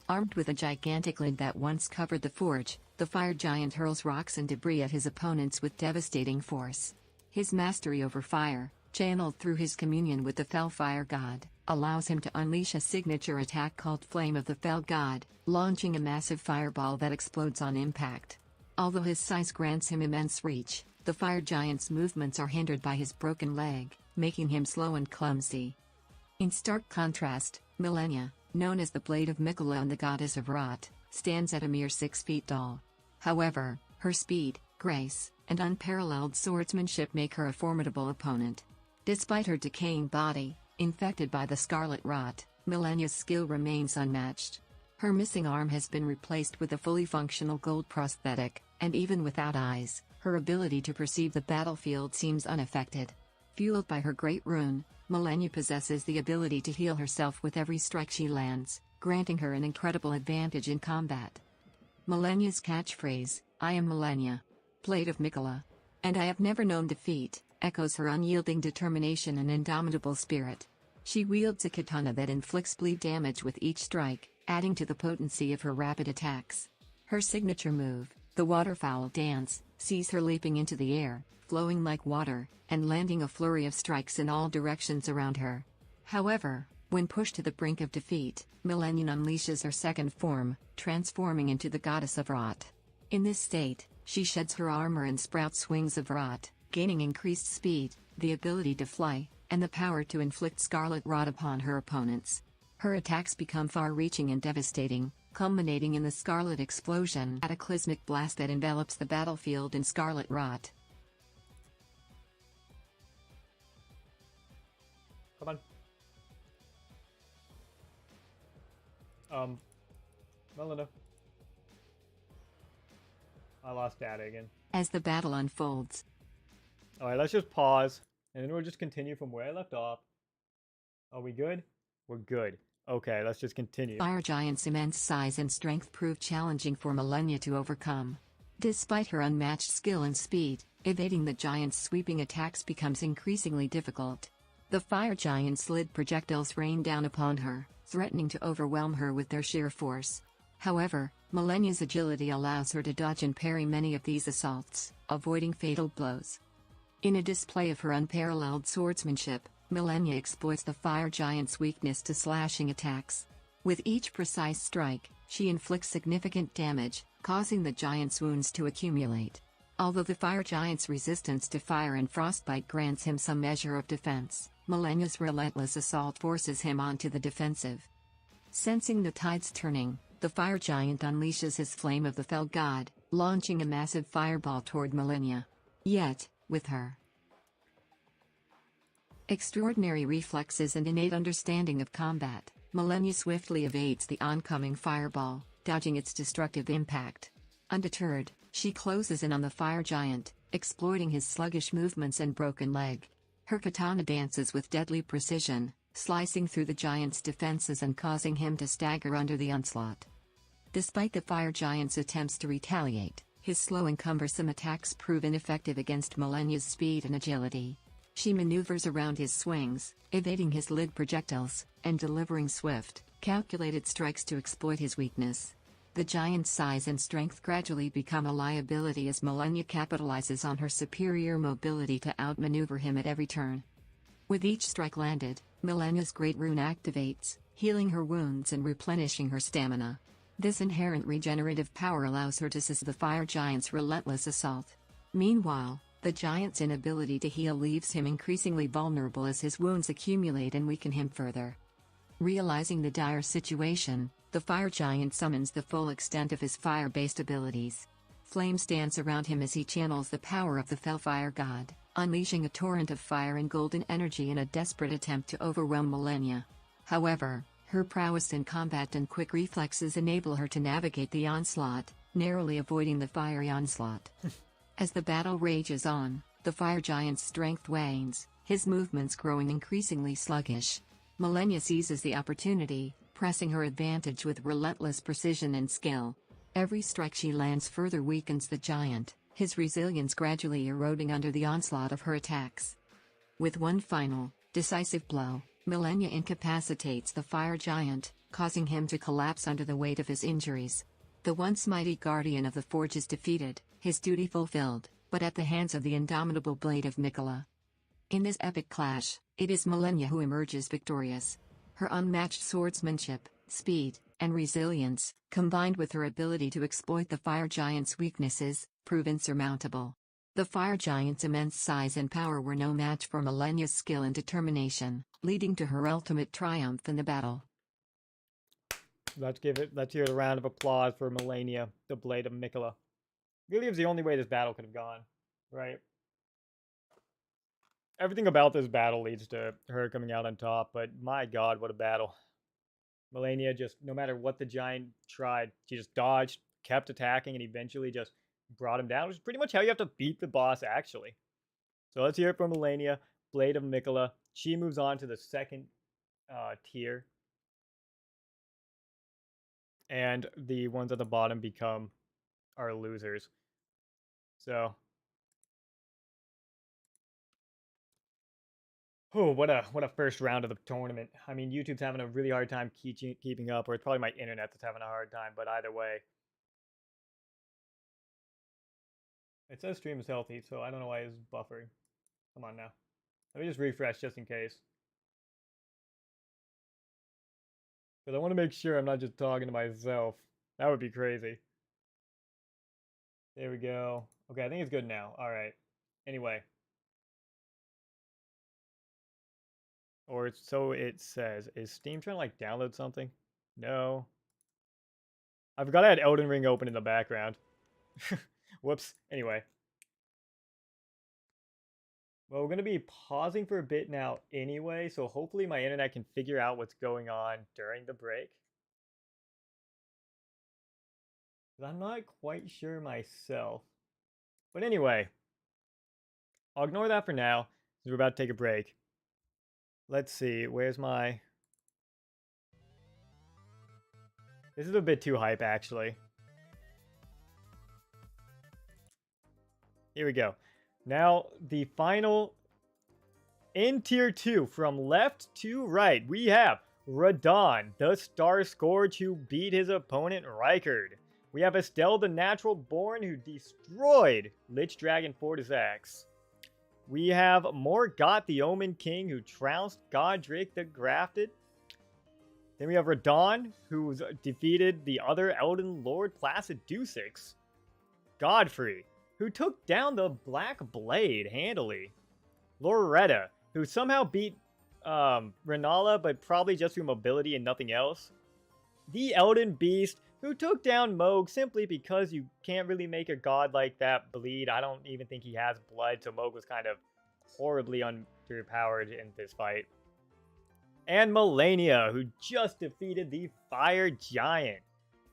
Armed with a gigantic lid that once covered the forge, the fire giant hurls rocks and debris at his opponents with devastating force. His mastery over fire, channeled through his communion with the Fell Fire God, allows him to unleash a signature attack called Flame of the Fell God, launching a massive fireball that explodes on impact. Although his size grants him immense reach, the fire giant's movements are hindered by his broken leg, making him slow and clumsy. In stark contrast, Malenia, known as the Blade of Mikola and the Goddess of Rot, stands at a mere 6 feet tall. However, her speed, grace, and unparalleled swordsmanship make her a formidable opponent. Despite her decaying body, infected by the scarlet rot, Malenia's skill remains unmatched. Her missing arm has been replaced with a fully functional gold prosthetic, and even without eyes, her ability to perceive the battlefield seems unaffected. Fueled by her great rune, Malenia possesses the ability to heal herself with every strike she lands, granting her an incredible advantage in combat. Malenia's catchphrase, "I am Malenia, Blade of Mikola, and I have never known defeat," echoes her unyielding determination and indomitable spirit. She wields a katana that inflicts bleed damage with each strike, adding to the potency of her rapid attacks. Her signature move, the waterfowl dance, sees her leaping into the air, flowing like water, and landing a flurry of strikes in all directions around her. However, when pushed to the brink of defeat, Malenia unleashes her second form, transforming into the goddess of rot. In this state, she sheds her armor and sprouts wings of rot, gaining increased speed, the ability to fly, and the power to inflict scarlet rot upon her opponents. Her attacks become far-reaching and devastating, culminating in the Scarlet Explosion, a cataclysmic blast that envelops the battlefield in scarlet rot. Come on. Melinda. I lost data again. As the battle unfolds, Alright, let's just pause, and then we'll just continue from where I left off. Are we good? We're good. Okay, let's just continue. Fire Giant's immense size and strength prove challenging for Malenia to overcome. Despite her unmatched skill and speed, evading the giant's sweeping attacks becomes increasingly difficult. The Fire Giant's slid projectiles rain down upon her, threatening to overwhelm her with their sheer force. However, Malenia's agility allows her to dodge and parry many of these assaults, avoiding fatal blows. In a display of her unparalleled swordsmanship, Malenia exploits the Fire Giant's weakness to slashing attacks. With each precise strike, she inflicts significant damage, causing the giant's wounds to accumulate. Although the Fire Giant's resistance to fire and frostbite grants him some measure of defense, Malenia's relentless assault forces him onto the defensive. Sensing the tides turning, the Fire Giant unleashes his Flame of the Fell God, launching a massive fireball toward Malenia. Yet, with her extraordinary reflexes and innate understanding of combat, Malenia swiftly evades the oncoming fireball, dodging its destructive impact. Undeterred, she closes in on the Fire Giant, exploiting his sluggish movements and broken leg. Her katana dances with deadly precision, slicing through the giant's defenses and causing him to stagger under the onslaught. Despite the Fire Giant's attempts to retaliate, his slow and cumbersome attacks prove ineffective against Malenia's speed and agility. She maneuvers around his swings, evading his lid projectiles, and delivering swift, calculated strikes to exploit his weakness. The giant's size and strength gradually become a liability as Malenia capitalizes on her superior mobility to outmaneuver him at every turn. With each strike landed, Malenia's Great Rune activates, healing her wounds and replenishing her stamina. This inherent regenerative power allows her to seize the Fire Giant's relentless assault. Meanwhile, the giant's inability to heal leaves him increasingly vulnerable as his wounds accumulate and weaken him further. Realizing the dire situation, the Fire Giant summons the full extent of his fire-based abilities. Flames dance around him as he channels the power of the Fellfire God, unleashing a torrent of fire and golden energy in a desperate attempt to overwhelm Malenia. However, her prowess in combat and quick reflexes enable her to navigate the onslaught, narrowly avoiding the fiery onslaught. As the battle rages on, the Fire Giant's strength wanes, his movements growing increasingly sluggish. Malenia seizes the opportunity, pressing her advantage with relentless precision and skill. Every strike she lands further weakens the giant, his resilience gradually eroding under the onslaught of her attacks. With one final, decisive blow, Malenia incapacitates the Fire Giant, causing him to collapse under the weight of his injuries. The once mighty guardian of the Forge is defeated, his duty fulfilled, but at the hands of the indomitable blade of Miquella. In this epic clash, it is Malenia who emerges victorious. Her unmatched swordsmanship, speed, and resilience, combined with her ability to exploit the Fire Giant's weaknesses, prove insurmountable. The Fire Giant's immense size and power were no match for Malenia's skill and determination, leading to her ultimate triumph in the battle. Let's hear a round of applause for Malenia, the Blade of Miquella. Really was the only way this battle could have gone, right? Everything about this battle leads to her coming out on top, but my god, what a battle. Malenia just, no matter what the giant tried, she just dodged, kept attacking, and eventually just brought him down, which is pretty much how you have to beat the boss, actually. So let's hear it from Malenia, Blade of Miquella. She moves on to the second tier. And the ones at the bottom become our losers. So, oh, what a first round of the tournament. I mean, YouTube's having a really hard time keeping up, or it's probably my internet that's having a hard time, but either way. It says stream is healthy, so I don't know why it's buffering. Come on now. Let me just refresh just in case. Because I want to make sure I'm not just talking to myself. That would be crazy. There we go. Okay, I think it's good now. All right. Anyway. Or so it says. Is Steam trying to like download something? No. I forgot I had Elden Ring open in the background. Whoops. Anyway. Well, we're going to be pausing for a bit now anyway, so hopefully my internet can figure out what's going on during the break. I'm not quite sure myself. But anyway, I'll ignore that for now, since we're about to take a break. Let's see, where's my... This is a bit too hype, actually. Here we go. Now, the final... In Tier 2, from left to right, we have Radon, the Star Scourge who beat his opponent Rykard. We have Estelle, the Natural Born, who destroyed Lich Dragon Fortisax. We have Margit the Omen King, who trounced Godric the Grafted. Then we have Radon, who defeated the other Elden Lord Placidusix. Godfrey, who took down the Black Blade handily. Loretta, who somehow beat Renala, but probably just through mobility and nothing else. The Elden Beast, who took down Mohg simply because you can't really make a god like that bleed. I don't even think he has blood, so Mohg was kind of horribly underpowered in this fight. And Melania, who just defeated the Fire Giant.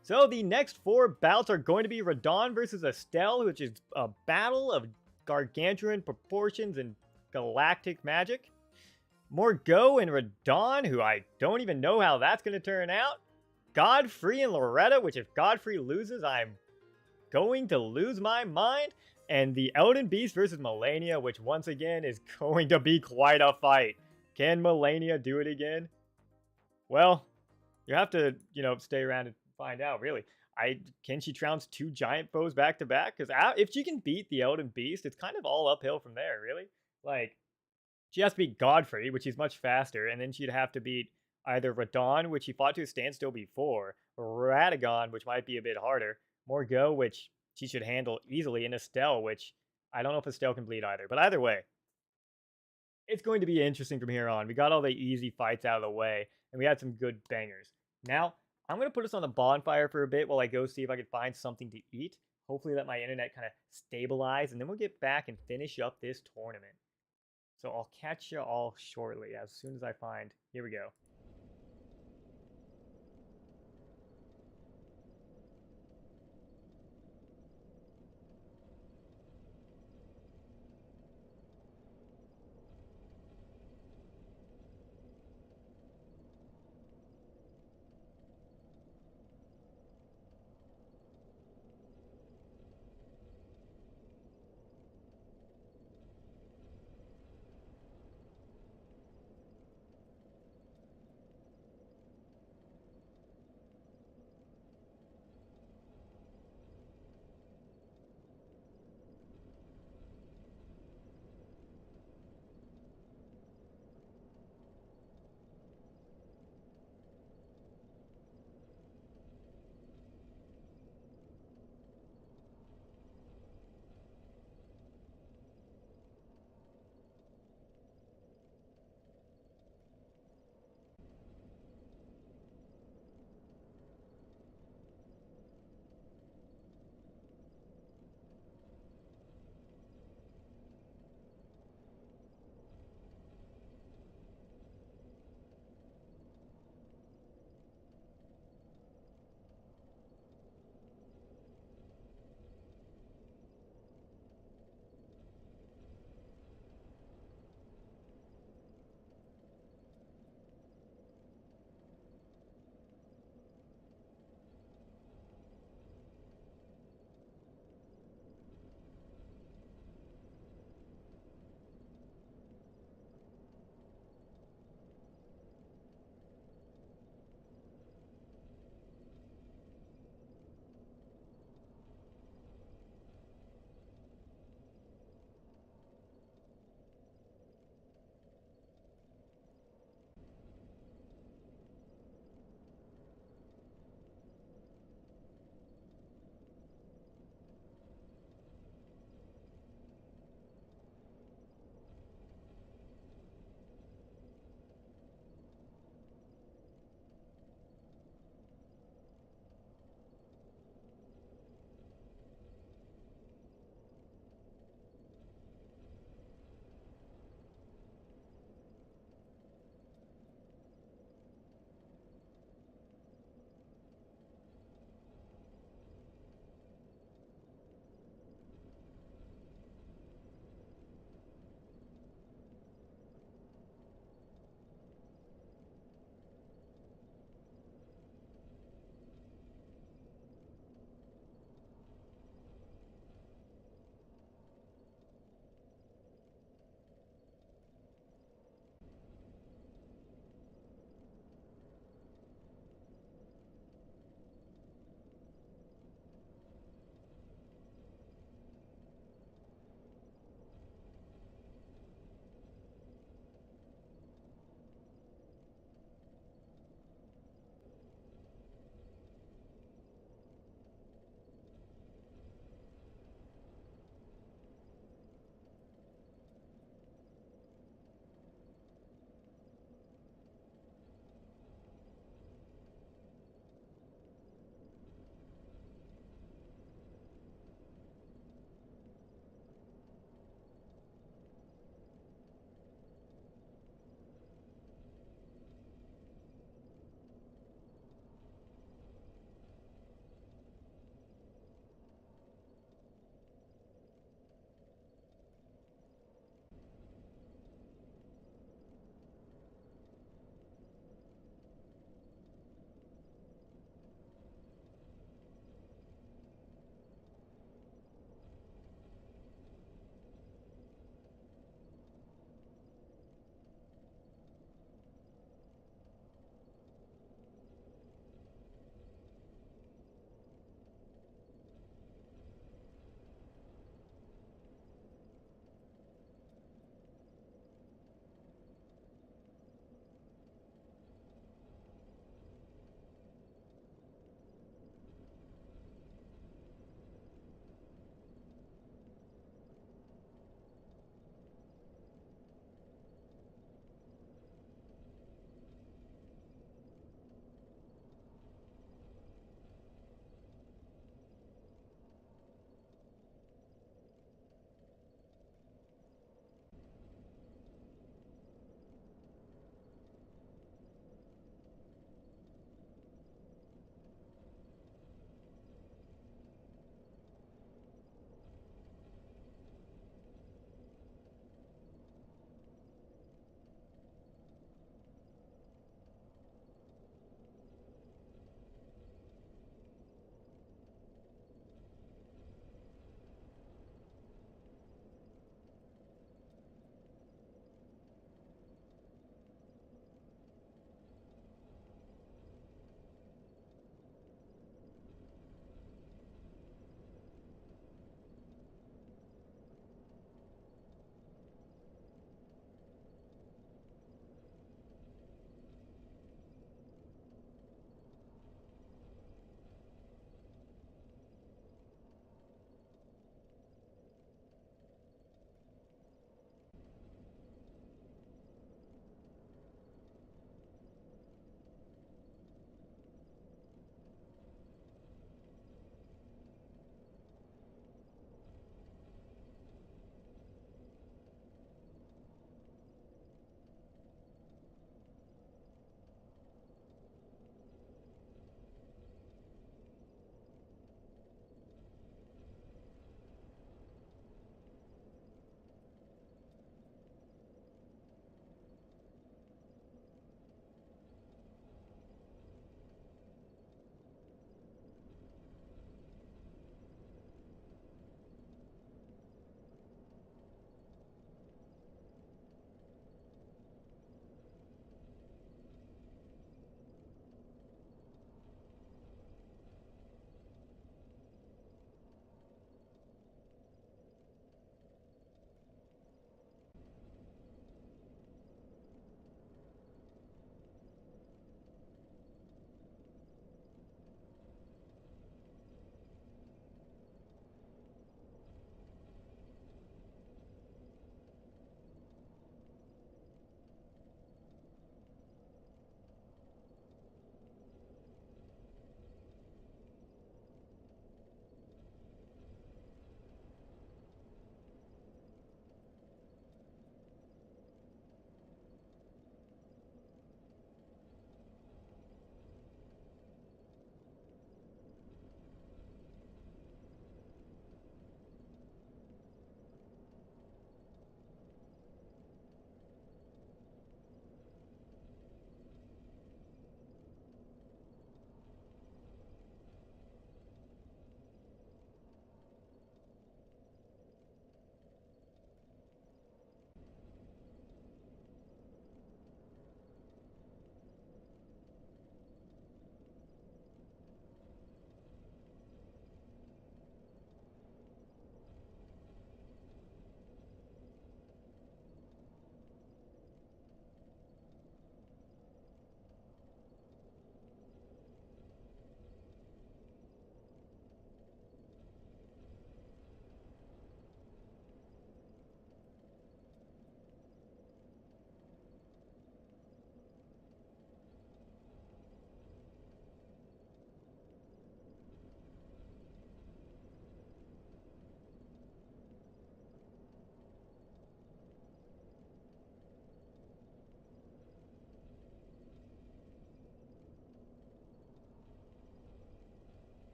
So the next 4 bouts are going to be Radon versus Estelle, which is a battle of gargantuan proportions and galactic magic. Morgott and Radon, who I don't even know how that's going to turn out. Godfrey and Loretta, which if Godfrey loses, I'm going to lose my mind. And the Elden Beast versus Melania, which once again is going to be quite a fight. Can Melania do it again? Well, you have to, stay around and find out, really. Can she trounce 2 giant foes back to back? Because if she can beat the Elden Beast, it's kind of all uphill from there, really. Like, she has to beat Godfrey, which is much faster, and then she'd have to beat either Radon, which he fought to a standstill before, or Radagon, which might be a bit harder, Morgott, which she should handle easily, and Estelle, which I don't know if Estelle can bleed either. But either way, it's going to be interesting from here on. We got all the easy fights out of the way, and we had some good bangers. Now, I'm going to put us on the bonfire for a bit while I go see if I can find something to eat. Hopefully let my internet kind of stabilize, and then we'll get back and finish up this tournament. So I'll catch you all shortly as soon as I find... Here we go.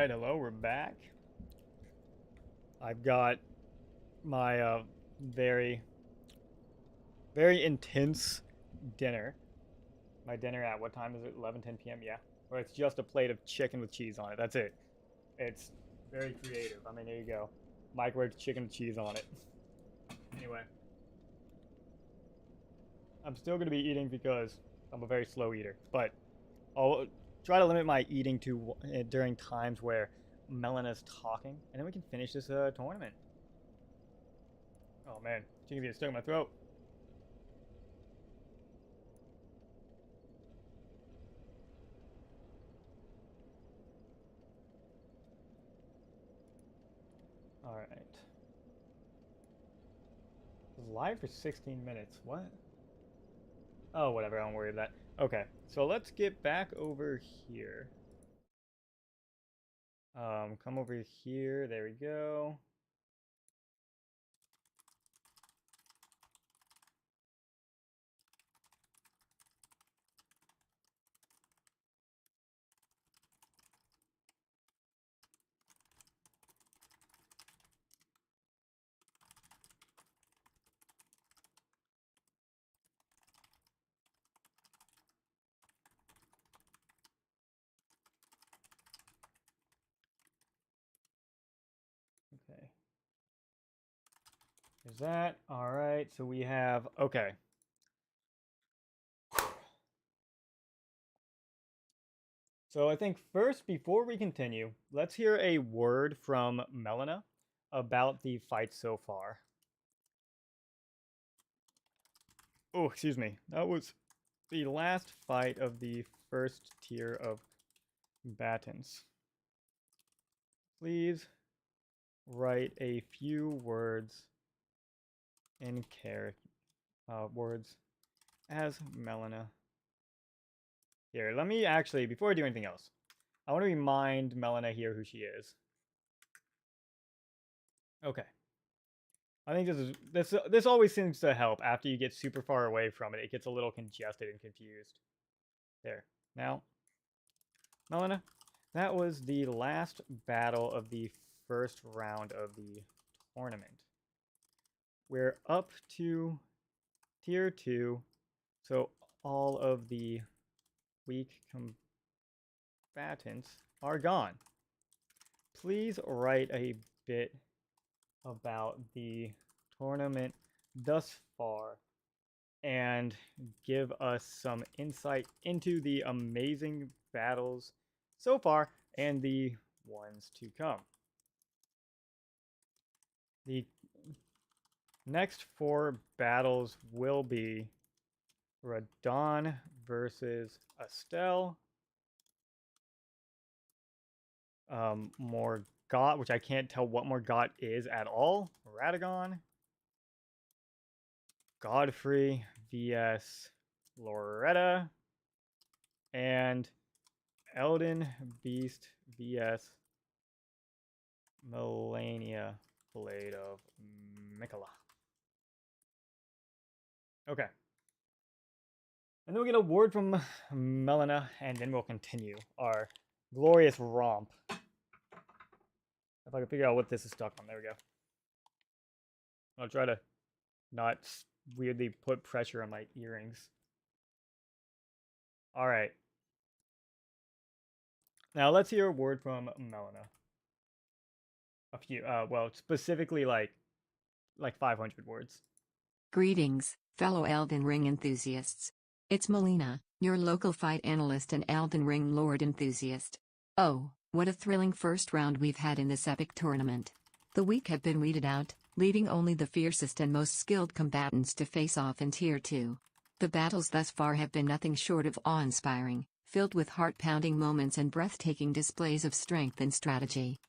Alright, hello, we're back. I've got my very, very intense dinner. My dinner at what time is it? 11:10 p.m. Yeah. Where it's just a plate of chicken with cheese on it. That's it. It's very creative. I mean, there you go. Microwave chicken with cheese on it. Anyway. I'm still going to be eating because I'm a very slow eater. But I'll try to limit my eating to during times where Melena's talking. And then we can finish this tournament. Oh man, chicken feet stuck in my throat. Alright. Live for 16 minutes. What? Oh, whatever. I don't worry about that. Okay, so let's get back over here. Come over here. There we go. Okay. Is that all right? So we have okay. So I think first, before we continue, let's hear a word from Melina about the fight so far. Oh, excuse me. That was the last fight of the first tier of Battens. Please write a few words in words as Melina. Here, let me actually, before I do anything else, I want to remind Melina here who she is. Okay. I think this always seems to help. After you get super far away from it, it gets a little congested and confused. There. Now, Melina, that was the last battle of the first round of the tournament. We're up to tier 2, so all of the weak combatants are gone. Please write a bit about the tournament thus far and give us some insight into the amazing battles so far and the ones to come. The next 4 battles will be Radon versus Estelle, Morgott, which I can't tell what Morgott is at all, Radagon, Godfrey vs Loretta, and Elden Beast vs Melania Blade of Mikola. Okay. And then we'll get a word from Melina, and then we'll continue our glorious romp. If I can figure out what this is stuck on. There we go. I'll try to not weirdly put pressure on my earrings. All right. Now let's hear a word from Melina. A few, well, specifically like 500 words. Greetings, fellow Elden Ring enthusiasts. It's Melina, your local fight analyst and Elden Ring lord enthusiast. Oh, what a thrilling first round we've had in this epic tournament. The weak have been weeded out, leaving only the fiercest and most skilled combatants to face off in Tier 2. The battles thus far have been nothing short of awe-inspiring, filled with heart-pounding moments and breathtaking displays of strength and strategy.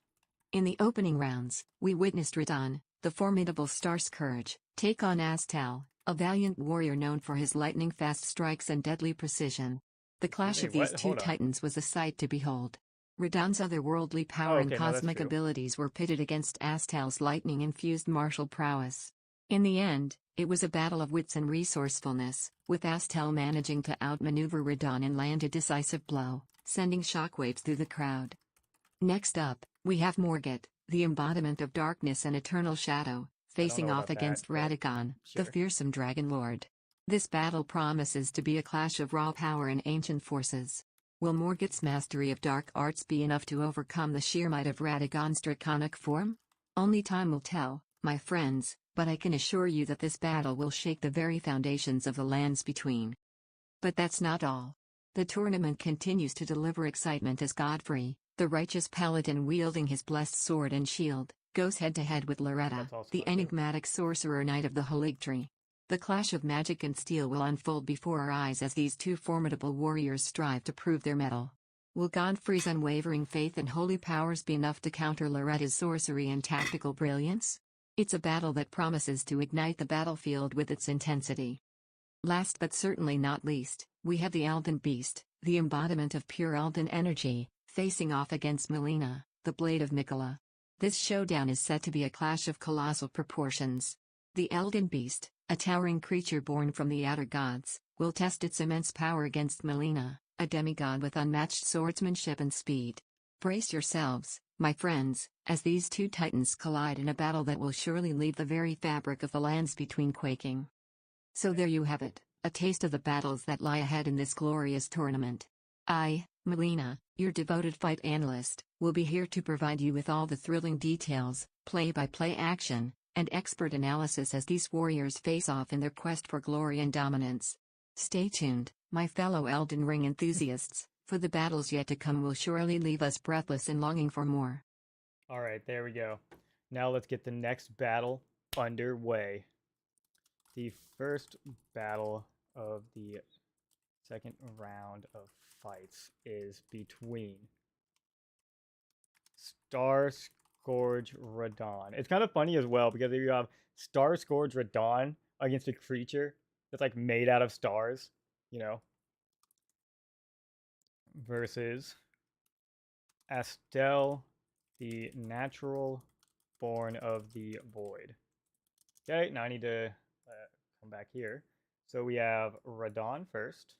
In the opening rounds, we witnessed Radon, the formidable Star Scourge, take on Astel, a valiant warrior known for his lightning-fast strikes and deadly precision. The clash of these two titans was a sight to behold. Radon's otherworldly power and cosmic abilities were pitted against Astel's lightning-infused martial prowess. In the end, it was a battle of wits and resourcefulness, with Astel managing to outmaneuver Radon and land a decisive blow, sending shockwaves through the crowd. Next up, we have Margit, the embodiment of darkness and eternal shadow, facing know off about that, against but Radagon, the sure. fearsome dragon lord. This battle promises to be a clash of raw power and ancient forces. Will Margit's mastery of dark arts be enough to overcome the sheer might of Radagon's draconic form? Only time will tell, my friends, but I can assure you that this battle will shake the very foundations of the lands between. But that's not all. The tournament continues to deliver excitement as Godfrey, the righteous paladin wielding his blessed sword and shield, goes head-to-head with Loretta, That's also the fun too. enigmatic sorcerer knight of the Haligtree. The clash of magic and steel will unfold before our eyes as these two formidable warriors strive to prove their mettle. Will Godfrey's unwavering faith and holy powers be enough to counter Loretta's sorcery and tactical brilliance? It's a battle that promises to ignite the battlefield with its intensity. Last but certainly not least, we have the Elden Beast, the embodiment of pure Elden energy, facing off against Melina, the Blade of Mikola. This showdown is set to be a clash of colossal proportions. The Elden Beast, a towering creature born from the outer gods, will test its immense power against Melina, a demigod with unmatched swordsmanship and speed. Brace yourselves, my friends, as these two titans collide in a battle that will surely leave the very fabric of the lands between quaking. So there you have it, a taste of the battles that lie ahead in this glorious tournament. I, Melina, your devoted fight analyst, will be here to provide you with all the thrilling details, play-by-play action, and expert analysis as these warriors face off in their quest for glory and dominance. Stay tuned, my fellow Elden Ring enthusiasts, for the battles yet to come will surely leave us breathless and longing for more. Alright, there we go. Now let's get the next battle underway. The first battle of the second round of fights is between Star Scourge Radon. It's kind of funny as well because if you have Star Scourge Radon against a creature that's like made out of stars, you know, versus Astel, the natural born of the void. Okay, now I need to come back here. So we have Radon first.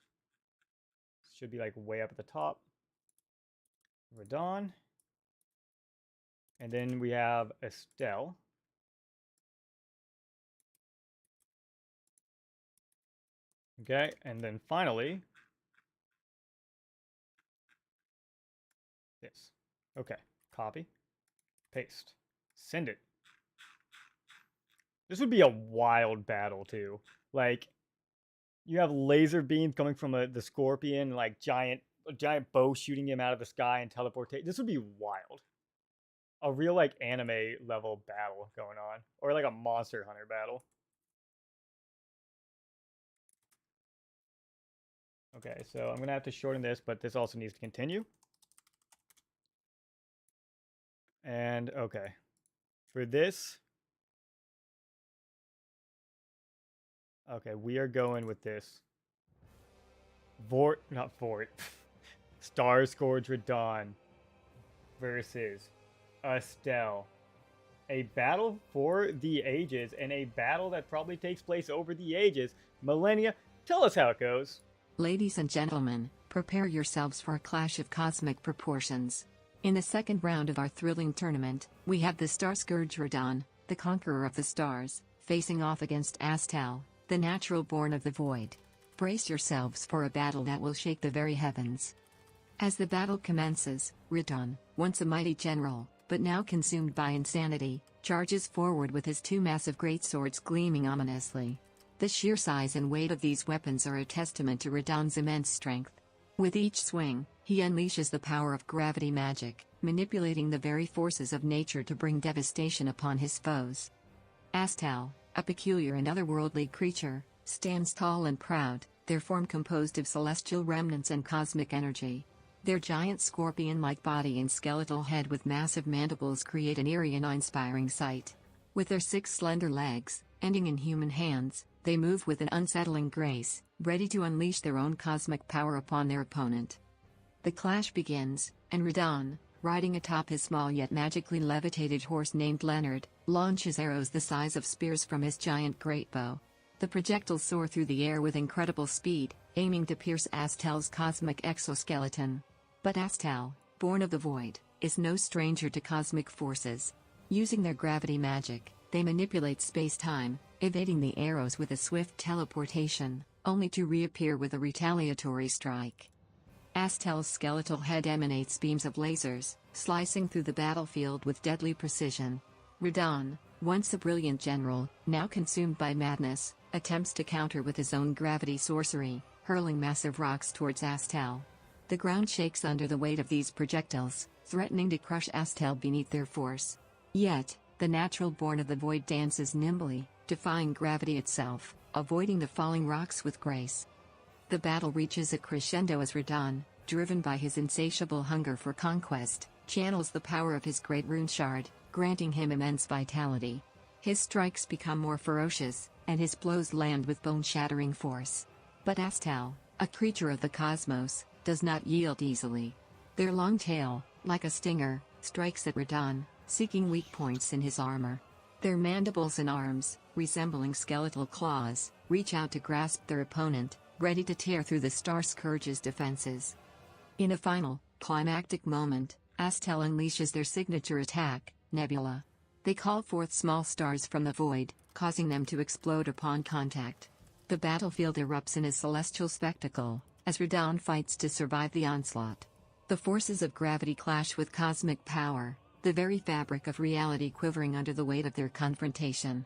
Should be like way up at the top. Radon. And then we have Estelle. Okay, and then finally, this. Okay, copy, paste, send it. This would be a wild battle too. Like, you have laser beams coming from the scorpion, like a giant bow shooting him out of the sky and teleportate. This would be wild. A real like anime level battle going on, or like a Monster Hunter battle. Okay, so I'm gonna have to shorten this, but this also needs to continue. And okay, for this, okay, we are going with this. Not Vort. Star Scourge Radon versus Estelle. A battle for the ages, and a battle that probably takes place over the ages. Millennia, tell us how it goes. Ladies and gentlemen, prepare yourselves for a clash of cosmic proportions. In the second round of our thrilling tournament, we have the Star Scourge Radon, the conqueror of the stars, facing off against Astel, the natural born of the void. Brace yourselves for a battle that will shake the very heavens. As the battle commences, Radon, once a mighty general, but now consumed by insanity, charges forward with his two massive greatswords gleaming ominously. The sheer size and weight of these weapons are a testament to Radon's immense strength. With each swing, he unleashes the power of gravity magic, manipulating the very forces of nature to bring devastation upon his foes. Astel, a peculiar and otherworldly creature, stands tall and proud, their form composed of celestial remnants and cosmic energy. Their giant scorpion-like body and skeletal head with massive mandibles create an eerie and awe-inspiring sight. With their 6 slender legs, ending in human hands, they move with an unsettling grace, ready to unleash their own cosmic power upon their opponent. The clash begins, and Radon, riding atop his small yet magically levitated horse named Leonard, launches arrows the size of spears from his giant greatbow. The projectiles soar through the air with incredible speed, aiming to pierce Astel's cosmic exoskeleton. But Astel, born of the void, is no stranger to cosmic forces. Using their gravity magic, they manipulate space-time, evading the arrows with a swift teleportation, only to reappear with a retaliatory strike. Astel's skeletal head emanates beams of lasers, slicing through the battlefield with deadly precision. Radon, once a brilliant general, now consumed by madness, attempts to counter with his own gravity sorcery, hurling massive rocks towards Astel. The ground shakes under the weight of these projectiles, threatening to crush Astel beneath their force. Yet, the natural born of the void dances nimbly, defying gravity itself, avoiding the falling rocks with grace. The battle reaches a crescendo as Radon, driven by his insatiable hunger for conquest, channels the power of his great rune shard, granting him immense vitality. His strikes become more ferocious, and his blows land with bone-shattering force. But Astel, a creature of the cosmos, does not yield easily. Their long tail, like a stinger, strikes at Radon, seeking weak points in his armor. Their mandibles and arms, resembling skeletal claws, reach out to grasp their opponent, ready to tear through the Star Scourge's defenses. In a final, climactic moment, Astel unleashes their signature attack, Nebula. They call forth small stars from the void, causing them to explode upon contact. The battlefield erupts in a celestial spectacle, as Radon fights to survive the onslaught. The forces of gravity clash with cosmic power, the very fabric of reality quivering under the weight of their confrontation.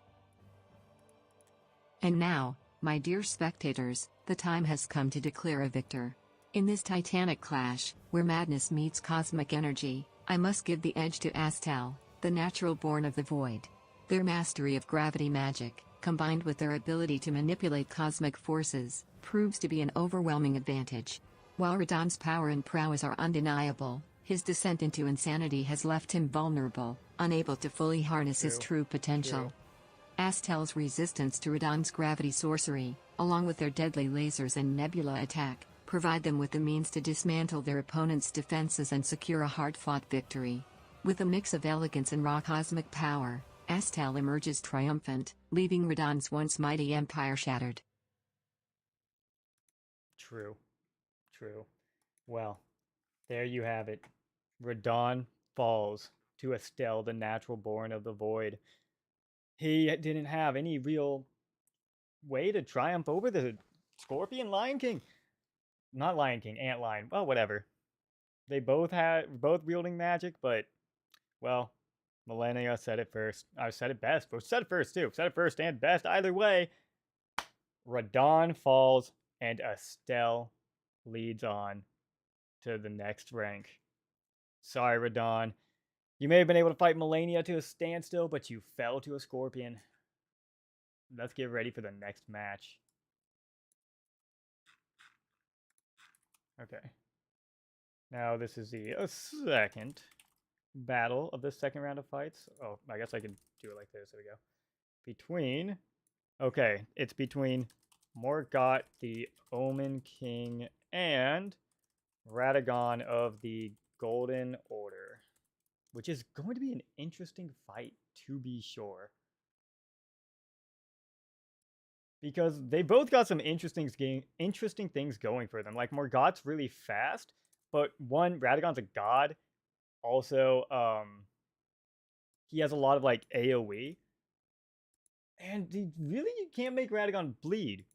And now, my dear spectators, the time has come to declare a victor. In this titanic clash, where madness meets cosmic energy, I must give the edge to Astel, the natural born of the void. Their mastery of gravity magic, combined with their ability to manipulate cosmic forces, proves to be an overwhelming advantage. While Radon's power and prowess are undeniable, his descent into insanity has left him vulnerable, unable to fully harness his true potential. Astel's resistance to Radon's gravity sorcery, along with their deadly lasers and nebula attack, provide them with the means to dismantle their opponent's defenses and secure a hard-fought victory. With a mix of elegance and raw cosmic power, Astel emerges triumphant, leaving Radon's once mighty empire shattered. True. True. Well, there you have it. Radon falls to Astel, the natural born of the void. He didn't have any real way to triumph over the Scorpion Lion King. Not Lion King, Antlion. Well, whatever. They both wielding magic, but, well, Millennia said it first. I said it best, but said it first too. Said it first and best. Either way, Radon falls and Astel leads on to the next rank. Sorry, Radon. You may have been able to fight Millennia to a standstill, but you fell to a Scorpion. Let's get ready for the next match. Okay. Now this is the second battle of the second round of fights. Oh, I guess I can do it like this. There we go. Between... Okay, it's between Margit the Omen King and Radagon of the Golden Order, which is going to be an interesting fight, to be sure. Because they both got some interesting things going for them. Like, Margot's really fast, but one, Radagon's a god. Also, he has a lot of, like, AoE. And you can't make Radagon bleed.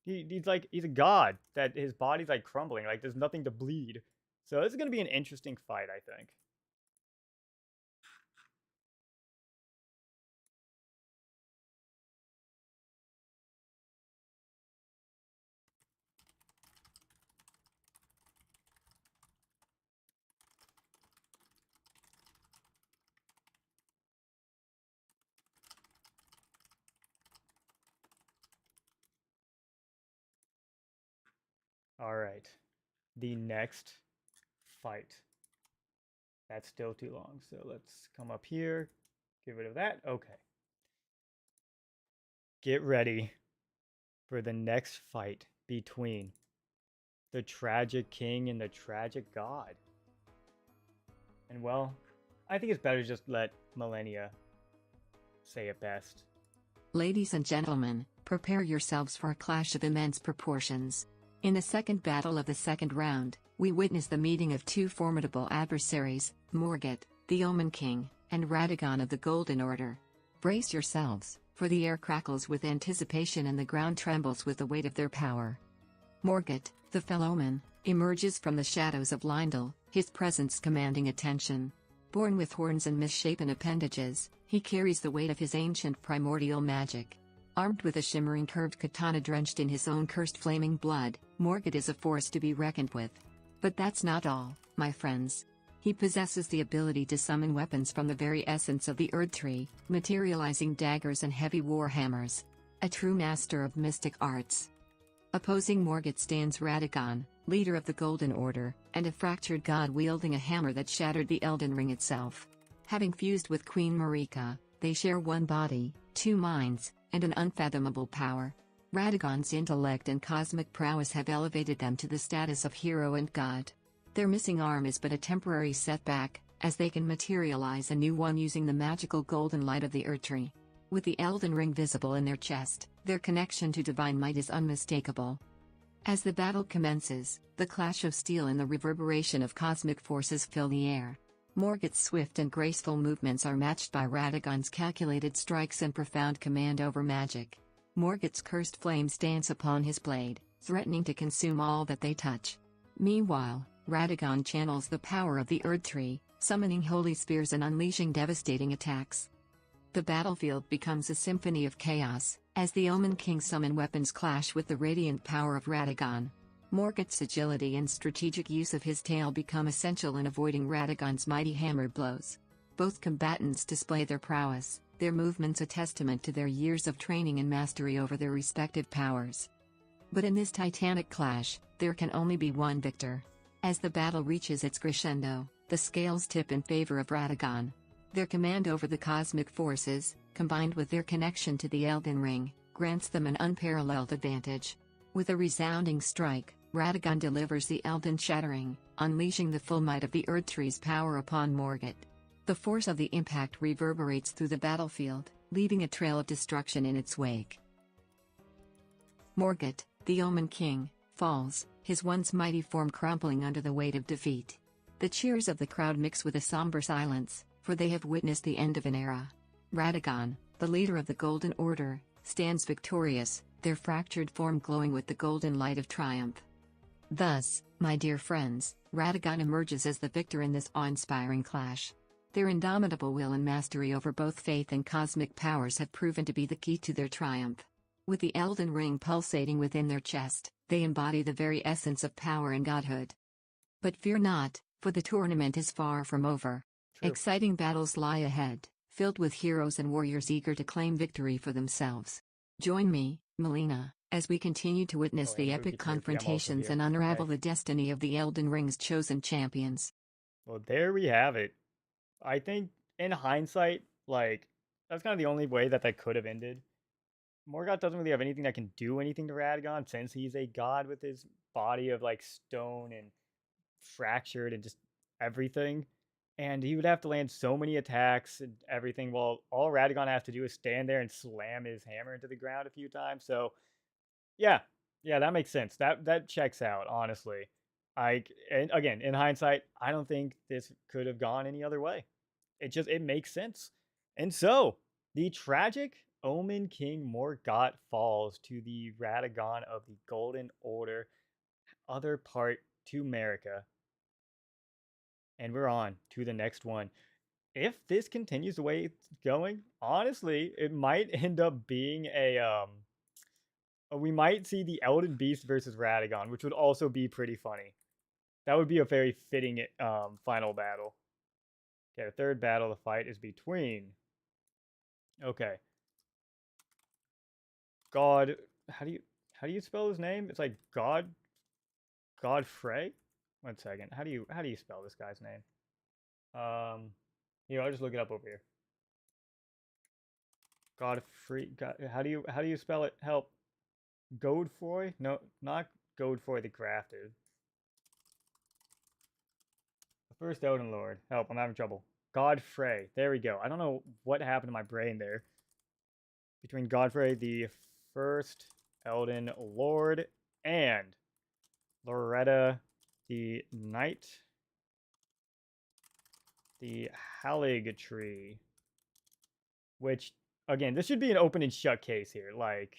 He's a god that his body's like crumbling. Like there's nothing to bleed. So this is gonna be an interesting fight, I think. All right, the next fight. That's still too long, so let's come up here, get rid of that. Okay. Get ready for the next fight between the tragic king and the tragic god. And well, I think it's better to just let Millennia say it best. Ladies and gentlemen, prepare yourselves for a clash of immense proportions. In the second battle of the second round, We witness the meeting of two formidable adversaries, Margit, the Omen King, and Radagon of the Golden Order. Brace yourselves, for the air crackles with anticipation and the ground trembles with the weight of their power. Margit, the Fell Omen, emerges from the shadows of Lindel, his presence commanding attention. Born with horns and misshapen appendages, he carries the weight of his ancient primordial magic. Armed with a shimmering curved katana drenched in his own cursed flaming blood, Margit is a force to be reckoned with. But that's not all, my friends. He possesses the ability to summon weapons from the very essence of the Erd Tree, materializing daggers and heavy war hammers. A true master of mystic arts. Opposing Margit stands Radagon, leader of the Golden Order, and a fractured god wielding a hammer that shattered the Elden Ring itself. Having fused with Queen Marika, they share one body, two minds, and an unfathomable power. Radagon's intellect and cosmic prowess have elevated them to the status of hero and god. Their missing arm is but a temporary setback, as they can materialize a new one using the magical golden light of the Erd Tree. With the Elden Ring visible in their chest, their connection to divine might is unmistakable. As the battle commences, the clash of steel and the reverberation of cosmic forces fill the air. Margit's swift and graceful movements are matched by Radagon's calculated strikes and profound command over magic. Margit's cursed flames dance upon his blade, threatening to consume all that they touch. Meanwhile, Radagon channels the power of the Erd Tree, summoning holy spears and unleashing devastating attacks. The battlefield becomes a symphony of chaos, as the Omen King summon weapons clash with the radiant power of Radagon. Margit's agility and strategic use of his tail become essential in avoiding Radagon's mighty hammer blows. Both combatants display their prowess, their movements a testament to their years of training and mastery over their respective powers. But in this titanic clash, there can only be one victor. As the battle reaches its crescendo, the scales tip in favor of Radagon. Their command over the cosmic forces, combined with their connection to the Elden Ring, grants them an unparalleled advantage. With a resounding strike, Radagon delivers the Elden Shattering, unleashing the full might of the Erd Tree's power upon Margit. The force of the impact reverberates through the battlefield, leaving a trail of destruction in its wake. Margit, the Omen King, falls, his once mighty form crumpling under the weight of defeat. The cheers of the crowd mix with a somber silence, for they have witnessed the end of an era. Radagon, the leader of the Golden Order, stands victorious, their fractured form glowing with the golden light of triumph. Thus, my dear friends, Radagon emerges as the victor in this awe-inspiring clash. Their indomitable will and mastery over both faith and cosmic powers have proven to be the key to their triumph. With the Elden Ring pulsating within their chest, they embody the very essence of power and godhood. But fear not, for the tournament is far from over. True. Exciting battles lie ahead, filled with heroes and warriors eager to claim victory for themselves. Join me, Melina, as we continue to witness the Andrew epic gets here. I'm also confrontations here. and unravel Okay. the destiny of the Elden Ring's chosen champions. Well, there we have it. I think, in hindsight, like, that's kind of the only way that could have ended. Morgoth doesn't really have anything that can do anything to Radagon, since he's a god with his body of, like, stone and fractured and just everything. And he would have to land so many attacks and everything, while all Radagon has to do is stand there and slam his hammer into the ground a few times. So, yeah, that makes sense. That checks out, honestly. And again, in hindsight, I don't think this could have gone any other way. It makes sense. And so, the tragic Omen King Morgott falls to the Radagon of the Golden Order, other part to America. And we're on to the next one. If this continues the way it's going, honestly, it might end up being we might see the Elden Beast versus Radagon, which would also be pretty funny. That would be a very fitting final battle. Okay, the third battle, the fight is between. Okay. God, how do you spell his name? It's like Godfrey. 1 second. How do you spell this guy's name? I'll just look it up over here. Godfrey. How do you spell it? Help. Godfrey? No, not Godfrey the Grafted. The first Elden Lord. Help, I'm having trouble. Godfrey. There we go. I don't know what happened to my brain there. Between Godfrey, the first Elden Lord, and Loretta the Knight, the Halig tree, which, again, this should be an open and shut case here. Like,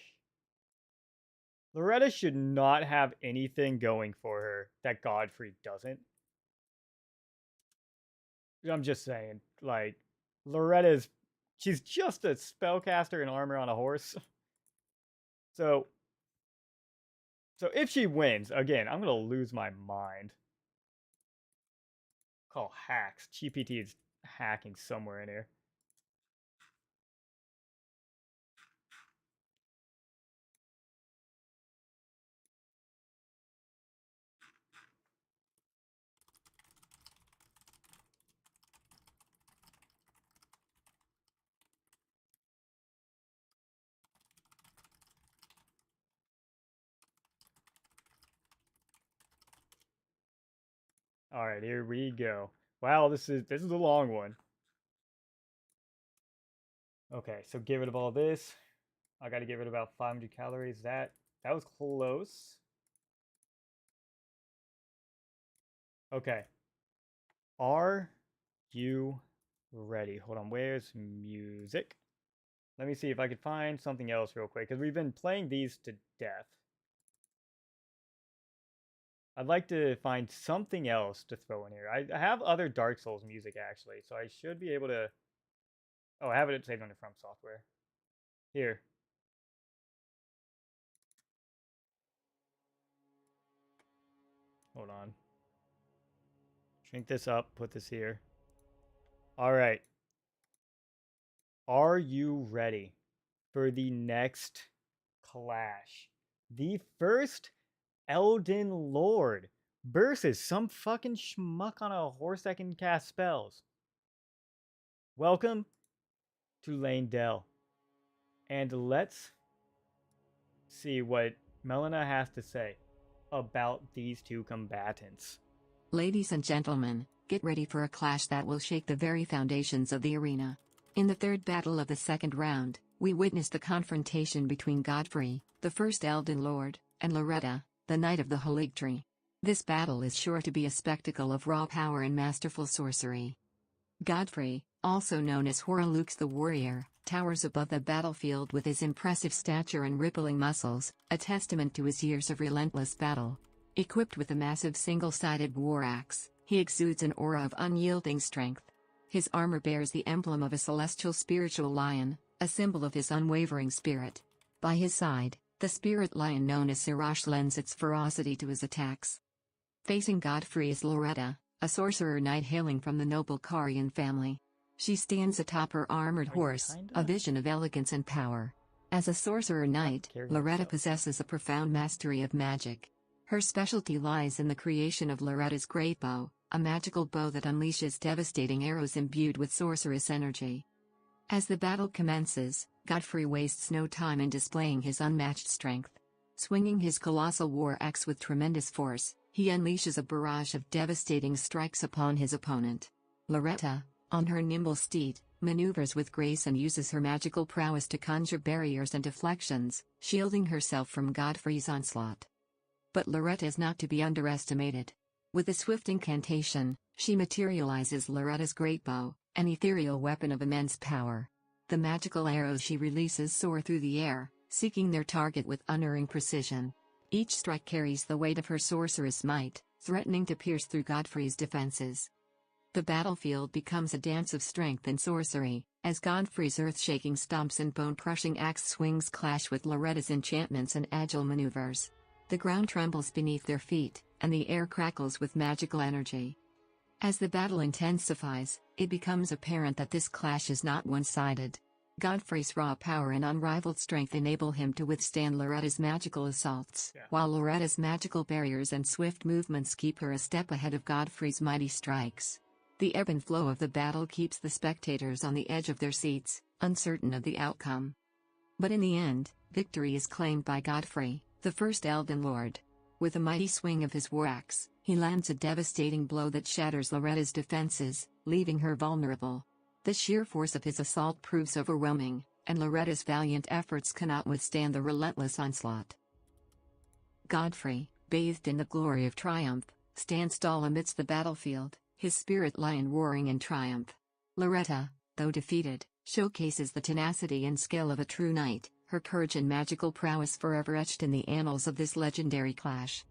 Loretta should not have anything going for her that Godfrey doesn't. I'm just saying, like, Loretta's, she's just a spellcaster in armor on a horse. So if she wins, again, I'm going to lose my mind. Call hacks. GPT is hacking somewhere in here. All right, here we go. Wow, this is a long one. Okay, so get rid of all this. I got to get rid of about 500 calories. That was close. Okay. Are you ready? Hold on, where's music? Let me see if I could find something else real quick, because we've been playing these to death. I'd like to find something else to throw in here. I have other Dark Souls music, actually, so I should be able to... Oh, I have it saved under From Software. Here. Hold on. Shrink this up, put this here. All right. Are you ready for the next clash? The first Elden Lord versus some fucking schmuck on a horse that can cast spells. Welcome to Lane Dell. And let's see what Melina has to say about these two combatants. Ladies and gentlemen, get ready for a clash that will shake the very foundations of the arena. In the third battle of the second round, we witnessed the confrontation between Godfrey, the first Elden Lord, and Loretta, the Knight of the Halig Tree. This battle is sure to be a spectacle of raw power and masterful sorcery. Godfrey, also known as Horalux the Warrior, towers above the battlefield with his impressive stature and rippling muscles, a testament to his years of relentless battle. Equipped with a massive single-sided war axe, he exudes an aura of unyielding strength. His armor bears the emblem of a celestial spiritual lion, a symbol of his unwavering spirit. By his side, the spirit lion known as Sirach lends its ferocity to his attacks. Facing Godfrey is Loretta, a sorcerer knight hailing from the noble Carian family. She stands atop her armored horse, a vision of elegance and power. As a sorcerer knight, Loretta possesses a profound mastery of magic. Her specialty lies in the creation of Loretta's great bow, a magical bow that unleashes devastating arrows imbued with sorceress energy. As the battle commences, Godfrey wastes no time in displaying his unmatched strength. Swinging his colossal war axe with tremendous force, he unleashes a barrage of devastating strikes upon his opponent. Loretta, on her nimble steed, maneuvers with grace and uses her magical prowess to conjure barriers and deflections, shielding herself from Godfrey's onslaught. But Loretta is not to be underestimated. With a swift incantation, she materializes Loretta's great bow, an ethereal weapon of immense power. The magical arrows she releases soar through the air, seeking their target with unerring precision. Each strike carries the weight of her sorceress might, threatening to pierce through Godfrey's defenses. The battlefield becomes a dance of strength and sorcery, as Godfrey's earth-shaking stomps and bone-crushing axe swings clash with Loretta's enchantments and agile maneuvers. The ground trembles beneath their feet, and the air crackles with magical energy. As the battle intensifies, it becomes apparent that this clash is not one-sided. Godfrey's raw power and unrivaled strength enable him to withstand Loretta's magical assaults, while Loretta's magical barriers and swift movements keep her a step ahead of Godfrey's mighty strikes. The ebb and flow of the battle keeps the spectators on the edge of their seats, uncertain of the outcome. But in the end, victory is claimed by Godfrey, the first Elden Lord. With a mighty swing of his war axe, he lands a devastating blow that shatters Loretta's defenses, leaving her vulnerable. The sheer force of his assault proves overwhelming, and Loretta's valiant efforts cannot withstand the relentless onslaught. Godfrey, bathed in the glory of triumph, stands tall amidst the battlefield, his spirit lion roaring in triumph. Loretta, though defeated, showcases the tenacity and skill of a true knight, her courage and magical prowess forever etched in the annals of this legendary clash.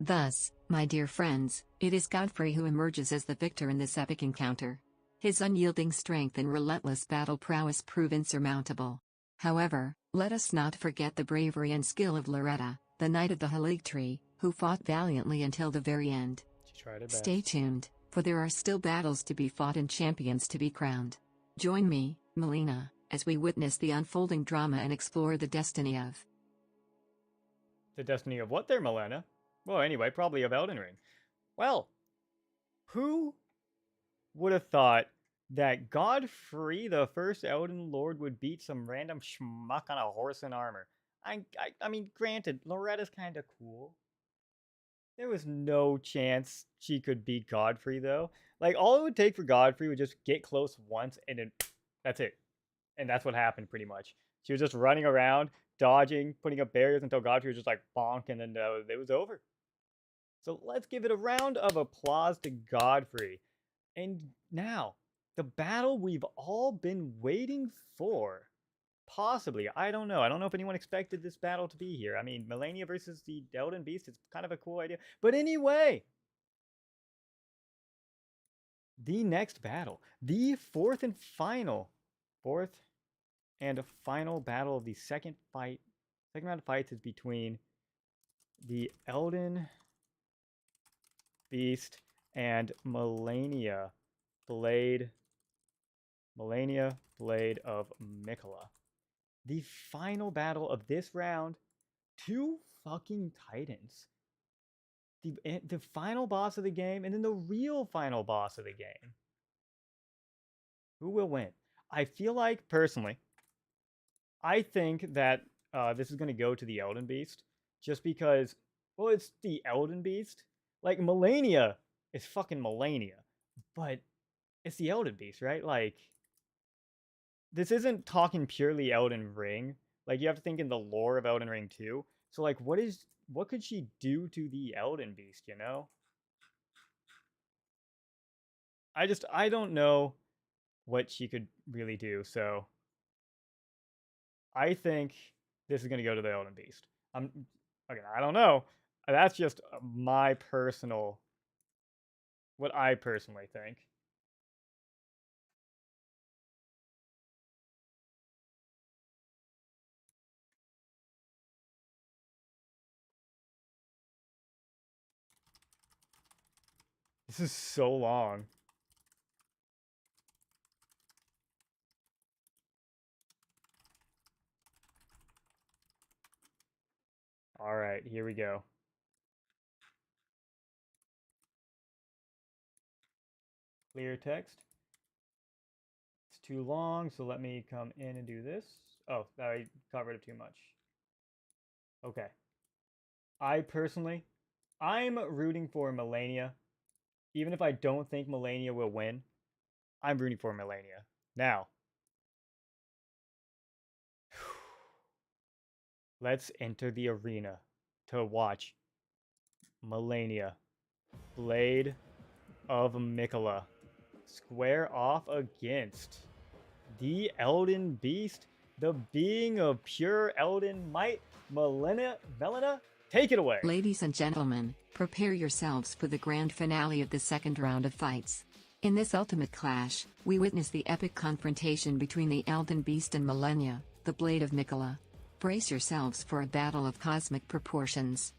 Thus, my dear friends, it is Godfrey who emerges as the victor in this epic encounter. His unyielding strength and relentless battle prowess prove insurmountable. However, let us not forget the bravery and skill of Loretta, the Knight of the Haligtree, who fought valiantly until the very end. She tried her best. Stay tuned, for there are still battles to be fought and champions to be crowned. Join me, Melina, as we witness the unfolding drama and explore the destiny of... The destiny of what there, Melina? Well, anyway, probably of Elden Ring. Well, who would have thought that Godfrey, the first Elden Lord, would beat some random schmuck on a horse in armor? I mean, granted, Loretta's kind of cool. There was no chance she could beat Godfrey, though. Like, all it would take for Godfrey would just get close once, and then that's it. And that's what happened, pretty much. She was just running around, dodging, putting up barriers until Godfrey was just like bonk, and then it was over. So let's give it a round of applause to Godfrey. And now, the battle we've all been waiting for. Possibly. I don't know. I don't know if anyone expected this battle to be here. I mean, Melania versus the Elden Beast is kind of a cool idea. But anyway, the next battle. The fourth and final battle of the second fight. Second round of fights is between the Elden Beast and Melania Blade of Miquella. The final battle of this round, two fucking titans. The final boss of the game, and then the real final boss of the game. Who will win? I feel like, personally, I think that this is going to go to the Elden Beast. Just because, well, it's the Elden Beast. Like, Melania is fucking Melania. But it's the Elden Beast, right? Like, this isn't talking purely Elden Ring. Like, you have to think in the lore of Elden Ring 2. So, like, what could she do to the Elden Beast, you know? I don't know what she could really do, so I think this is going to go to the Elden Beast. Okay, I don't know. That's just what I personally think. This is so long. All right, here we go. Clear text. It's too long, so let me come in and do this. Oh, I covered it too much. Okay. I'm rooting for Melania. Even if I don't think Melania will win, I'm rooting for Melania. Now, let's enter the arena to watch Melania, Blade of Miquella, square off against the Elden Beast, the being of pure Elden might, Melina, take it away. Ladies and gentlemen, prepare yourselves for the grand finale of the second round of fights. In this ultimate clash, we witness the epic confrontation between the Elden Beast and Melania, the Blade of Miquella. Brace yourselves for a battle of cosmic proportions.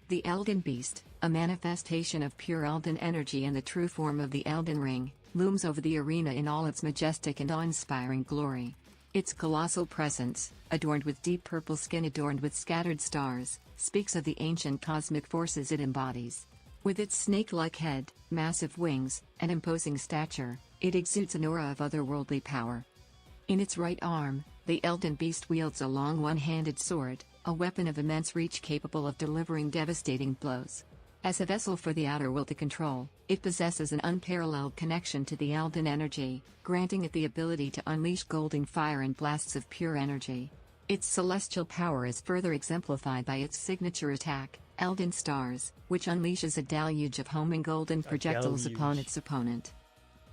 The Elden Beast, a manifestation of pure Elden energy and the true form of the Elden Ring, looms over the arena in all its majestic and awe-inspiring glory. Its colossal presence, adorned with deep purple skin adorned with scattered stars, speaks of the ancient cosmic forces it embodies. With its snake-like head, massive wings, and imposing stature, it exudes an aura of otherworldly power. In its right arm, the Elden Beast wields a long one-handed sword, a weapon of immense reach capable of delivering devastating blows. As a vessel for the outer world to control, it possesses an unparalleled connection to the Elden energy, granting it the ability to unleash golden fire and blasts of pure energy. Its celestial power is further exemplified by its signature attack, Elden Stars, which unleashes a deluge of homing golden projectiles upon deluge. its opponent.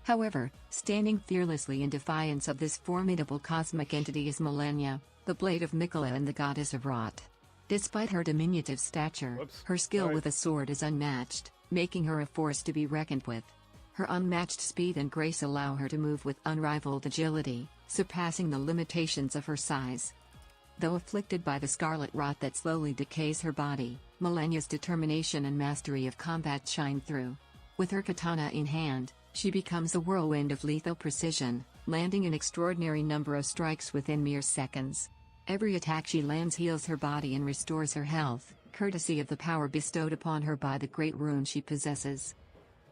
However, standing fearlessly in defiance of this formidable cosmic entity is Malenia, the Blade of Mikola and the Goddess of Rot. Despite her diminutive stature, her skill with a sword is unmatched, making her a force to be reckoned with. Her unmatched speed and grace allow her to move with unrivaled agility, surpassing the limitations of her size. Though afflicted by the scarlet rot that slowly decays her body, Malenia's determination and mastery of combat shine through. With her katana in hand, she becomes a whirlwind of lethal precision, landing an extraordinary number of strikes within mere seconds. Every attack she lands heals her body and restores her health, courtesy of the power bestowed upon her by the great rune she possesses.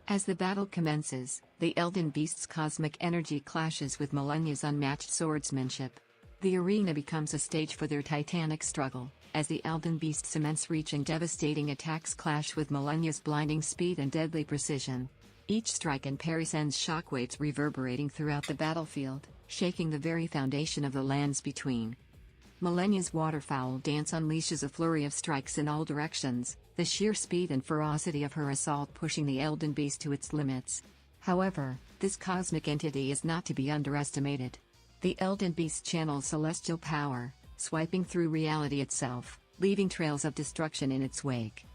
As the battle commences, the Elden Beast's cosmic energy clashes with Malenia's unmatched swordsmanship. The arena becomes a stage for their titanic struggle, as the Elden Beast's immense reach and devastating attacks clash with Malenia's blinding speed and deadly precision. Each strike and parry sends shockwaves reverberating throughout the battlefield, shaking the very foundation of the lands between. Malenia's waterfowl dance unleashes a flurry of strikes in all directions, the sheer speed and ferocity of her assault pushing the Elden Beast to its limits. However, this cosmic entity is not to be underestimated. The Elden Beast channels celestial power, swiping through reality itself, leaving trails of destruction in its wake.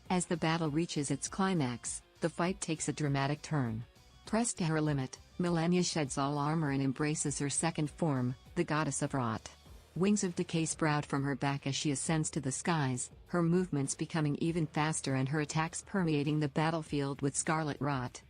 As the battle reaches its climax, the fight takes a dramatic turn. Pressed to her limit, Malenia sheds all armor and embraces her second form, the Goddess of Rot. Wings of decay sprout from her back as she ascends to the skies, her movements becoming even faster and her attacks permeating the battlefield with scarlet rot.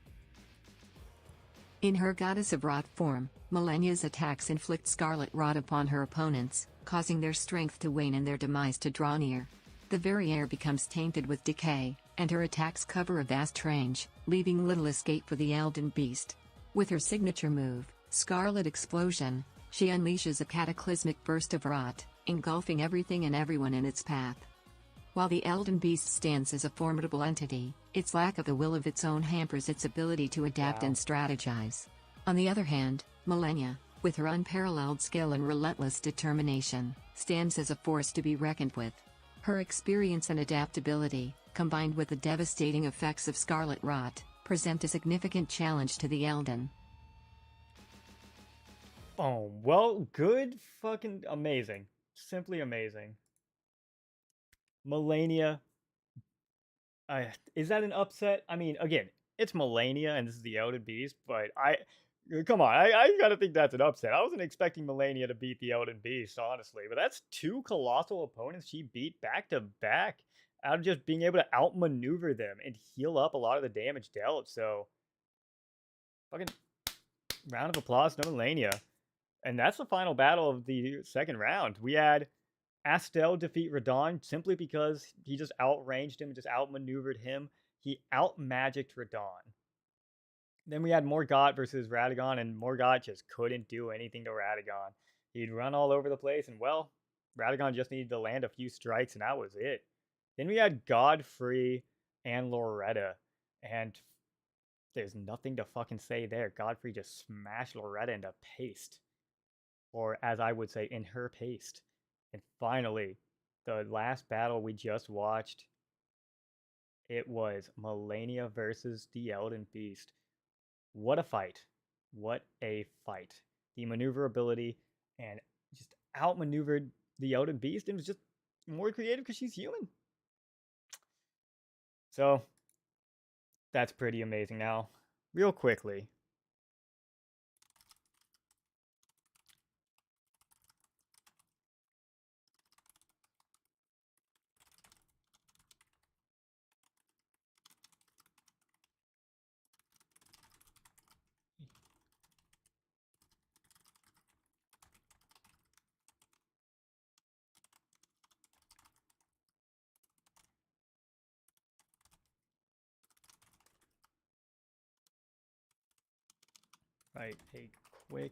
In her Goddess of Rot form, Malenia's attacks inflict scarlet rot upon her opponents, causing their strength to wane and their demise to draw near. The very air becomes tainted with decay, and her attacks cover a vast range, leaving little escape for the Elden Beast. With her signature move, Scarlet Explosion, she unleashes a cataclysmic burst of rot, engulfing everything and everyone in its path. While the Elden Beast stands as a formidable entity, its lack of a will of its own hampers its ability to adapt and strategize. On the other hand, Malenia, with her unparalleled skill and relentless determination, stands as a force to be reckoned with. Her experience and adaptability, combined with the devastating effects of scarlet rot, present a significant challenge to the Elden. Oh, well, good fucking amazing. Simply amazing. Malenia. Is that an upset? I mean, again, it's Malenia and this is the Elden Beast, but come on, I gotta think that's an upset. I wasn't expecting Malenia to beat the Elden Beast, honestly, but that's two colossal opponents she beat back to back out of just being able to outmaneuver them and heal up a lot of the damage dealt. So, fucking round of applause to Malenia. And that's the final battle of the second round. We had Astel defeat Radon simply because he just outranged him, just outmaneuvered him. He outmagicked Radon. Then we had Morgott versus Radagon, and Morgott just couldn't do anything to Radagon. He'd run all over the place, and well, Radagon just needed to land a few strikes, and that was it. Then we had Godfrey and Loretta, and there's nothing to fucking say there. Godfrey just smashed Loretta into paste. Or as I would say, in her paste. And finally, the last battle we just watched, it was Malenia versus the Elden Beast. What a fight. What a fight. The maneuverability and just outmaneuvered the Elden Beast and was just more creative because she's human. So, that's pretty amazing. Now, real quickly, right, a quick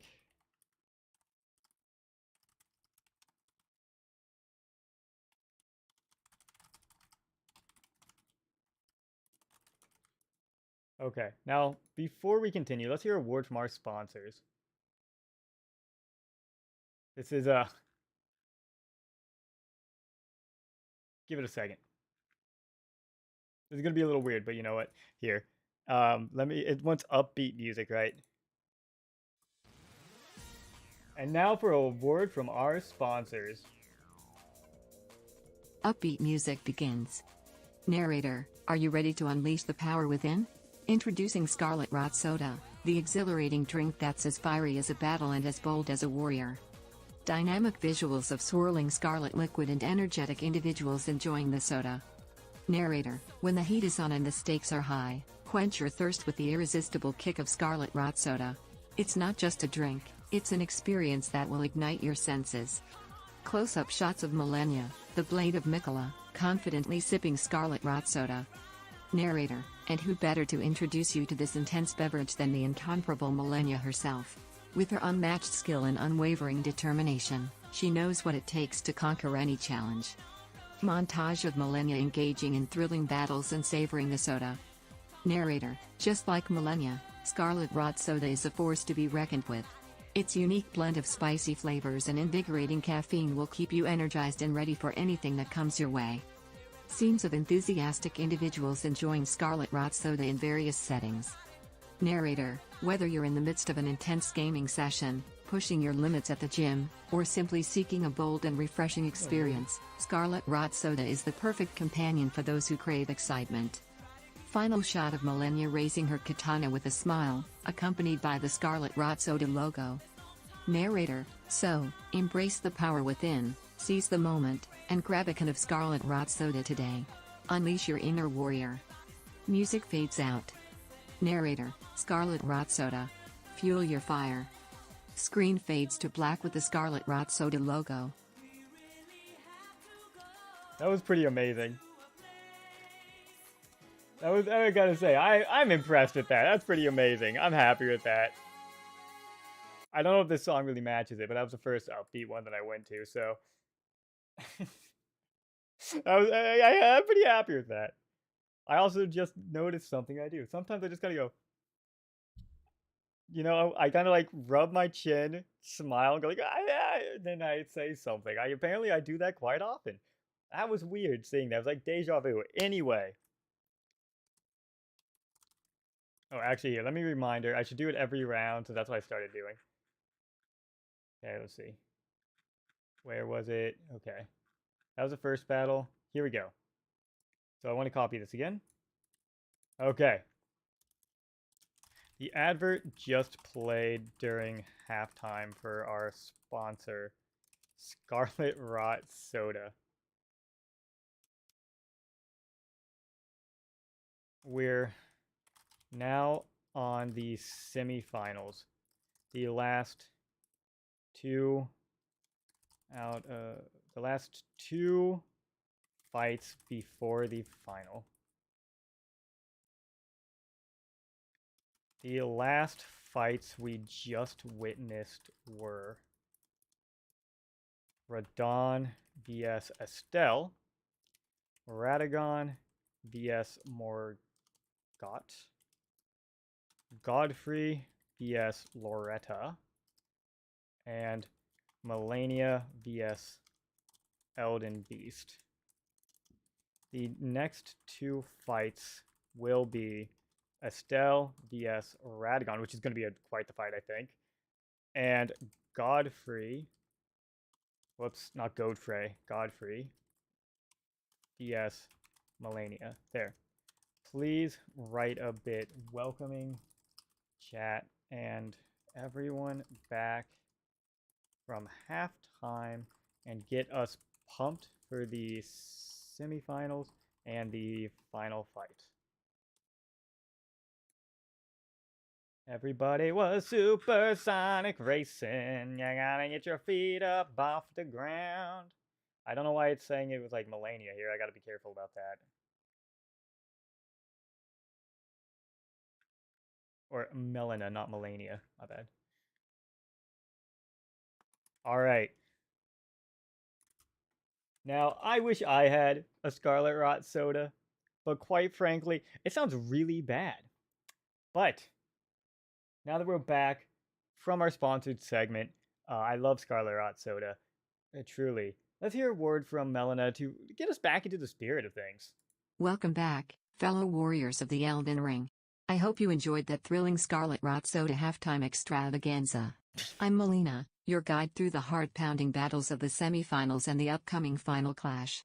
Okay, now before we continue, let's hear a word from our sponsors. This is give it a second. This is gonna be a little weird, but you know what? Here, it wants upbeat music, right? And now for a word from our sponsors. Upbeat music begins. Narrator, are you ready to unleash the power within? Introducing Scarlet Rot Soda, the exhilarating drink that's as fiery as a battle and as bold as a warrior. Dynamic visuals of swirling scarlet liquid and energetic individuals enjoying the soda. Narrator, when the heat is on and the stakes are high, quench your thirst with the irresistible kick of Scarlet Rot Soda. It's not just a drink, it's an experience that will ignite your senses. Close-up shots of Malenia, the blade of Mikola, confidently sipping Scarlet Rot Soda. Narrator, and who better to introduce you to this intense beverage than the incomparable Malenia herself? With her unmatched skill and unwavering determination, she knows what it takes to conquer any challenge. Montage of Malenia engaging in thrilling battles and savoring the soda. Narrator, just like Malenia, Scarlet Rot Soda is a force to be reckoned with. Its unique blend of spicy flavors and invigorating caffeine will keep you energized and ready for anything that comes your way. Scenes of enthusiastic individuals enjoying Scarlet Rot Soda in various settings. Narrator, whether you're in the midst of an intense gaming session, pushing your limits at the gym, or simply seeking a bold and refreshing experience, Scarlet Rot Soda is the perfect companion for those who crave excitement. Final shot of Malenia raising her katana with a smile, accompanied by the Scarlet Rot Soda logo. Narrator, so, embrace the power within, seize the moment, and grab a can of Scarlet Rot Soda today. Unleash your inner warrior. Music fades out. Narrator, Scarlet Rot Soda. Fuel your fire. Screen fades to black with the Scarlet Rot Soda logo. That was pretty amazing. I gotta say, I'm impressed with that. That's pretty amazing. I'm happy with that. I don't know if this song really matches it, but that was the first upbeat one that I went to, so I'm pretty happy with that. I also just noticed something I do. Sometimes I just gotta go, I kind of like rub my chin, smile, and go like, then I say something. Apparently I do that quite often. That was weird seeing that. It was like deja vu. Anyway. Oh, actually, here, let me remind her. I should do it every round, so that's what I started doing. Okay, let's see. Where was it? Okay. That was the first battle. Here we go. So I want to copy this again. Okay. The advert just played during halftime for our sponsor, Scarlet Rot Soda. We're now on the semifinals. The last two fights before the final. The last fights we just witnessed were Radon vs Estelle, Radagon vs Morgott, Godfrey vs Loretta, and Malenia vs Elden Beast. The next two fights will be Estelle vs Radagon, which is going to be quite the fight, I think, and Godfrey. Whoops, not Godfrey. Godfrey vs Malenia. There. Please write a bit welcoming chat and everyone back from halftime and get us pumped for the semifinals and the final fight. Everybody was supersonic racing. You gotta get your feet up off the ground. I don't know why it's saying it was like Malenia here. I gotta be careful about that. Or Melina, not Malenia. My bad. Alright. Now, I wish I had a Scarlet Rot Soda, but quite frankly, it sounds really bad. But, now that we're back from our sponsored segment, I love Scarlet Rot Soda. Truly. Let's hear a word from Melina to get us back into the spirit of things. Welcome back, fellow warriors of the Elden Ring. I hope you enjoyed that thrilling Scarlet Rot Soda halftime extravaganza. I'm Melina, your guide through the heart-pounding battles of the semi-finals and the upcoming final clash.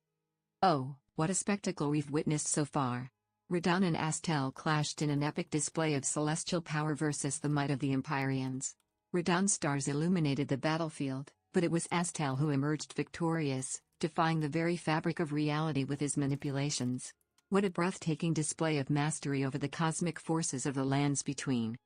Oh, what a spectacle we've witnessed so far. Radahn and Astel clashed in an epic display of celestial power versus the might of the Empyreans. Radahn's stars illuminated the battlefield, but it was Astel who emerged victorious, defying the very fabric of reality with his manipulations. What a breathtaking display of mastery over the cosmic forces of the lands between.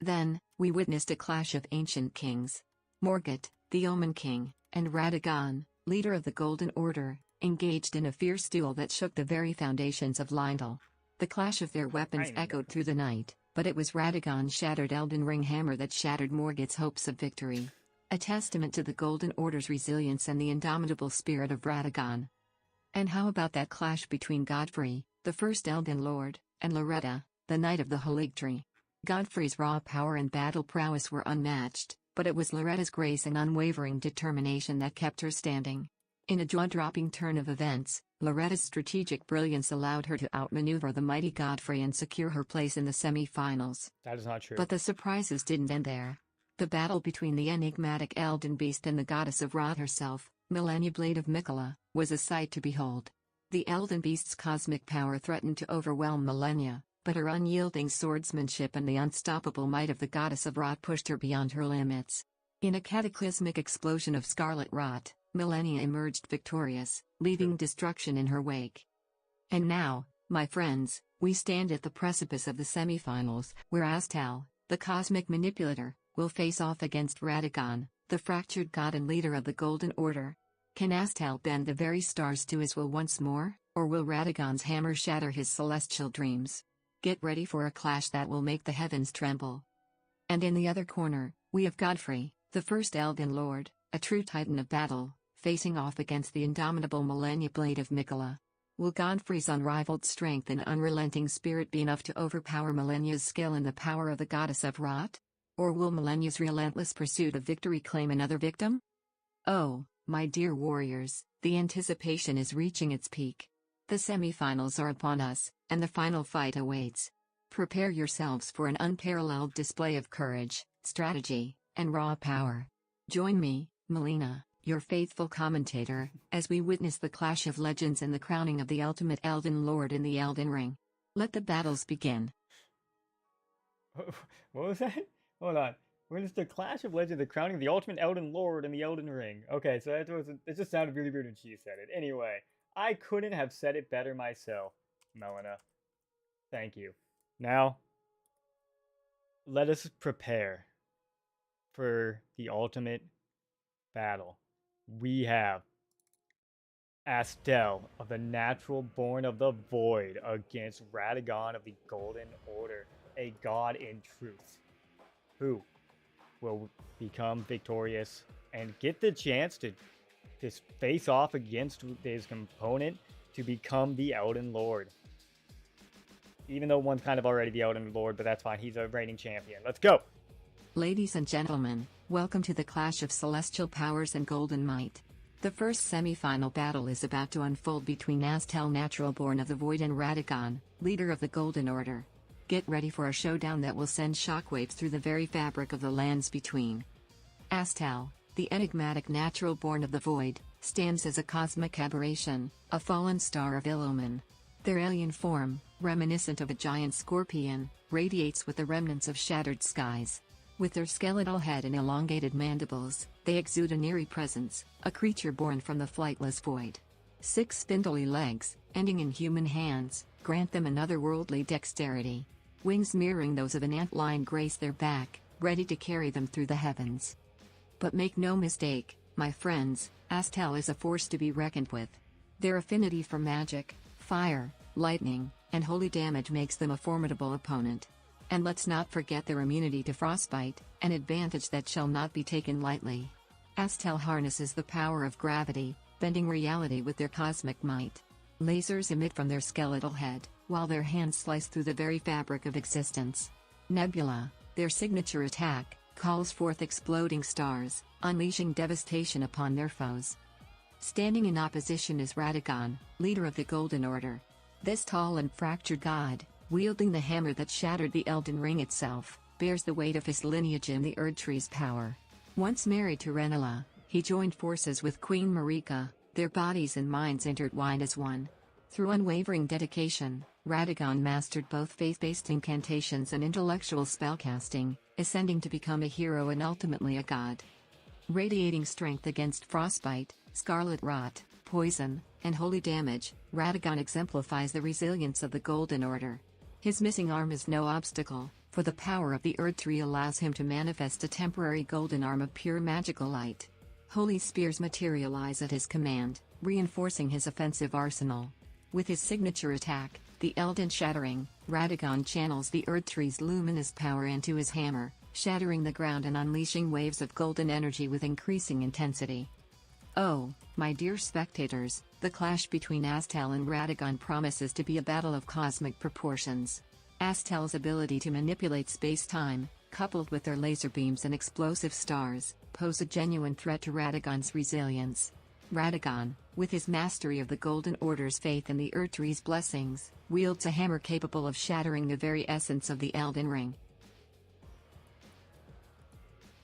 Then, we witnessed a clash of ancient kings. Margit, the Omen King, and Radagon, leader of the Golden Order, engaged in a fierce duel that shook the very foundations of Lindell. The clash of their weapons echoed through the night, but it was Radagon's shattered Elden Ring hammer that shattered Margit's hopes of victory. A testament to the Golden Order's resilience and the indomitable spirit of Radagon. And how about that clash between Godfrey, the first Elden Lord, and Loretta, the Knight of the Haligtree? Godfrey's raw power and battle prowess were unmatched, but it was Loretta's grace and unwavering determination that kept her standing. In a jaw-dropping turn of events, Loretta's strategic brilliance allowed her to outmaneuver the mighty Godfrey and secure her place in the semi-finals. That is not true. But the surprises didn't end there. The battle between the enigmatic Elden Beast and the goddess of Rot herself, Malenia Blade of Miquella, was a sight to behold. The Elden Beast's cosmic power threatened to overwhelm Malenia, but her unyielding swordsmanship and the unstoppable might of the goddess of Rot pushed her beyond her limits. In a cataclysmic explosion of scarlet rot, Malenia emerged victorious, leaving destruction in her wake. And now, my friends, we stand at the precipice of the semifinals, where Astel, the cosmic manipulator, will face off against Radagon, the fractured god and leader of the Golden Order. Can Astel bend the very stars to his will once more, or will Radagon's hammer shatter his celestial dreams? Get ready for a clash that will make the heavens tremble. And in the other corner, we have Godfrey, the first Elden Lord, a true titan of battle, facing off against the indomitable Malenia Blade of Miquella. Will Godfrey's unrivaled strength and unrelenting spirit be enough to overpower Malenia's skill and the power of the goddess of Rot? Or will Malenia's relentless pursuit of victory claim another victim? Oh, my dear warriors, the anticipation is reaching its peak. The semifinals are upon us, and the final fight awaits. Prepare yourselves for an unparalleled display of courage, strategy, and raw power. Join me, Melina, your faithful commentator, as we witness the clash of legends and the crowning of the ultimate Elden Lord in the Elden Ring. Let the battles begin. What was that? Hold on. Where's the Clash of Legends, the crowning of the ultimate Elden Lord in the Elden Ring? Okay, so it just sounded really weird when she said it. Anyway, I couldn't have said it better myself, Melina. Thank you. Now, let us prepare for the ultimate battle. We have Astel of the Natural Born of the Void against Radagon of the Golden Order, a god in truth, who will become victorious and get the chance to just face off against his opponent to become the Elden Lord. Even though one's kind of already the Elden Lord, but that's fine. He's a reigning champion. Let's go! Ladies and gentlemen, welcome to the clash of celestial powers and golden might. The first semi-final battle is about to unfold between Astel Naturalborn of the Void and Radagon, leader of the Golden Order. Get ready for a showdown that will send shockwaves through the very fabric of the lands between. Astel, the enigmatic Naturalborn of the Void, stands as a cosmic aberration, a fallen star of ill omen. Their alien form, reminiscent of a giant scorpion, radiates with the remnants of shattered skies. With their skeletal head and elongated mandibles, they exude an eerie presence, a creature born from the flightless void. 6 spindly legs, ending in human hands, grant them an otherworldly dexterity. Wings mirroring those of an antlion grace their back, ready to carry them through the heavens. But make no mistake, my friends, Astel is a force to be reckoned with. Their affinity for magic, fire, lightning, and holy damage makes them a formidable opponent. And let's not forget their immunity to frostbite, an advantage that shall not be taken lightly. Astel harnesses the power of gravity, bending reality with their cosmic might. Lasers emit from their skeletal head, while their hands slice through the very fabric of existence. Nebula, their signature attack, calls forth exploding stars, unleashing devastation upon their foes. Standing in opposition is Radagon, leader of the Golden Order. This tall and fractured god, wielding the hammer that shattered the Elden Ring itself, bears the weight of his lineage in the Erdtree's power. Once married to Renala, he joined forces with Queen Marika, their bodies and minds intertwined as one. Through unwavering dedication, Radagon mastered both faith-based incantations and intellectual spellcasting, ascending to become a hero and ultimately a god. Radiating strength against frostbite, scarlet rot, poison, and holy damage, Radagon exemplifies the resilience of the Golden Order. His missing arm is no obstacle, for the power of the Erdtree allows him to manifest a temporary golden arm of pure magical light. Holy spears materialize at his command, reinforcing his offensive arsenal. With his signature attack, the Elden Shattering, Radagon channels the Erdtree's luminous power into his hammer, shattering the ground and unleashing waves of golden energy with increasing intensity. Oh, my dear spectators, the clash between Astel and Radagon promises to be a battle of cosmic proportions. Astel's ability to manipulate space-time, coupled with their laser beams and explosive stars, pose a genuine threat to Radagon's resilience. Radagon, with his mastery of the Golden Order's faith and the Erdtree's blessings, wields a hammer capable of shattering the very essence of the Elden Ring.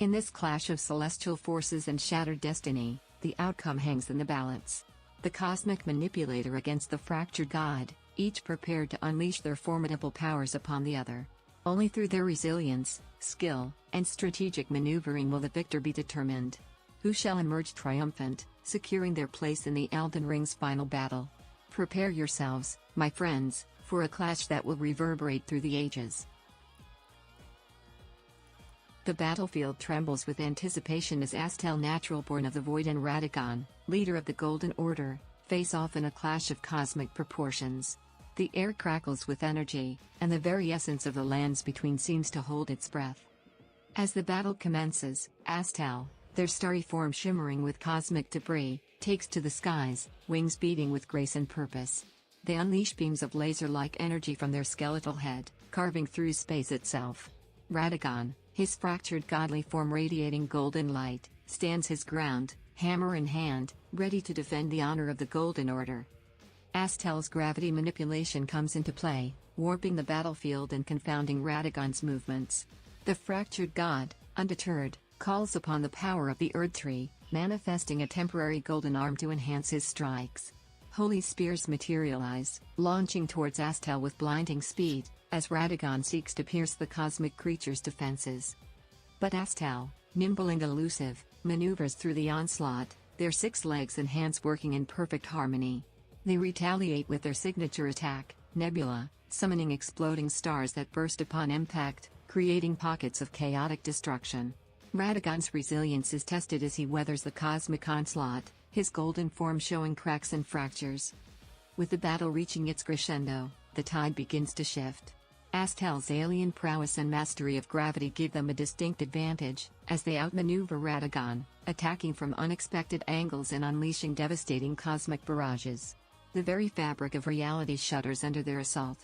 In this clash of celestial forces and shattered destiny, the outcome hangs in the balance. The cosmic manipulator against the fractured god, each prepared to unleash their formidable powers upon the other. Only through their resilience, skill, and strategic maneuvering will the victor be determined. Who shall emerge triumphant, securing their place in the Elden Ring's final battle? Prepare yourselves, my friends, for a clash that will reverberate through the ages. The battlefield trembles with anticipation as Astel, natural-born of the Void, and Radagon, leader of the Golden Order, face off in a clash of cosmic proportions. The air crackles with energy, and the very essence of the lands between seems to hold its breath. As the battle commences, Astel, their starry form shimmering with cosmic debris, takes to the skies, wings beating with grace and purpose. They unleash beams of laser-like energy from their skeletal head, carving through space itself. Radagon, his fractured godly form radiating golden light, stands his ground, hammer in hand, ready to defend the honor of the Golden Order. Astel's gravity manipulation comes into play, warping the battlefield and confounding Radagon's movements. The fractured god, undeterred, calls upon the power of the Erdtree, manifesting a temporary golden arm to enhance his strikes. Holy spears materialize, launching towards Astel with blinding speed, as Radagon seeks to pierce the cosmic creature's defenses. But Astel, nimble and elusive, maneuvers through the onslaught, their 6 legs and hands working in perfect harmony. They retaliate with their signature attack, Nebula, summoning exploding stars that burst upon impact, creating pockets of chaotic destruction. Radagon's resilience is tested as he weathers the cosmic onslaught, his golden form showing cracks and fractures. With the battle reaching its crescendo, the tide begins to shift. Astel's alien prowess and mastery of gravity give them a distinct advantage, as they outmaneuver Radagon, attacking from unexpected angles and unleashing devastating cosmic barrages. The very fabric of reality shudders under their assault.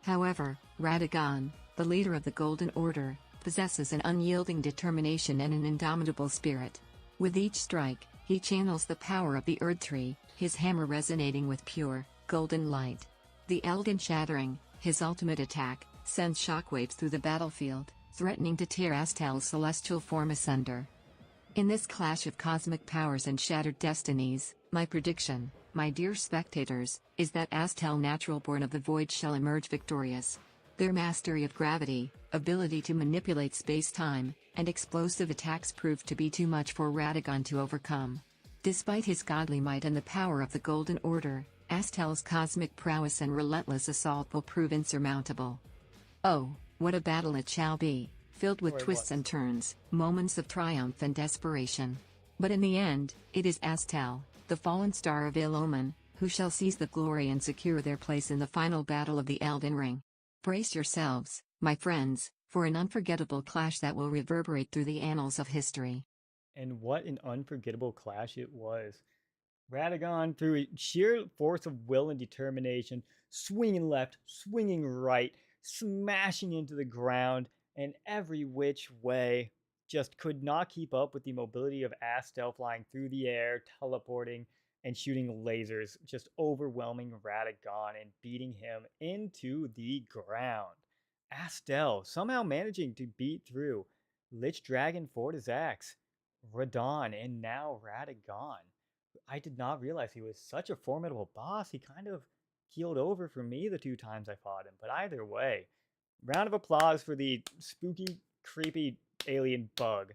However, Radagon, the leader of the Golden Order, possesses an unyielding determination and an indomitable spirit. With each strike, he channels the power of the Erdtree, his hammer resonating with pure, golden light. The Elden Shattering, his ultimate attack, sends shockwaves through the battlefield, threatening to tear Astel's celestial form asunder. In this clash of cosmic powers and shattered destinies, my prediction, my dear spectators, is that Astel, natural-born of the Void, shall emerge victorious. Their mastery of gravity, ability to manipulate space-time, and explosive attacks proved to be too much for Radagon to overcome. Despite his godly might and the power of the Golden Order, Astel's cosmic prowess and relentless assault will prove insurmountable. Oh, what a battle it shall be, filled with twists and turns, moments of triumph and desperation. But in the end, it is Astel, the fallen star of Omen, who shall seize the glory and secure their place in the final battle of the Elden Ring. Brace yourselves, my friends, for an unforgettable clash that will reverberate through the annals of history. And what an unforgettable clash it was. Radagon, through sheer force of will and determination, swinging left, swinging right, smashing into the ground, and every which way, just could not keep up with the mobility of Astel flying through the air, teleporting, and shooting lasers, just overwhelming Radagon and beating him into the ground. Astel somehow managing to beat through Lich Dragon Fortizax, Radon, and now Radagon. I did not realize he was such a formidable boss. He kind of keeled over for me the 2 times I fought him. But either way, round of applause for the spooky, creepy alien bug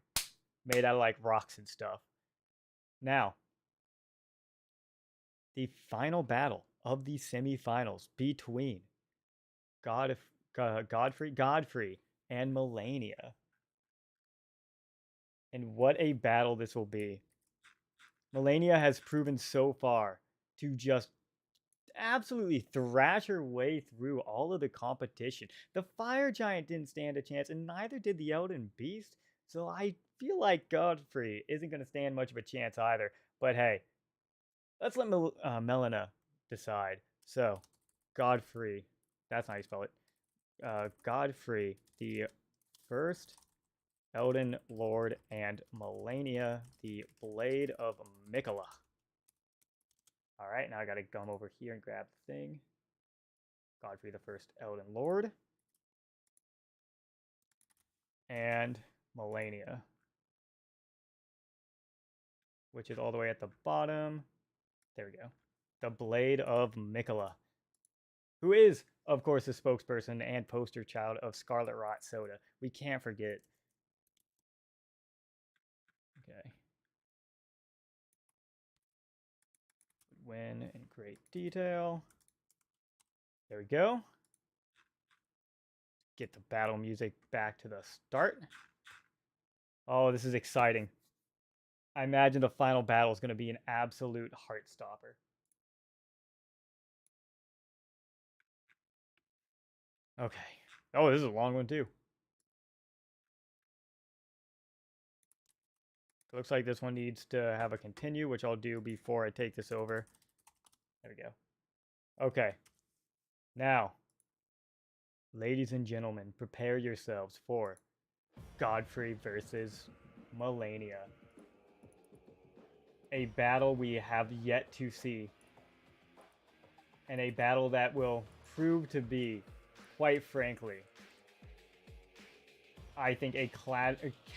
made out of like rocks and stuff. Now, the final battle of the semifinals between Godfrey and Melania. And what a battle this will be. Melania has proven so far to just absolutely thrash her way through all of the competition. The Fire Giant didn't stand a chance, and neither did the Elden Beast. So I feel like Godfrey isn't going to stand much of a chance either. But hey, let's let Melina decide. So, Godfrey, that's not how you spell it. Godfrey, the first Elden Lord, and Melania, the Blade of Mikola. Alright, now I gotta come over here and grab the thing. Godfrey, the first Elden Lord. And Melania, which is all the way at the bottom. There we go. The Blade of Mikola, who is, of course, the spokesperson and poster child of Scarlet Rot Soda. We can't forget. Okay. Win in great detail. There we go. Get the battle music back to the start. Oh, this is exciting. I imagine the final battle is going to be an absolute heart stopper. Okay. Oh, this is a long one too. Looks like this one needs to have a continue, which I'll do before I take this over. There we go. Okay. Now, ladies and gentlemen, prepare yourselves for Godfrey versus Melania. A battle we have yet to see. And a battle that will prove to be, quite frankly, I think a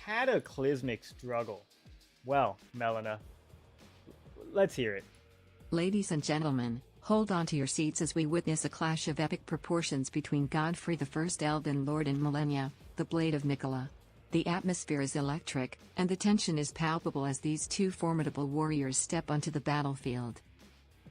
cataclysmic struggle. Well, Melina, let's hear it. Ladies and gentlemen, hold on to your seats as we witness a clash of epic proportions between Godfrey the First Elden Lord and Melania, the Blade of Mikola. The atmosphere is electric, and the tension is palpable as these two formidable warriors step onto the battlefield.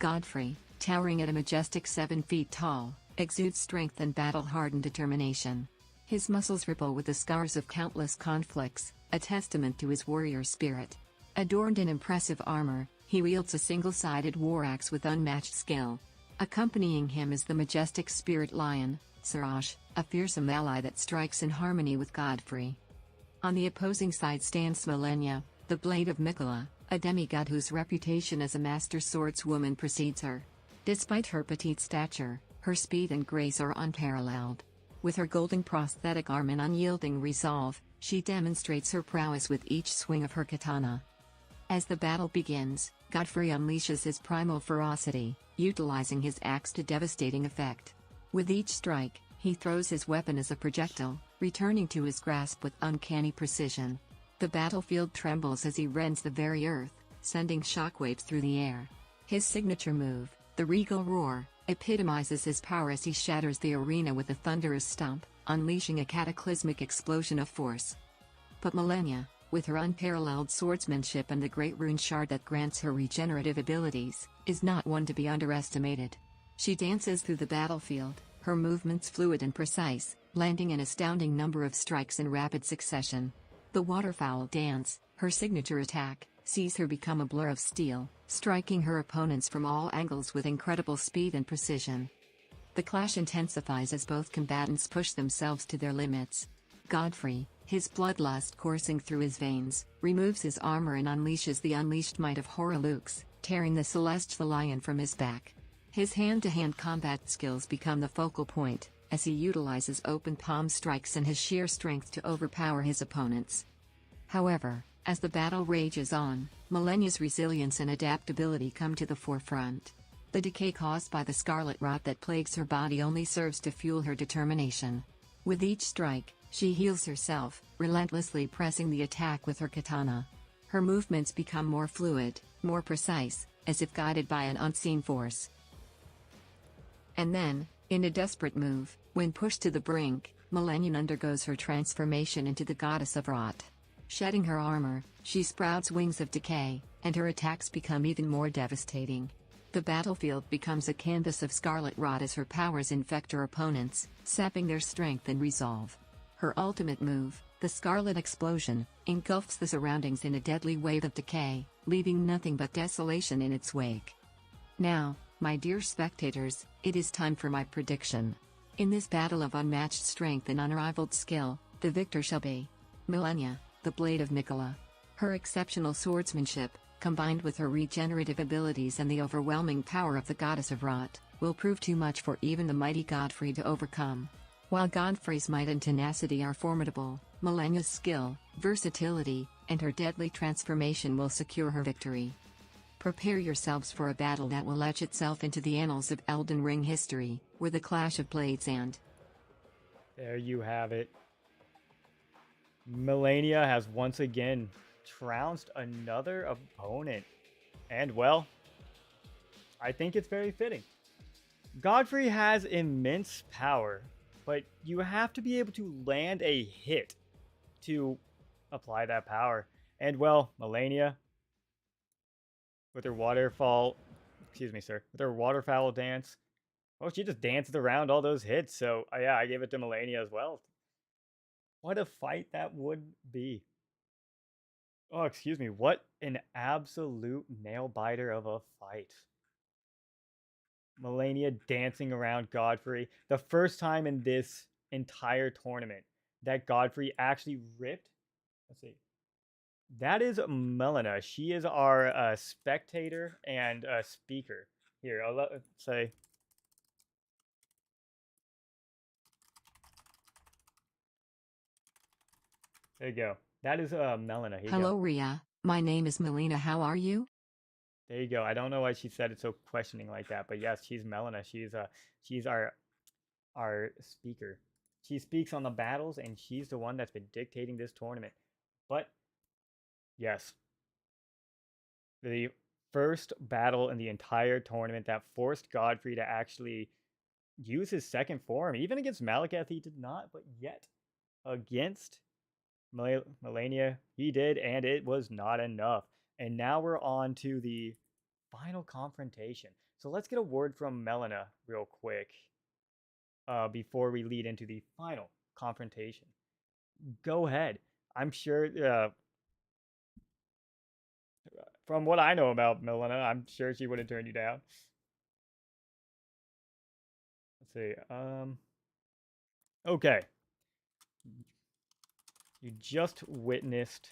Godfrey, towering at a majestic 7 feet tall, exudes strength and battle-hardened determination. His muscles ripple with the scars of countless conflicts, a testament to his warrior spirit. Adorned in impressive armor, he wields a single-sided war axe with unmatched skill. Accompanying him is the majestic spirit lion, Siraj, a fearsome ally that strikes in harmony with Godfrey. On the opposing side stands Melania, the Blade of Mikola, a demigod whose reputation as a master swordswoman precedes her. Despite her petite stature, her speed and grace are unparalleled. With her golden prosthetic arm and unyielding resolve, she demonstrates her prowess with each swing of her katana. As the battle begins, Godfrey unleashes his primal ferocity, utilizing his axe to devastating effect. With each strike, he throws his weapon as a projectile, returning to his grasp with uncanny precision. The battlefield trembles as he rends the very earth, sending shockwaves through the air. His signature move, the regal roar, epitomizes his power as he shatters the arena with a thunderous stomp, unleashing a cataclysmic explosion of force. But Melania, with her unparalleled swordsmanship and the great rune shard that grants her regenerative abilities, is not one to be underestimated. She dances through the battlefield, her movements fluid and precise, landing an astounding number of strikes in rapid succession. The waterfowl dance, her signature attack, sees her become a blur of steel, striking her opponents from all angles with incredible speed and precision. The clash intensifies as both combatants push themselves to their limits. Godfrey, his bloodlust coursing through his veins, removes his armor and unleashes the unleashed might of Horalux, tearing the celestial lion from his back. His hand-to-hand combat skills become the focal point, as he utilizes open palm strikes and his sheer strength to overpower his opponents. However, As the battle rages on, Malenia's resilience and adaptability come to the forefront. The decay caused by the scarlet rot that plagues her body only serves to fuel her determination. With each strike, she heals herself, relentlessly pressing the attack with her katana. Her movements become more fluid, more precise, as if guided by an unseen force. And then, in a desperate move, when pushed to the brink, Malenia undergoes her transformation into the goddess of rot. Shedding her armor, she sprouts wings of decay, and her attacks become even more devastating. The battlefield becomes a canvas of scarlet rot as her powers infect her opponents, sapping their strength and resolve. Her ultimate move, the Scarlet Explosion, engulfs the surroundings in a deadly wave of decay, leaving nothing but desolation in its wake. Now, my dear spectators, it is time for my prediction. In this battle of unmatched strength and unrivaled skill, the victor shall be Malenia, the Blade of Miquella. Her exceptional swordsmanship, combined with her regenerative abilities and the overwhelming power of the Goddess of Rot, will prove too much for even the mighty Godfrey to overcome. While Godfrey's might and tenacity are formidable, Malenia's skill, versatility, and her deadly transformation will secure her victory. Prepare yourselves for a battle that will etch itself into the annals of Elden Ring history, where the clash of blades and... There you have it. Malenia has once again trounced another opponent. And well, I think it's very fitting. Godfrey has immense power, but you have to be able to land a hit to apply that power. And well, Malenia, with her waterfowl dance, oh, she just dances around all those hits. So yeah, I gave it to Malenia as well. What a fight that would be. Oh, excuse me. What an absolute nail biter of a fight. Malenia dancing around Godfrey. The first time in this entire tournament that Godfrey actually ripped. Let's see. That is Melina. She is our spectator and speaker. Here, I'll say. There you go. That is Melina. Here you Hello go. Ria, my name is Melina, how are you? There you go. I don't know why she said it so questioning like that, but yes, she's Melina. She's our speaker. She speaks on the battles, and she's the one that's been dictating this tournament. But yes, the first battle in the entire tournament that forced Godfrey to actually use his second form, even against Malekith, he did not, but yet against Malenia, he did, and it was not enough. And now we're on to the final confrontation. So let's get a word from Melina real quick before we lead into the final confrontation. Go ahead. I'm sure, from what I know about Melina, I'm sure she wouldn't turn you down. Let's see. Okay. You just witnessed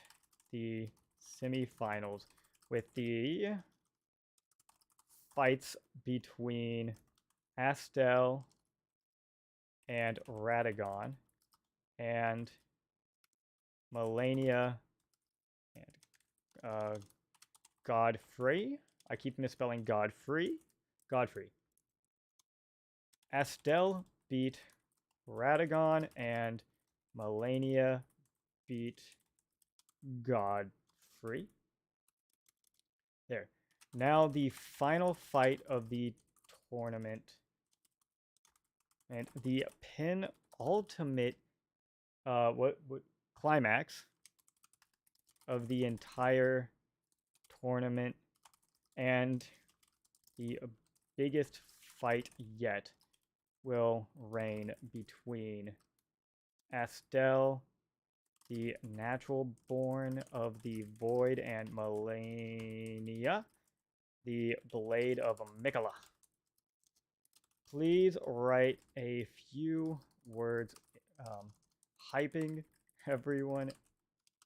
the semifinals with the fights between Astel and Radagon and Malenia and Godfrey. I keep misspelling Godfrey. Astel beat Radagon and Malenia beat Godfrey. There. Now the final fight of the tournament and the penultimate what climax of the entire tournament and the biggest fight yet will reign between Astel, the natural born of the void, and Malenia, the Blade of Miquella. Please write a few words hyping everyone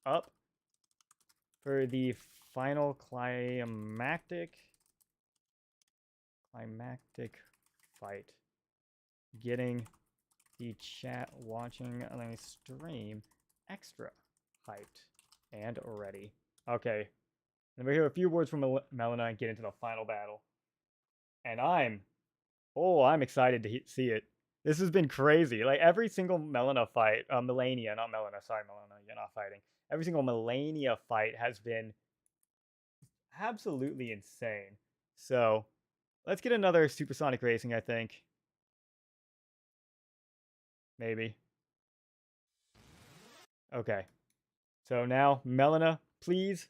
up for the final climactic fight. Getting the chat watching on a stream extra hyped. And ready. Okay. And we hear a few words from Melina and get into the final battle. And I'm excited to see it. This has been crazy. Like every single Melina fight, Melania, not Melina, sorry Melina, you're not fighting. Every single Melania fight has been absolutely insane. So, let's get another Supersonic Racing, I think. Maybe. Okay. So now, Melina, please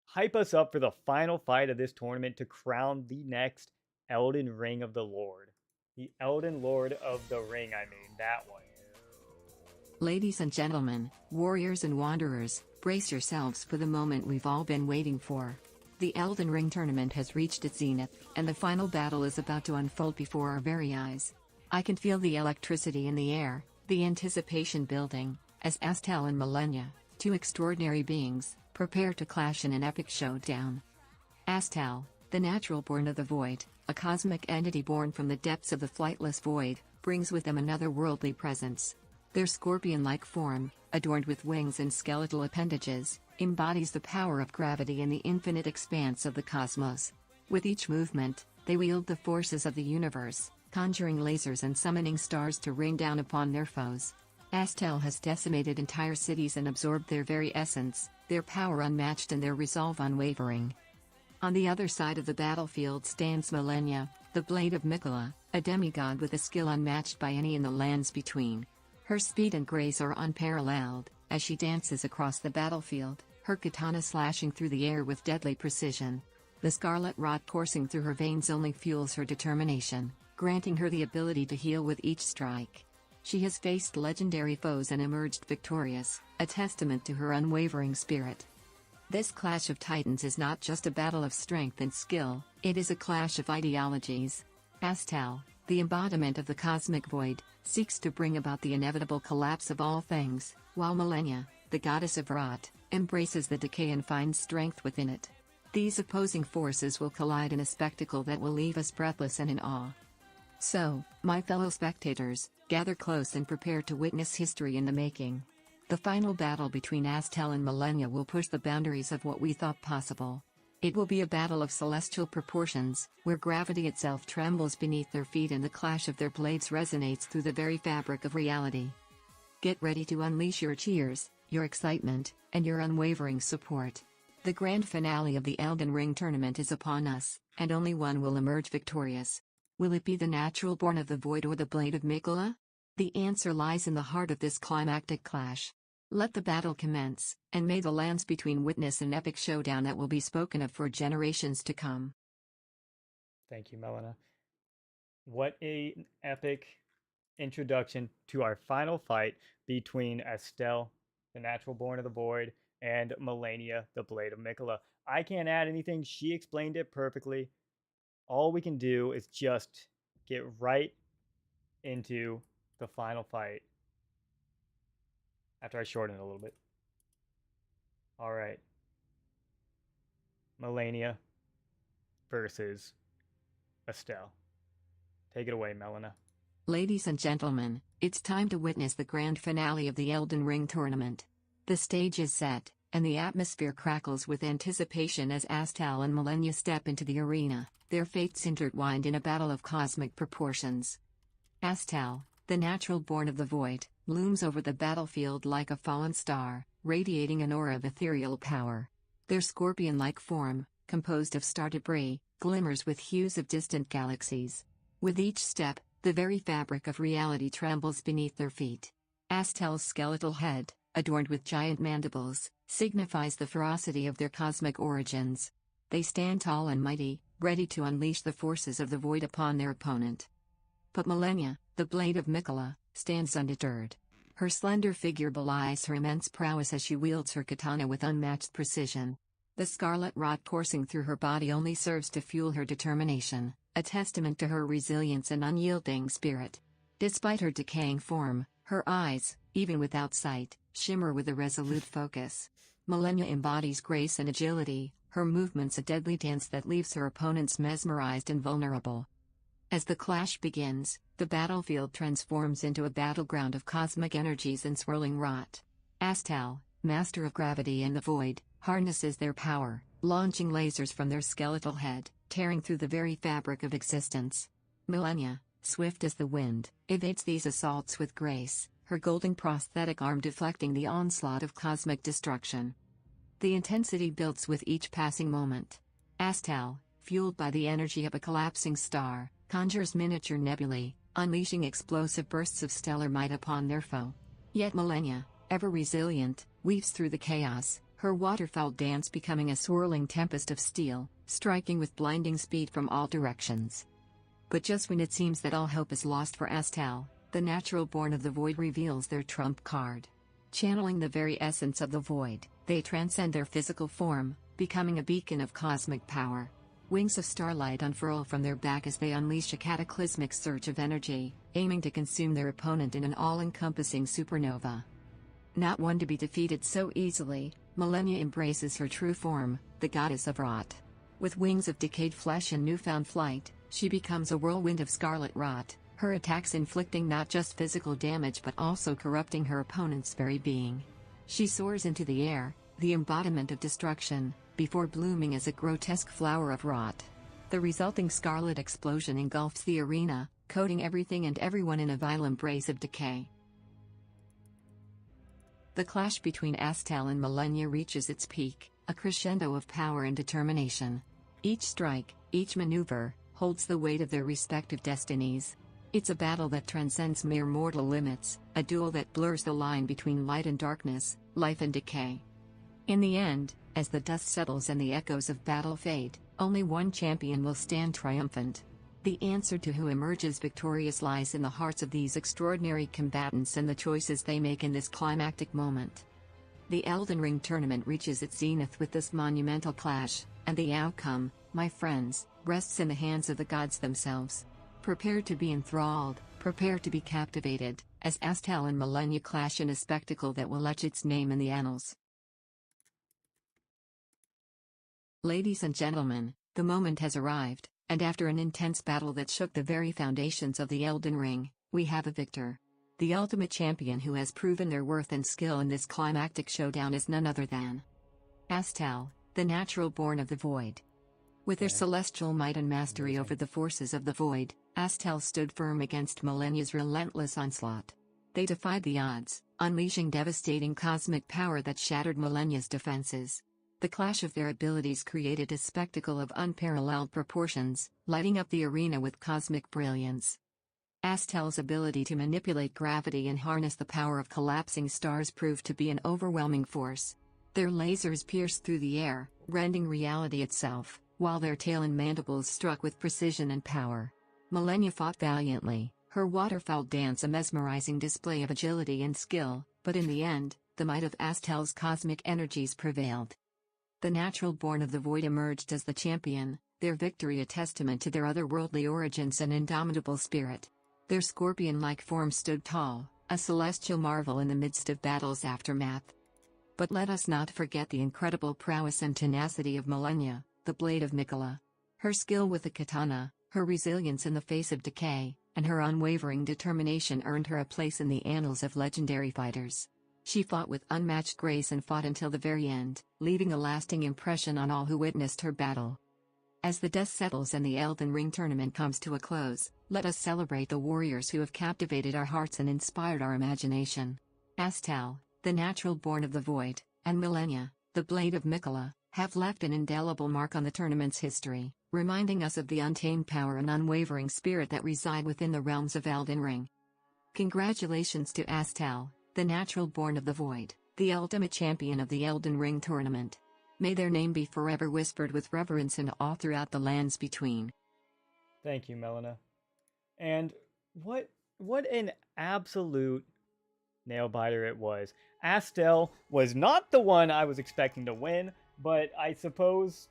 hype us up for the final fight of this tournament to crown the next Elden Ring of the Lord. The Elden Lord of the Ring, I mean, that one. Ladies and gentlemen, warriors and wanderers, brace yourselves for the moment we've all been waiting for. The Elden Ring tournament has reached its zenith, and the final battle is about to unfold before our very eyes. I can feel the electricity in the air, the anticipation building, as Astel and Malenia, two extraordinary beings, prepare to clash in an epic showdown. Astel, the natural born of the void, a cosmic entity born from the depths of the flightless void, brings with them another worldly presence. Their scorpion-like form, adorned with wings and skeletal appendages, embodies the power of gravity and the infinite expanse of the cosmos. With each movement, they wield the forces of the universe, conjuring lasers and summoning stars to rain down upon their foes. Astel has decimated entire cities and absorbed their very essence, their power unmatched and their resolve unwavering. On the other side of the battlefield stands Malenia, the Blade of Miquella, a demigod with a skill unmatched by any in the lands between. Her speed and grace are unparalleled, as she dances across the battlefield, her katana slashing through the air with deadly precision. The scarlet rot coursing through her veins only fuels her determination, granting her the ability to heal with each strike. She has faced legendary foes and emerged victorious, a testament to her unwavering spirit. This clash of titans is not just a battle of strength and skill, it is a clash of ideologies. Astel, the embodiment of the cosmic void, seeks to bring about the inevitable collapse of all things, while Malenia, the goddess of rot, embraces the decay and finds strength within it. These opposing forces will collide in a spectacle that will leave us breathless and in awe. So, my fellow spectators, gather close and prepare to witness history in the making. The final battle between Astel and Malenia will push the boundaries of what we thought possible. It will be a battle of celestial proportions, where gravity itself trembles beneath their feet and the clash of their blades resonates through the very fabric of reality. Get ready to unleash your cheers, your excitement, and your unwavering support. The grand finale of the Elden Ring tournament is upon us, and only one will emerge victorious. Will it be the natural born of the void or the Blade of Miquella? The answer lies in the heart of this climactic clash. Let the battle commence, and may the lands between witness an epic showdown that will be spoken of for generations to come. Thank you, Melina. What an epic introduction to our final fight between Astel, the natural born of the void, and Malenia, the Blade of Miquella. I can't add anything. She explained it perfectly. All we can do is just get right into the final fight after I shorten it a little bit. All right. Malenia versus Astel. Take it away, Melina. Ladies and gentlemen, it's time to witness the grand finale of the Elden Ring tournament. The stage is set, and the atmosphere crackles with anticipation as Astel and Malenia step into the arena, their fates intertwined in a battle of cosmic proportions. Astel, the natural born of the void, looms over the battlefield like a fallen star, radiating an aura of ethereal power. Their scorpion-like form, composed of star debris, glimmers with hues of distant galaxies. With each step, the very fabric of reality trembles beneath their feet. Astel's skeletal head, adorned with giant mandibles, signifies the ferocity of their cosmic origins. They stand tall and mighty, ready to unleash the forces of the void upon their opponent. But Malenia, the Blade of Miquella, stands undeterred. Her slender figure belies her immense prowess as she wields her katana with unmatched precision. The scarlet rot coursing through her body only serves to fuel her determination, a testament to her resilience and unyielding spirit. Despite her decaying form, her eyes, even without sight, shimmer with a resolute focus. Malenia embodies grace and agility, her movements a deadly dance that leaves her opponents mesmerized and vulnerable. As the clash begins, the battlefield transforms into a battleground of cosmic energies and swirling rot. Astel, master of gravity and the void, harnesses their power, launching lasers from their skeletal head, tearing through the very fabric of existence. Malenia, swift as the wind, evades these assaults with grace, her golden prosthetic arm deflecting the onslaught of cosmic destruction. The intensity builds with each passing moment. Astel, fueled by the energy of a collapsing star, conjures miniature nebulae, unleashing explosive bursts of stellar might upon their foe. Yet Malenia, ever resilient, weaves through the chaos, her waterfowl dance becoming a swirling tempest of steel, striking with blinding speed from all directions. But just when it seems that all hope is lost for Astel, the natural born of the void reveals their trump card. Channeling the very essence of the void, they transcend their physical form, becoming a beacon of cosmic power. Wings of starlight unfurl from their back as they unleash a cataclysmic surge of energy, aiming to consume their opponent in an all-encompassing supernova. Not one to be defeated so easily, Malenia embraces her true form, the goddess of rot. With wings of decayed flesh and newfound flight, she becomes a whirlwind of scarlet rot, her attacks inflicting not just physical damage but also corrupting her opponent's very being. She soars into the air, the embodiment of destruction, before blooming as a grotesque flower of rot. The resulting scarlet explosion engulfs the arena, coating everything and everyone in a vile embrace of decay. The clash between Astel and Malenia reaches its peak, a crescendo of power and determination. Each strike, each maneuver, holds the weight of their respective destinies. It's a battle that transcends mere mortal limits, a duel that blurs the line between light and darkness, life and decay. In the end, as the dust settles and the echoes of battle fade, only one champion will stand triumphant. The answer to who emerges victorious lies in the hearts of these extraordinary combatants and the choices they make in this climactic moment. The Elden Ring tournament reaches its zenith with this monumental clash, and the outcome, my friends, rests in the hands of the gods themselves. Prepare to be enthralled, prepare to be captivated, as Astel and Malenia clash in a spectacle that will etch its name in the annals. Ladies and gentlemen, the moment has arrived, and after an intense battle that shook the very foundations of the Elden Ring, we have a victor. The ultimate champion who has proven their worth and skill in this climactic showdown is none other than Astel, the natural born of the void. With their celestial might and mastery over the forces of the void, Astel stood firm against Malenia's relentless onslaught. They defied the odds, unleashing devastating cosmic power that shattered Malenia's defenses. The clash of their abilities created a spectacle of unparalleled proportions, lighting up the arena with cosmic brilliance. Astel's ability to manipulate gravity and harness the power of collapsing stars proved to be an overwhelming force. Their lasers pierced through the air, rending reality itself, while their tail and mandibles struck with precision and power. Malenia fought valiantly, her waterfowl dance a mesmerizing display of agility and skill, but in the end, the might of Astel's cosmic energies prevailed. The natural born of the void emerged as the champion, their victory a testament to their otherworldly origins and indomitable spirit. Their scorpion-like form stood tall, a celestial marvel in the midst of battle's aftermath. But let us not forget the incredible prowess and tenacity of Malenia, the Blade of Miquella. Her skill with the katana, her resilience in the face of decay, and her unwavering determination earned her a place in the annals of legendary fighters. She fought with unmatched grace and fought until the very end, leaving a lasting impression on all who witnessed her battle. As the dust settles and the Elden Ring tournament comes to a close, let us celebrate the warriors who have captivated our hearts and inspired our imagination. Astel, the natural born of the void, and Malenia, the Blade of Miquella, have left an indelible mark on the tournament's history, reminding us of the untamed power and unwavering spirit that reside within the realms of Elden Ring. Congratulations to Astel, the natural born of the void, the ultimate champion of the Elden Ring tournament. May their name be forever whispered with reverence and awe throughout the lands between. Thank you, Melina. And what an absolute nail biter it was. Astel was not the one I was expecting to win, but I suppose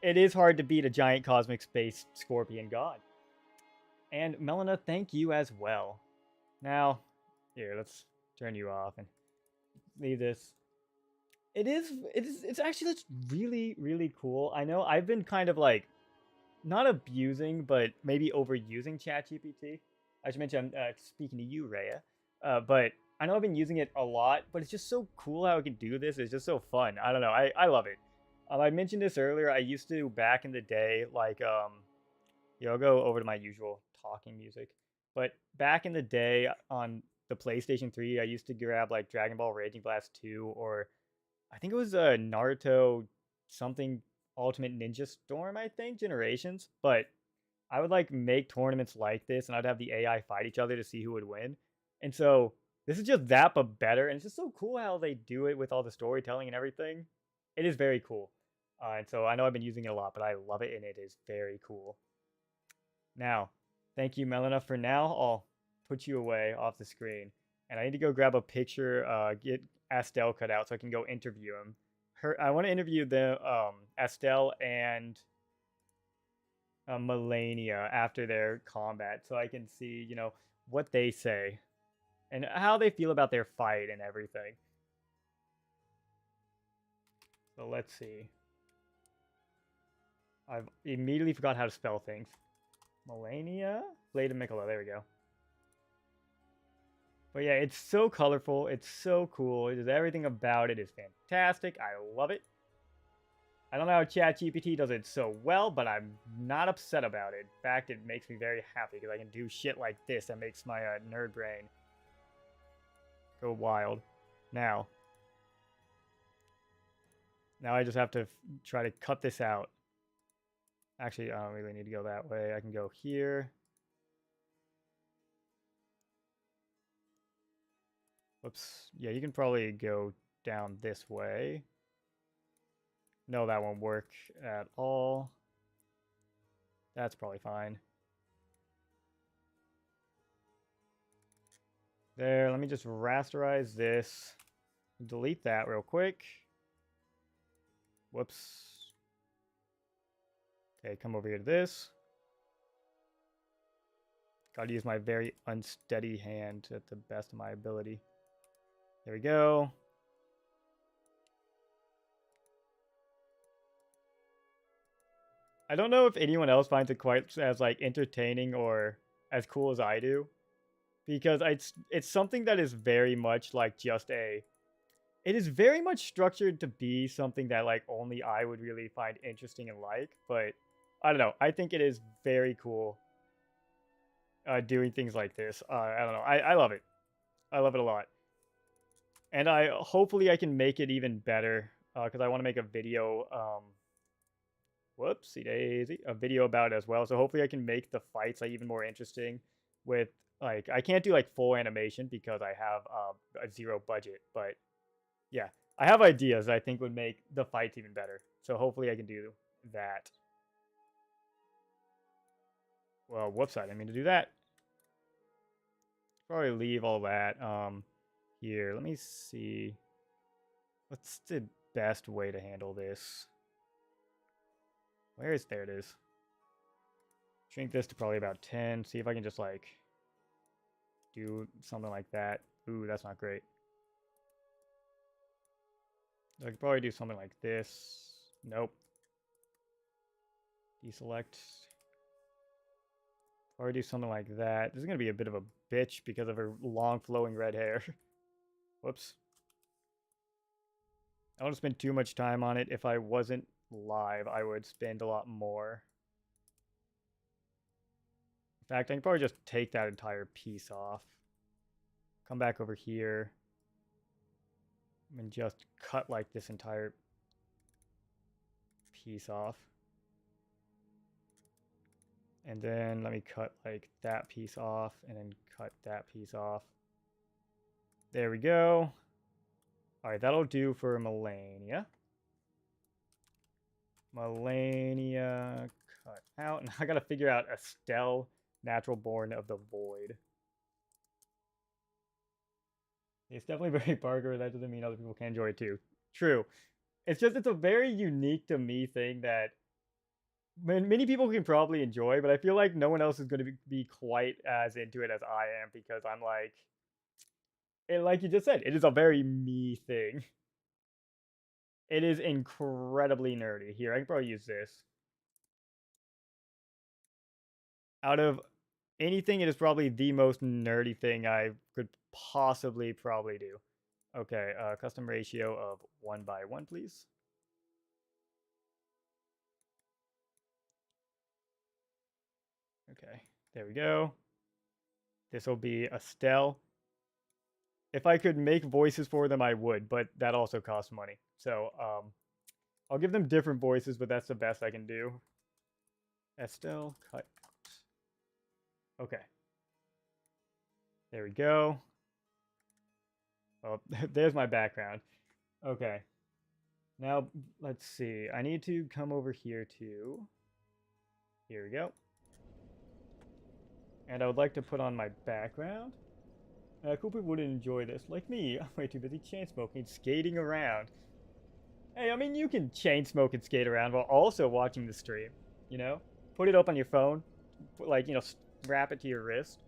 it is hard to beat a giant cosmic space scorpion god. And Melina, thank you as well. Now, here, let's turn you off and leave this. It's actually really, really cool. I know I've been kind of like, not abusing, but maybe overusing Chat GPT. I should mention I'm speaking to you, Rhea. But I know I've been using it a lot, but it's just so cool how it can do this. It's just so fun. I don't know. I love it. I mentioned this earlier. I used to back in the day, like I'll go over to my usual talking music. But back in the day on the PlayStation 3, I used to grab like Dragon Ball Raging Blast 2, or I think it was Naruto something Ultimate Ninja Storm, I think, Generations. But I would like make tournaments like this, and I'd have the AI fight each other to see who would win. And so this is just that, but better. And it's just so cool how they do it with all the storytelling and everything. It is very cool. And so I know I've been using it a lot, but I love it, and it is very cool. Now, thank you, Melina. For now, I'll put you away off the screen, and I need to go grab a picture, get Astel cut out so I can go interview him. I want to interview the Astel and Melania after their combat, so I can see, what they say and how they feel about their fight and everything. So let's see. I've immediately forgot how to spell things. Melania? Blade of Mikola, there we go. But yeah, it's so colorful. It's so cool. Just everything about it is fantastic. I love it. I don't know how Chat GPT does it so well, but I'm not upset about it. In fact, it makes me very happy because I can do shit like this that makes my nerd brain go wild. Now I just have to try to cut this out. Actually, I don't really need to go that way. I can go here. Whoops. Yeah, you can probably go down this way. No, that won't work at all. That's probably fine. There, let me just rasterize this. Delete that real quick. Whoops. Okay, come over here to this. Gotta use my very unsteady hand at the best of my ability. There we go. I don't know if anyone else finds it quite as like entertaining or as cool as I do, because it's something that is very much like just a. It is very much structured to be something that like only I would really find interesting and like, but I don't know. I think it is very cool doing things like this. I don't know. I love it. I love it a lot. And hopefully I can make it even better because I want to make a video. Whoopsie daisy, a video about it as well. So hopefully I can make the fights like even more interesting. With like I can't do like full animation because I have a zero budget, but yeah, I have ideas I think would make the fights even better. So hopefully I can do that. Well, whoops, I didn't mean to do that. Probably leave all that here. Let me see. What's the best way to handle this? There it is. Shrink this to probably about 10. See if I can just like do something like that. Ooh, that's not great. I could probably do something like this. Nope. Deselect. Probably do something like that. This is going to be a bit of a bitch because of her long flowing red hair. Whoops. I don't spend too much time on it. If I wasn't live, I would spend a lot more. In fact, I can probably just take that entire piece off. Come back over here. And just cut like this entire piece off. And then let me cut like that piece off and then cut that piece off. There we go. All right, that'll do for Melania. Melania cut out. And I gotta figure out Estelle, natural born of the void. It's definitely very Parker. That doesn't mean other people can enjoy it too. True. It's a very unique to me thing that many people can probably enjoy, but I feel like no one else is going to be quite as into it as I am because I'm like, like you just said, it is a very me thing. It is incredibly nerdy. Here, I can probably use this. Out of anything, it is probably the most nerdy thing I could possibly probably do. Okay, custom ratio of 1:1, please. Okay, there we go. This will be Estelle. If I could make voices for them, I would, but that also costs money. So, I'll give them different voices, but that's the best I can do. Estelle, cut. Okay. There we go. Well, there's my background. Okay. Now, let's see. I need to come over here too. Here we go. And I would like to put on my background. Cool people wouldn't enjoy this. Like me, I'm way too busy chain smoking, skating around. Hey, I mean, you can chain smoke and skate around while also watching the stream. You know? Put it up on your phone. Like, you know, strap it to your wrist.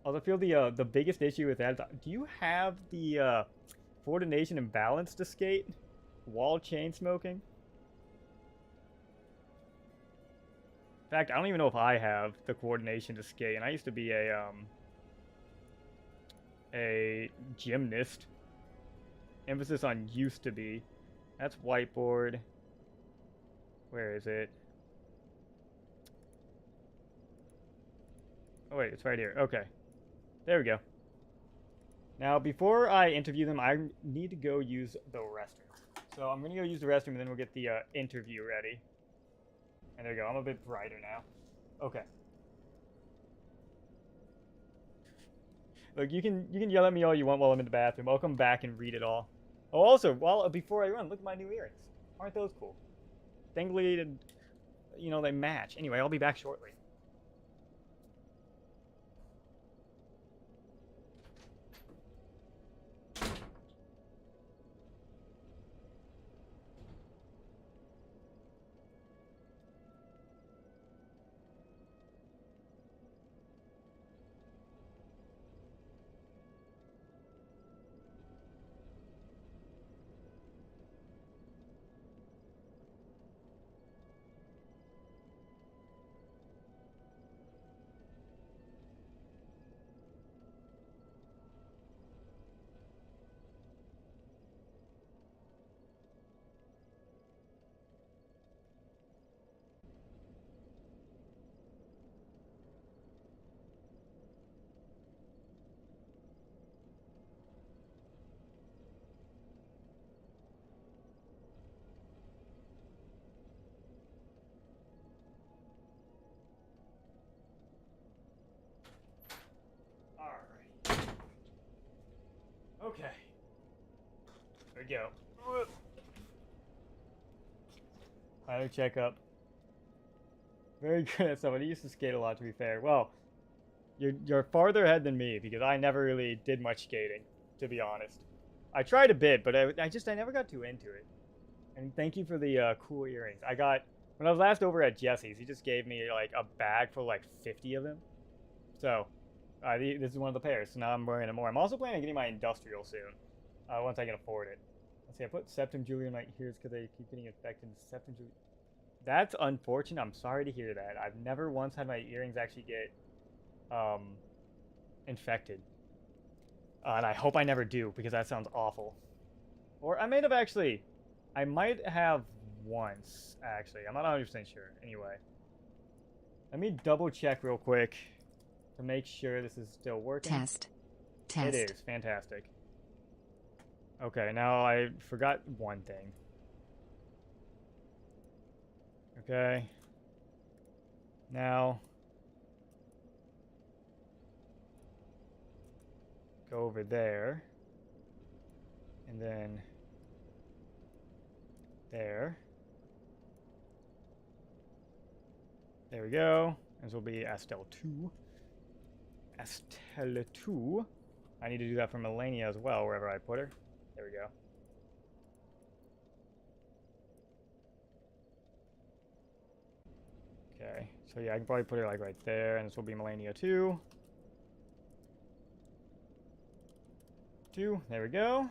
Although I feel the biggest issue with that is, do you have the coordination and balance to skate while chain smoking? In fact, I don't even know if I have the coordination to skate, and I used to be a gymnast. Emphasis on used to be. That's whiteboard. Where is it? Oh wait, it's right here. Okay. There we go. Now, before I interview them, I need to go use the restroom. So I'm going to go use the restroom, and then we'll get the interview ready. And there we go. I'm a bit brighter now. Okay. Look, you can yell at me all you want while I'm in the bathroom. I'll come back and read it all. Oh, also, before I run, look at my new earrings. Aren't those cool? Dangly and, you know, they match. Anyway, I'll be back shortly. Okay. There we go. Final checkup. Very good at somebody. Used to skate a lot, to be fair. Well, you're farther ahead than me because I never really did much skating, to be honest. I tried a bit, but I never got too into it. And thank you for the cool earrings. I got when I was last over at Jesse's. He just gave me like a bag for like 50 of them. So this is one of the pairs. So now I'm wearing it more. I'm also planning on getting my industrial soon, once I can afford it. Let's see. I put septum julienne right here because they keep getting infected. Septum julienne. That's unfortunate. I'm sorry to hear that. I've never once had my earrings actually get infected. And I hope I never do, because that sounds awful. Or I might have once, actually. I'm not 100% sure. Anyway. Let me double check real quick to make sure this is still working. Test. It is. Fantastic. Okay, now I forgot one thing. Okay. Now, go over there. And then there. There we go. This will be Estelle 2. Estelle 2. I need to do that for Melania as well, wherever I put her. There we go. Okay, so yeah, I can probably put her like right there, and this will be Melania 2. 2, there we go.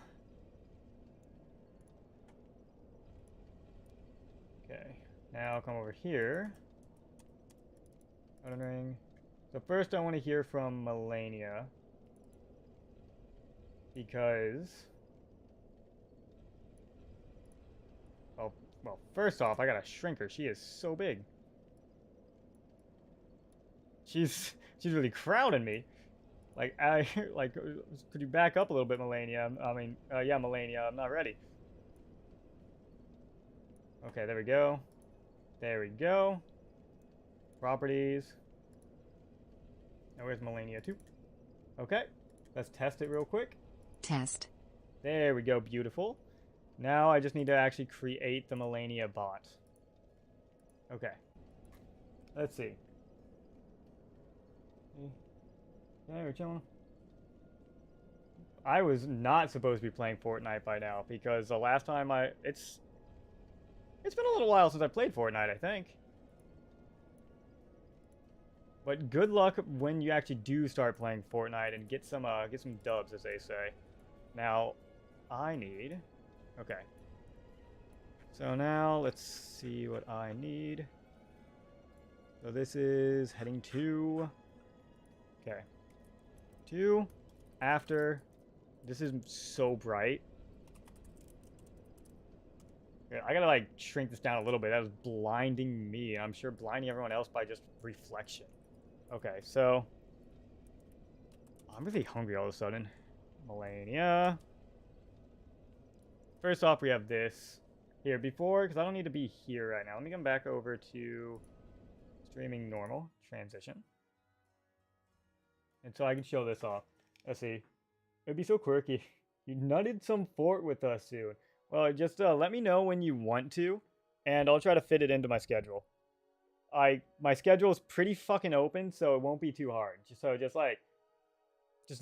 Okay, now come over here. Elden Ring. So first I want to hear from Melania. Because... well, first off, I gotta shrink her. She is so big. She's really crowding me. Like, could you back up a little bit, Melania? Yeah, Melania, I'm not ready. Okay, there we go. There we go. Properties. Now where's Melania 2? Okay, let's test it real quick. Test. There we go, beautiful. Now I just need to actually create the Melania bot. Okay. Let's see. Yeah, we're chilling. I was not supposed to be playing Fortnite by now because the last time it's been a little while since I played Fortnite, I think. But good luck when you actually do start playing Fortnite and get some dubs, as they say. Now, I need... Okay. So now, let's see what I need. So this is heading to... Okay. 2. After... This is so bright. Yeah, I gotta, like, shrink this down a little bit. That was blinding me. I'm sure blinding everyone else by just reflection. Okay, so... I'm really hungry all of a sudden. Melania. First off, we have this. Here, before, because I don't need to be here right now. Let me come back over to streaming normal. Transition. And so I can show this off. Let's see. It'd be so quirky. You nutted some fort with us soon. Well, just let me know when you want to, and I'll try to fit it into my schedule. My schedule is pretty fucking open, so it won't be too hard. Just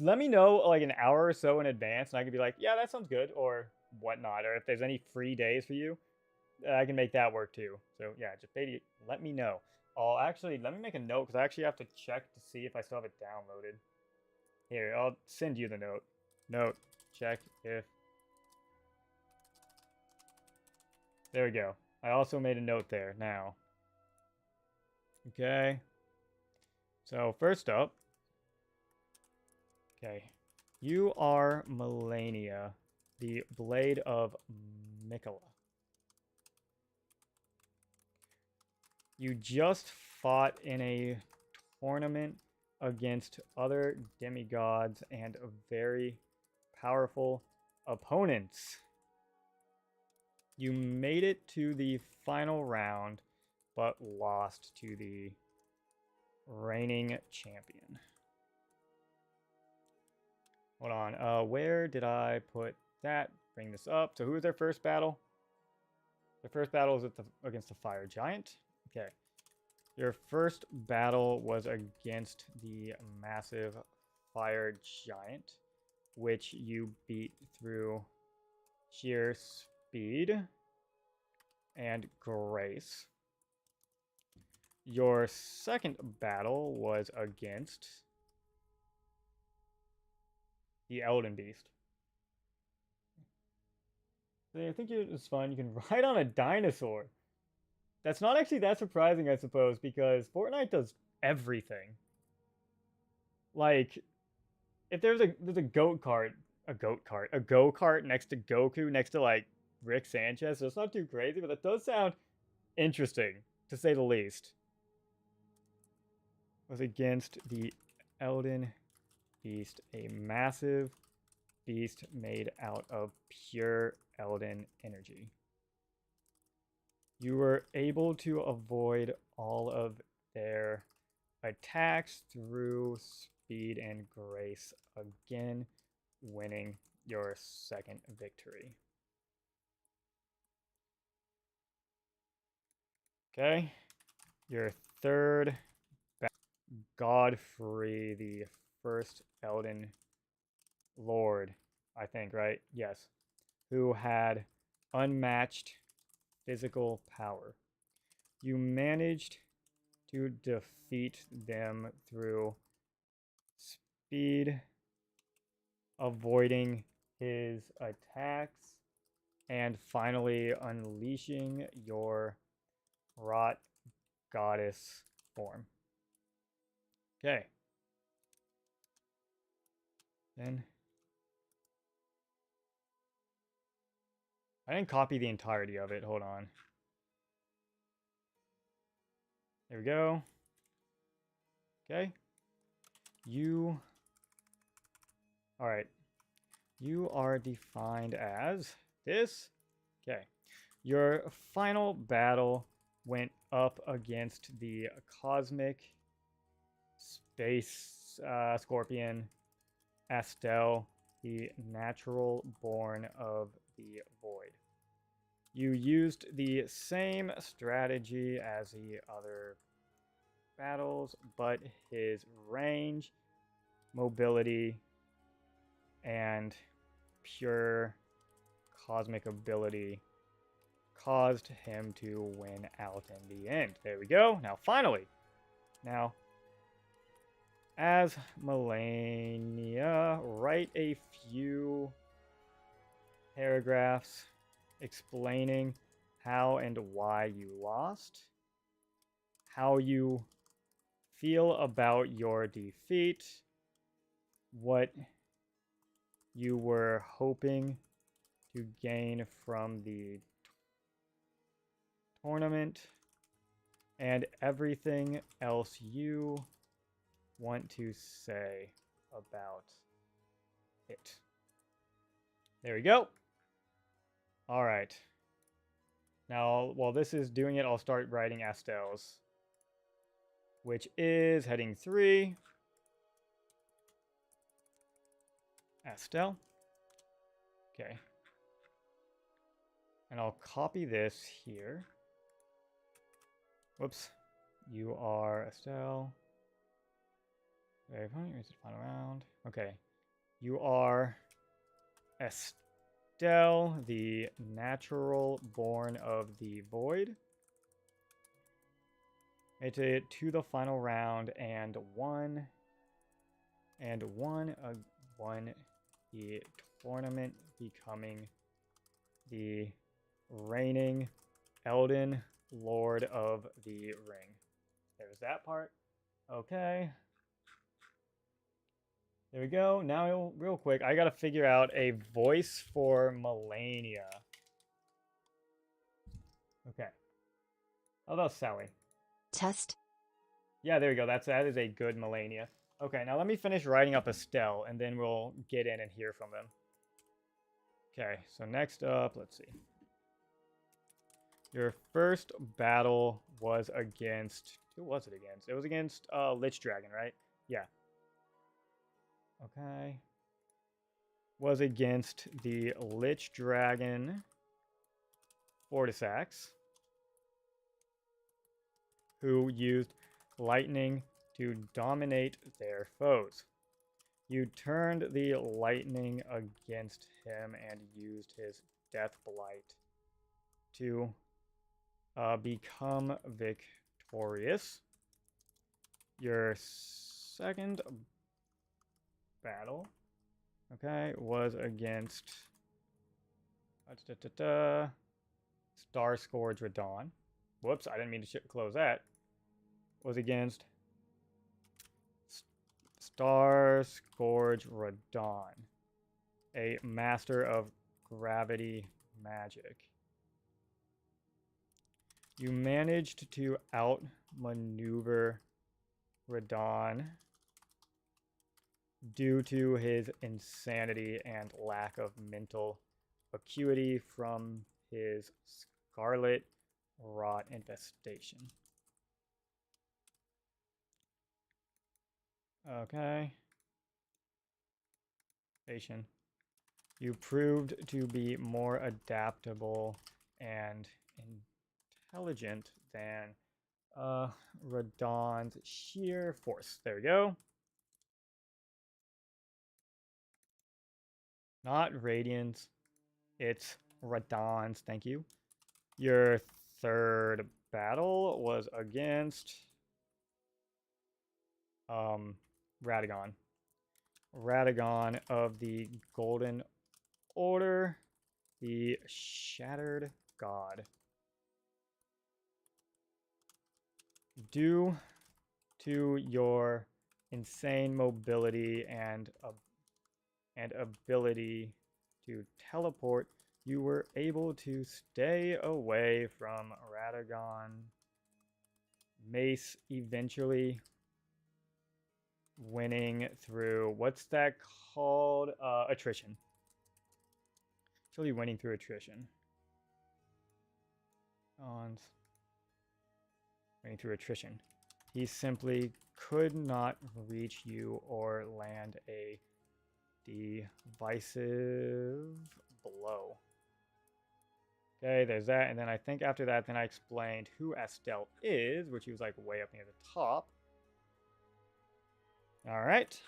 let me know like an hour or so in advance, and I can be like, yeah, that sounds good, or whatnot. Or if there's any free days for you, I can make that work too. So yeah, just maybe let me know. Let me make a note because I actually have to check to see if I still have it downloaded. Here, I'll send you the note. Note, check if... There we go. I also made a note there now. Okay. So first up. Okay. You are Melania, the Blade of Mikola. You just fought in a tournament against other demigods and very powerful opponents. You made it to the final round, but lost to the reigning champion. Hold on, where did I put that? Bring this up. So who was their first battle? Their first battle was against the fire giant. Okay. Your first battle was against the massive fire giant, which you beat through sheer speed and grace. Your second battle was against the Elden Beast. So I think it's fun. You can ride on a dinosaur. That's not actually that surprising, I suppose, because Fortnite does everything. Like, if there's a go-kart next to Goku, next to like Rick Sanchez, so it's not too crazy, but it does sound interesting, to say the least. Was against the Elden Beast, a massive beast made out of pure Elden energy. You were able to avoid all of their attacks through speed and grace, again winning your second victory. Okay, your third Godfrey, the first Elden Lord, I think, right? Yes. Who had unmatched physical power. You managed to defeat them through speed, avoiding his attacks, and finally unleashing your wrought goddess form. Okay. Then I didn't copy the entirety of it. Hold on. There we go. Okay. All right. You are defined as this. Okay. Your final battle went up against the cosmic space scorpion Astel, the natural born of the void. You used the same strategy as the other battles, but his range, mobility, and pure cosmic ability caused him to win out in the end. There we go. Now, finally. Now, as Melania, write a few paragraphs explaining how and why you lost, how you feel about your defeat, what you were hoping to gain from the tournament, and everything else you want to say about it. There we go. All right. Now, while this is doing it, I'll start writing Astel's, which is heading 3. Astel. Okay. And I'll copy this here. Whoops. You are Astel. Very funny. Here's the final round. Okay. You are Astel, the natural born of the void. Made it to the final round and won the tournament, becoming the reigning Elden Lord of the Ring. There's that part. Okay. There we go. Now, real quick, I gotta figure out a voice for Melania. Okay. How about Sally? Test. Yeah, there we go. That is a good Melania. Okay, now let me finish writing up Estelle, and then we'll get in and hear from them. Okay, so next up, let's see. Your first battle was against... Who was it against? It was against Lich Dragon, right? Yeah. Okay. Was against the Lich Dragon Fortisax, who used lightning to dominate their foes. You turned the lightning against him and used his Death Blight to become victorious. Your second battle, okay, was against Star Scourge Radon. Whoops, I didn't mean to close that. Was against Star Scourge Radon, a master of gravity magic. You managed to outmaneuver Radon due to his insanity and lack of mental acuity from his Scarlet Rot infestation. Okay. You proved to be more adaptable and intelligent than Radon's sheer force. There we go. Not Radiant's. It's Radon's. Thank you. Your third battle was against Radagon. Radagon of the Golden Order, the Shattered God. Due to your insane mobility and ability to teleport, you were able to stay away from Radagon Mace, eventually winning through, what's that called? Attrition. Actually winning through attrition. Winning through attrition. He simply could not reach you or land a divisive blow. Okay, there's that, and then I think after that, then I explained who Estelle is, which he was like way up near the top. All right.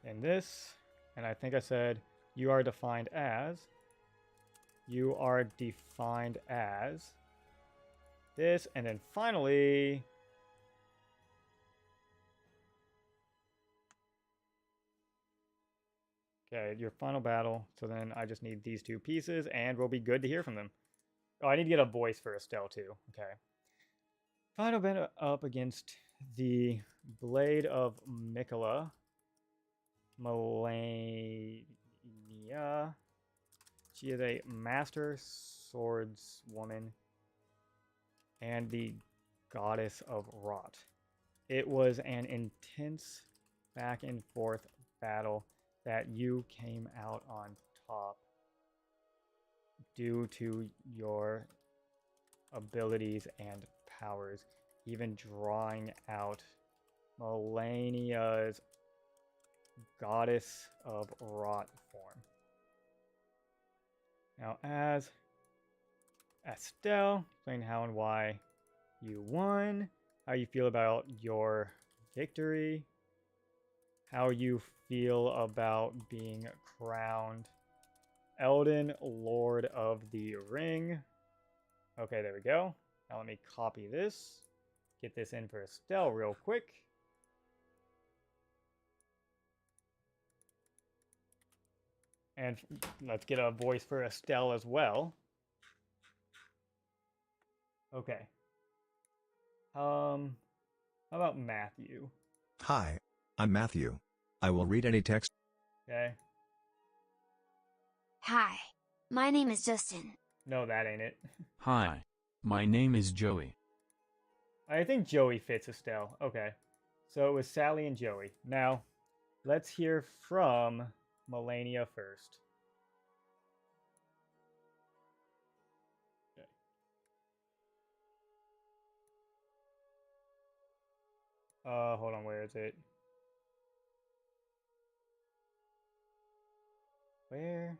And this, and I think I said, you are defined as this, and then finally, okay, your final battle. So then I just need these two pieces, and we'll be good to hear from them. Oh, I need to get a voice for Estelle too. Okay. Final battle up against the Blade of Mikola, Melania. She is a master swordswoman and the goddess of rot. It was an intense back and forth battle that you came out on top due to your abilities and powers, even drawing out Melania's goddess of rot form. Now, as Estelle, explain how and why you won, how you feel about your victory, how you feel about being crowned Elden Lord of the Ring. Okay, there we go. Now let me copy this, get this in for Estelle real quick. And let's get a voice for Estelle as well. Okay. How about Matthew? Hi, I'm Matthew. I will read any text. Okay. Hi, my name is Justin. No, that ain't it. Hi, my name is Joey. I think Joey fits Estelle. Okay. So it was Sally and Joey. Now, let's hear from Melania first. Okay. Hold on, where is it? Where?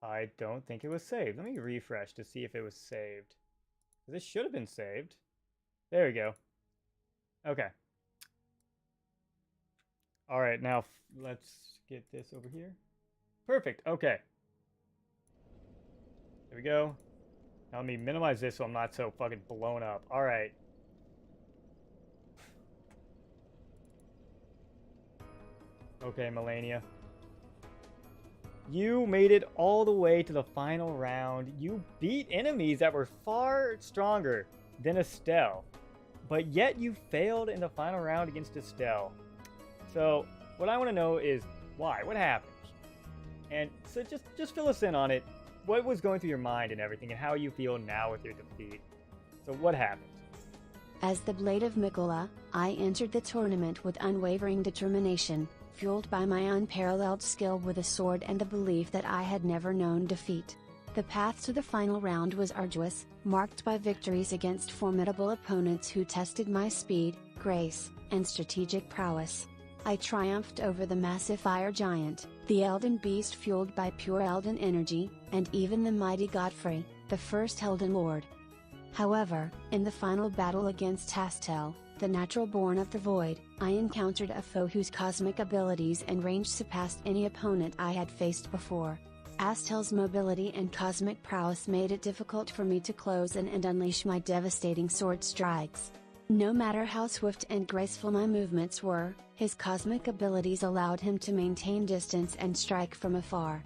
I don't think it was saved. Let me refresh to see if it was saved. This should have been saved. There we go. Okay. All right, now let's get this over here. Perfect. Okay. There we go. Now let me minimize this so I'm not so fucking blown up. All right. Okay, Melania. You made it all the way to the final round. You beat enemies that were far stronger than Estelle. But yet you failed in the final round against Estelle. So what I want to know is why? What happened? And so just fill us in on it. What was going through your mind and everything, and how you feel now with your defeat. So what happened? As the Blade of Mikola, I entered the tournament with unwavering determination, fueled by my unparalleled skill with a sword and the belief that I had never known defeat. The path to the final round was arduous, marked by victories against formidable opponents who tested my speed, grace, and strategic prowess. I triumphed over the massive fire giant, the Elden beast fueled by pure Elden energy, and even the mighty Godfrey, the first Elden Lord. However, in the final battle against Astel, the natural born of the void, I encountered a foe whose cosmic abilities and range surpassed any opponent I had faced before. Astel's mobility and cosmic prowess made it difficult for me to close in and unleash my devastating sword strikes. No matter how swift and graceful my movements were, his cosmic abilities allowed him to maintain distance and strike from afar.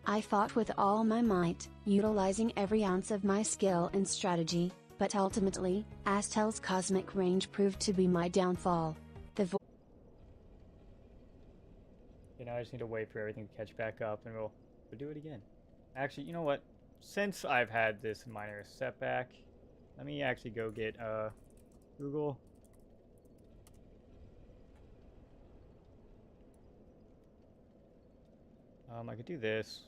I fought with all my might, utilizing every ounce of my skill and strategy, but ultimately, Astel's cosmic range proved to be my downfall. Now I just need to wait for everything to catch back up, and we'll do it again. Actually, you know what? Since I've had this minor setback, let me actually go get Google. I could do this.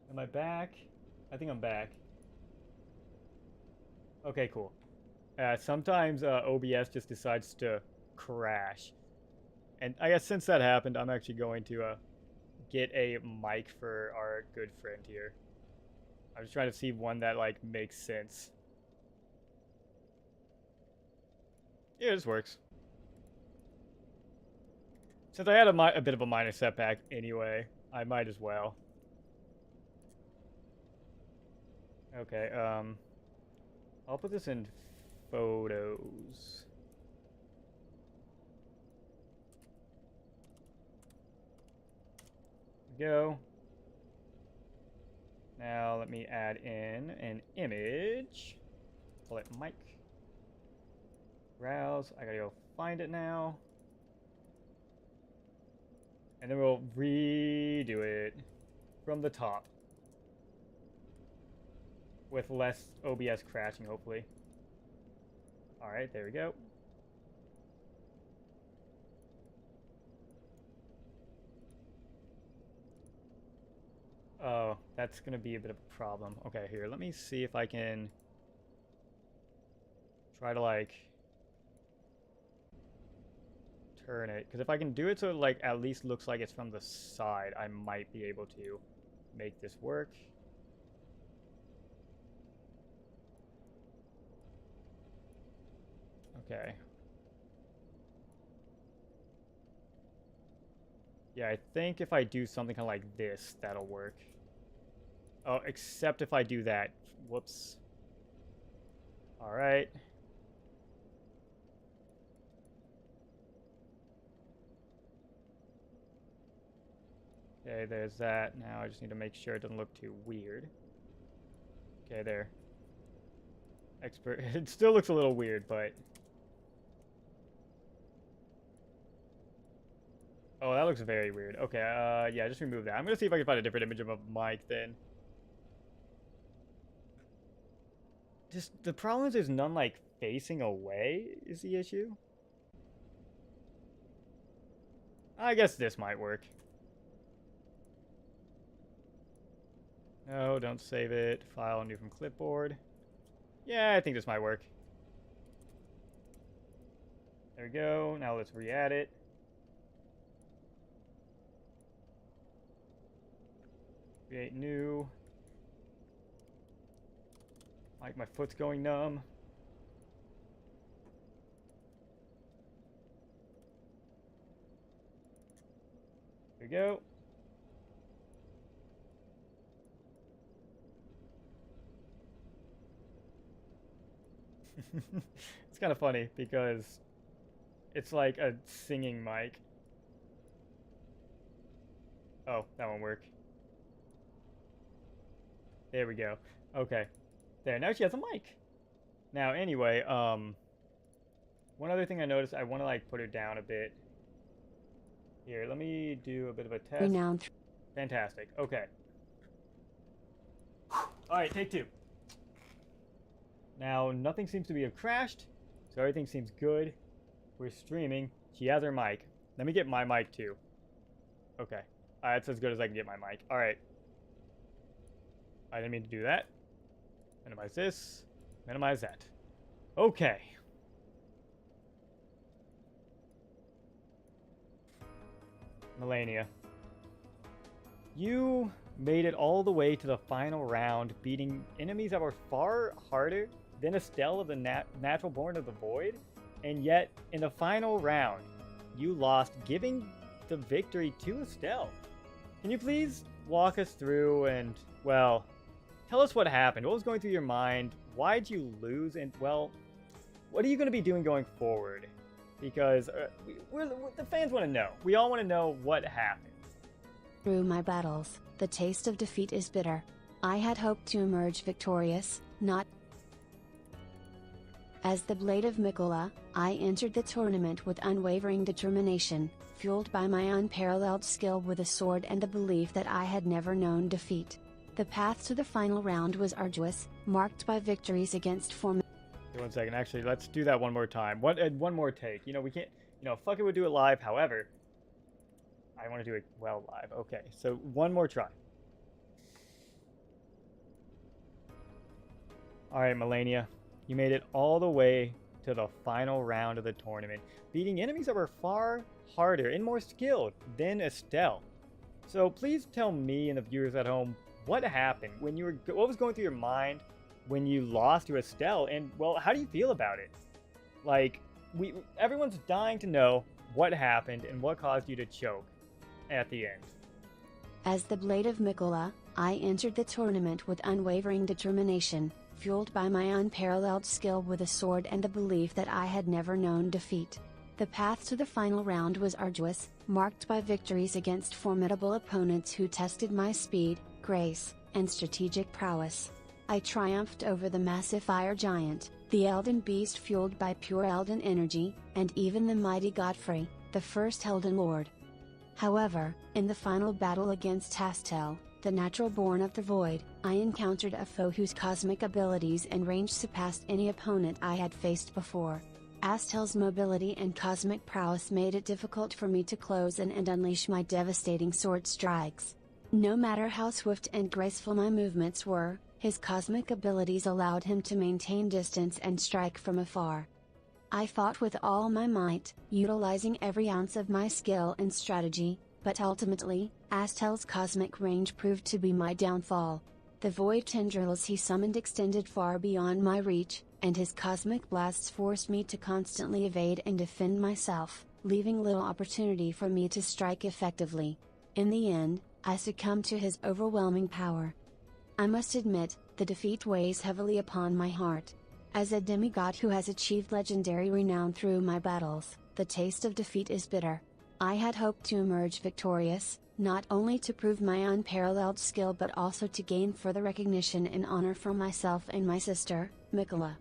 Am I back? I think I'm back. Okay, cool. Sometimes OBS just decides to crash. And I guess since that happened, I'm actually going to get a mic for our good friend here. I'm just trying to see one that, like, makes sense. Yeah, this works. Since I had a bit of a minor setback anyway, I might as well. Okay, I'll put this in photos. Go. Now let me add in an image. Call it Mike. Browse. I gotta go find it now. And then we'll redo it from the top. With less OBS crashing, hopefully. Alright, there we go. Oh, that's going to be a bit of a problem. Okay, here, let me see if I can try to, like, turn it. Because if I can do it so it, like, at least looks like it's from the side, I might be able to make this work. Okay. Yeah, I think if I do something kind of like this, that'll work. Oh, except if I do that. Whoops. Alright. Okay, there's that. Now I just need to make sure it doesn't look too weird. Okay, there. Expert. It still looks a little weird, but... Oh, that looks very weird. Okay, yeah, just remove that. I'm gonna see if I can find a different image of a mic then. Just, the problem is there's none, like, facing away is the issue. I guess this might work. No, don't save it. File new from clipboard. Yeah, I think this might work. There we go. Now let's re-add it. Create new. Like, my foot's going numb. There we go. It's kind of funny because it's like a singing mic. Oh, that won't work. There we go. Okay. There, now she has a mic. Now, anyway, one other thing I noticed, I want to, like, put her down a bit. Here, let me do a bit of a test. Renowned. Fantastic. Okay. Alright, take two. Now, nothing seems to have crashed, so everything seems good. We're streaming. She has her mic. Let me get my mic, too. Okay. That's as good as I can get my mic. Alright. I didn't mean to do that. Minimize this. Minimize that. Okay. Melania. You made it all the way to the final round, beating enemies that were far harder than Estelle of the Natural Born of the Void, and yet, in the final round, you lost, giving the victory to Estelle. Can you please walk us through and, well, tell us what happened? What was going through your mind? Why'd you lose? And, well, what are you going to be doing going forward? because the fans want to know. We all want to know what happens. Through my battles, the taste of defeat is bitter. I had hoped to emerge victorious, not. As the Blade of Mikola, I entered the tournament with unwavering determination, fueled by my unparalleled skill with a sword and the belief that I had never known defeat. The path to the final round was arduous, marked by victories against formidable. One second, actually, let's do that one more time. One more take. You know, we can't, fuck it, we'll do it live. However, I want to do it well live. Okay, so one more try. Alright, Melania, you made it all the way to the final round of the tournament, beating enemies that were far harder and more skilled than Estelle. So please tell me and the viewers at home what happened when what was going through your mind when you lost to Estelle, and well, how do you feel about it? Like, everyone's dying to know what happened and what caused you to choke at the end. As the Blade of Mikola, I entered the tournament with unwavering determination, fueled by my unparalleled skill with a sword and the belief that I had never known defeat. The path to the final round was arduous, marked by victories against formidable opponents who tested my speed, grace, and strategic prowess. I triumphed over the massive fire giant, the Elden beast fueled by pure Elden energy, and even the mighty Godfrey, the first Elden Lord. However, in the final battle against Astel, the natural born of the void, I encountered a foe whose cosmic abilities and range surpassed any opponent I had faced before. Astel's mobility and cosmic prowess made it difficult for me to close in and unleash my devastating sword strikes. No matter how swift and graceful my movements were, his cosmic abilities allowed him to maintain distance and strike from afar. I fought with all my might, utilizing every ounce of my skill and strategy, but ultimately, Astel's cosmic range proved to be my downfall. The void tendrils he summoned extended far beyond my reach, and his cosmic blasts forced me to constantly evade and defend myself, leaving little opportunity for me to strike effectively. In the end, I succumbed to his overwhelming power. I must admit, the defeat weighs heavily upon my heart. As a demigod who has achieved legendary renown through my battles, the taste of defeat is bitter. I had hoped to emerge victorious, not only to prove my unparalleled skill but also to gain further recognition and honor for myself and my sister, Mikola.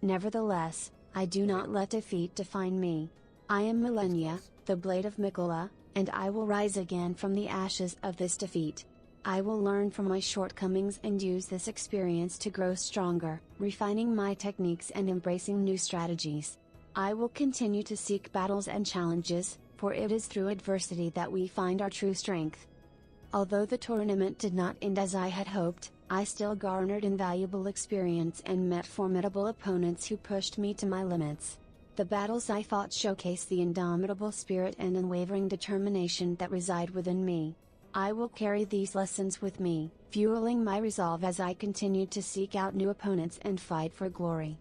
Nevertheless, I do not let defeat define me. I am Melania, the Blade of Mikola, and I will rise again from the ashes of this defeat. I will learn from my shortcomings and use this experience to grow stronger, refining my techniques and embracing new strategies. I will continue to seek battles and challenges, for it is through adversity that we find our true strength. Although the tournament did not end as I had hoped, I still garnered invaluable experience and met formidable opponents who pushed me to my limits. The battles I fought showcase the indomitable spirit and unwavering determination that reside within me. I will carry these lessons with me, fueling my resolve as I continue to seek out new opponents and fight for glory.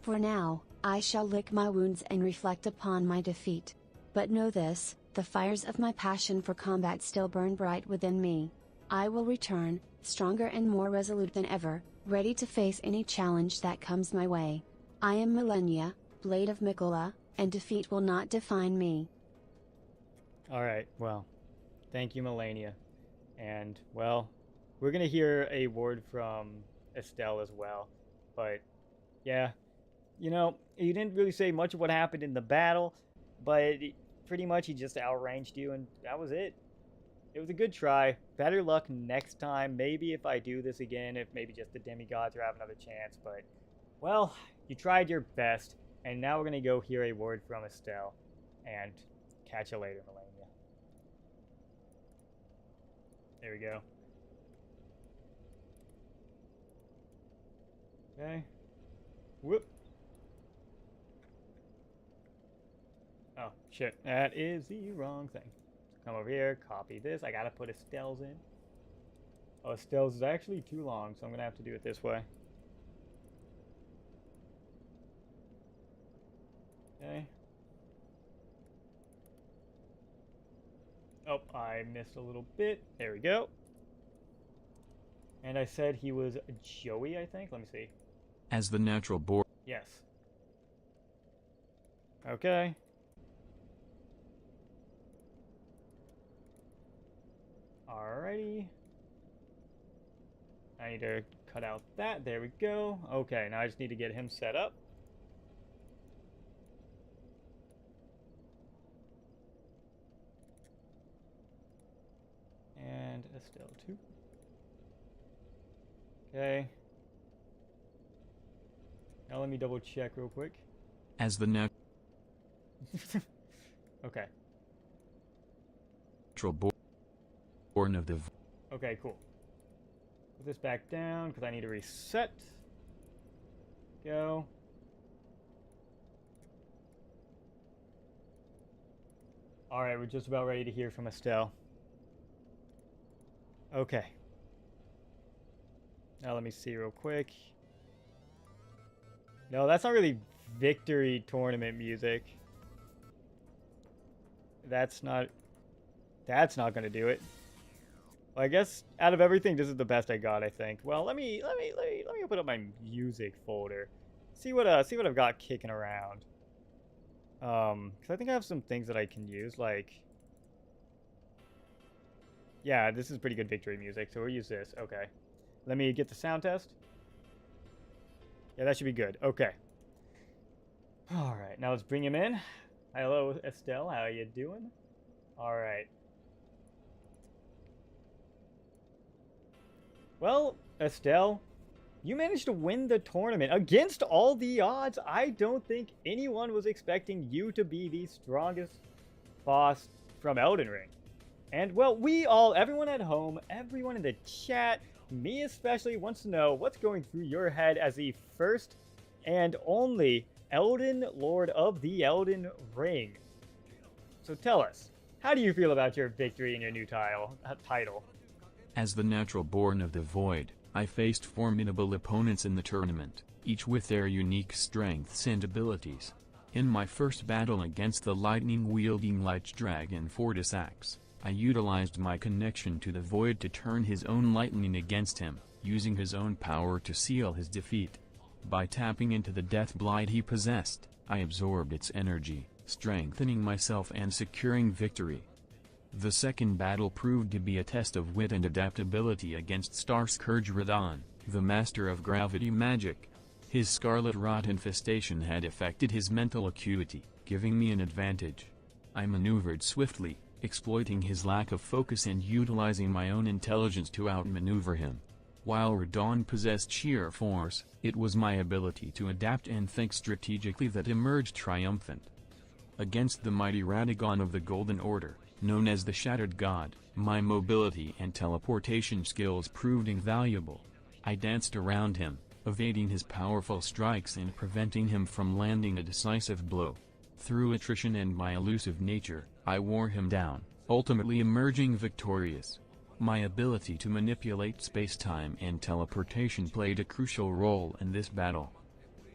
For now, I shall lick my wounds and reflect upon my defeat. But know this, the fires of my passion for combat still burn bright within me. I will return, stronger and more resolute than ever, ready to face any challenge that comes my way. I am Melania, Blade of Mikola, and defeat will not define me. Alright, well, thank you, Melania. And, well, we're gonna hear a word from Estelle as well. But, yeah, you didn't really say much of what happened in the battle, but pretty much he just outranged you, and that was it. It was a good try. Better luck next time. Maybe if I do this again, if maybe just the demigods will have another chance. But, well, you tried your best. And now we're going to go hear a word from Estelle. And catch you later, Melania. There we go. Okay. Whoop. Oh, shit. That is the wrong thing. Come over here, copy this. I gotta put Estelle's in. Oh, Estelle's is actually too long, so I'm gonna have to do it this way. Okay. Oh, I missed a little bit. There we go. And I said he was Joey, I think. Let me see. As the natural born. Yes. Okay. Alrighty. I need to cut out that. There we go. Okay, now I just need to get him set up. And Estelle too. Okay. Now let me double check real quick. As the Okay. natural born of the Okay, cool. Put this back down because I need to reset. Go. Alright, we're just about ready to hear from Estelle. Okay. Now let me see real quick. No, that's not really victory tournament music. That's not gonna do it. Well, I guess out of everything, this is the best I got, I think. Well, let me open up my music folder. See what I've got kicking around. Because I think I have some things that I can use, like... Yeah, this is pretty good victory music, so we'll use this. Okay. Let me get the sound test. Yeah, that should be good. Okay. Alright, now let's bring him in. Hello, Estelle. How you doing? Alright. Well, Estelle, you managed to win the tournament. Against all the odds, I don't think anyone was expecting you to be the strongest boss from Elden Ring. And, well, everyone at home, everyone in the chat, me especially, wants to know what's going through your head as the first and only Elden Lord of the Elden Ring. So tell us, how do you feel about your victory in your new title? As the natural born of the void, I faced formidable opponents in the tournament, each with their unique strengths and abilities. In my first battle against the lightning-wielding Lich Dragon Fortisax, I utilized my connection to the void to turn his own lightning against him, using his own power to seal his defeat. By tapping into the death blight he possessed, I absorbed its energy, strengthening myself and securing victory. The second battle proved to be a test of wit and adaptability against Starscourge Radon, the master of gravity magic. His scarlet rot infestation had affected his mental acuity, giving me an advantage. I maneuvered swiftly, exploiting his lack of focus and utilizing my own intelligence to outmaneuver him. While Radon possessed sheer force, it was my ability to adapt and think strategically that emerged triumphant. Against the mighty Radagon of the Golden Order, known as the Shattered God, my mobility and teleportation skills proved invaluable. I danced around him, evading his powerful strikes and preventing him from landing a decisive blow. Through attrition and my elusive nature, I wore him down, ultimately emerging victorious. My ability to manipulate space-time and teleportation played a crucial role in this battle.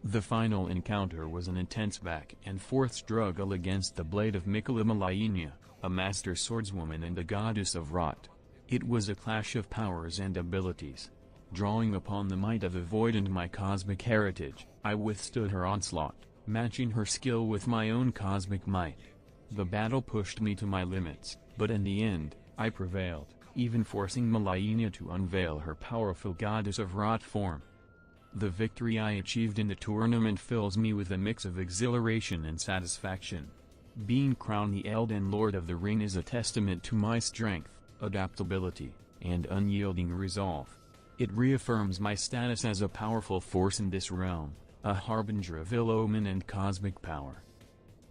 The final encounter was an intense back-and-forth struggle against the Blade of Miquella Malainia, a master swordswoman and a goddess of rot. It was a clash of powers and abilities. Drawing upon the might of the void and my cosmic heritage, I withstood her onslaught, matching her skill with my own cosmic might. The battle pushed me to my limits, but in the end, I prevailed, even forcing Malainia to unveil her powerful goddess of rot form. The victory I achieved in the tournament fills me with a mix of exhilaration and satisfaction. Being crowned the Elden Lord of the Ring is a testament to my strength, adaptability, and unyielding resolve. It reaffirms my status as a powerful force in this realm, a harbinger of ill omen and cosmic power.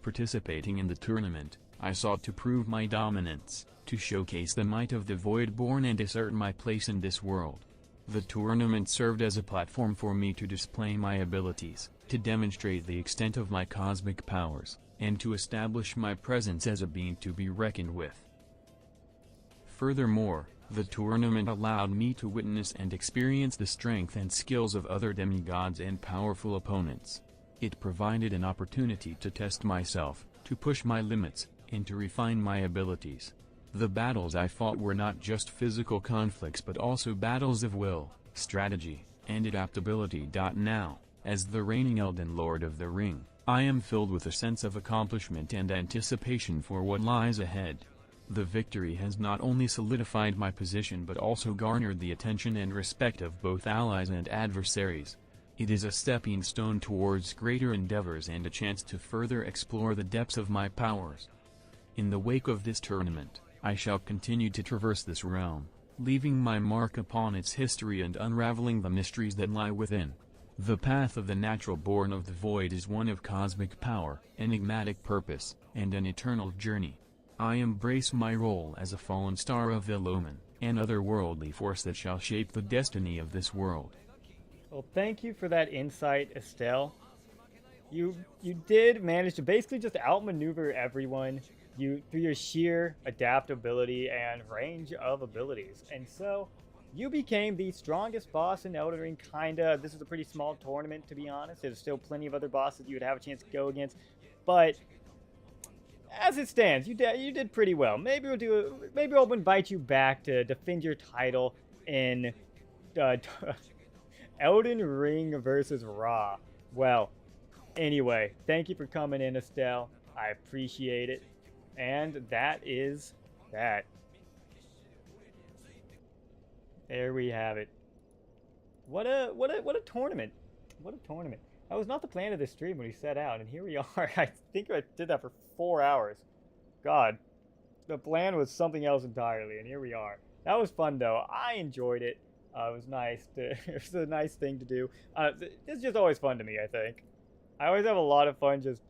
Participating in the tournament, I sought to prove my dominance, to showcase the might of the Voidborn and assert my place in this world. The tournament served as a platform for me to display my abilities, to demonstrate the extent of my cosmic powers, and to establish my presence as a being to be reckoned with. Furthermore, the tournament allowed me to witness and experience the strength and skills of other demigods and powerful opponents. It provided an opportunity to test myself, to push my limits, and to refine my abilities. The battles I fought were not just physical conflicts but also battles of will, strategy, and adaptability. Now, as the reigning Elden Lord of the Ring, I am filled with a sense of accomplishment and anticipation for what lies ahead. The victory has not only solidified my position but also garnered the attention and respect of both allies and adversaries. It is a stepping stone towards greater endeavors and a chance to further explore the depths of my powers. In the wake of this tournament, I shall continue to traverse this realm, leaving my mark upon its history and unraveling the mysteries that lie within. The path of the natural born of the void is one of cosmic power, enigmatic purpose, and an eternal journey. I embrace my role as a fallen star of Fell Omen, an otherworldly force that shall shape the destiny of this world. Well, thank you for that insight, Estelle. You did manage to basically just outmaneuver everyone through your sheer adaptability and range of abilities. And so you became the strongest boss in Elden Ring, kinda. This is a pretty small tournament, to be honest. There's still plenty of other bosses you would have a chance to go against. But as it stands, you did pretty well. Maybe we'll invite you back to defend your title in Elden Ring versus Ra. Well, anyway, thank you for coming in, Estelle. I appreciate it. And that is that. There we have it. What a tournament. What a tournament. That was not the plan of this stream when we set out, and here we are. I think I did that for 4 hours. God. The plan was something else entirely, and here we are. That was fun, though. I enjoyed it. It was nice to, it was a nice thing to do. It's just always fun to me, I think. I always have a lot of fun just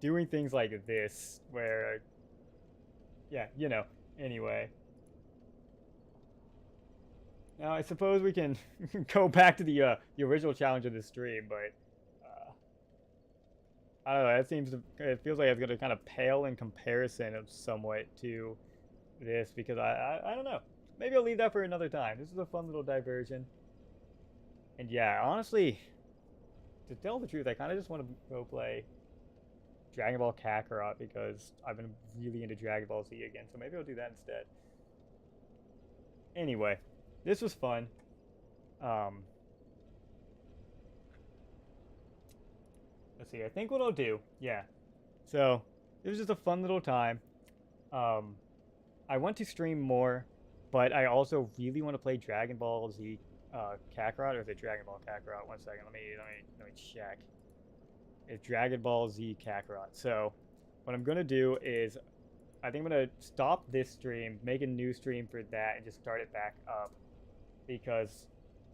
doing things like this, where, yeah, you know, anyway. Now, I suppose we can go back to the original challenge of this stream, but I don't know. It feels like it's going to kind of pale in comparison of somewhat to this, because I don't know. Maybe I'll leave that for another time. This is a fun little diversion. And yeah, honestly, to tell the truth, I kind of just want to go play Dragon Ball Kakarot, because I've been really into Dragon Ball Z again, so maybe I'll do that instead. Anyway, this was fun. Let's see, I think what I'll do, yeah. So, it was just a fun little time. I want to stream more, but I also really want to play Dragon Ball Z Kakarot, or is it Dragon Ball Kakarot? 1 second, let me check. It's Dragon Ball Z Kakarot. So, what I'm gonna do is, I think I'm gonna stop this stream, make a new stream for that, and just start it back up. Because,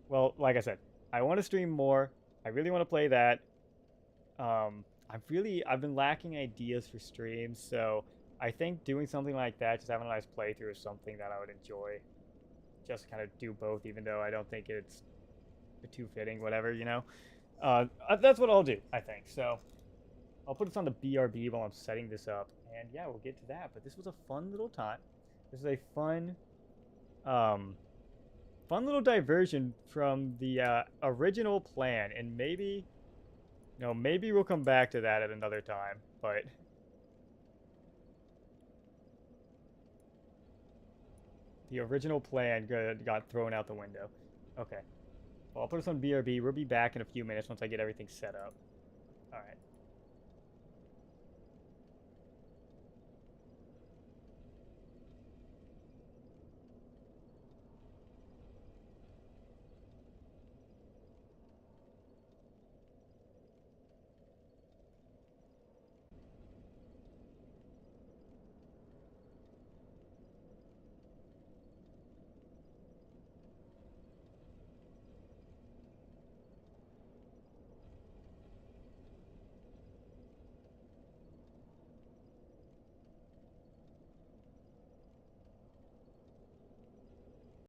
well, like I said, I want to stream more. I really want to play that. I've been lacking ideas for streams, so I think doing something like that, just having a nice playthrough, is something that I would enjoy. Just kind of do both, even though I don't think it's too fitting, whatever, you know? That's what I'll do, I think. So, I'll put this on the BRB while I'm setting this up, and yeah, we'll get to that. But this was a fun little time. This is a fun little diversion from the original plan, and maybe we'll come back to that at another time, but the original plan got thrown out the window. Okay. Well, I'll put us on BRB. We'll be back in a few minutes once I get everything set up. Alright.